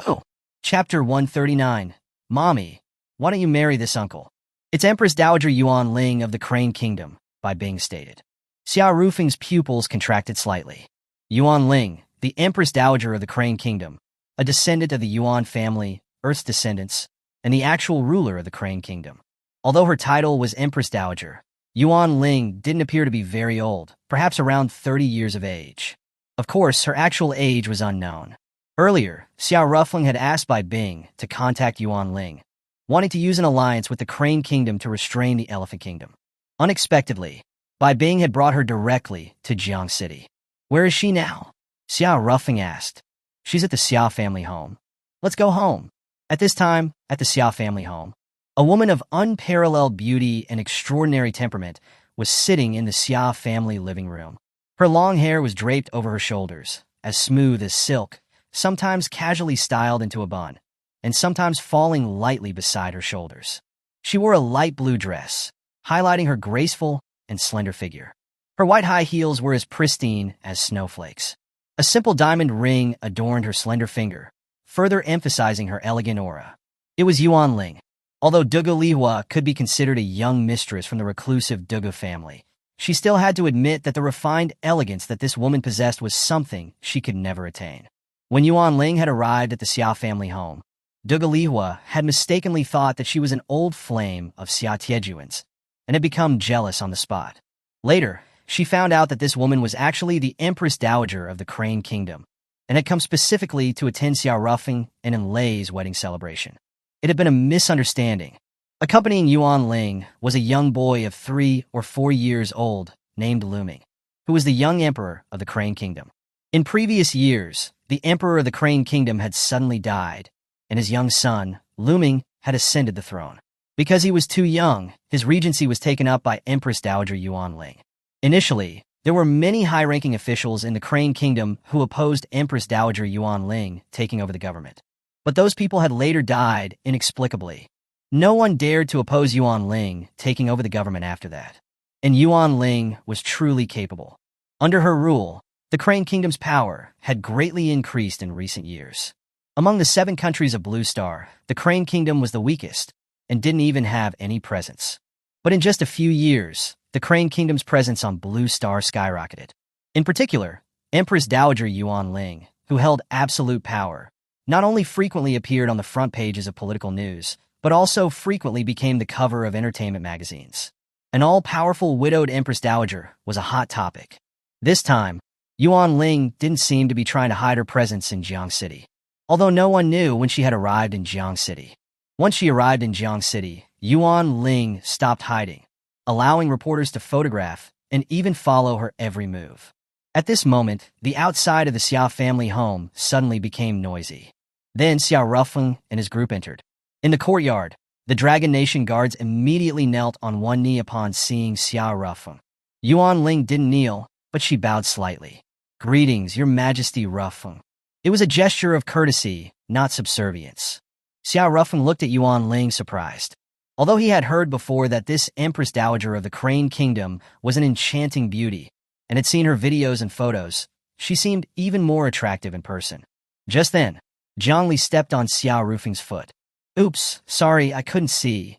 Who? Chapter 139. Mommy, why don't you marry this uncle? It's Empress Dowager Yuan Ling of the Crane Kingdom, Bai Bing stated. Xiao Rufeng's pupils contracted slightly. Yuan Ling, the Empress Dowager of the Crane Kingdom, a descendant of the Yuan family, Earth's descendants, and the actual ruler of the Crane Kingdom. Although her title was Empress Dowager, Yuan Ling didn't appear to be very old, perhaps around 30 years of age. Of course, her actual age was unknown. Earlier, Xiao Rufeng had asked Bai Bing to contact Yuan Ling, wanting to use an alliance with the Crane Kingdom to restrain the Elephant Kingdom. Unexpectedly, Bai Bing had brought her directly to Jiang City. Where is she now? Xiao Rufeng asked. She's at the Xiao family home. Let's go home. At this time, at the Xiao family home, a woman of unparalleled beauty and extraordinary temperament was sitting in the Xiao family living room. Her long hair was draped over her shoulders, as smooth as silk, sometimes casually styled into a bun, and sometimes falling lightly beside her shoulders. She wore a light blue dress, highlighting her graceful and slender figure. Her white high heels were as pristine as snowflakes. A simple diamond ring adorned her slender finger, further emphasizing her elegant aura. It was Yuan Ling. Although Dugu Lihua could be considered a young mistress from the reclusive Dugu family, she still had to admit that the refined elegance that this woman possessed was something she could never attain. When Yuan Ling had arrived at the Xiao family home, Dugu Lihua had mistakenly thought that she was an old flame of Xiao Tiejuan's and had become jealous on the spot. Later, she found out that this woman was actually the Empress Dowager of the Crane Kingdom and had come specifically to attend Xiao Rufeng and Enlay's wedding celebration. It had been a misunderstanding. Accompanying Yuan Ling was a young boy of 3 or 4 years old named Luming, who was the young emperor of the Crane Kingdom. In previous years, the emperor of the Crane Kingdom had suddenly died, and his young son, Luming, had ascended the throne. Because he was too young, his regency was taken up by Empress Dowager Yuan Ling. Initially, there were many high-ranking officials in the Crane Kingdom who opposed Empress Dowager Yuan Ling taking over the government. But those people had later died inexplicably. No one dared to oppose Yuan Ling taking over the government after that. And Yuan Ling was truly capable. Under her rule, the Crane Kingdom's power had greatly increased in recent years. Among the 7 countries of Blue Star, the Crane Kingdom was the weakest and didn't even have any presence. But in just a few years, the Crane Kingdom's presence on Blue Star skyrocketed. In particular, Empress Dowager Yuan Ling, who held absolute power, not only frequently appeared on the front pages of political news, but also frequently became the cover of entertainment magazines. An all-powerful widowed Empress Dowager was a hot topic. This time, Yuan Ling didn't seem to be trying to hide her presence in Jiang City, although no one knew when she had arrived in Jiang City. Once she arrived in Jiang City, Yuan Ling stopped hiding, allowing reporters to photograph and even follow her every move. At this moment, the outside of the Xiao family home suddenly became noisy. Then Xiao Rufeng and his group entered. In the courtyard, the Dragon Nation guards immediately knelt on one knee upon seeing Xiao Rufeng. Yuan Ling didn't kneel, but she bowed slightly. Greetings, Your Majesty Rufeng. It was a gesture of courtesy, not subservience. Xiao Rufeng looked at Yuan Ling surprised. Although he had heard before that this Empress Dowager of the Crane Kingdom was an enchanting beauty, and had seen her videos and photos, she seemed even more attractive in person. Just then, Zhongli stepped on Xiao Rufeng's foot. Oops, sorry, I couldn't see,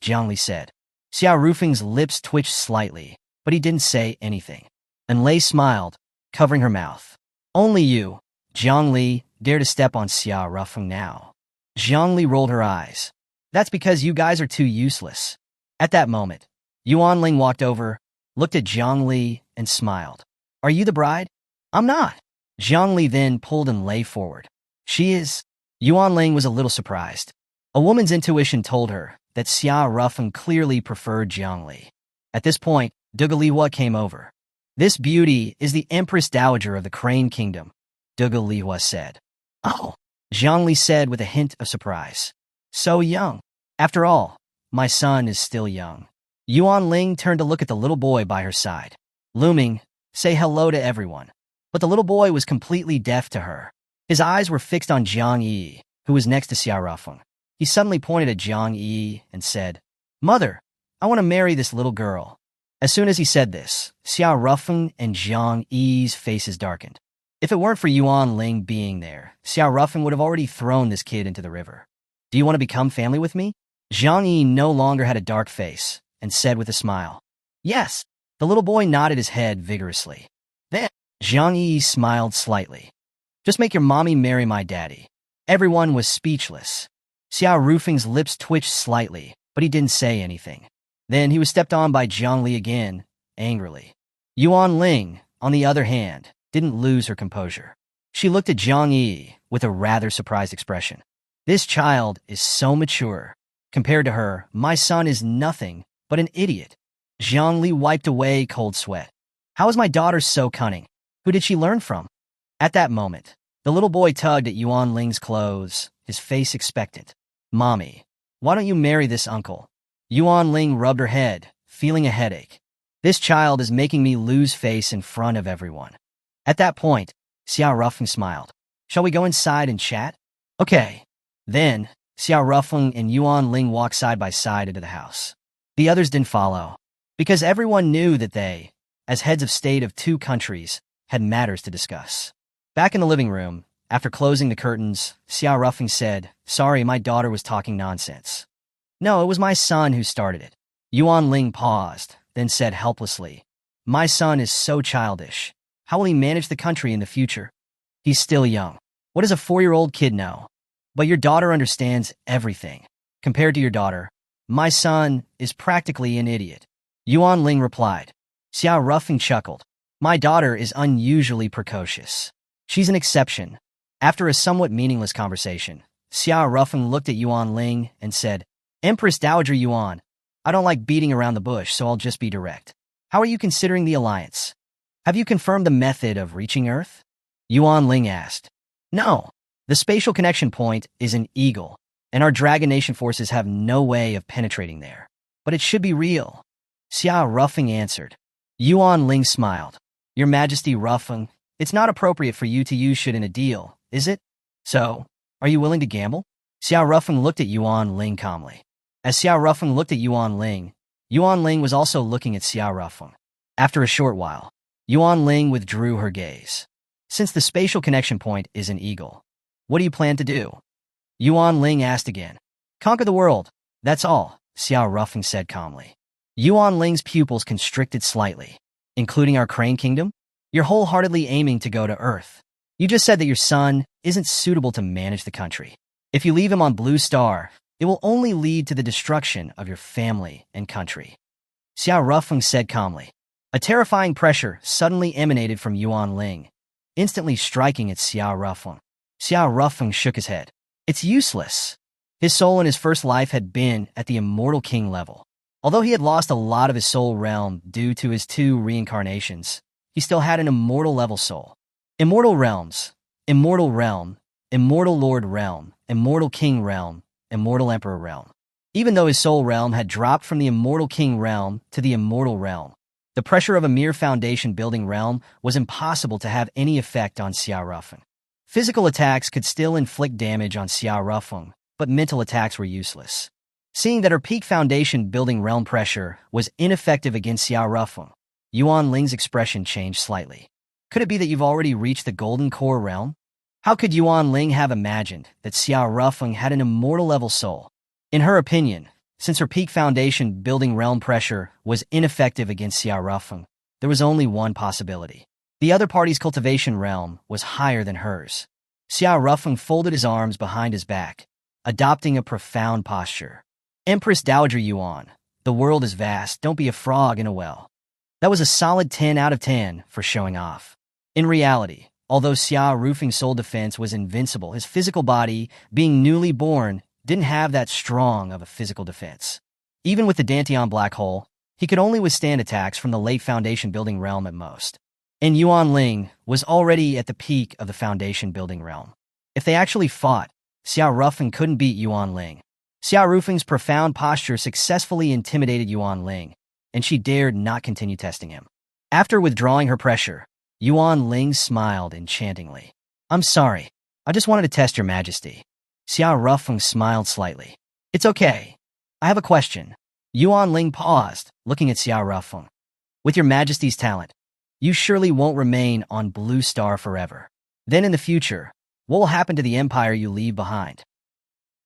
Zhongli said. Xiao Rufeng's lips twitched slightly, but he didn't say anything. Enlay smiled, covering her mouth. Only you, Zhongli, dare to step on Xiao Rufeng now. Zhongli rolled her eyes. That's because you guys are too useless. At that moment, Yuan Ling walked over, looked at Zhongli, and smiled. Are you the bride? I'm not. Zhongli then pulled Enlay forward. She is. Yuan Ling was a little surprised. A woman's intuition told her that Xiao Rufeng clearly preferred Zhongli. At this point, Dugu Lihua came over. This beauty is the Empress Dowager of the Crane Kingdom, Dugu Lihua said. Oh, Zhangli said with a hint of surprise. So young. After all, my son is still young. Yuan Ling turned to look at the little boy by her side. Looming, say hello to everyone. But the little boy was completely deaf to her. His eyes were fixed on Jiang Yi, who was next to Xiao Rufeng. He suddenly pointed at Jiang Yi and said, Mother, I want to marry this little girl. As soon as he said this, Xiao Rufeng and Jiang Yi's faces darkened. If it weren't for Yuan Ling being there, Xiao Rufeng would have already thrown this kid into the river. Do you want to become family with me? Jiang Yi no longer had a dark face and said with a smile, Yes. The little boy nodded his head vigorously. Then, Jiang Yi smiled slightly. Just make your mommy marry my daddy. Everyone was speechless. Xiao Rufeng's lips twitched slightly, but he didn't say anything. Then he was stepped on by Jiang Li again, angrily. Yuan Ling, on the other hand, didn't lose her composure. She looked at Jiang Yi with a rather surprised expression. This child is so mature. Compared to her, my son is nothing but an idiot. Jiang Li wiped away cold sweat. How is my daughter so cunning? Who did she learn from? At that moment, the little boy tugged at Yuan Ling's clothes, his face expectant. Mommy, why don't you marry this uncle? Yuan Ling rubbed her head, feeling a headache. This child is making me lose face in front of everyone. At that point, Xiao Rufeng smiled. Shall we go inside and chat? Okay. Then, Xiao Rufeng and Yuan Ling walked side by side into the house. The others didn't follow, because everyone knew that they, as heads of state of two countries, had matters to discuss. Back in the living room, after closing the curtains, Xiao Rufeng said, Sorry, my daughter was talking nonsense. No, it was my son who started it. Yuan Ling paused, then said helplessly, My son is so childish. How will he manage the country in the future? He's still young. What does a 4-year-old kid know? But your daughter understands everything. Compared to your daughter, my son is practically an idiot. Yuan Ling replied. Xiao Rufeng chuckled. My daughter is unusually precocious. She's an exception. After a somewhat meaningless conversation, Xiao Rufeng looked at Yuan Ling and said, Empress Dowager Yuan, I don't like beating around the bush, so I'll just be direct. How are you considering the alliance? Have you confirmed the method of reaching Earth? Yuan Ling asked. No. The spatial connection point is an eagle, and our Dragon Nation forces have no way of penetrating there. But it should be real. Xiao Rufeng answered. Yuan Ling smiled. Your Majesty Rufeng, it's not appropriate for you to use shit in a deal, is it? So, are you willing to gamble? Xiao Rufeng looked at Yuan Ling calmly. As Xiao Rufeng looked at Yuan Ling was also looking at Xiao Rufeng. After a short while, Yuan Ling withdrew her gaze. Since the spatial connection point is an eagle, what do you plan to do? Yuan Ling asked again. Conquer the world, that's all, Xiao Rufeng said calmly. Yuan Ling's pupils constricted slightly. Including our Crane Kingdom? You're wholeheartedly aiming to go to Earth. You just said that your son isn't suitable to manage the country. If you leave him on Blue Star, it will only lead to the destruction of your family and country. Xiao Rufeng said calmly. A terrifying pressure suddenly emanated from Yuan Ling, instantly striking at Xiao Rufeng. Xiao Rufeng shook his head. It's useless. His soul in his first life had been at the Immortal King level. Although he had lost a lot of his soul realm due to his 2 reincarnations, he still had an immortal level soul. Immortal realms, Immortal Realm, Immortal Lord Realm, Immortal King Realm, Immortal Emperor Realm. Even though his soul realm had dropped from the Immortal King Realm to the Immortal Realm, the pressure of a mere foundation-building realm was impossible to have any effect on Xiao Rufeng. Physical attacks could still inflict damage on Xiao Rufeng, but mental attacks were useless. Seeing that her peak foundation-building realm pressure was ineffective against Xiao Rufeng, Yuan Ling's expression changed slightly. Could it be that you've already reached the Golden Core realm? How could Yuan Ling have imagined that Xiao Rufeng had an immortal-level soul? In her opinion, since her peak foundation-building realm pressure was ineffective against Xiao Rufeng, there was only one possibility. The other party's cultivation realm was higher than hers. Xiao Rufeng folded his arms behind his back, adopting a profound posture. Empress Dowager Yuan, the world is vast, don't be a frog in a well. That was a solid 10 out of 10 for showing off. In reality, although Xiao Rufeng's soul defense was invincible, his physical body, being newly born, didn't have that strong of a physical defense. Even with the Dantian black hole, he could only withstand attacks from the late foundation-building realm at most. And Yuan Ling was already at the peak of the foundation-building realm. If they actually fought, Xiao Rufeng couldn't beat Yuan Ling. Xiao Rufeng's profound posture successfully intimidated Yuan Ling, and she dared not continue testing him. After withdrawing her pressure, Yuan Ling smiled enchantingly. I'm sorry. I just wanted to test your majesty. Xiao Rufeng smiled slightly. It's okay. I have a question. Yuan Ling paused, looking at Xiao Rufeng. With your majesty's talent, you surely won't remain on Blue Star forever. Then in the future, what will happen to the empire you leave behind?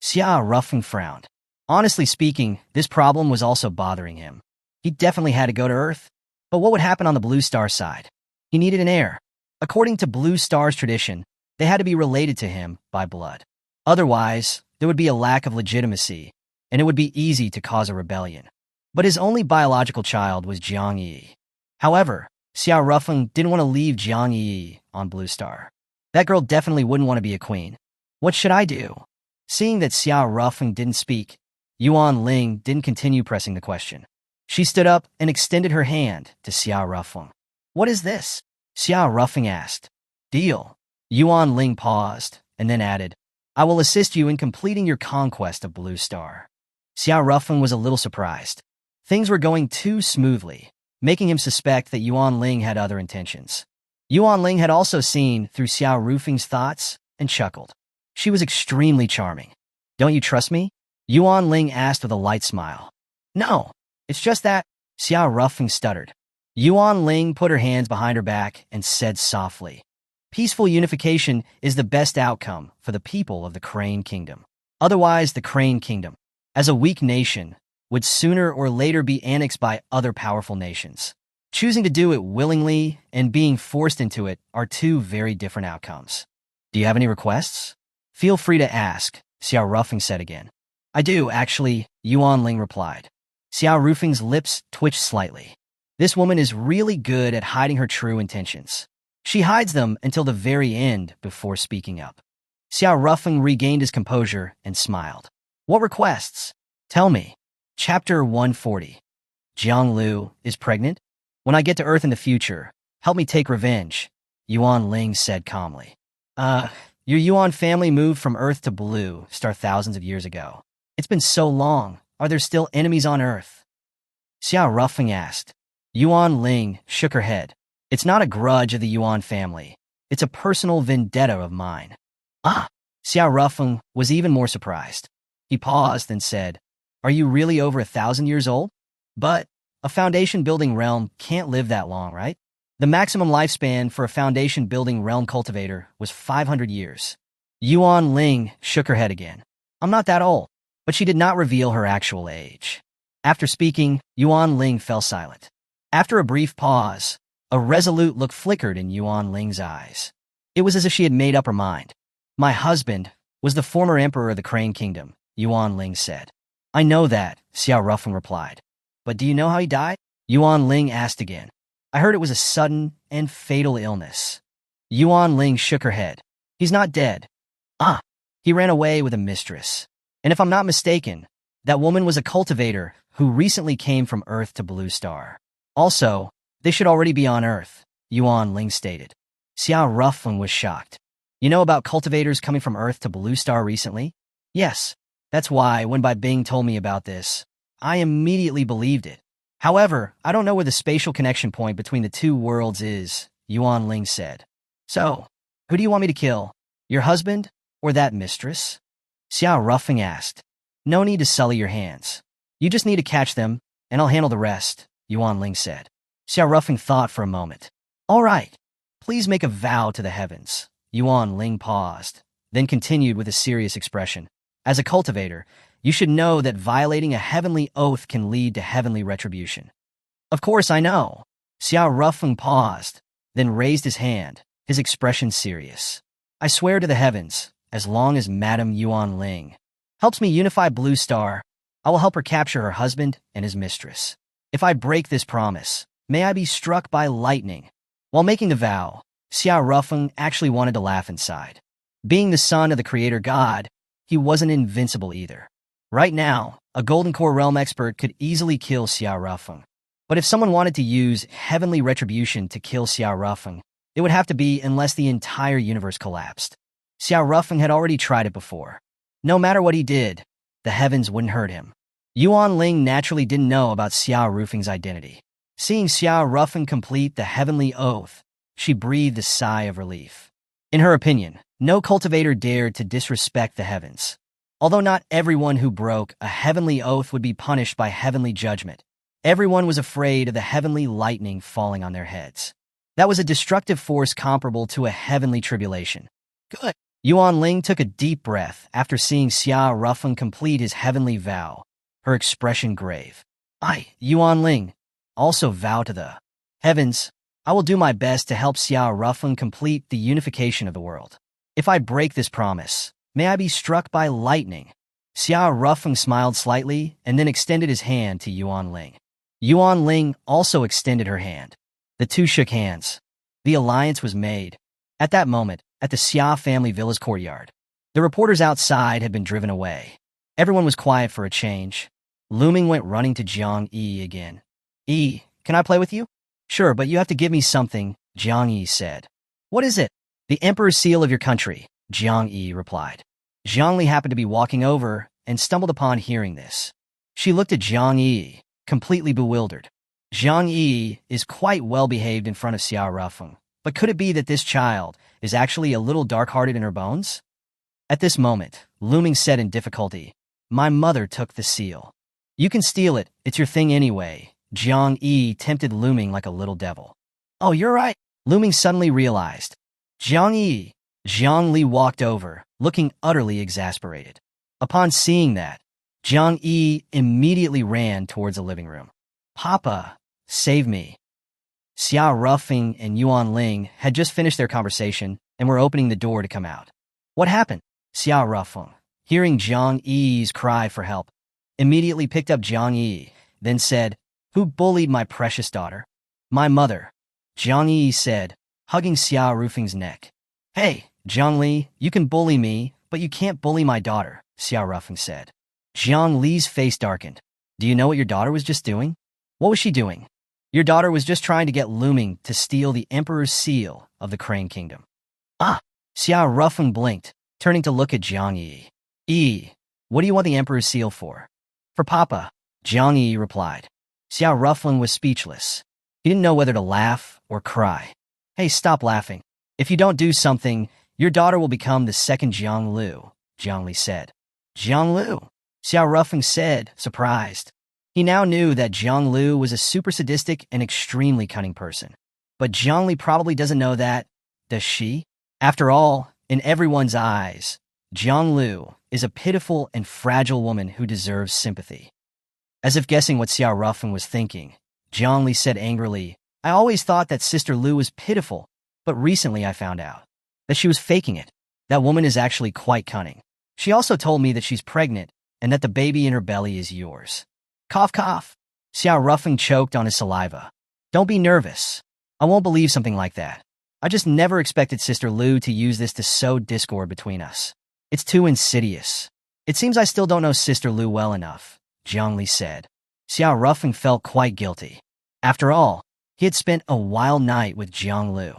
Xiao Rufeng frowned. Honestly speaking, this problem was also bothering him. He definitely had to go to Earth. But what would happen on the Blue Star side? He needed an heir. According to Blue Star's tradition, they had to be related to him by blood. Otherwise, there would be a lack of legitimacy, and it would be easy to cause a rebellion. But his only biological child was Jiang Yi. However, Xiao Rufeng didn't want to leave Jiang Yi on Blue Star. That girl definitely wouldn't want to be a queen. What should I do? Seeing that Xiao Rufeng didn't speak, Yuan Ling didn't continue pressing the question. She stood up and extended her hand to Xiao Rufeng. What is this? Xiao Rufeng asked. Deal. Yuan Ling paused and then added, I will assist you in completing your conquest of Blue Star. Xiao Rufeng was a little surprised. Things were going too smoothly, making him suspect that Yuan Ling had other intentions. Yuan Ling had also seen through Xiao Rufeng's thoughts and chuckled. She was extremely charming. Don't you trust me? Yuan Ling asked with a light smile. No, it's just that, Xiao Rufeng stuttered. Yuan Ling put her hands behind her back and said softly, Peaceful unification is the best outcome for the people of the Crane Kingdom. Otherwise, the Crane Kingdom, as a weak nation, would sooner or later be annexed by other powerful nations. Choosing to do it willingly and being forced into it are two very different outcomes. Do you have any requests? Feel free to ask, Xiao Rufeng said again. I do, actually, Yuan Ling replied. Xiao Rufeng's lips twitched slightly. This woman is really good at hiding her true intentions. She hides them until the very end before speaking up. Xiao Rufeng regained his composure and smiled. What requests? Tell me. Chapter 140. Jiang Lu is pregnant? When I get to Earth in the future, help me take revenge, Yuan Ling said calmly. Your Yuan family moved from Earth to Blue Star thousands of years ago. It's been so long. Are there still enemies on Earth? Xiao Rufeng asked. Yuan Ling shook her head. It's not a grudge of the Yuan family. It's a personal vendetta of mine. Ah! Xiao Rufeng was even more surprised. He paused and said, Are you really over 1,000 years old? But a foundation-building realm can't live that long, right? The maximum lifespan for a foundation-building realm cultivator was 500 years. Yuan Ling shook her head again. I'm not that old. But she did not reveal her actual age. After speaking, Yuan Ling fell silent. After a brief pause, a resolute look flickered in Yuan Ling's eyes. It was as if she had made up her mind. My husband was the former emperor of the Crane Kingdom, Yuan Ling said. I know that, Xiao Rufeng replied. But do you know how he died? Yuan Ling asked again. I heard it was a sudden and fatal illness. Yuan Ling shook her head. He's not dead. He ran away with a mistress. And if I'm not mistaken, that woman was a cultivator who recently came from Earth to Blue Star. Also, they should already be on Earth, Yuan Ling stated. Xiao Rufeng was shocked. You know about cultivators coming from Earth to Blue Star recently? Yes, that's why when Bai Bing told me about this, I immediately believed it. However, I don't know where the spatial connection point between the two worlds is, Yuan Ling said. So, who do you want me to kill? Your husband or that mistress? Xiao Rufeng asked. No need to sully your hands. You just need to catch them, and I'll handle the rest, Yuan Ling said. Xiao Rufeng thought for a moment. All right, please make a vow to the heavens. Yuan Ling paused, then continued with a serious expression. As a cultivator, you should know that violating a heavenly oath can lead to heavenly retribution. Of course I know. Xiao Rufeng paused, then raised his hand, his expression serious. I swear to the heavens, as long as Madame Yuan Ling helps me unify Blue Star, I will help her capture her husband and his mistress. If I break this promise, may I be struck by lightning. While making the vow, Xiao Rufeng actually wanted to laugh inside. Being the son of the creator god, he wasn't invincible either. Right now, a Golden Core Realm expert could easily kill Xiao Rufeng. But if someone wanted to use heavenly retribution to kill Xiao Rufeng, it would have to be unless the entire universe collapsed. Xiao Rufeng had already tried it before. No matter what he did, the heavens wouldn't hurt him. Yuan Ling naturally didn't know about Xiao Rufeng's identity. Seeing Xiao Rufeng complete the heavenly oath, she breathed a sigh of relief. In her opinion, no cultivator dared to disrespect the heavens. Although not everyone who broke a heavenly oath would be punished by heavenly judgment, everyone was afraid of the heavenly lightning falling on their heads. That was a destructive force comparable to a heavenly tribulation. Good. Yuan Ling took a deep breath after seeing Xiao Rufeng complete his heavenly vow, her expression grave. I, Yuan Ling, also vow to the heavens, I will do my best to help Xiao Rufeng complete the unification of the world. If I break this promise, may I be struck by lightning. Xiao Rufeng smiled slightly and then extended his hand to Yuan Ling. Yuan Ling also extended her hand. The two shook hands. The alliance was made. At that moment, at the Xia family villa's courtyard, the reporters outside had been driven away. Everyone was quiet for a change. Luming went running to Jiang Yi again. Yi, can I play with you? Sure, but you have to give me something, Jiang Yi said. What is it? The emperor's seal of your country, Jiang Yi replied. Jiang Li happened to be walking over and stumbled upon hearing this. She looked at Jiang Yi, completely bewildered. Jiang Yi is quite well behaved in front of Xiao Rufeng, but could it be that this child is actually a little dark-hearted in her bones? At this moment, Luming said in difficulty, My mother took the seal. You can steal it, it's your thing anyway. Jiang Yi tempted Luming like a little devil. Oh, you're right. Luming suddenly realized. Jiang Yi. Jiang Li walked over, looking utterly exasperated. Upon seeing that, Jiang Yi immediately ran towards the living room. Papa, save me. Xiao Rufeng and Yuan Ling had just finished their conversation and were opening the door to come out. What happened? Xiao Rufeng, hearing Jiang Yi's cry for help, immediately picked up Jiang Yi, then said, Who bullied my precious daughter? My mother. Jiang Yi said, hugging Xiao Rufeng's neck. Hey, Jiang Li, you can bully me, but you can't bully my daughter, Xiao Rufeng said. Jiang Li's face darkened. Do you know what your daughter was just doing? What was she doing? Your daughter was just trying to get Luming to steal the emperor's seal of the Crane Kingdom. Ah! Xiao Rufeng blinked, turning to look at Jiang Yi. Yi, what do you want the emperor's seal for? For Papa, Jiang Yi replied. Xiao Rufeng was speechless. He didn't know whether to laugh or cry. Hey, stop laughing. If you don't do something, your daughter will become the second Jiang Lu, Jiang Li said. Jiang Lu? Xiao Rufeng said, surprised. He now knew that Jiang Lu was a super sadistic and extremely cunning person. But Jiang Li probably doesn't know that, does she? After all, in everyone's eyes, Jiang Lu is a pitiful and fragile woman who deserves sympathy. As if guessing what Xiao Rufeng was thinking, Jiang Li said angrily, I always thought that Sister Lu was pitiful, but recently I found out that she was faking it. That woman is actually quite cunning. She also told me that she's pregnant and that the baby in her belly is yours. Cough, cough. Xiao Rufeng choked on his saliva. Don't be nervous. I won't believe something like that. I just never expected Sister Lu to use this to sow discord between us. It's too insidious. It seems I still don't know Sister Lu well enough, Jiang Li said. Xiao Rufeng felt quite guilty. After all, he had spent a wild night with Jiang Lu.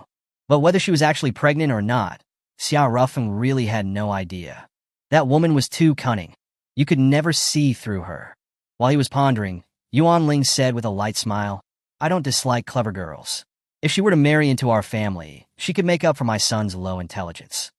But whether she was actually pregnant or not, Xiao Rufeng really had no idea. That woman was too cunning. You could never see through her. While he was pondering, Yuan Ling said with a light smile, I don't dislike clever girls. If she were to marry into our family, she could make up for my son's low intelligence.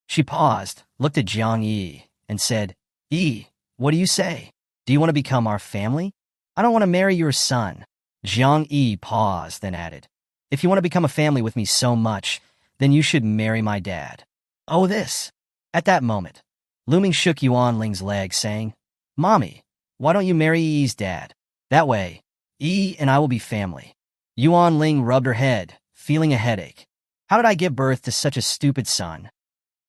She paused, looked at Jiang Yi, and said, Yi, what do you say? Do you want to become our family? I don't want to marry your son. Jiang Yi paused, then added, If you want to become a family with me so much, then you should marry my dad. Oh, this. At that moment, Luming shook Yuan Ling's leg, saying, Mommy, why don't you marry Yi's dad? That way, Yi and I will be family. Yuan Ling rubbed her head, feeling a headache. How did I give birth to such a stupid son?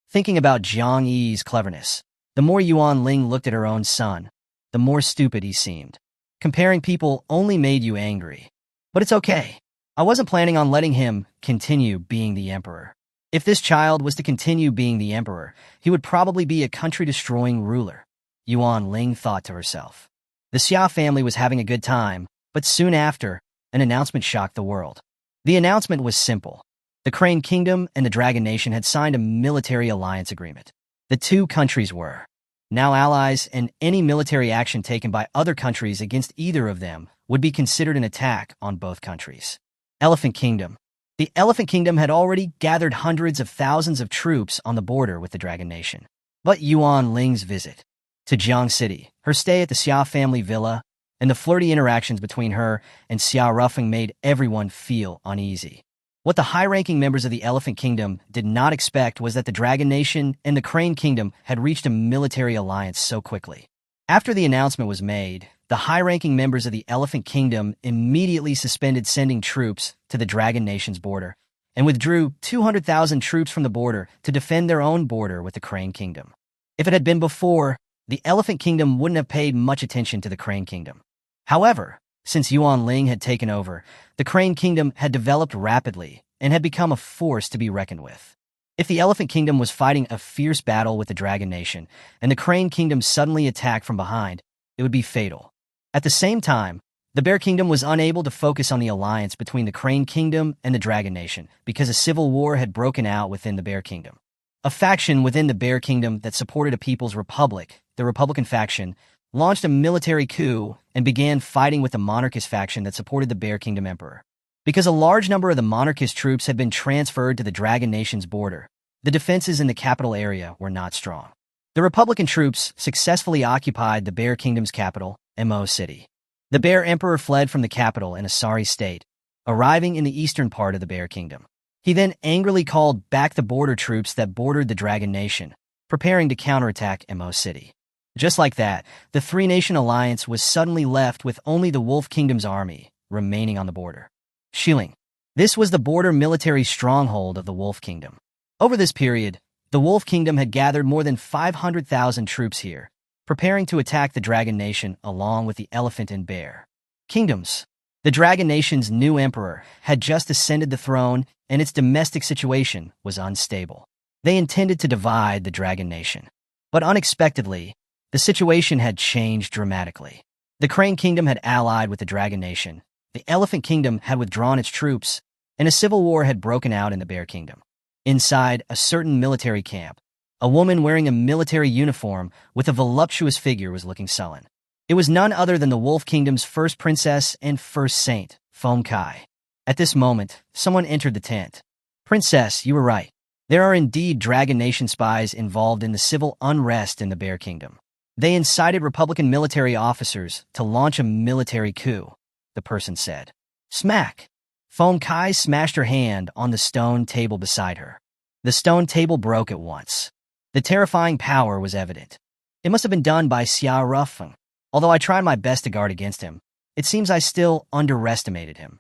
Thinking about Jiang Yi's cleverness, the more Yuan Ling looked at her own son, the more stupid he seemed. Comparing people only made you angry. But it's okay. I wasn't planning on letting him continue being the emperor. If this child was to continue being the emperor, he would probably be a country-destroying ruler. Yuan Ling thought to herself. The Xia family was having a good time, but soon after, an announcement shocked the world. The announcement was simple. The Crane Kingdom and the Dragon Nation had signed a military alliance agreement. The two countries were now allies, and any military action taken by other countries against either of them would be considered an attack on both countries. Elephant Kingdom. The Elephant Kingdom had already gathered hundreds of thousands of troops on the border with the Dragon Nation. But Yuan Ling's visit to Jiang City, her stay at the Xia family villa, and the flirty interactions between her and Xia Rufeng made everyone feel uneasy. What the high-ranking members of the Elephant Kingdom did not expect was that the Dragon Nation and the Crane Kingdom had reached a military alliance so quickly. After the announcement was made, the high-ranking members of the Elephant Kingdom immediately suspended sending troops to the Dragon Nation's border and withdrew 200,000 troops from the border to defend their own border with the Crane Kingdom. If it had been before, the Elephant Kingdom wouldn't have paid much attention to the Crane Kingdom. However, since Yuan Ling had taken over, the Crane Kingdom had developed rapidly and had become a force to be reckoned with. If the Elephant Kingdom was fighting a fierce battle with the Dragon Nation, and the Crane Kingdom suddenly attacked from behind, it would be fatal. At the same time, the Bear Kingdom was unable to focus on the alliance between the Crane Kingdom and the Dragon Nation because a civil war had broken out within the Bear Kingdom. A faction within the Bear Kingdom that supported a People's Republic, the Republican faction, launched a military coup and began fighting with the monarchist faction that supported the Bear Kingdom Emperor. Because a large number of the monarchist troops had been transferred to the Dragon Nation's border, the defenses in the capital area were not strong. The Republican troops successfully occupied the Bear Kingdom's capital, Mo City. The Bear Emperor fled from the capital in a sorry state, arriving in the eastern part of the Bear Kingdom. He then angrily called back the border troops that bordered the Dragon Nation, preparing to counterattack Mo City. Just like that, the three-nation alliance was suddenly left with only the Wolf Kingdom's army remaining on the border. Xiling. This was the border military stronghold of the Wolf Kingdom. Over this period, the Wolf Kingdom had gathered more than 500,000 troops here, preparing to attack the Dragon Nation along with the Elephant and Bear Kingdoms. The Dragon Nation's new emperor had just ascended the throne, and its domestic situation was unstable. They intended to divide the Dragon Nation. But unexpectedly, the situation had changed dramatically. The Crane Kingdom had allied with the Dragon Nation, the Elephant Kingdom had withdrawn its troops, and a civil war had broken out in the Bear Kingdom. Inside a certain military camp, a woman wearing a military uniform with a voluptuous figure was looking sullen. It was none other than the Wolf Kingdom's first princess and first saint, Feng Kai. At this moment, someone entered the tent. "Princess, you were right. There are indeed Dragon Nation spies involved in the civil unrest in the Bear Kingdom. They incited Republican military officers to launch a military coup," the person said. Smack! Feng Kai smashed her hand on the stone table beside her. The stone table broke at once. The terrifying power was evident. It must have been done by Xia Rufeng. Although I tried my best to guard against him, it seems I still underestimated him.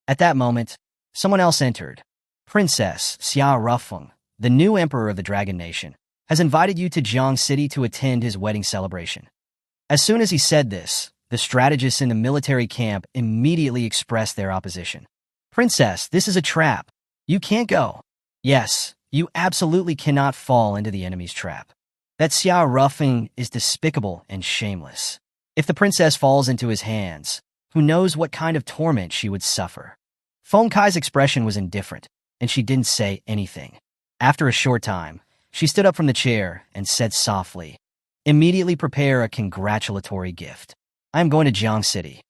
At that moment, someone else entered. "Princess Xia Rufeng, the new emperor of the Dragon Nation, has invited you to Jiang City to attend his wedding celebration." As soon as he said this, the strategists in the military camp immediately expressed their opposition. "Princess, this is a trap. You can't go." "Yes, you absolutely cannot fall into the enemy's trap. That Xia Rufeng is despicable and shameless. If the princess falls into his hands, who knows what kind of torment she would suffer." Feng Kai's expression was indifferent, and she didn't say anything. After a short time, she stood up from the chair and said softly, "Immediately prepare a congratulatory gift. I am going to Jiang City.